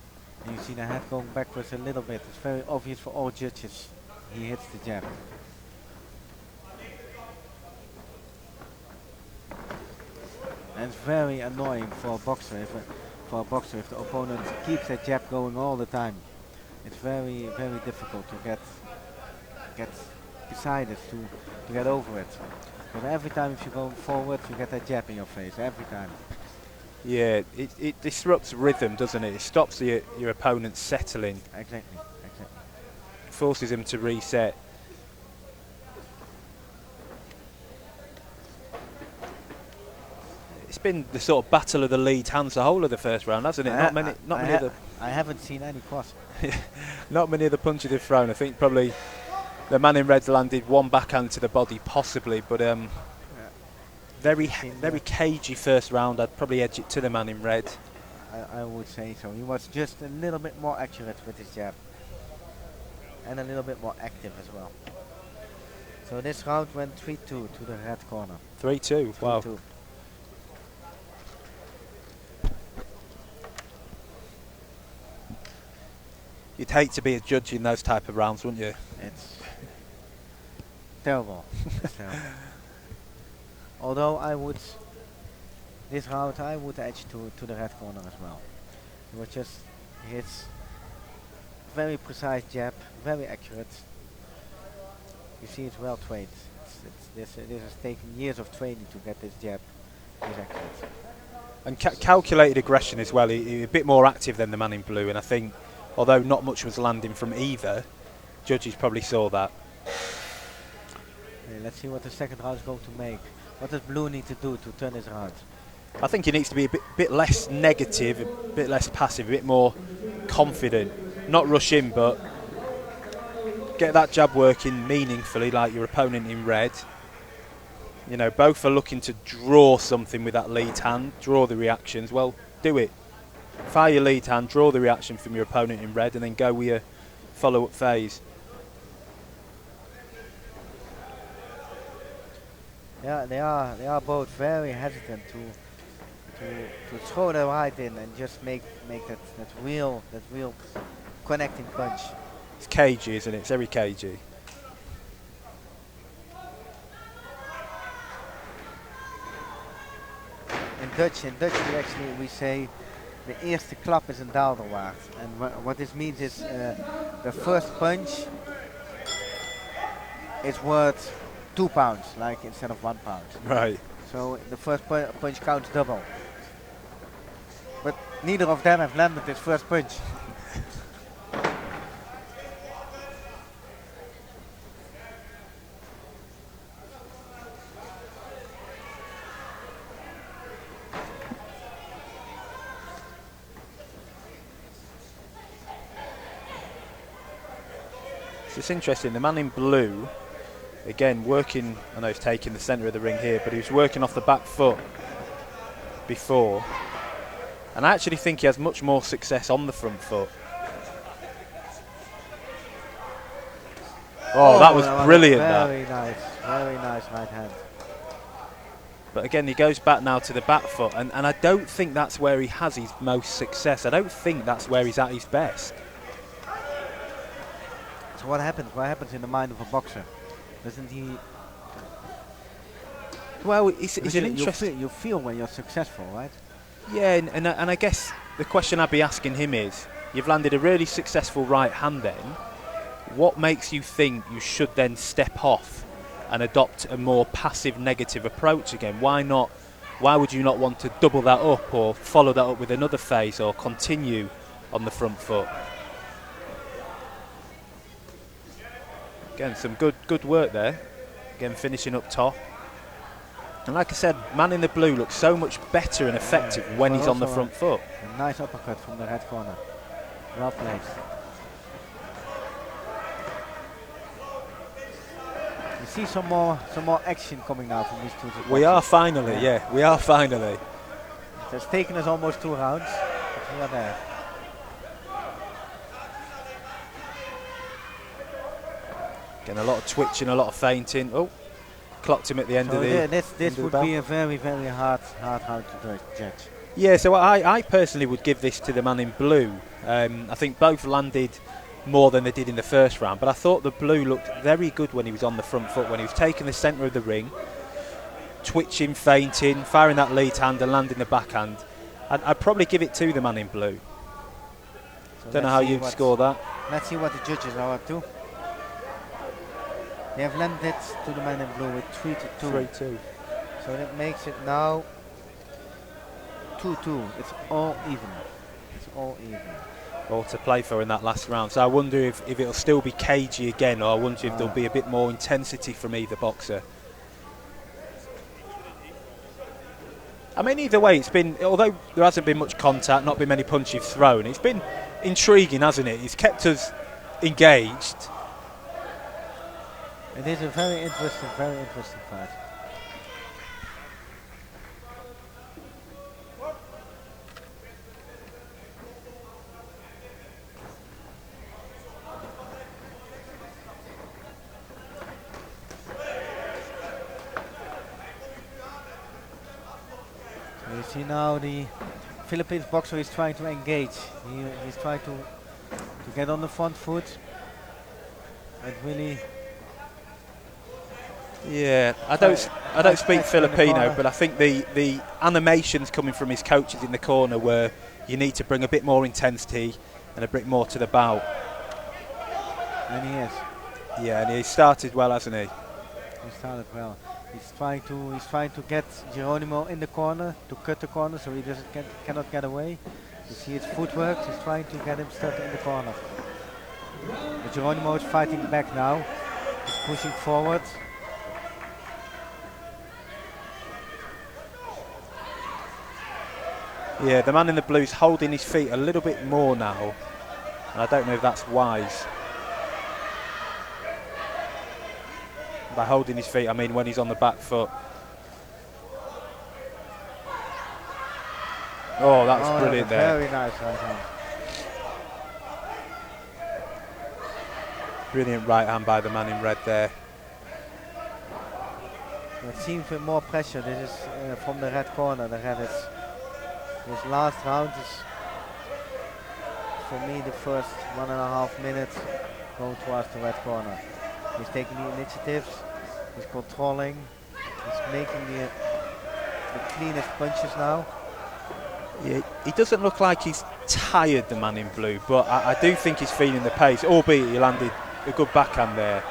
and you see the head going backwards a little bit. It's very obvious for all judges. He hits the jab. And it's very annoying for a boxer if the opponent keeps that jab going all the time. It's very, very difficult to get beside it, to get over it. But every time if you go forward, you get that jab in your face, every time. Yeah, it disrupts rhythm, doesn't it? It stops your opponent settling, Exactly. forces him to reset. It's been the sort of battle of the lead hands the whole of the first round, hasn't it? I haven't seen any cross. Not many of the punches they've thrown. I think probably the man in red's landed one backhand to the body, possibly, but very cagey first round. I'd probably edge it to the man in red. I would say so. He was just a little bit more accurate with his jab. And a little bit more active as well. So this round went 3-2 to the red corner. 3-2, wow. 3-2. You'd hate to be a judge in those type of rounds, wouldn't you? It's terrible. It's terrible. Although this round I would edge to the red corner as well. It was just hits very precise jab, very accurate. You see it's well trained. This has taken years of training to get this jab this accurate. And calculated aggression as well. He a bit more active than the man in blue, and I think, although not much was landing from either, judges probably saw that. Okay, let's see what the second round is going to make. What does blue need to do to turn this around? I think he needs to be a bit less negative, a bit less passive, a bit more confident. Not rush in, but get that jab working meaningfully like your opponent in red. You know, both are looking to draw something with that lead hand, draw the reactions. Well, do it. Fire your lead hand, draw the reaction from your opponent in red, and then go with your follow-up phase. Yeah, they are both very hesitant to throw the right in and just make that real connecting punch. It's cagey, isn't it? It's very cagey. In Dutch we say de eerste klap is een daalder waard. And what this means is the first punch is worth 2 pounds, like instead of 1 pound. Right. So the first punch counts double. But neither of them have landed this first punch. It's interesting, the man in blue, again working, I know he's taking the centre of the ring here, but he was working off the back foot before. And I actually think he has much more success on the front foot. Oh, that was brilliant. Very nice right hand. But again, he goes back now to the back foot, and I don't think that's where he has his most success. I don't think that's where he's at his best. So what happens? What happens in the mind of a boxer? Doesn't he Well, it's an You interesting. you feel when you're successful, right? Yeah, and I guess the question I'd be asking him is, you've landed a really successful right hand then, what makes you think you should then step off and adopt a more passive negative approach again? Why not? Why would you not want to double that up or follow that up with another phase or continue on the front foot? Again, some good work there. Again, finishing up top. And like I said, man in the blue looks so much better and effective when he's on the front foot. A nice uppercut from the red corner. Well placed. You see some more action coming now from these two. We are finally, yeah, we are finally. It has taken us almost 2 rounds, but we are there. Getting a lot of twitching, a lot of feinting. Oh, clocked him at the end So of the. this would be a very hard round to judge. Yeah, so I personally would give this to the man in blue. I think both landed more than they did in the first round, but I thought the blue looked very good when he was on the front foot, when he was taking the centre of the ring, twitching, feinting, firing that lead hand and landing the backhand. I'd probably give it to the man in blue. So Don't know how you'd score that. Let's see what the judges are up to. They have landed to the man in blue with 3-2. 3-2. So that makes it now 2-2. It's all even. It's all even. All to play for in that last round. So I wonder if it'll still be cagey again, or I wonder if there'll be a bit more intensity from either boxer. I mean, either way, it's been, although there hasn't been much contact, not been many punches thrown, it's been intriguing, hasn't it? It's kept us engaged. It is a very interesting fight. So you see now the Philippines boxer is trying to engage. He's trying to get on the front foot and really. Yeah, I don't speak Filipino, but I think the animations coming from his coaches in the corner were you need to bring a bit more intensity and a bit more to the bout. And he is. Yeah, and he started well, hasn't he? He started well. He's trying to get Geronimo in the corner, to cut the corner so he cannot get away. You see his footwork, he's trying to get him stuck in the corner. But Geronimo is fighting back now. He's pushing forward. Yeah, the man in the blue's holding his feet a little bit more now, and I don't know if that's wise. By holding his feet, I mean when he's on the back foot. Oh, that was brilliant there. Very nice right hand. Brilliant right hand by the man in red there. It seems with more pressure. This is from the red corner. The red is. This last round is, for me, the first 1.5 minutes going towards the red corner. He's taking the initiatives, he's controlling, he's making the cleanest punches now. Yeah, he doesn't look like he's tired, the man in blue, but I do think he's feeling the pace, albeit he landed a good backhand there.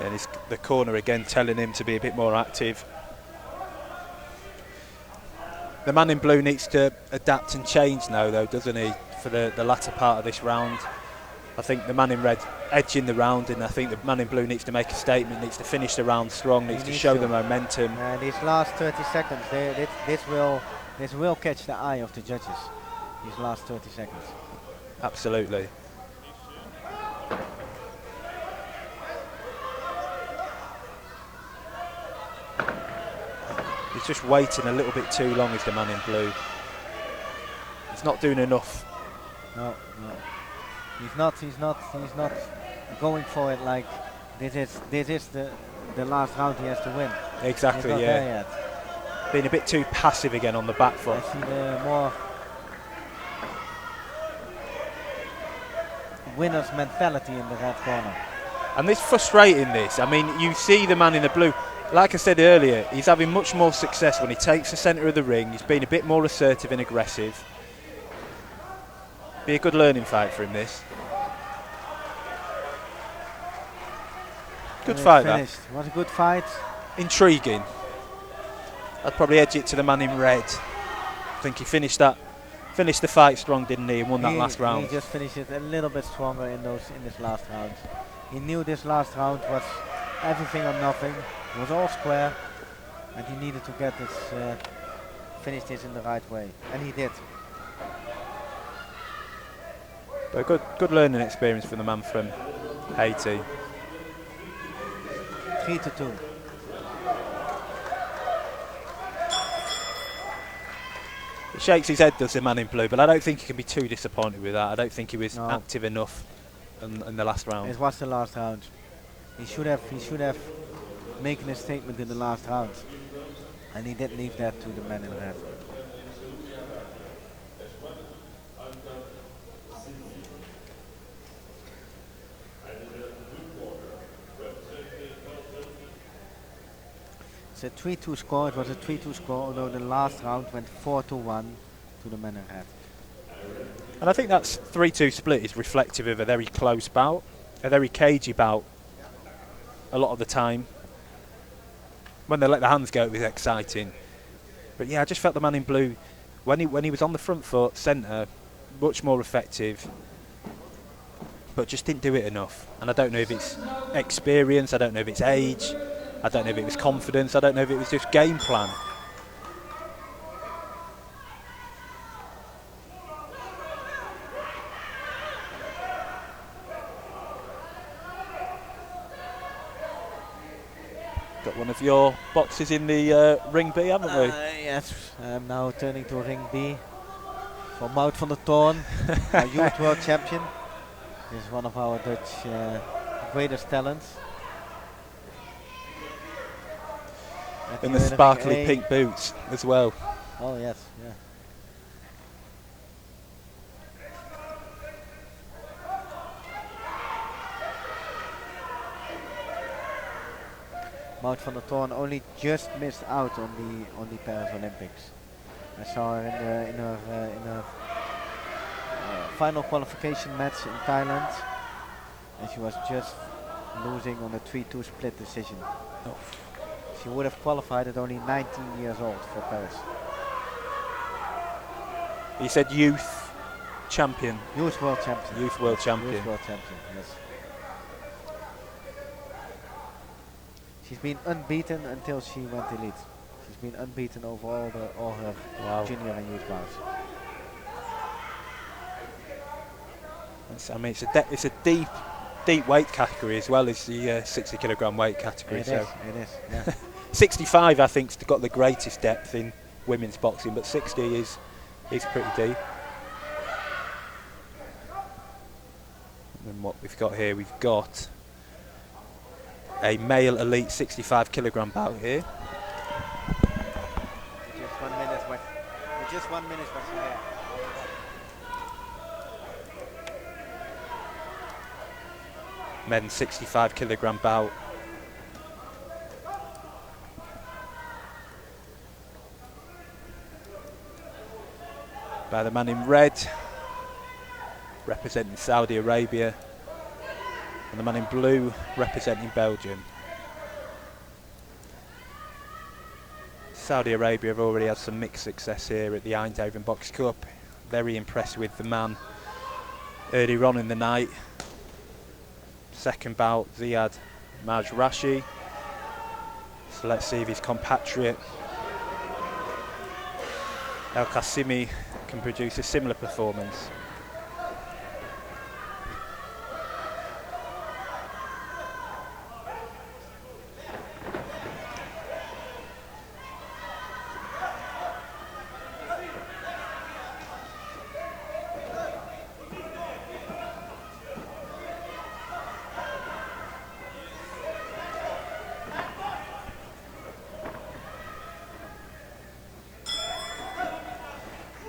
And the corner again telling him to be a bit more active. The man in blue needs to adapt and change now though, doesn't he, for the latter part of this round. I think the man in red edging the round, and I think the man in blue needs to make a statement, needs to finish the round strong, needs to show the momentum. And these last 30 seconds, this will catch the eye of the judges, these last 30 seconds. Absolutely. He's just waiting a little bit too long, is the man in blue. He's not doing enough. No. He's not going for it like this is the last round he has to win. Exactly, He's not yeah. there yet. Being a bit too passive again on the back foot. I see the more winner's mentality in the red corner. And this frustrating this. I mean, you see the man in the blue. Like I said earlier, he's having much more success when he takes the centre of the ring. He's been a bit more assertive and aggressive. Be a good learning fight for him, this. Good fight, that. Was a good fight. Intriguing. I'd probably edge it to the man in red. I think he finished the fight strong, didn't he, and won that last round. He just finished it a little bit stronger in this last round. He knew this last round was everything or nothing. It was all square, and he needed to get this, finish this in the right way, and he did. But a good learning experience for the man from Haiti. 3-2. He shakes his head, does the man in blue, but I don't think he can be too disappointed with that. I don't think he was active enough in the last round. It was the last round. He should have making a statement in the last round, and he didn't leave that to the man in red. It's a 3-2 score. It was a 3-2 score, although the last round went 4-1 to the man in red. And I think that's 3-2 split is reflective of a very close bout, a very cagey bout. A lot of the time, when they let the hands go, it was exciting. But yeah, I just felt the man in blue, when he was on the front foot, centre, much more effective, but just didn't do it enough. And I don't know if it's experience, I don't know if it's age, I don't know if it was confidence, I don't know if it was just game plan. Got one of your boxes in the ring B, haven't we? Yes, I'm now turning to ring B for Mout van der Toorn, our youth world champion. He's one of our Dutch greatest talents. In the sparkly pink boots as well. Oh yes, yeah. Mout van der Toorn only just missed out on the Paris Olympics. I saw her in her final qualification match in Thailand, and she was just losing on a 3-2 split decision. Oh. She would have qualified at only 19 years old for Paris. You said youth champion. Youth world champion. Youth world champion. Youth world champion, yes. She's been unbeaten until she went elite. She's been unbeaten over all her junior and youth bouts. I mean, it's a deep weight category as well as the 60 kilogram weight category. It is, yeah. 65, I think, has got the greatest depth in women's boxing, but 60 is pretty deep. And what we've got here, we've got a male elite 65 kilogram bout here. Just 1 minute, but yeah. Men's 65 kilogram bout. By the man in red, representing Saudi Arabia, and the man in blue representing Belgium. Saudi Arabia have already had some mixed success here at the Eindhoven Box Cup. Very impressed with the man earlier on in the night. Second bout, Ziad Majrashi. So let's see if his compatriot El Qasimi can produce a similar performance.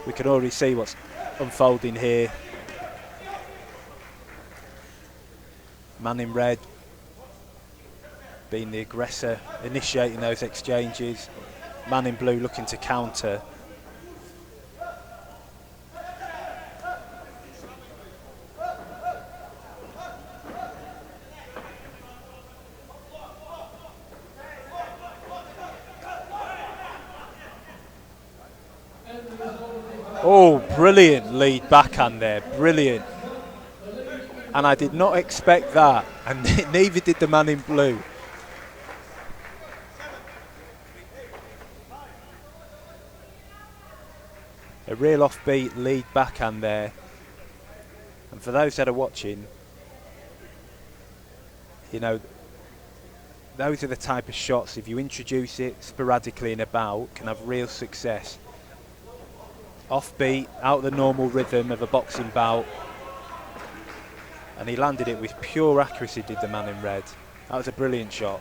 We can already see what's unfolding here. Man in red being the aggressor, initiating those exchanges. Man in blue looking to counter. Oh, brilliant lead backhand there, brilliant. And I did not expect that, and neither did the man in blue. A real offbeat lead backhand there. And for those that are watching, you know, those are the type of shots, if you introduce it sporadically in a bout, can have real success. Offbeat, out of the normal rhythm of a boxing bout. And he landed it with pure accuracy, did the man in red. That was a brilliant shot.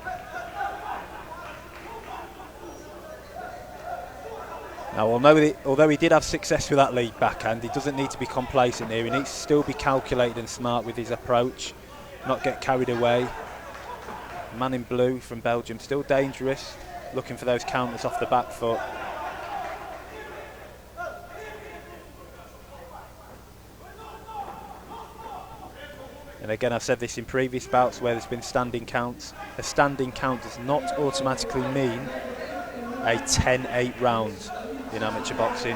Now, although he did have success with that lead backhand, he doesn't need to be complacent here. He needs to still be calculated and smart with his approach, not get carried away. Man in blue from Belgium, still dangerous, looking for those counters off the back foot. And again, I've said this in previous bouts where there's been standing counts. A standing count does not automatically mean a 10-8 round in amateur boxing.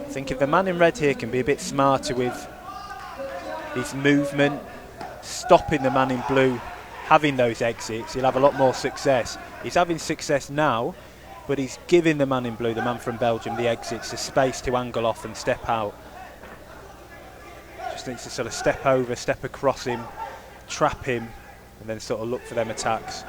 I think if the man in red here can be a bit smarter with his movement, stopping the man in blue having those exits, he'll have a lot more success. He's having success now, but he's giving the man in blue, the man from Belgium, the exits, the space to angle off and step out. Just needs to sort of step over, step across him, trap him, and then sort of look for them attacks.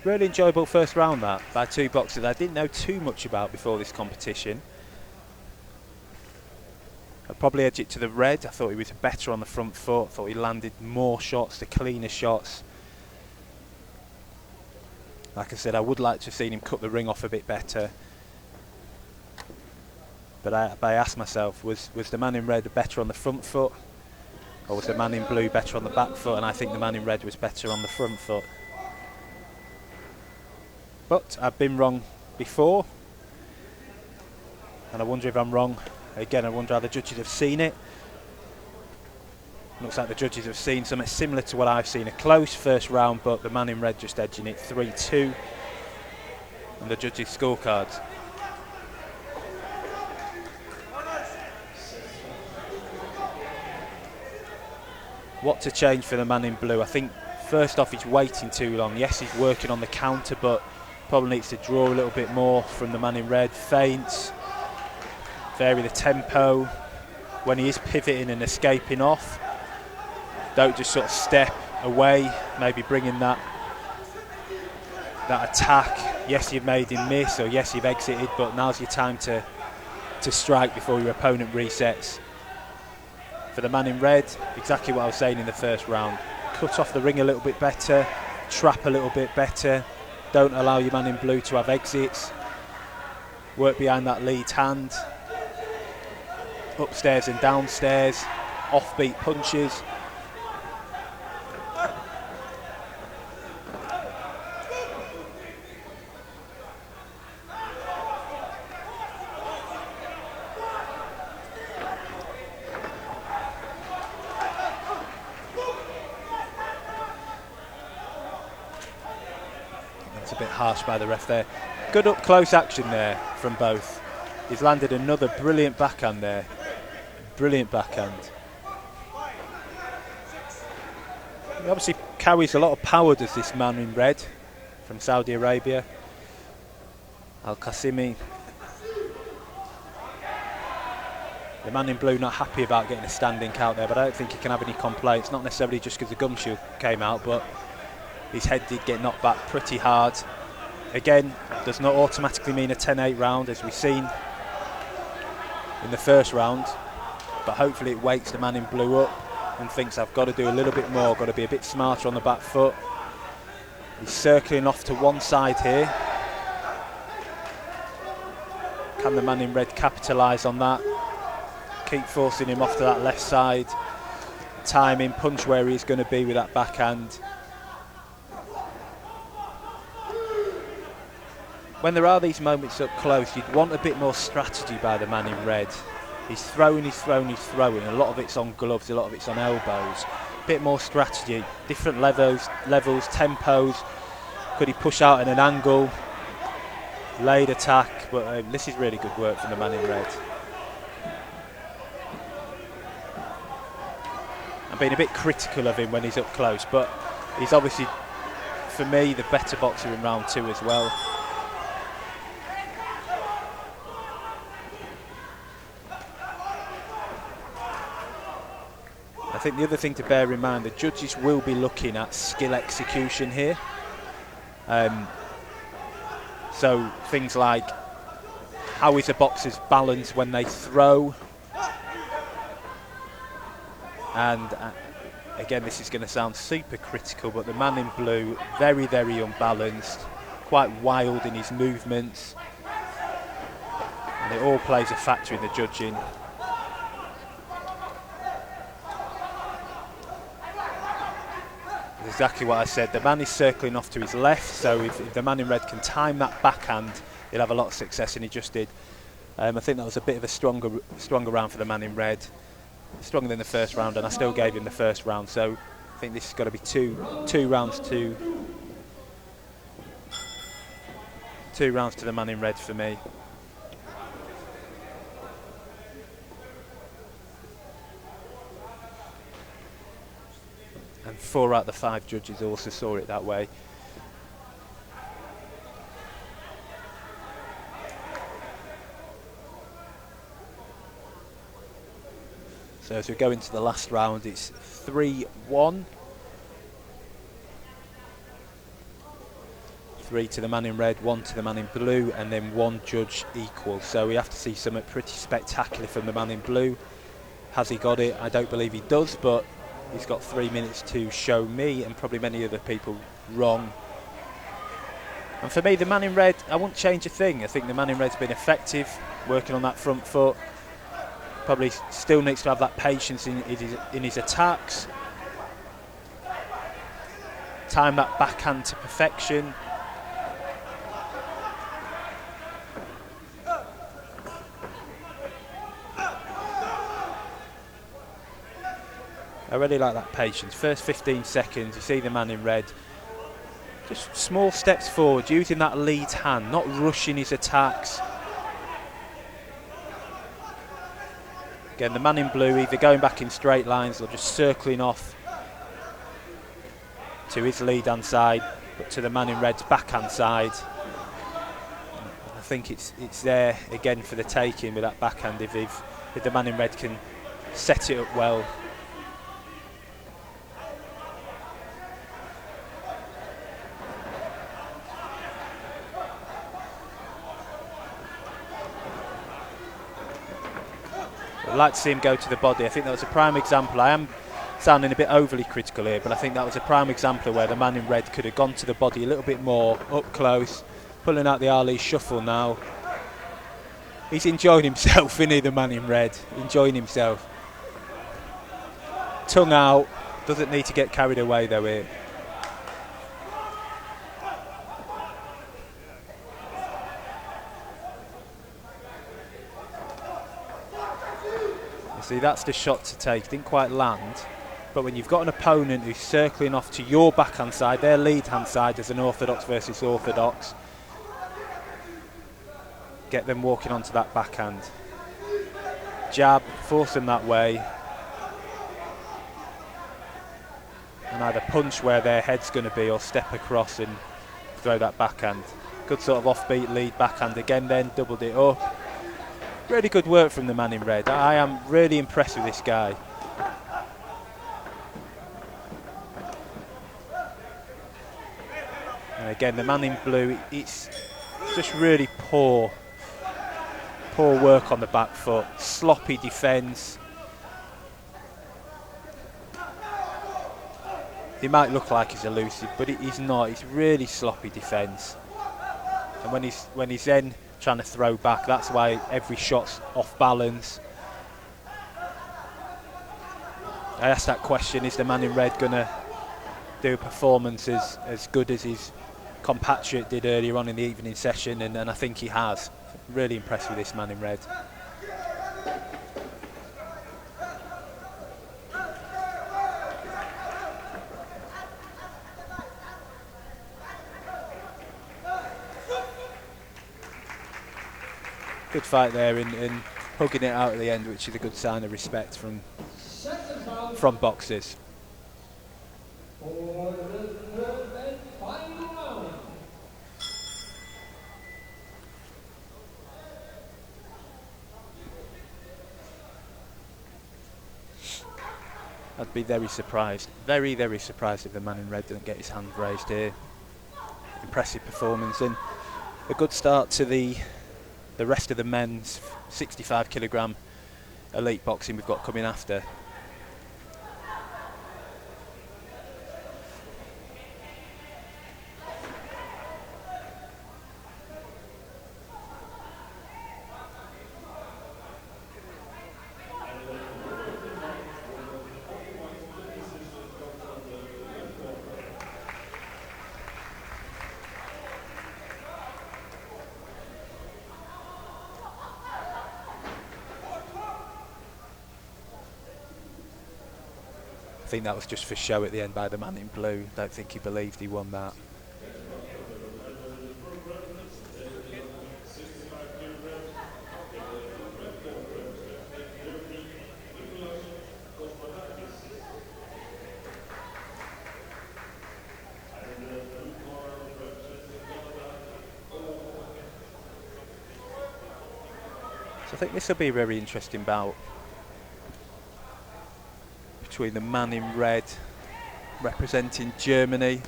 Really enjoyable first round that, by two boxers I didn't know too much about before this competition. I'd probably edge it to the red. I thought he was better on the front foot, I thought he landed more shots, the cleaner shots. Like I said, I would like to have seen him cut the ring off a bit better. But I asked myself, was the man in red better on the front foot, or was the man in blue better on the back foot? And I think the man in red was better on the front foot. But I've been wrong before, and I wonder if I'm wrong again. I wonder how the judges have seen it. Looks like the judges have seen something similar to what I've seen. A close first round, but the man in red just edging it 3-2 on the judges' scorecards. What to change for the man in blue? I think first off, he's waiting too long. Yes, he's working on the counter, but probably needs to draw a little bit more from the man in red. Feints, vary the tempo when he is pivoting and escaping off. Don't just sort of step away, maybe bringing that attack. Yes, you've made him miss, or yes, you've exited, but now's your time to strike before your opponent resets. For the man in red, exactly what I was saying in the first round. Cut off the ring a little bit better, trap a little bit better. Don't allow your man in blue to have exits. Work behind that lead hand. Upstairs and downstairs. Offbeat punches. A bit harsh by the ref there. Good up close action there from both. He's landed another brilliant backhand there. Brilliant backhand. He obviously carries a lot of power, does this man in red from Saudi Arabia. Al Qasimi. The man in blue not happy about getting a standing count there, but I don't think he can have any complaints, not necessarily just because the gum shield came out, but his head did get knocked back pretty hard. Again, does not automatically mean a 10-8 round, as we've seen in the first round, but hopefully it wakes the man in blue up and thinks, I've got to do a little bit more, got to be a bit smarter on the back foot. He's circling off to one side here. Can the man in red capitalise on that? Keep forcing him off to that left side. Timing, punch where he's going to be with that backhand. When there are these moments up close, you'd want a bit more strategy by the man in red. He's throwing, he's throwing, he's throwing. A lot of it's on gloves, a lot of it's on elbows. A bit more strategy, different levels, tempos. Could he push out at an angle? Laid attack, but this is really good work from the man in red. I'm being a bit critical of him when he's up close, but he's obviously, for me, the better boxer in round 2 as well. I think the other thing to bear in mind, the judges will be looking at skill execution here. So things like, how is a boxer's balance when they throw? And again, this is going to sound super critical, but the man in blue, very, very unbalanced, quite wild in his movements. And it all plays a factor in the judging. Exactly what I said. The man is circling off to his left, so if the man in red can time that backhand, he'll have a lot of success, and he just did. I think that was a bit of a stronger round for the man in red. Stronger than the first round, and I still gave him the first round, so I think this has got to be two rounds to the man in red for me. And 4 out of the 5 judges also saw it that way. So as we go into the last round, it's 3-1. 3 to the man in red, 1 to the man in blue, and then 1 judge equal. So we have to see something pretty spectacular from the man in blue. Has he got it? I don't believe he does, but he's got 3 minutes to show me and probably many other people wrong. And for me, the man in red, I wouldn't change a thing. I think the man in red's been effective, working on that front foot. Probably still needs to have that patience in his attacks. Time that backhand to perfection. I really like that patience. First 15 seconds, you see the man in red. Just small steps forward, using that lead hand, not rushing his attacks. Again, the man in blue either going back in straight lines or just circling off to his lead hand side, but to the man in red's backhand side. I think it's there again for the taking with that backhand if the man in red can set it up well. I'd like to see him go to the body. I think that was a prime example. I am sounding a bit overly critical here, but I think that was a prime example where the man in red could have gone to the body a little bit more, up close, pulling out the Ali shuffle now. He's enjoying himself, isn't he, the man in red? Enjoying himself. Tongue out, doesn't need to get carried away though here. See, that's the shot to take. Didn't quite land. But when you've got an opponent who's circling off to your backhand side, their lead hand side as an orthodox versus orthodox, get them walking onto that backhand. Jab, force them that way. And either punch where their head's going to be or step across and throw that backhand. Good sort of offbeat lead backhand again then, doubled it up. Really good work from the man in red. I am really impressed with this guy. And again, the man in blue, it's just really poor work on the back foot, sloppy defence. He might look like he's elusive, but he's not. It's really sloppy defence. And when he's then trying to throw back, that's why every shot's off balance. I asked that question, is the man in red going to do a performance as good as his compatriot did earlier on in the evening session, and I think he has. Really impressed with this man in red. Good fight there and hugging it out at the end, which is a good sign of respect from boxers. For the third and final round. I'd be very surprised, very, very surprised if the man in red didn't get his hand raised here. Impressive performance and a good start to the rest of the men's 65 kilogram elite boxing we've got coming after. I think that was just for show at the end by the man in blue. Don't think he believed he won that. So I think this will be a very interesting bout between the man in red representing Germany,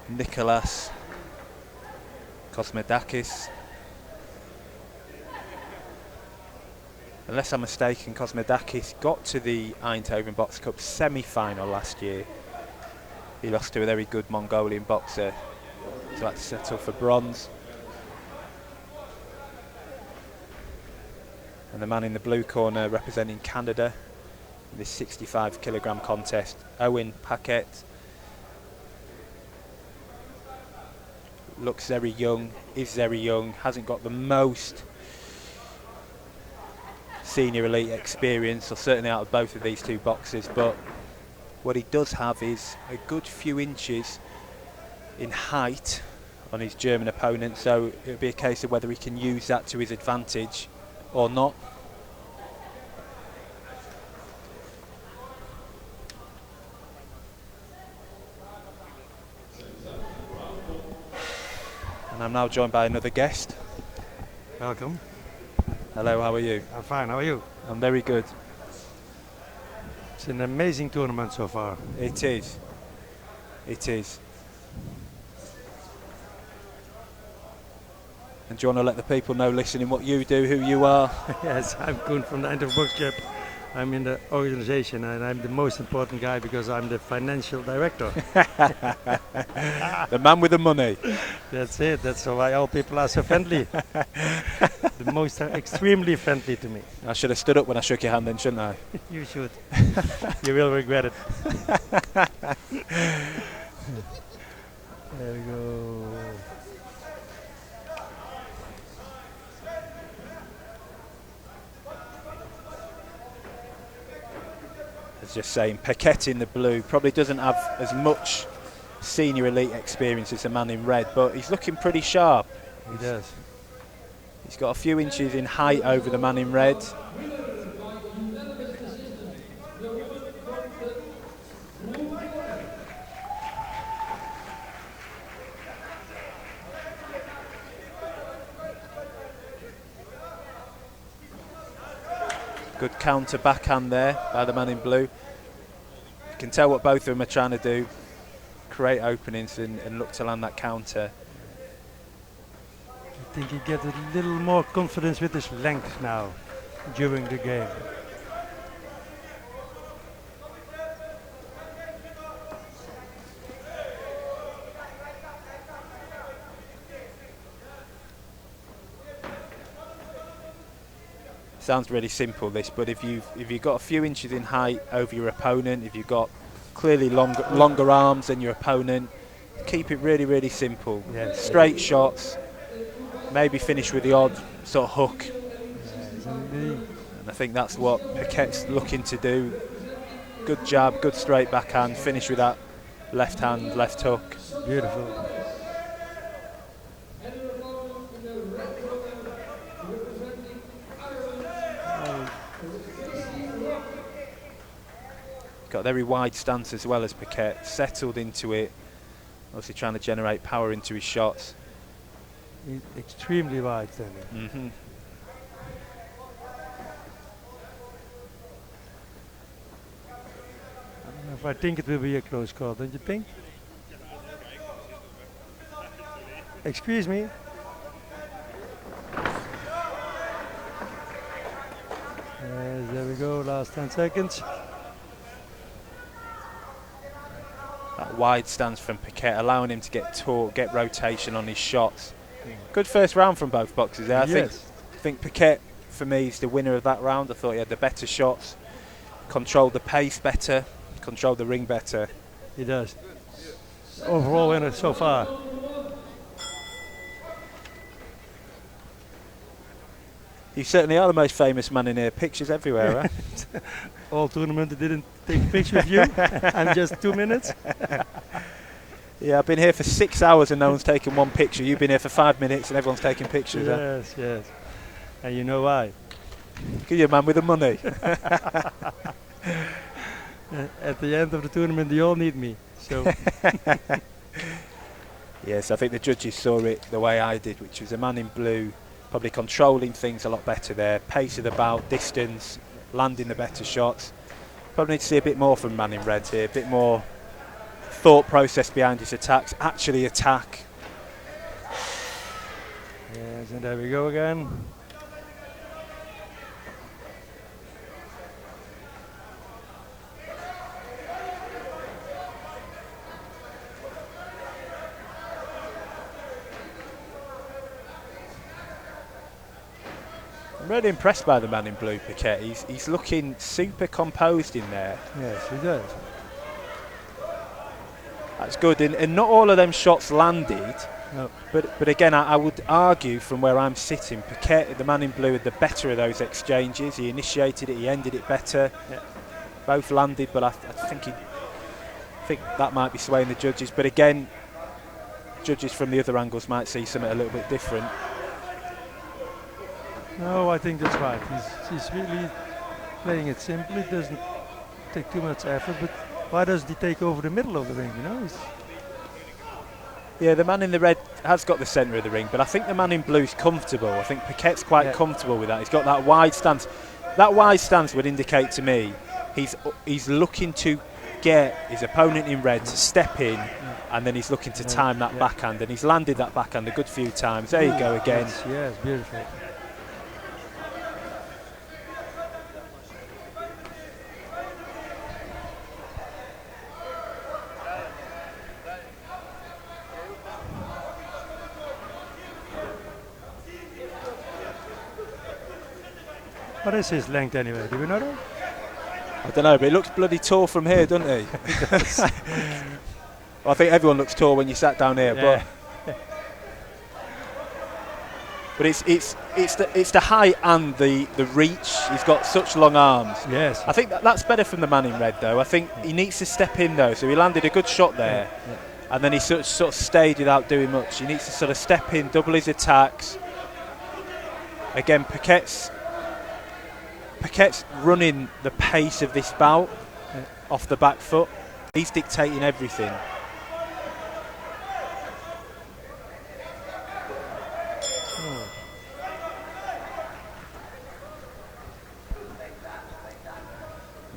Nicolas Kosmedakis. Unless I'm mistaken, Kosmedakis got to the Eindhoven Box Cup semi-final last year. He lost to a very good Mongolian boxer, so had to settle for bronze. And the man in the blue corner representing Canada in this 65 kilogram contest, Owen Paquette. Looks very young, is very young, hasn't got the most senior elite experience, or certainly out of both of these two boxers, but what he does have is a good few inches in height on his German opponent, so it'll be a case of whether he can use that to his advantage or not. And I'm now joined by another guest. Welcome. Hello, how are you? I'm fine. How are you? I'm very good. It's an amazing tournament so far. It is. It is. And do you want to let the people know listening what you do, who you are? Yes, I'm Koen from the Eindhoven Box Cup. I'm in the organization and I'm the most important guy because I'm the financial director. The man with the money. That's it. That's why all people are so friendly. The most are extremely friendly to me. I should have stood up when I shook your hand then, shouldn't I? You should. You will regret it. There we go. As just saying, Paquette in the blue probably doesn't have as much senior elite experience as the man in red, but he's looking pretty sharp. He does. He's got a few inches in height over the man in red. Good counter backhand there by the man in blue. You can tell what both of them are trying to do. Create openings and look to land that counter. I think he gets a little more confidence with his length now during the game. Sounds really simple this, but if you've got a few inches in height over your opponent, if you've got clearly longer arms than your opponent, keep it really, really simple. Yes. Straight shots, maybe finish with the odd sort of hook. Yes, indeed. And I think that's what Paquette's looking to do. Good jab, good straight backhand, finish with that left hand, left hook. Beautiful. Got a very wide stance as well as Paquette, settled into it, obviously trying to generate power into his shots. He's extremely wide standing. Mm-hmm. I think it will be a close call, don't you think? Excuse me? Yes, there we go, last 10 seconds. That wide stance from Paquette, allowing him to get torque, get rotation on his shots. Good first round from both boxers there. I think Paquette, for me, is the winner of that round. I thought he had the better shots, controlled the pace better, controlled the ring better. He does. Overall winner so far. You certainly are the most famous man in here. Pictures everywhere, huh? All tournament didn't take a picture of you. I'm just 2 minutes. Yeah, I've been here for 6 hours and no one's taken one picture. You've been here for 5 minutes and everyone's taking pictures. Yes, yes. And you know why? Good, you man with the money. At the end of the tournament, they all need me. So. Yes, I think the judges saw it the way I did, which was a man in blue, probably controlling things a lot better there. Pace of the bout, distance, landing the better shots. Probably need to see a bit more from man in red here, a bit more thought process behind his attacks, actually attack. Yes, and there we go again. I'm really impressed by the man in blue, Paquette. He's looking super composed in there. Yes, he does. That's good, and not all of them shots landed. No. But again, I would argue from where I'm sitting, Paquette, the man in blue, had the better of those exchanges. He initiated it, he ended it better. Yeah. Both landed, but I think that might be swaying the judges. But again, judges from the other angles might see something a little bit different. No, I think that's right. He's really playing it simply. Doesn't take too much effort, but why doesn't he take over the middle of the ring? You know. Yeah, the man in the red has got the centre of the ring, but I think the man in blue's comfortable. I think Paquette's quite comfortable with that. He's got that wide stance. That wide stance would indicate to me he's looking to get his opponent in red to step in, and then he's looking to time that backhand, and he's landed that backhand a good few times. There you go again. Yes, beautiful. What is his length anyway? Do we know that? I don't know, but he looks bloody tall from here, doesn't he? Well, I think everyone looks tall when you sat down here, but it's the height and the reach. He's got such long arms. Yes. I think that's better from the man in red, though. I think he needs to step in, though. So he landed a good shot there, and then he sort of stayed without doing much. He needs to sort of step in, double his attacks. Again, Paquette's running the pace of this bout off the back foot. He's dictating everything.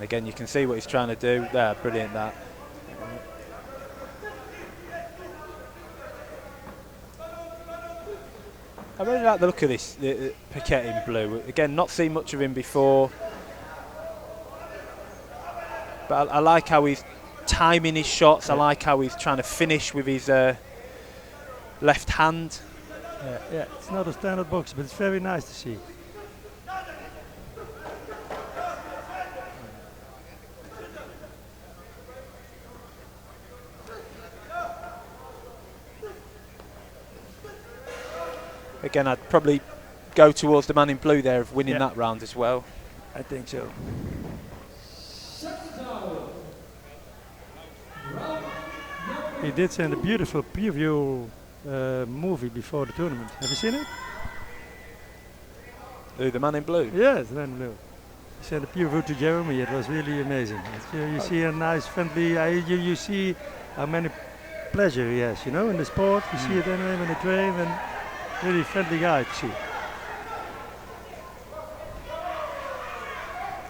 And again, you can see what he's trying to do there. Brilliant that. I really like the look of this Paquette in blue. Again, not seen much of him before, but I like how he's timing his shots. I like how he's trying to finish with his left hand. Yeah, it's not a standard box, but it's very nice to see. Again, I'd probably go towards the man in blue there of winning that round as well. I think so. He did send a beautiful preview movie before the tournament. Have you seen it? Who, the man in blue? Yes, the man in blue. He sent a preview to Jeremy. It was really amazing. You see a nice, friendly. You see how many pleasure he has, you know, in the sport. You see it anyway when they train, and really friendly guy to see.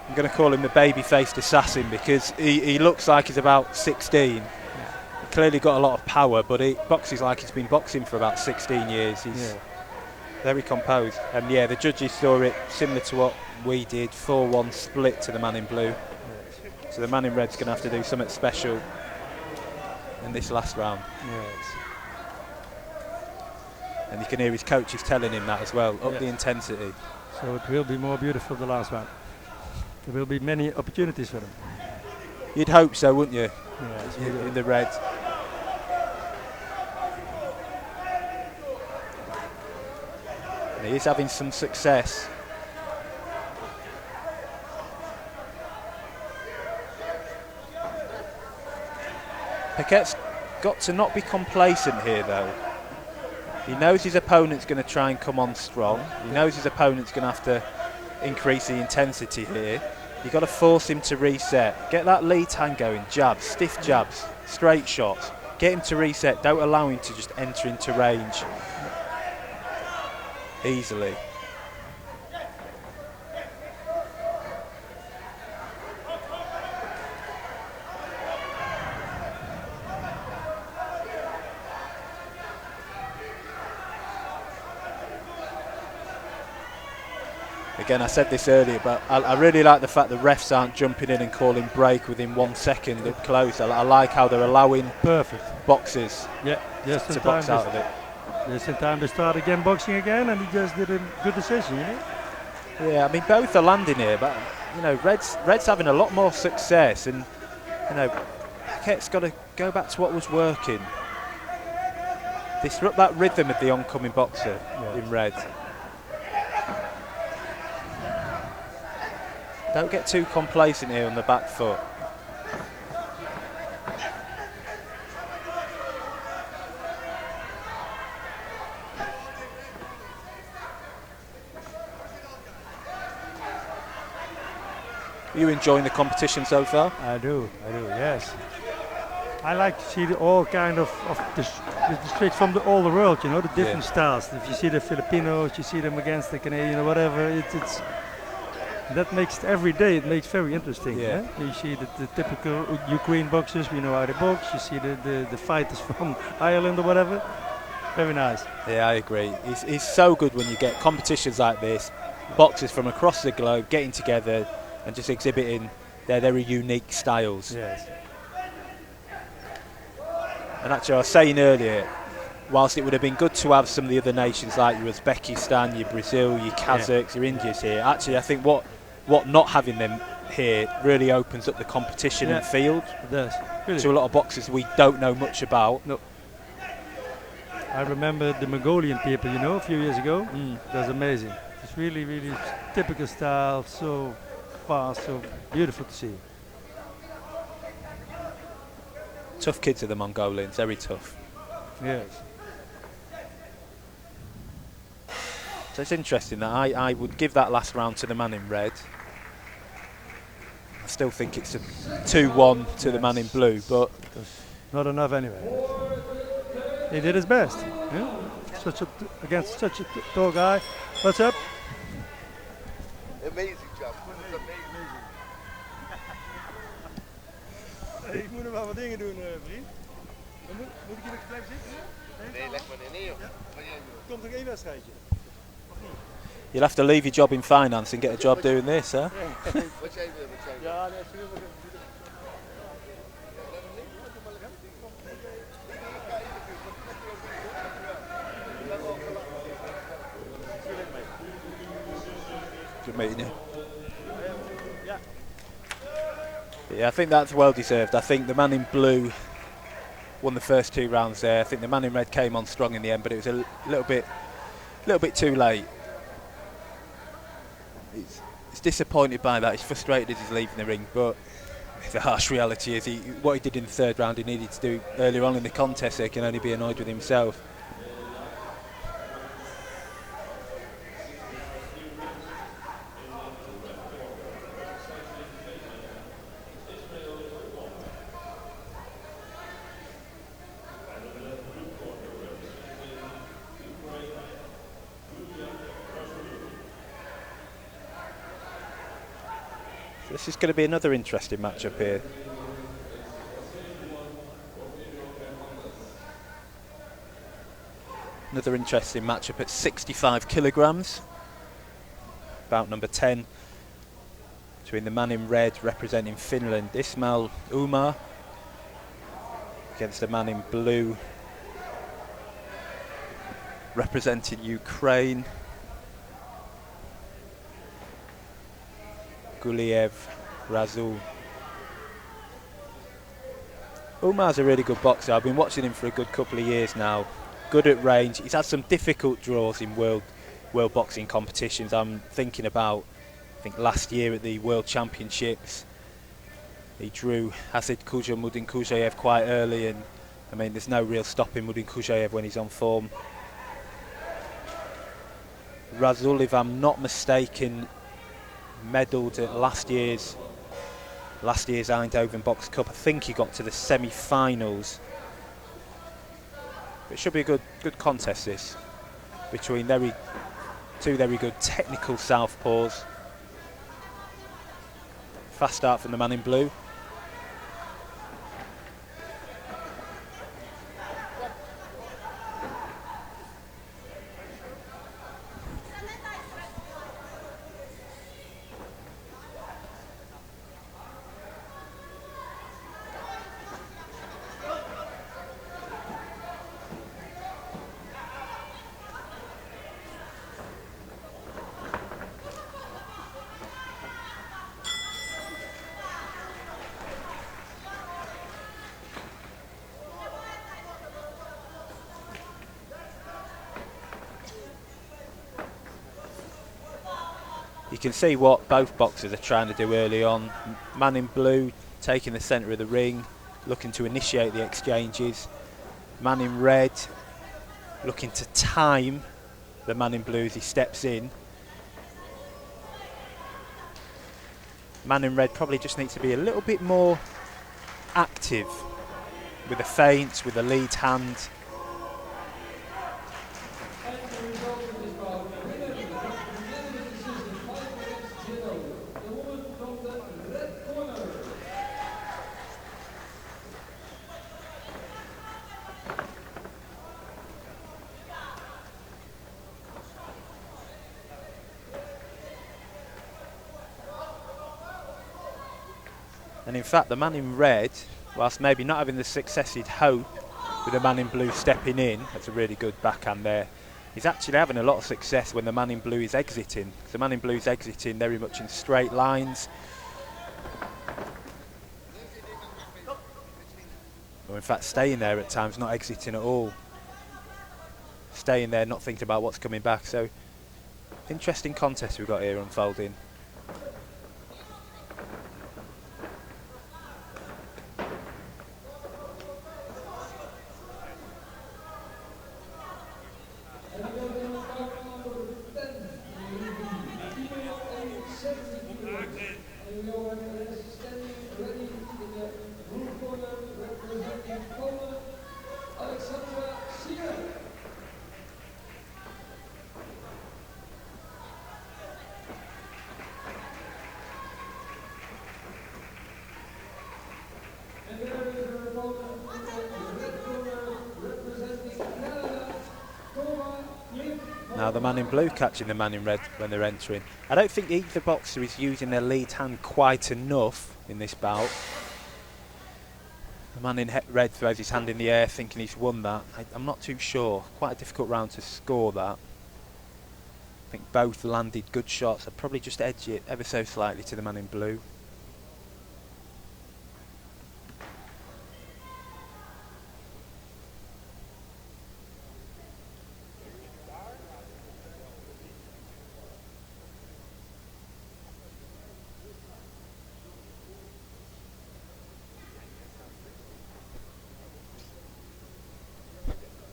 I'm going to call him the baby-faced assassin because he looks like he's about 16. He clearly got a lot of power, but he boxes like he's been boxing for about 16 years. He's very composed. And yeah, the judges saw it similar to what we did, 4-1 split to the man in blue. So the man in red's going to have to do something special in this last round. Yes. And you can hear his coach is telling him that as well, up the intensity. So it will be more beautiful the last round. There will be many opportunities for him. You'd hope so, wouldn't you? Yes, in the red. And he is having some success. Paquette's got to not be complacent here though. He knows his opponent's going to try and come on strong. He knows his opponent's going to have to increase the intensity here. You've got to force him to reset. Get that lead hand going. Jabs, stiff jabs, straight shots. Get him to reset. Don't allow him to just enter into range easily. Again, I said this earlier, but I really like the fact that refs aren't jumping in and calling break within 1 second at close. I like how they're allowing boxers just to box out of it. Just in time to start again boxing again, and he just did a good decision, you know? Yeah, I mean, both are landing here, but, you know, Red's having a lot more success, and, you know, Paquette's got to go back to what was working. Disrupt that rhythm of the oncoming boxer in red. Don't get too complacent here on the back foot. Are you enjoying the competition so far? I do, yes. I like to see all kind of the streets from all the world, you know, the different styles. If you see the Filipinos, you see them against the Canadian or whatever, it's that makes every day, it makes very interesting. Yeah. You see the typical Ukraine boxers, we know how they box. You see the fighters from Ireland or whatever. Very nice. Yeah, I agree. It's so good when you get competitions like this, boxers from across the globe getting together and just exhibiting their very unique styles. Yes. And actually, I was saying earlier, whilst it would have been good to have some of the other nations like your Uzbekistan, your Brazil, your Kazakhs, your Indians here, actually I think what not having them here really opens up the competition and field. It does. Really. To a lot of boxers we don't know much about. No. I remember the Mongolian people, you know, a few years ago. It was amazing. It's really, really typical style, so fast, so beautiful to see. Tough kids are the Mongolians, very tough. Yes. So it's interesting that I would give that last round to the man in red. I still think it's a 2-1 to the man in blue, but not enough anyway. He did his best. Yeah? Against such a tall guy. What's up? Amazing job. Amazing. Ik moet nog wel wat dingen doen, vriend. Moet ik hier nog blijven zitten? Nee, leg maar neer. Ja? Komt nog één wedstrijdje. You'll have to leave your job in finance and get a job doing this, huh? Wat jij wil, wat jij wil. Ja, nee, super. Good meeting you. Yeah, I think that's well deserved. I think the man in blue won the first 2 rounds there. I think the man in red came on strong in the end, but it was a little bit too late. He's disappointed by that. He's frustrated as he's leaving the ring, but the harsh reality is what he did in the 3rd round he needed to do earlier on in the contest, so he can only be annoyed with himself. This is going to be another interesting matchup here. Another interesting matchup at 65 kilograms. Bout number 10 between the man in red representing Finland, Ismail Umar, against the man in blue representing Ukraine, Guliev Razul. Umar's a really good boxer. I've been watching him for a good couple of years now. Good at range. He's had some difficult draws in world boxing competitions. I'm thinking about, I think last year at the World Championships, he drew Hasid Mudin Kujayev quite early, and I mean there's no real stopping Mudin Kujayev when he's on form. Razul, if I'm not mistaken, medalled at last year's Eindhoven Box Cup. I think he got to the semi-finals. It should be a good contest this, between two very good technical southpaws. Fast start from the man in blue. You can see what both boxers are trying to do early on. Man in blue taking the centre of the ring, looking to initiate the exchanges. Man in red looking to time the man in blue as he steps in. Man in red probably just needs to be a little bit more active with the feints, with the lead hand. And in fact, the man in red, whilst maybe not having the success he'd hope with the man in blue stepping in, that's a really good backhand there, he's actually having a lot of success when the man in blue is exiting. The man in blue is exiting very much in straight lines. Or in fact, staying there at times, not exiting at all. Staying there, not thinking about what's coming back. So, interesting contest we've got here unfolding. Now the man in blue catching the man in red when they're entering. I don't think either boxer is using their lead hand quite enough in this bout. The man in red throws his hand in the air thinking he's won that. I'm not too sure. Quite a difficult round to score that. I think both landed good shots. I'd probably just edge it ever so slightly to the man in blue.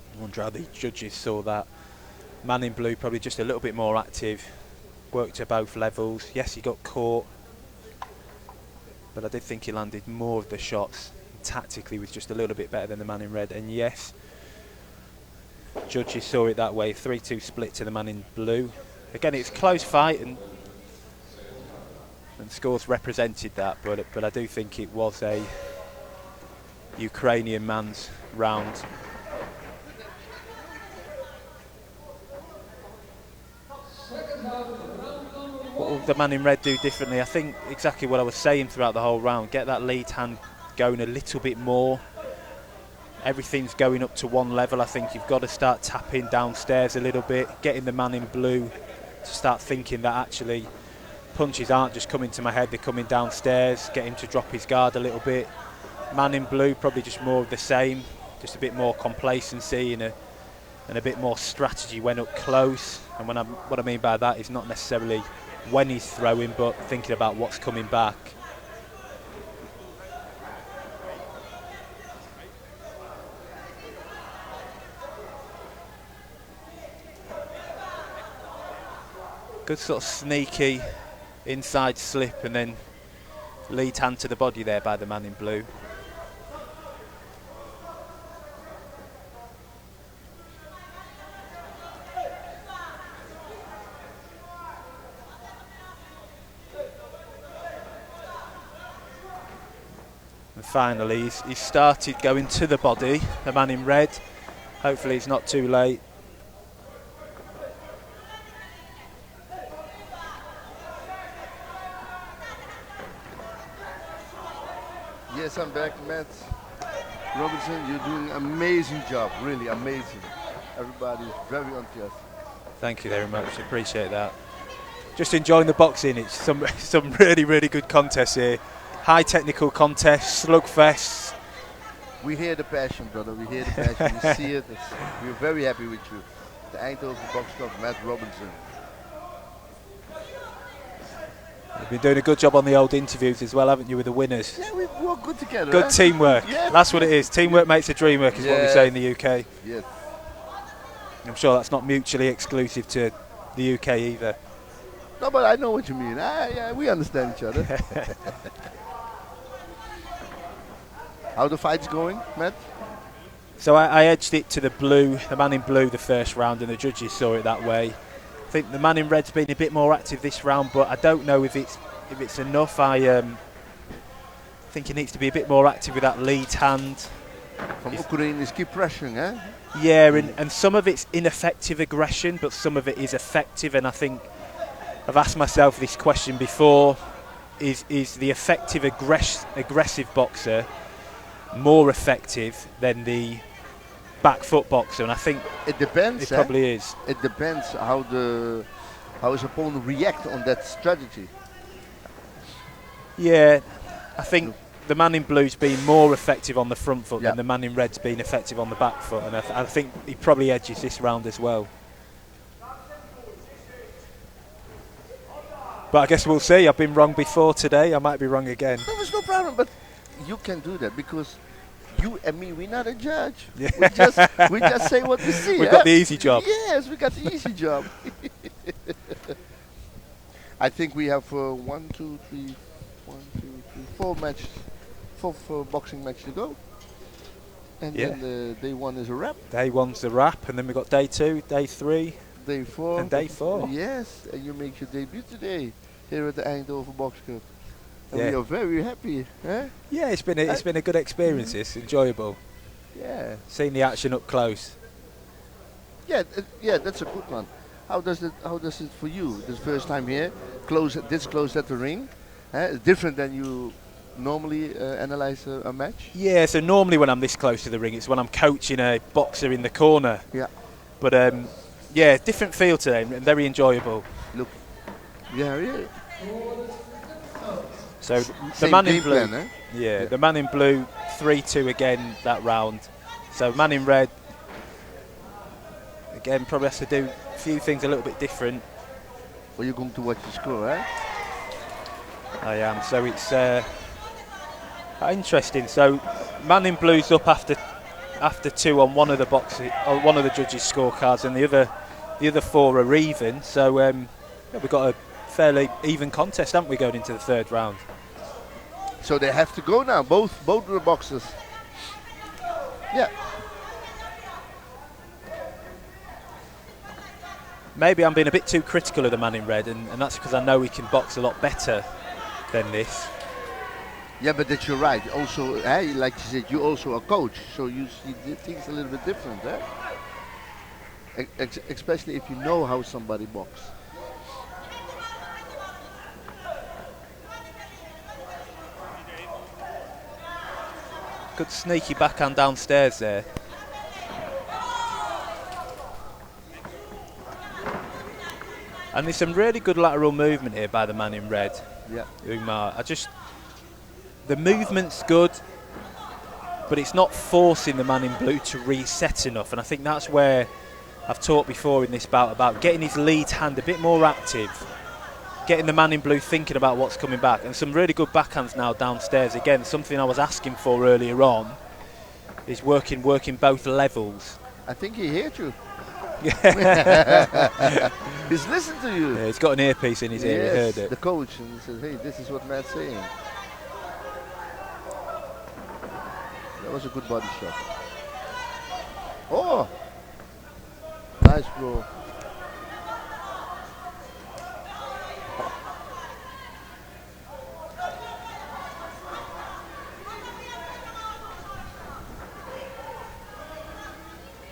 I wonder how the judges saw that. Man in blue probably just a little bit more active, worked to both levels. Yes, he got caught, but I did think he landed more of the shots. Tactically was just a little bit better than the man in red. And yes, judges saw it that way. 3-2 split to the man in blue. Again, it's a close fight, and scores represented that, but I do think it was a Ukrainian man's round. What will the man in red do differently? I think exactly what I was saying throughout the whole round. Get that lead hand going a little bit more. Everything's going up to one level. I think you've got to start tapping downstairs a little bit, getting the man in blue to start thinking that actually punches aren't just coming to my head, they're coming downstairs. Get him to drop his guard a little bit. Man in blue probably just more of the same, just a bit more complacency and a bit more strategy when up close. And what I mean by that is not necessarily when he's throwing, but thinking about what's coming back. Good sort of sneaky inside slip and then lead hand to the body there by the man in blue. And finally, he's started going to the body, the man in red. Hopefully it's not too late. Yes, I'm back, Matt Robinson. You're doing an amazing job, really amazing. Everybody is very enthusiastic. Thank you very much, appreciate that. Just enjoying the boxing. It's some really, really good contests here. High technical contests, slugfests. We hear the passion, brother. We hear the passion. We see it. We're very happy with you. The Eindhoven Box Cup, Matt Robinson. You've been doing a good job on the old interviews as well, haven't you, with the winners? Yeah, we work good together. Good teamwork. Yeah. That's what it is. Teamwork makes the dream work, is what we say in the UK. Yes. I'm sure that's not mutually exclusive to the UK either. No, but I know what you mean. Yeah, we understand each other. How the fight's going, Matt? So I edged it to the blue, the man in blue, the first round, and the judges saw it that way. I think the man in red's been a bit more active this round, but I don't know if it's enough. I think he needs to be a bit more active with that lead hand. From Ukraine is keep pressuring, eh? Yeah, and some of it's ineffective aggression, but some of it is effective. And I think I've asked myself this question before: is the effective aggressive boxer more effective than the back foot boxer? And I think it depends. It probably is. It depends how his opponent react on that strategy. Yeah, I think the man in blue's been more effective on the front foot than the man in red's been effective on the back foot, and I think he probably edges this round as well. But I guess we'll see. I've been wrong before today. I might be wrong again. No, there's no problem. But you can do that because you and me, we're not a judge. Yeah. We just say what we see. We've got the easy job. Yes, we got the easy job. I think we have 4 boxing matches to go. And then day 1 is a wrap. Day 1's a wrap, and then we've got day 2, day 3. Day 4. And day 4. Yes, and you make your debut today here at the Eindhoven Box Cup. And we are very happy. Eh? Yeah, it's been a good experience. It's enjoyable. Yeah. Seeing the action up close. Yeah, that's a good one. How does it for you? This first time here, this close at the ring, different than you normally analyze a match. Yeah, so normally when I'm this close to the ring, it's when I'm coaching a boxer in the corner. Yeah. But yeah, different feel today and very enjoyable. Look. Yeah. So the Same man in game blue. plan, eh? Yeah, the man in blue, 3-2 again that round. So man in red, again, probably has to do a few things a little bit different. Well, you're going to watch the score, eh? I am. So it's interesting. So man in blue's up after 2 on one of the judges' scorecards, and the other 4 are even. So yeah, we've got a fairly even contest, haven't we, going into the 3rd round? So they have to go now, both of the boxers. Yeah. Maybe I'm being a bit too critical of the man in red, and that's because I know he can box a lot better than this. Yeah, but that's you're right. Also, like you said, you're also a coach, so you see things a little bit different, eh? Especially if you know how somebody boxes. Good sneaky backhand downstairs there. And there's some really good lateral movement here by the man in red. Yeah. Umar. The movement's good, but it's not forcing the man in blue to reset enough. And I think that's where I've talked before in this bout about getting his lead hand a bit more active, getting the man in blue thinking about what's coming back. And some really good backhands now downstairs. Again, something I was asking for earlier on is working both levels. I think he heard you. He's listened to you. Yeah, he's got an earpiece in his ear, he heard it. The coach, and he said, hey, this is what Matt's saying. That was a good body shot. Oh! Nice, bro.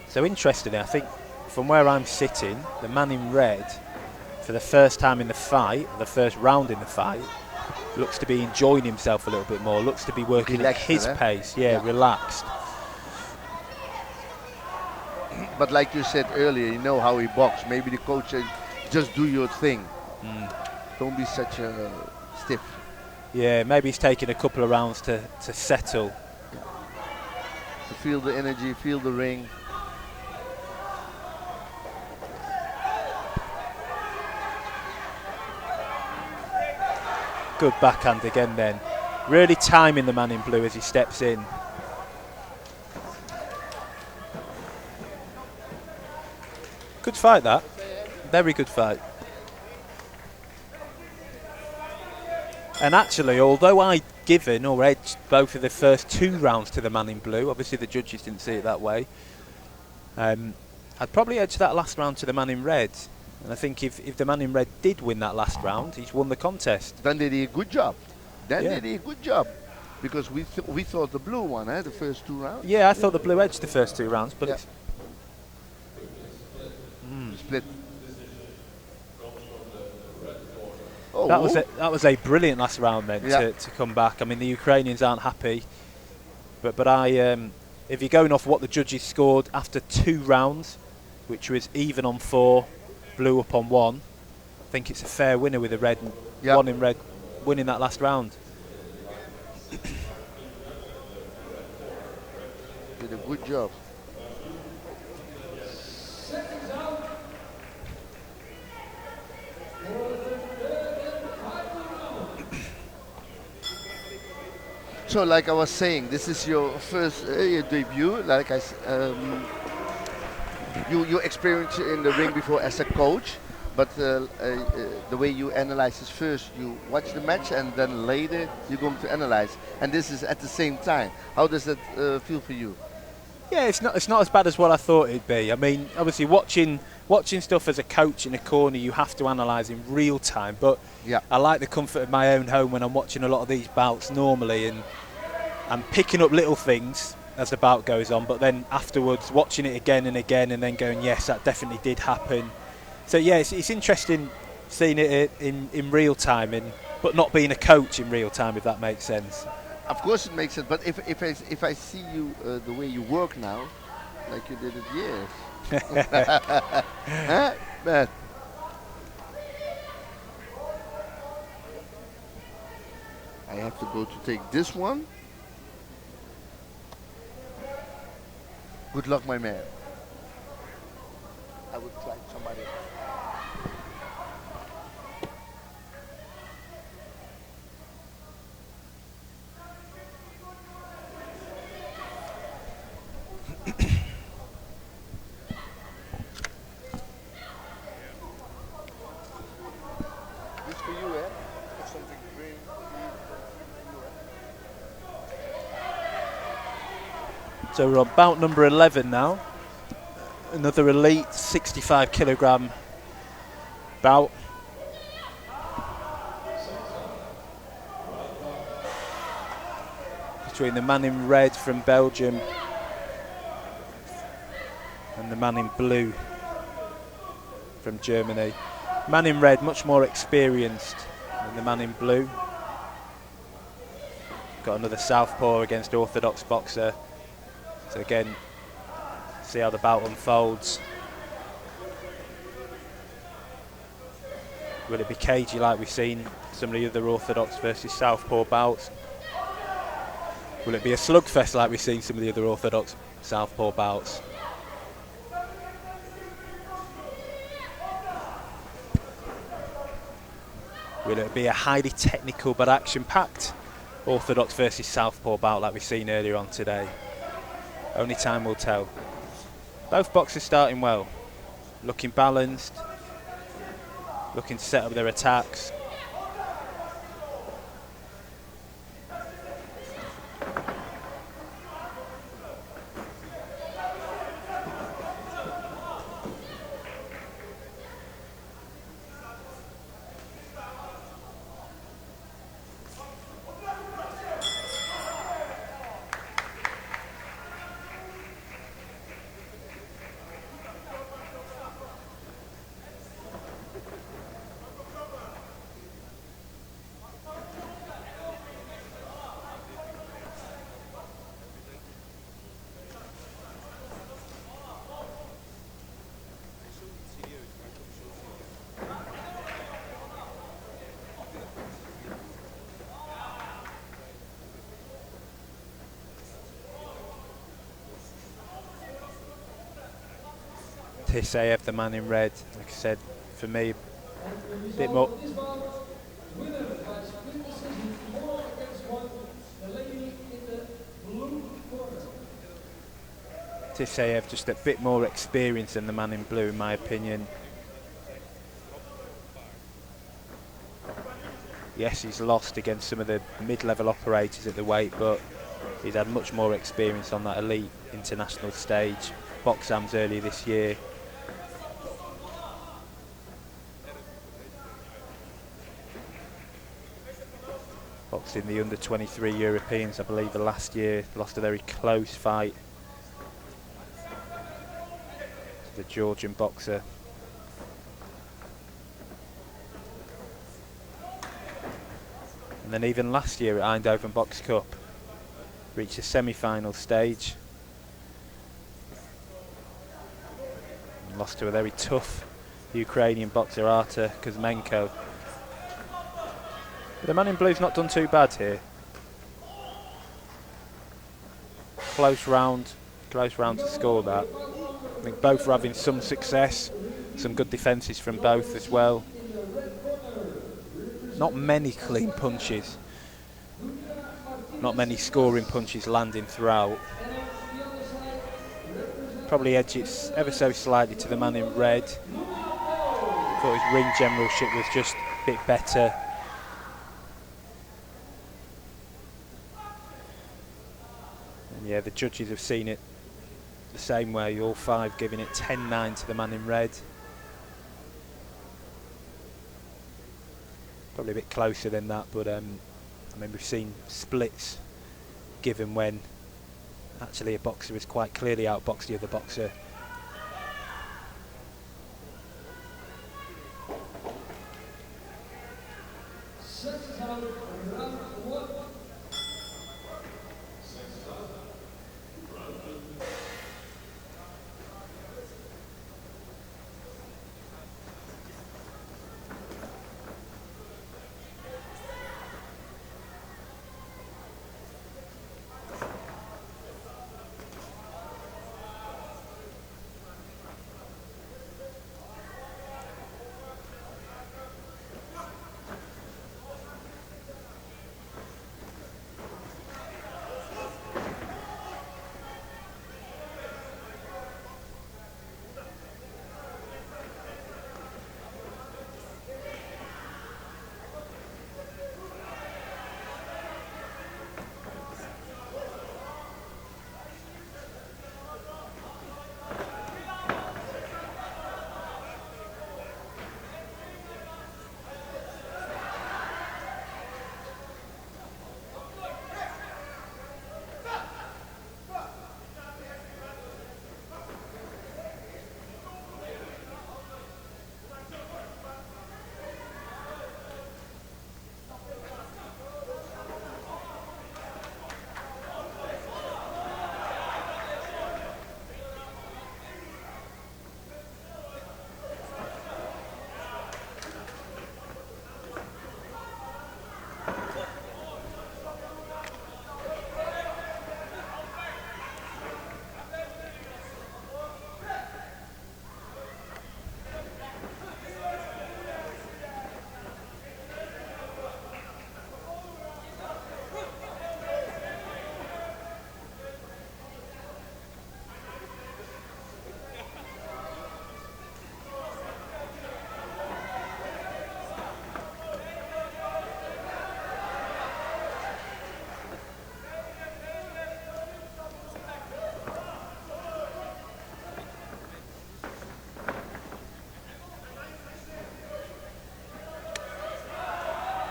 So interestingly, I think from where I'm sitting, the man in red, for the first time in the fight, the first round in the fight, looks to be enjoying himself a little bit more, looks to be working Relaxed, at his pace, relaxed. But like you said earlier, you know how he boxes. Maybe the coach said, just do your thing. Don't be such a stiff. Yeah, maybe he's taking a couple of rounds to settle. To feel the energy, feel the ring. Good backhand again then. Really timing the man in blue as he steps in. Good fight that. Very good fight. And actually, although I'd given or edged both of the first 2 rounds to the man in blue, obviously the judges didn't see it that way, I'd probably edged that last round to the man in red. And I think if the man in red did win that last round, he's won the contest. Then they did a good job. Because we thought the blue won, the first 2 rounds. Yeah, I thought the blue edged the first 2 rounds, but it's split. That was a brilliant last round then to come back. I mean, the Ukrainians aren't happy, but if you're going off what the judges scored after 2 rounds, which was even on 4, blue up on 1, I think it's a fair winner with the red, one in red winning that last round. Did a good job. So, like I was saying, this is your first debut. Like you experienced in the ring before as a coach, but the way you analyze is first you watch the match and then later you're going to analyze, and this is at the same time. How does that feel for you? Yeah, it's not as bad as what I thought it'd be. I mean, obviously watching stuff as a coach in a corner, you have to analyse in real time. But I like the comfort of my own home when I'm watching a lot of these bouts normally, and I'm picking up little things as the bout goes on. But then afterwards, watching it again and again, and then going, yes, that definitely did happen. So yeah, it's interesting seeing it in real time, but not being a coach in real time, if that makes sense. Of course it makes sense, but if I see you the way you work now, like you did it years, huh? Man. I have to go to take this one. Good luck, my man. I would try somebody else. This for you, eh? That's something very for you, So we're on bout number 11 now. Another elite 65 kilogram bout. Between the man in red from Belgium and the man in blue from Germany. Man in red much more experienced than the man in blue. Got another southpaw against orthodox boxer. So again, see how the bout unfolds. Will it be cagey like we've seen some of the other orthodox versus southpaw bouts? Will it be a slugfest like we've seen some of the other orthodox southpaw bouts? Will it be a highly technical but action-packed orthodox versus southpaw bout like we've seen earlier on today? Only time will tell. Both boxers starting well, looking balanced, looking to set up their attacks. Tisayev, the man in red, like I said, for me, a bit more. Tisayev just a bit more experience than the man in blue, in my opinion. Yes, he's lost against some of the mid-level operators at the weight, but he's had much more experience on that elite international stage. Boxams earlier this year. Boxing the under-23 Europeans, I believe, the last year. Lost a very close fight to the Georgian boxer. And then even last year at Eindhoven Box Cup, reached the semi-final stage. And lost to a very tough Ukrainian boxer, Artur Kuzmenko. But the man in blue's not done too bad here. Close round to score that. I think both are having some success, some good defences from both as well. Not many clean punches, not many scoring punches landing throughout. Probably edge it ever so slightly to the man in red. Thought his ring generalship was just a bit better. And yeah, the judges have seen it the same way, all five giving it 10-9 to the man in red. Probably a bit closer than that, but I mean, we've seen splits given when actually a boxer has quite clearly outboxed the other boxer.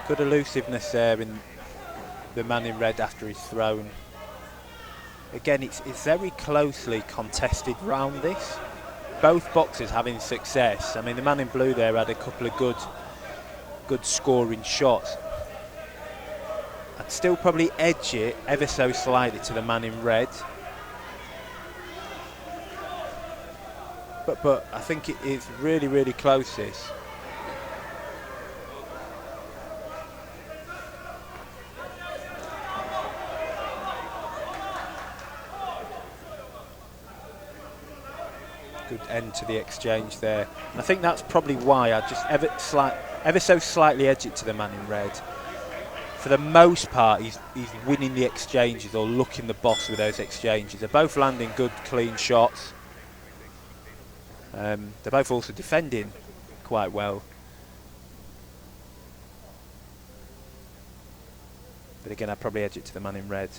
Good elusiveness there in the man in red after he's thrown. Again, it's very closely contested round this. Both boxers having success. I mean, the man in blue there had a couple of good scoring shots. I'd still probably edge it ever so slightly to the man in red. But I think it is really, really close, this. Good end to the exchange there. And I think that's probably why I just ever so slightly edge it to the man in red. For the most part, he's winning the exchanges or looking the boss with those exchanges. They're both landing good, clean shots. They're both also defending quite well. But again, I'd probably edge it to the man in red.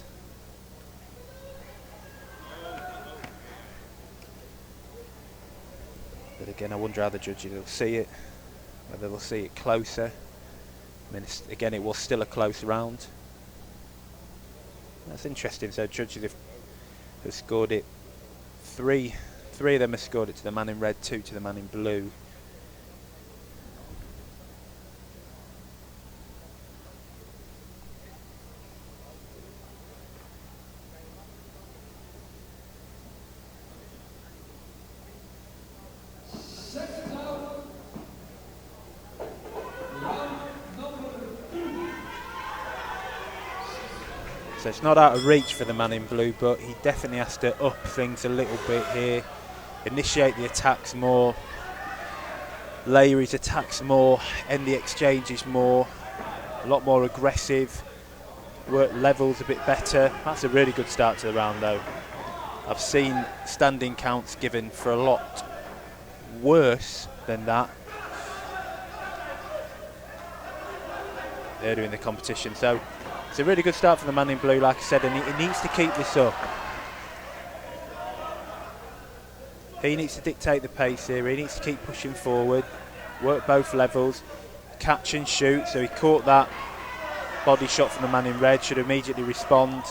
But again, I wonder how the judges will see it, whether they'll see it closer. I mean, again, it was still a close round. That's interesting. So judges have scored it. Three of them have scored it to the man in red, 2 to the man in blue. So it's not out of reach for the man in blue, but he definitely has to up things a little bit here. Initiate the attacks more, layer his attacks more, end the exchanges more, a lot more aggressive, work levels a bit better. That's a really good start to the round though. I've seen standing counts given for a lot worse than that earlier in the competition. So it's a really good start for the man in blue, like I said, and he needs to keep this up. He needs to dictate the pace here. He needs to keep pushing forward, work both levels, catch and shoot. So he caught that body shot from the man in red, should immediately respond.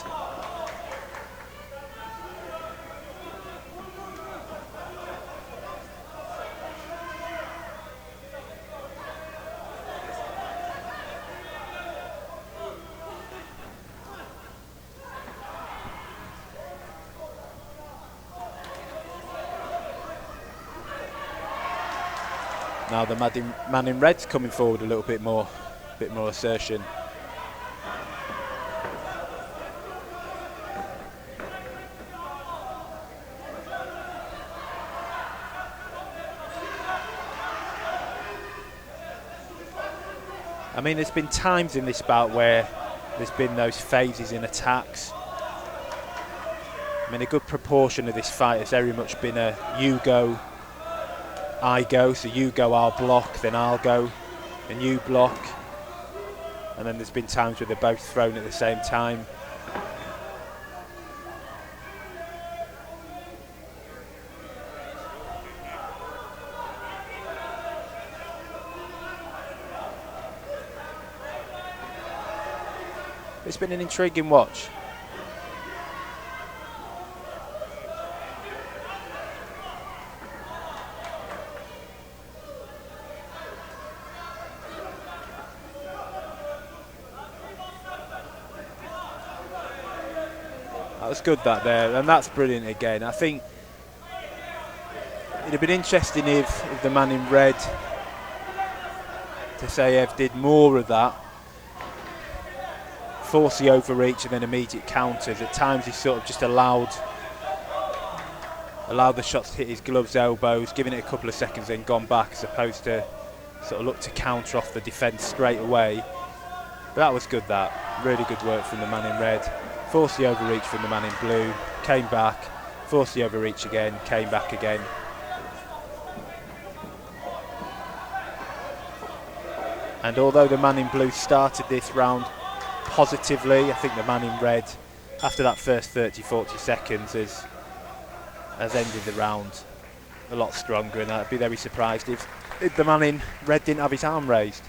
Now the man in red's coming forward a little bit more assertion. I mean, there's been times in this bout where there's been those phases in attacks. I mean, a good proportion of this fight has very much been a you go, I go, so you go, I'll block, then I'll go, and you block. And then there's been times where they're both thrown at the same time. It's been an intriguing watch. That was good, that there, and that's brilliant again. I think it'd have been interesting if the man in red, Tesaev, did more of that. Force the overreach and then immediate counters. At times he sort of just allowed the shots to hit his gloves, elbows, giving it a couple of seconds, then gone back, as opposed to sort of look to counter off the defence straight away. But that was good, that. Really good work from the man in red. Forced the overreach from the man in blue, came back, forced the overreach again, came back again. And although the man in blue started this round positively, I think the man in red, after that first 30-40 seconds, has ended the round a lot stronger, and I'd be very surprised if the man in red didn't have his arm raised.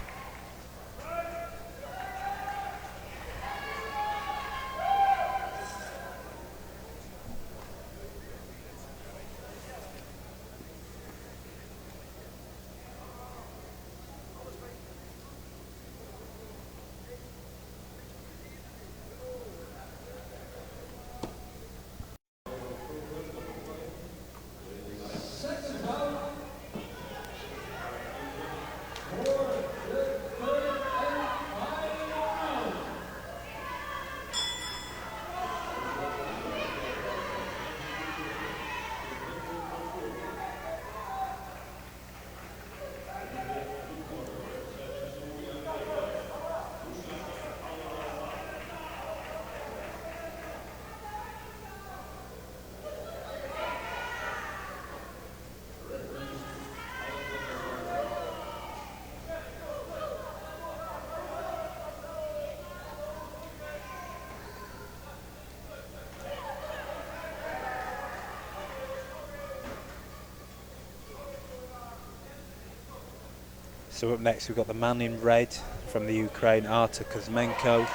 So up next we've got the man in red from the Ukraine, Artur Kuzmenko,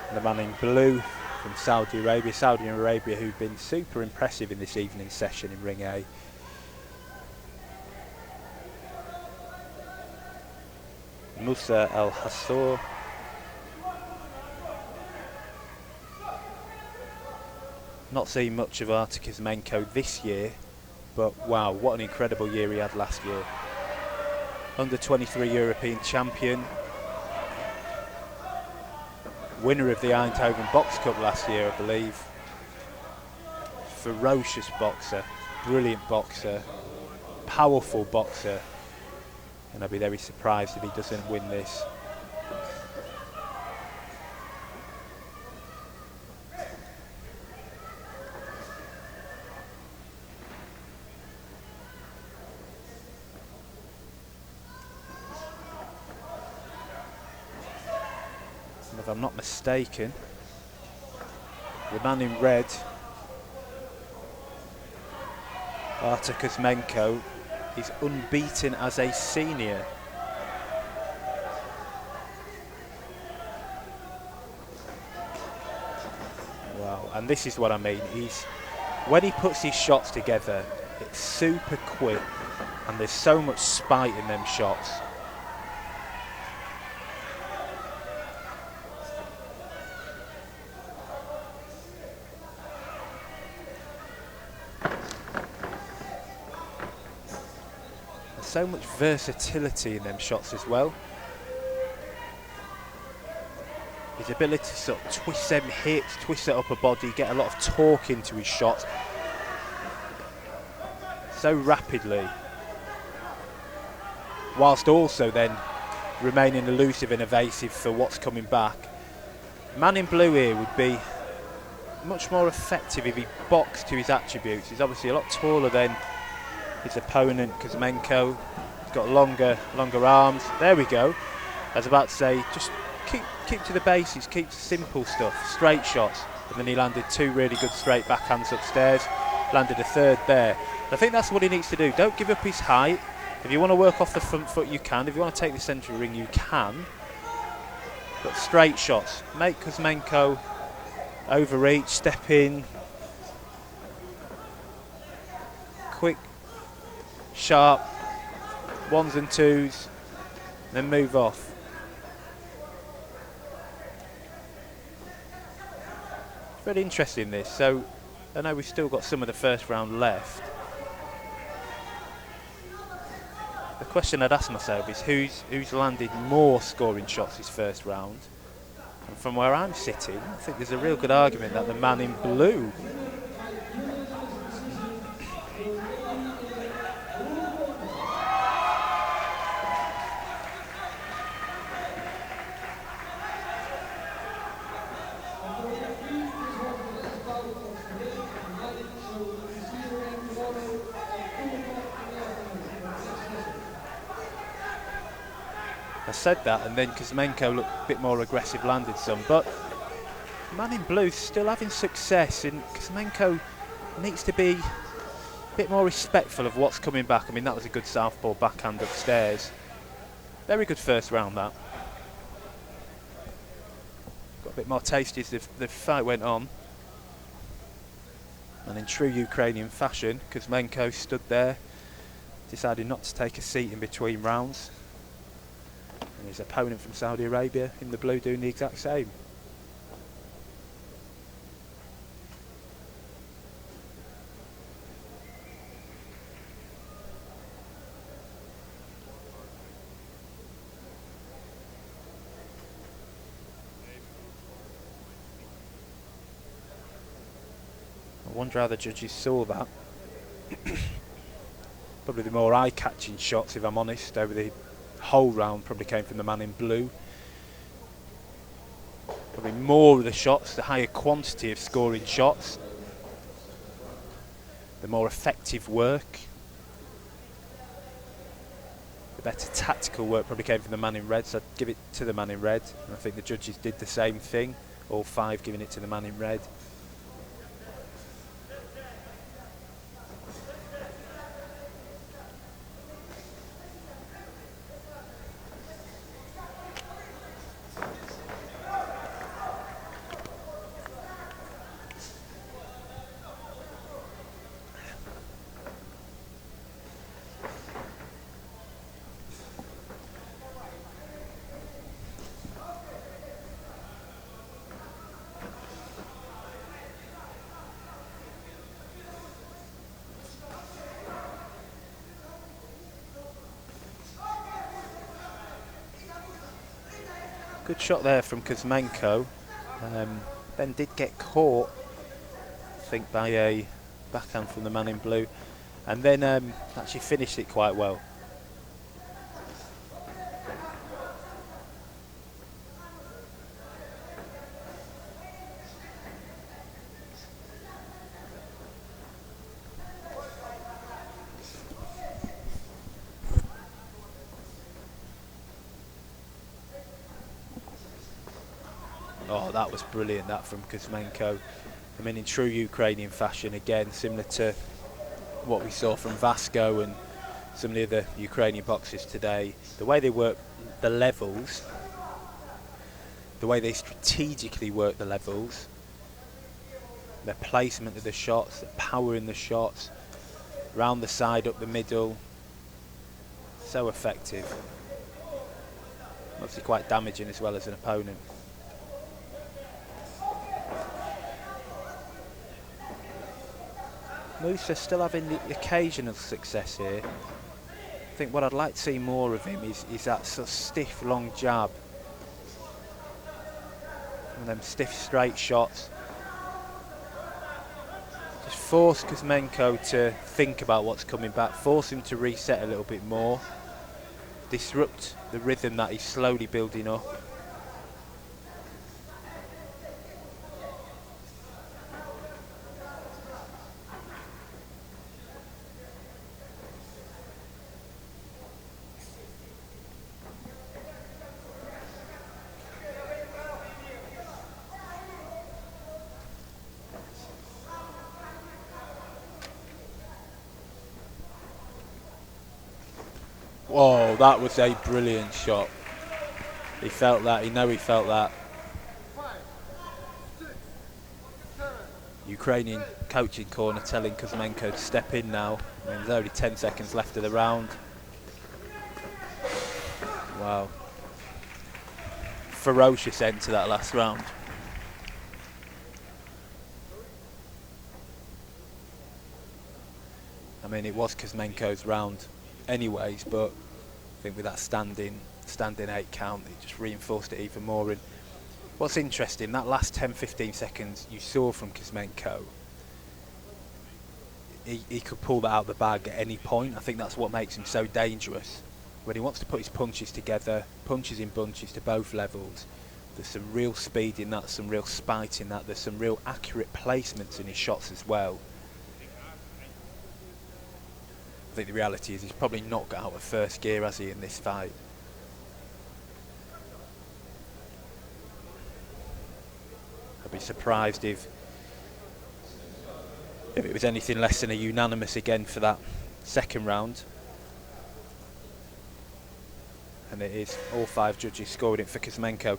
and the man in blue from Saudi Arabia. Saudi Arabia, who've been super impressive in this evening's session in Ring A. Musa Al Hassor. Not seen much of Artur Kuzmenko this year, but wow, what an incredible year he had last year. Under 23 European champion, winner of the Eindhoven Box Cup last year, I believe. Ferocious boxer, brilliant boxer, powerful boxer, and I'd be very surprised if he doesn't win this. And if I'm not mistaken, the man in red, Artur Kuzmenko, is unbeaten as a senior. Wow, and this is what I mean. When he puts his shots together, it's super quick, and there's so much spite in them shots. So much versatility in them shots as well. His ability to sort of twist them hips, twist that upper body, get a lot of torque into his shots so rapidly, whilst also then remaining elusive and evasive for what's coming back. Man in blue here would be much more effective if he boxed to his attributes. He's obviously a lot taller than his opponent Kuzmenko. He's got longer arms. There we go. I was about to say, just keep to the basics, keep to simple stuff, straight shots. And then he landed two really good straight backhands upstairs, landed a third there. I think that's what he needs to do. Don't give up his height. If you want to work off the front foot, you can. If you want to take the centre ring, you can. But straight shots. Make Kuzmenko overreach, step in. Quick, sharp, ones and twos, then move off. Very interesting this. So I know we've still got some of the first round left. The question I'd ask myself is who's landed more scoring shots his first round? And from where I'm sitting, I think there's a real good argument that the man in blue I said that, and then Kuzmenko looked a bit more aggressive, landed some, but man in blue still having success, and Kuzmenko needs to be a bit more respectful of what's coming back. I mean, that was a good southpaw backhand upstairs. Very good first round, that. Got a bit more tasty as the fight went on. And in true Ukrainian fashion, Kuzmenko stood there, decided not to take a seat in between rounds. And his opponent from Saudi Arabia in the blue doing the exact same. I wonder how the judges saw that. Probably the more eye-catching shots, if I'm honest, over the whole round probably came from the man in blue. Probably more of the shots, the higher quantity of scoring shots, the more effective work, the better tactical work probably came from the man in red, so I'd give it to the man in red. And I think the judges did the same thing, all five giving it to the man in red. Good shot there from Kuzmenko. Ben did get caught, I think, by a backhand from the man in blue, and then actually finished it quite well. Oh, that was brilliant, that from Kuzmenko. I mean, in true Ukrainian fashion, again, similar to what we saw from Vasco and some of the other Ukrainian boxers today. The way they work the levels, the way they strategically work the levels, their placement of the shots, the power in the shots, round the side, up the middle, so effective. Obviously quite damaging as well as an opponent. Musa still having the occasional success here. I think what I'd like to see more of him is that sort of stiff, long jab. One of them stiff, straight shots. Just force Kuzmenko to think about what's coming back, force him to reset a little bit more, disrupt the rhythm that he's slowly building up. Whoa, that was a brilliant shot. He felt that, he felt that. Ukrainian coaching corner telling Kuzmenko to step in now. I mean, there's only 10 seconds left of the round. Wow. Ferocious end to that last round. I mean, it was Kuzmenko's round anyways, but I think with that standing 8 count, it just reinforced it even more. And what's interesting, that last 10-15 seconds you saw from Kuzmenko, he could pull that out of the bag at any point. I think that's what makes him so dangerous. When he wants to put his punches together, punches in bunches to both levels, there's some real speed in that, some real spite in that, there's some real accurate placements in his shots as well. I think the reality is he's probably not got out of first gear, has he, in this fight? I'd be surprised if it was anything less than a unanimous again for that second round. And it is all 5 judges scoring it for Kuzmenko.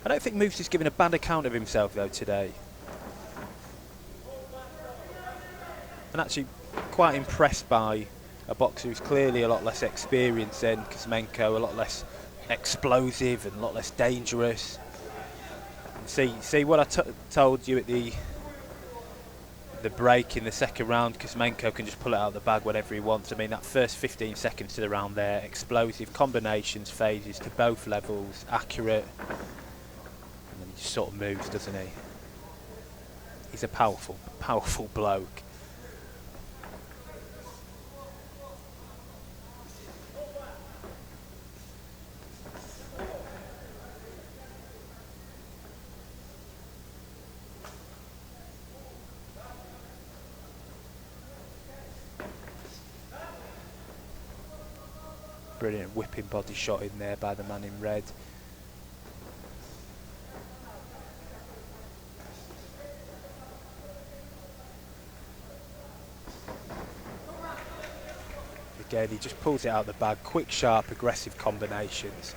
I don't think Moose is giving a bad account of himself though today. And actually quite impressed by a boxer who's clearly a lot less experienced than Kuzmenko, a lot less explosive and a lot less dangerous. And see what I told you at the break in the second round. Kuzmenko can just pull it out of the bag whenever he wants. I mean, that first 15 seconds to the round there, explosive combinations, phases to both levels, accurate, and then he just sort of moves, doesn't he? He's a powerful bloke. Brilliant whipping body shot in there by the man in red. Again, he just pulls it out of the bag. Quick, sharp, aggressive combinations.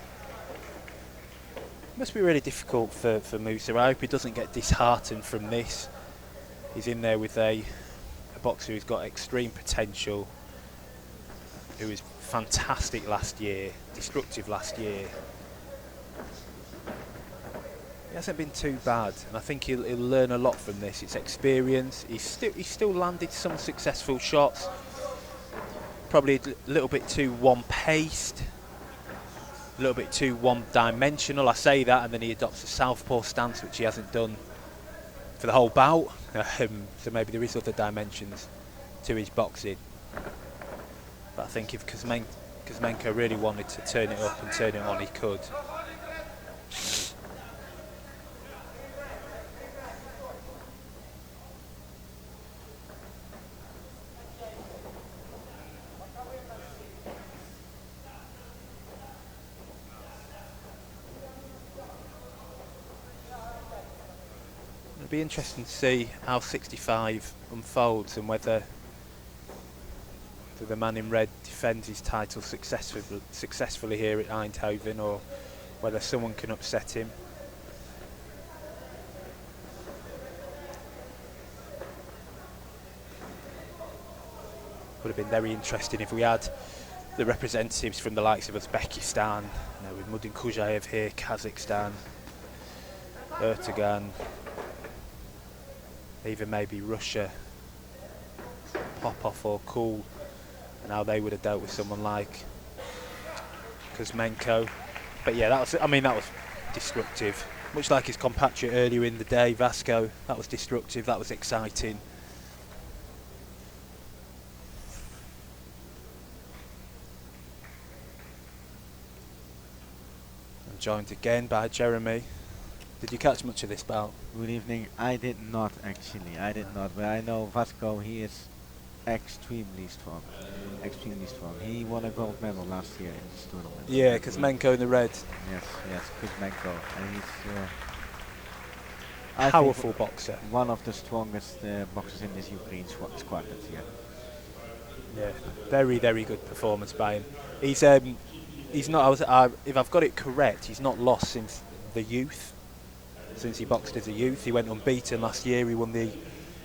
Must be really difficult for Musa. I hope he doesn't get disheartened from this. He's in there with a boxer who's got extreme potential, who was fantastic last year, destructive last year. He hasn't been too bad, and I think he'll learn a lot from this. It's experience. He's still landed some successful shots, probably a little bit too one-paced, a little bit too one-dimensional. I say that, and then he adopts a southpaw stance, which he hasn't done for the whole bout. So maybe there is other dimensions to his boxing. But I think if Kuzmenko really wanted to turn it up and turn it on, he could. It'll be interesting to see how 65 unfolds and whether the man in red defends his title successfully here at Eindhoven, or whether someone can upset him. Would have been very interesting if we had the representatives from the likes of Uzbekistan, with Mudin Kujayev here, Kazakhstan, Erdogan, even maybe Russia, Popov or Kul, and how they would have dealt with someone like Kuzmenko. But yeah, that was destructive. Much like his compatriot earlier in the day, Vasco, that was destructive, that was exciting. I'm joined again by Jeremy. Did you catch much of this bout? Good evening. I did not actually. I did not. But I know Vasco. He is extremely strong. Extremely strong. He won a gold medal last year in this tournament. Yeah, Kuzmenko in the red. Yes, Kuzmenko. And he's powerful boxer. One of the strongest boxers in this Ukraine squad this year. Yeah, very, very good performance by him. He's not. If I've got it correct, he's not lost since the youth. Since he boxed as a youth, he went unbeaten last year. He won the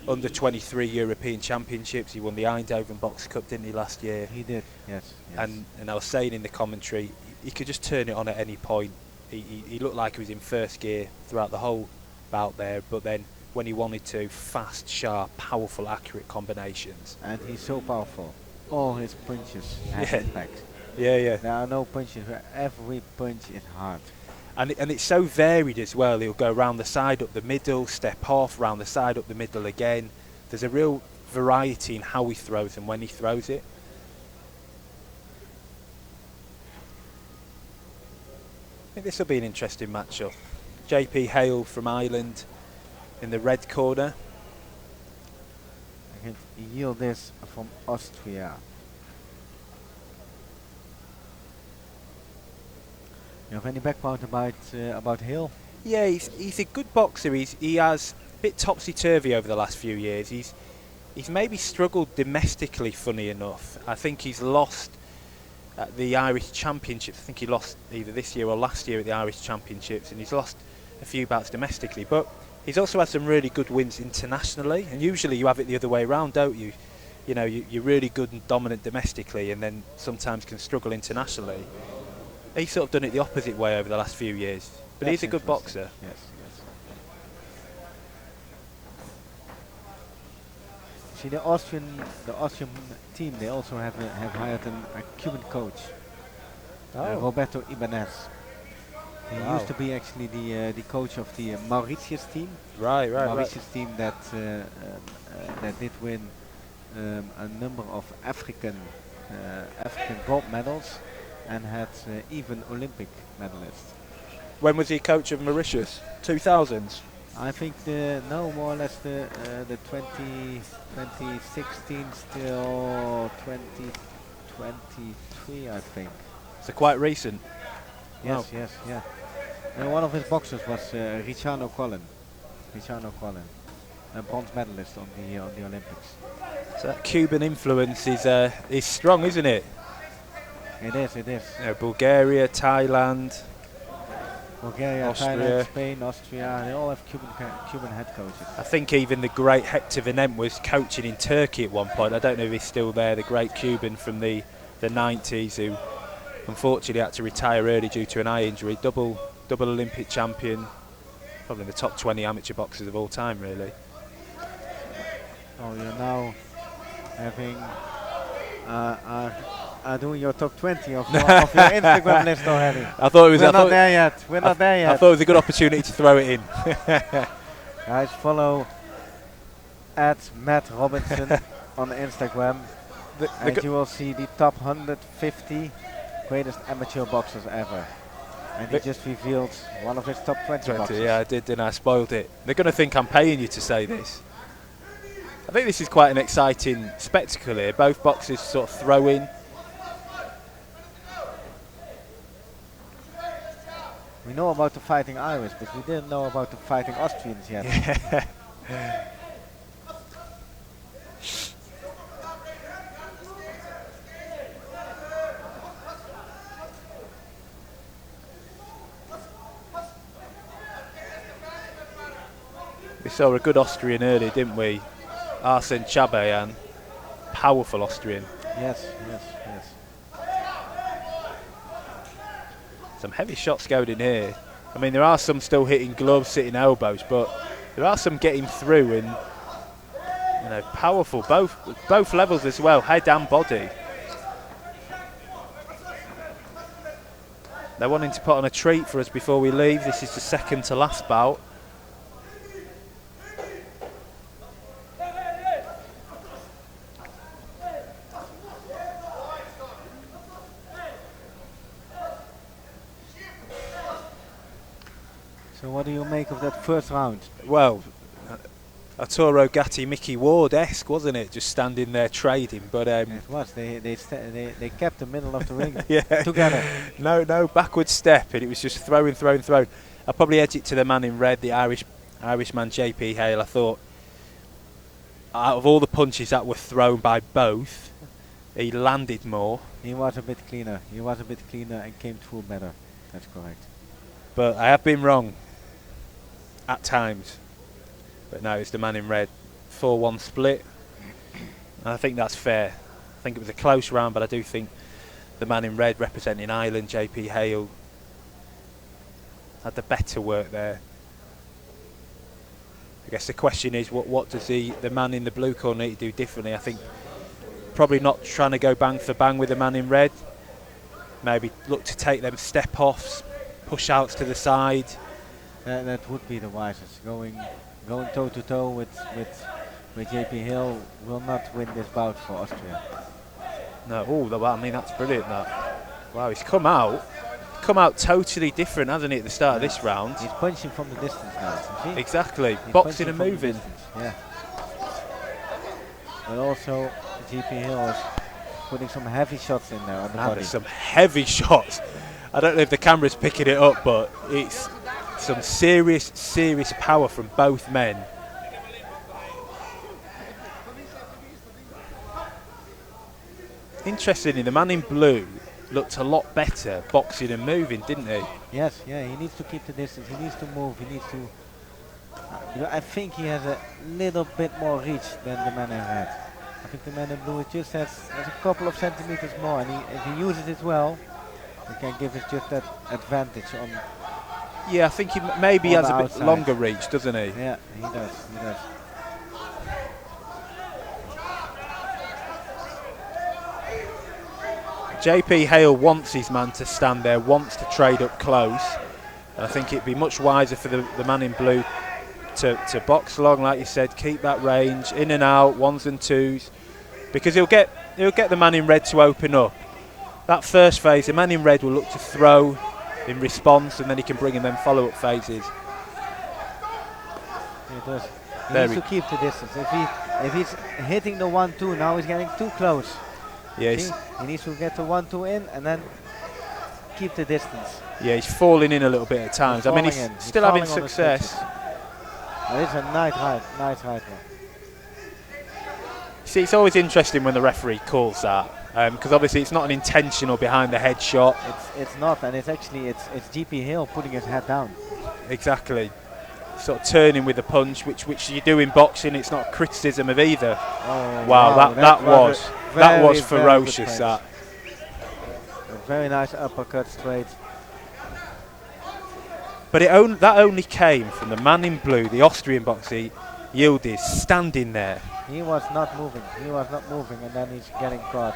under-23 European Championships. He won the Eindhoven Box Cup, didn't he, last year? He did, yes. And I was saying in the commentary, he could just turn it on at any point. He looked like he was in first gear throughout the whole bout there, but then when he wanted to, fast, sharp, powerful, accurate combinations. And he's so powerful. All his punches have impact. Yeah. There are no punches where every punch is hard. And it's so varied as well. He'll go round the side, up the middle, step off, round the side, up the middle again. There's a real variety in how he throws and when he throws it. I think this will be an interesting matchup. JP Hale from Ireland in the red corner. Against Yildiz from Austria. You have any background about Hale? Yeah, he's a good boxer. He has a bit topsy-turvy over the last few years. He's maybe struggled domestically, funny enough. I think he's lost at the Irish Championships. I think he lost either this year or last year at the Irish Championships, and he's lost a few bouts domestically. But he's also had some really good wins internationally, and usually you have it the other way around, don't you? You know, you're really good and dominant domestically, and then sometimes can struggle internationally. He's sort of done it the opposite way over the last few years. But he's a good boxer. Yes. See, the Austrian team, they also have hired a Cuban coach, Roberto Ibanez. He used to be actually the coach of the Mauritius team. Right. Mauritius team that did win a number of African gold medals. And had even Olympic medalists. When was he coach of Mauritius? 2000s? I think more or less the 2016 till 2023, I think. So quite recent. Yes, wow. Yeah. And one of his boxers was Richano Collin, a bronze medalist on the Olympics. So that Cuban influence is strong, isn't it? It is. You know, Bulgaria, Thailand, Austria. Thailand, Spain, Austria, they all have Cuban head coaches. I think even the great Hector Venem was coaching in Turkey at one point. I don't know if he's still there, the great Cuban from the 90s who unfortunately had to retire early due to an eye injury. Double Olympic champion, probably in the top 20 amateur boxers of all time, really. Oh, you're now having are doing your top 20 of your Instagram list already. I thought it was. We're not there yet. We're not there yet. I thought it was a good opportunity to throw it in. Guys, follow @Matt Robinson on Instagram, and you will see the top 150 greatest amateur boxers ever. And he just revealed one of his top 20 boxers. Yeah, I did, and I spoiled it. They're going to think I'm paying you to say this. I think this is quite an exciting spectacle here. Both boxers sort of throw in. We know about the fighting Irish, but we didn't know about the fighting Austrians yet. Yeah. We saw a good Austrian earlier, didn't we? Arsene Chabayan, powerful Austrian. Yes, yes, yes. Some heavy shots going in here. I mean, there are some still hitting gloves, hitting elbows, but there are some getting through, and you know, powerful both levels as well, head and body. They're wanting to put on a treat for us before we leave. This is the second to last bout. So what do you make of that first round? Well, Arturo Gatti, Mickey Ward-esque, wasn't it? Just standing there trading, but It was. They kept the middle of the ring yeah, together. No backward step, and it was just throwing. I probably edge it to the man in red, the Irishman JP Hale. I thought, out of all the punches that were thrown by both, he landed more. He was a bit cleaner. He was a bit cleaner and came through better. That's correct. But I have been wrong at times. But no, it's the man in red. 4-1 split. And I think that's fair. I think it was a close round, but I do think the man in red representing Ireland, JP Hale, had the better work there. I guess the question is, what does the man in the blue corner need to do differently? I think probably not trying to go bang for bang with the man in red. Maybe look to take them step-offs, push-outs to the side. That would be the wisest. Going toe-to-toe with JP Hill will not win this bout for Austria. No, I mean, that's brilliant, that. Wow, he's come out totally different, hasn't he, at the start of this round? He's punching from the distance now, isn't he? Exactly, He's boxing and punching from the moving. distance, yeah. But also, JP Hill is putting some heavy shots in there on the body. Some heavy shots. I don't know if the camera's picking it up, but it's some serious power from both men. Interestingly, the man in blue looked a lot better boxing and moving, didn't he? Yes, yeah, he needs to keep the distance, he needs to move, he needs to... I think he has a little bit more reach than the man in red. I think the man in blue just has a couple of centimeters more, and if he uses it well, he can give us just that advantage on... Yeah, I think he maybe has a bit outside. longer reach, doesn't he? Yeah, he does. JP Hale wants his man to stand there, wants to trade up close. And I think it'd be much wiser for the man in blue to box long, like you said, keep that range, in and out, ones and twos, because he'll get the man in red to open up. That first phase, the man in red will look to throw in response, and then he can bring in them follow-up phases. He does. He needs to keep the distance. If he's hitting the 1-2 now, he's getting too close. Yes. He needs to get the 1-2 in and then keep the distance. Yeah, he's falling in a little bit at times. I mean, he's still having success. It's a nice height. See, it's always interesting when the referee calls that, because obviously it's not an intentional behind the head shot. It's not, and it's JP Hill putting his head down. Exactly. Sort of turning with a punch, which you do in boxing. It's not criticism of either. Oh, wow, that was ferocious. A very nice uppercut straight. But that only came from the man in blue, the Austrian boxer, Yildiz, standing there. He was not moving, and then he's getting caught.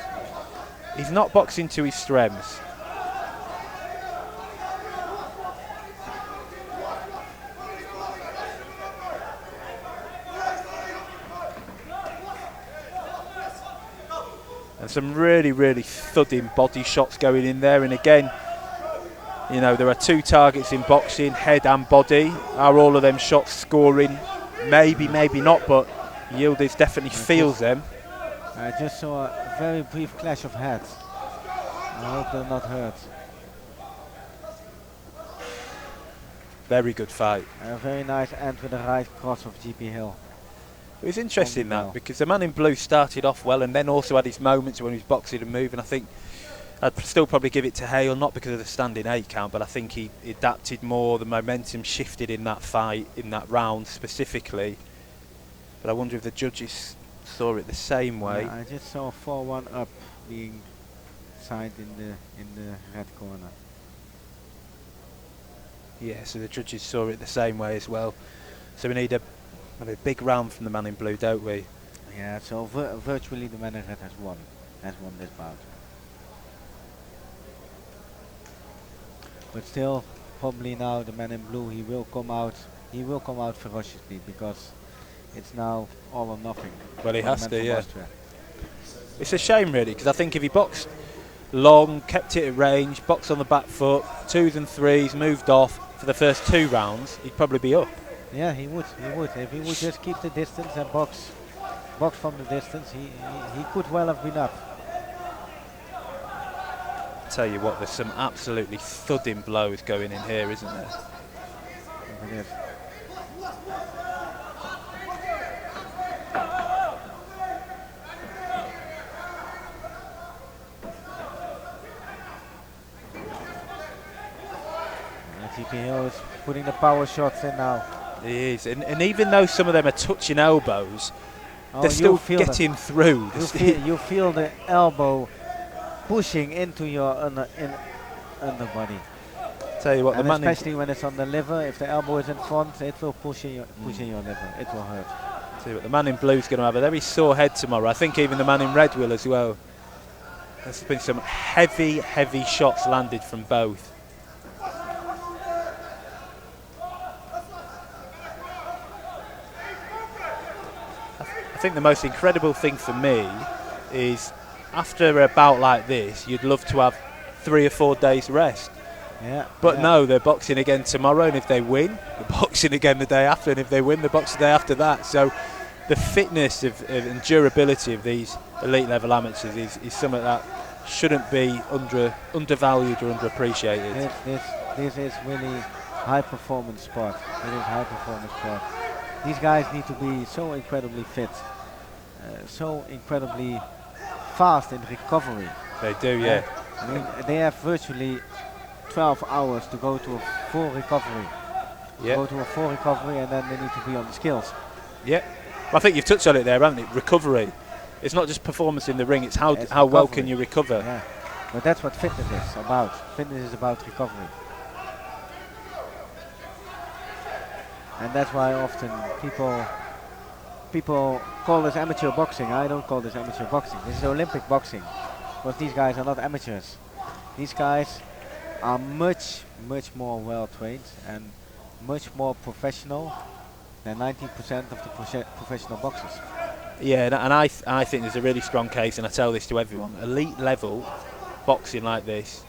he's not boxing to his strengths. And some really, really thudding body shots going in there. And again, you know, there are two targets in boxing, head and body. Are all of them shots scoring? Maybe, maybe not, but Yildiz definitely feels them. I just saw a very brief clash of heads. I hope they're not hurt. Very good fight. A very nice end with the right cross of GP Hill. It was interesting that, because the man in blue started off well and then also had his moments when he was boxing and moving. I think I'd still probably give it to Hale, not because of the standing 8 count, but I think he adapted more, the momentum shifted in that fight, in that round specifically. But I wonder if the judges saw it the same way. Yeah, I just saw 4-1 up being signed in the red corner. Yeah, so the judges saw it the same way as well. So we need a big round from the man in blue, don't we? Yeah, so virtually the man in red has won this bout. But still, probably now the man in blue, he will come out ferociously, because it's now all or nothing. Well, he has to, yeah. Austria. It's a shame really, because I think if he boxed long, kept it at range, boxed on the back foot, 2s and 3s, moved off for the first 2 rounds, he'd probably be up. Yeah, he would. If he would just keep the distance and box from the distance, he could well have been up. Tell you what, there's some absolutely thudding blows going in here, isn't there? It is. GP Hill is putting the power shots in now. He is, and even though some of them are touching elbows, they're still getting through. You feel the elbow pushing into your underbody. Tell you what, and the man especially when it's on the liver, if the elbow is in front, it will push in your liver. It will hurt. Tell you what, the man in blue is going to have a very sore head tomorrow. I think even the man in red will as well. There's been some heavy, heavy shots landed from both. I think the most incredible thing for me is after a bout like this, you'd love to have 3 or 4 days rest. Yeah. But no, they're boxing again tomorrow, and if they win, they're boxing again the day after, and if they win, they're boxing the day after that. So the fitness and durability of these elite level amateurs is something that shouldn't be undervalued or underappreciated. This is really high performance sport. It is high performance sport. These guys need to be so incredibly fit, so incredibly fast in recovery. They do, yeah. I mean, they have virtually 12 hours to go to a full recovery. Yeah. Go to a full recovery, and then they need to be on the skills. Yeah. Well, I think you've touched on it there, haven't you? Recovery. It's not just performance in the ring, it's how well can you recover. Yeah. But that's what fitness is about. Fitness is about recovery. And that's why often people call this amateur boxing. I don't call this amateur boxing. This is Olympic boxing. Because these guys are not amateurs. These guys are much, much more well trained and much more professional than 90% of the professional boxers. Yeah, and I think there's a really strong case, and I tell this to everyone, elite level boxing like this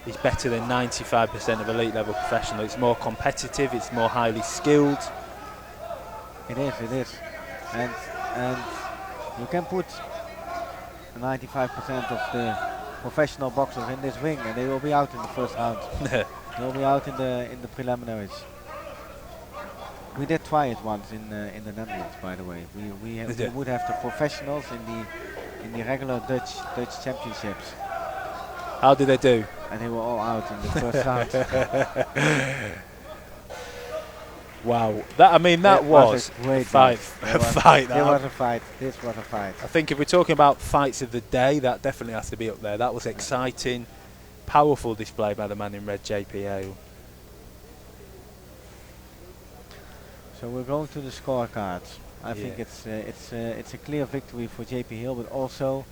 is better than 95% of elite level professional. It's more competitive, it's more highly skilled. It is. And you can put 95% of the professional boxers in this ring, and they will be out in the first round. They will be out in the preliminaries. We did try it once in the Netherlands, by the way. We would have the professionals in the regular Dutch championships. How did they do? And they were all out in the first round. Wow, that was a fight. This was a fight. I think if we're talking about fights of the day, that definitely has to be up there. That was exciting, powerful display by the man in red, JPA. So we're going to the scorecards. I think it's a clear victory for JP Hill, but also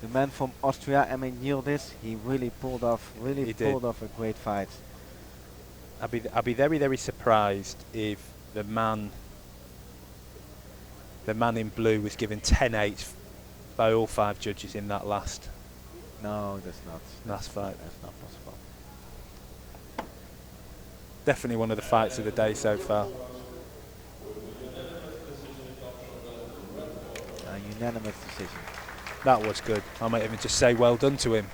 the man from Austria, Emin Yildiz, he really pulled off He did. a great fight. I'd be very, very surprised if the man in blue was given 10-8 by all 5 judges in that last No, that's not. fight. That's not possible. Definitely one of the fights of the day so far. A unanimous decision. That was good. I might even just say well done to him.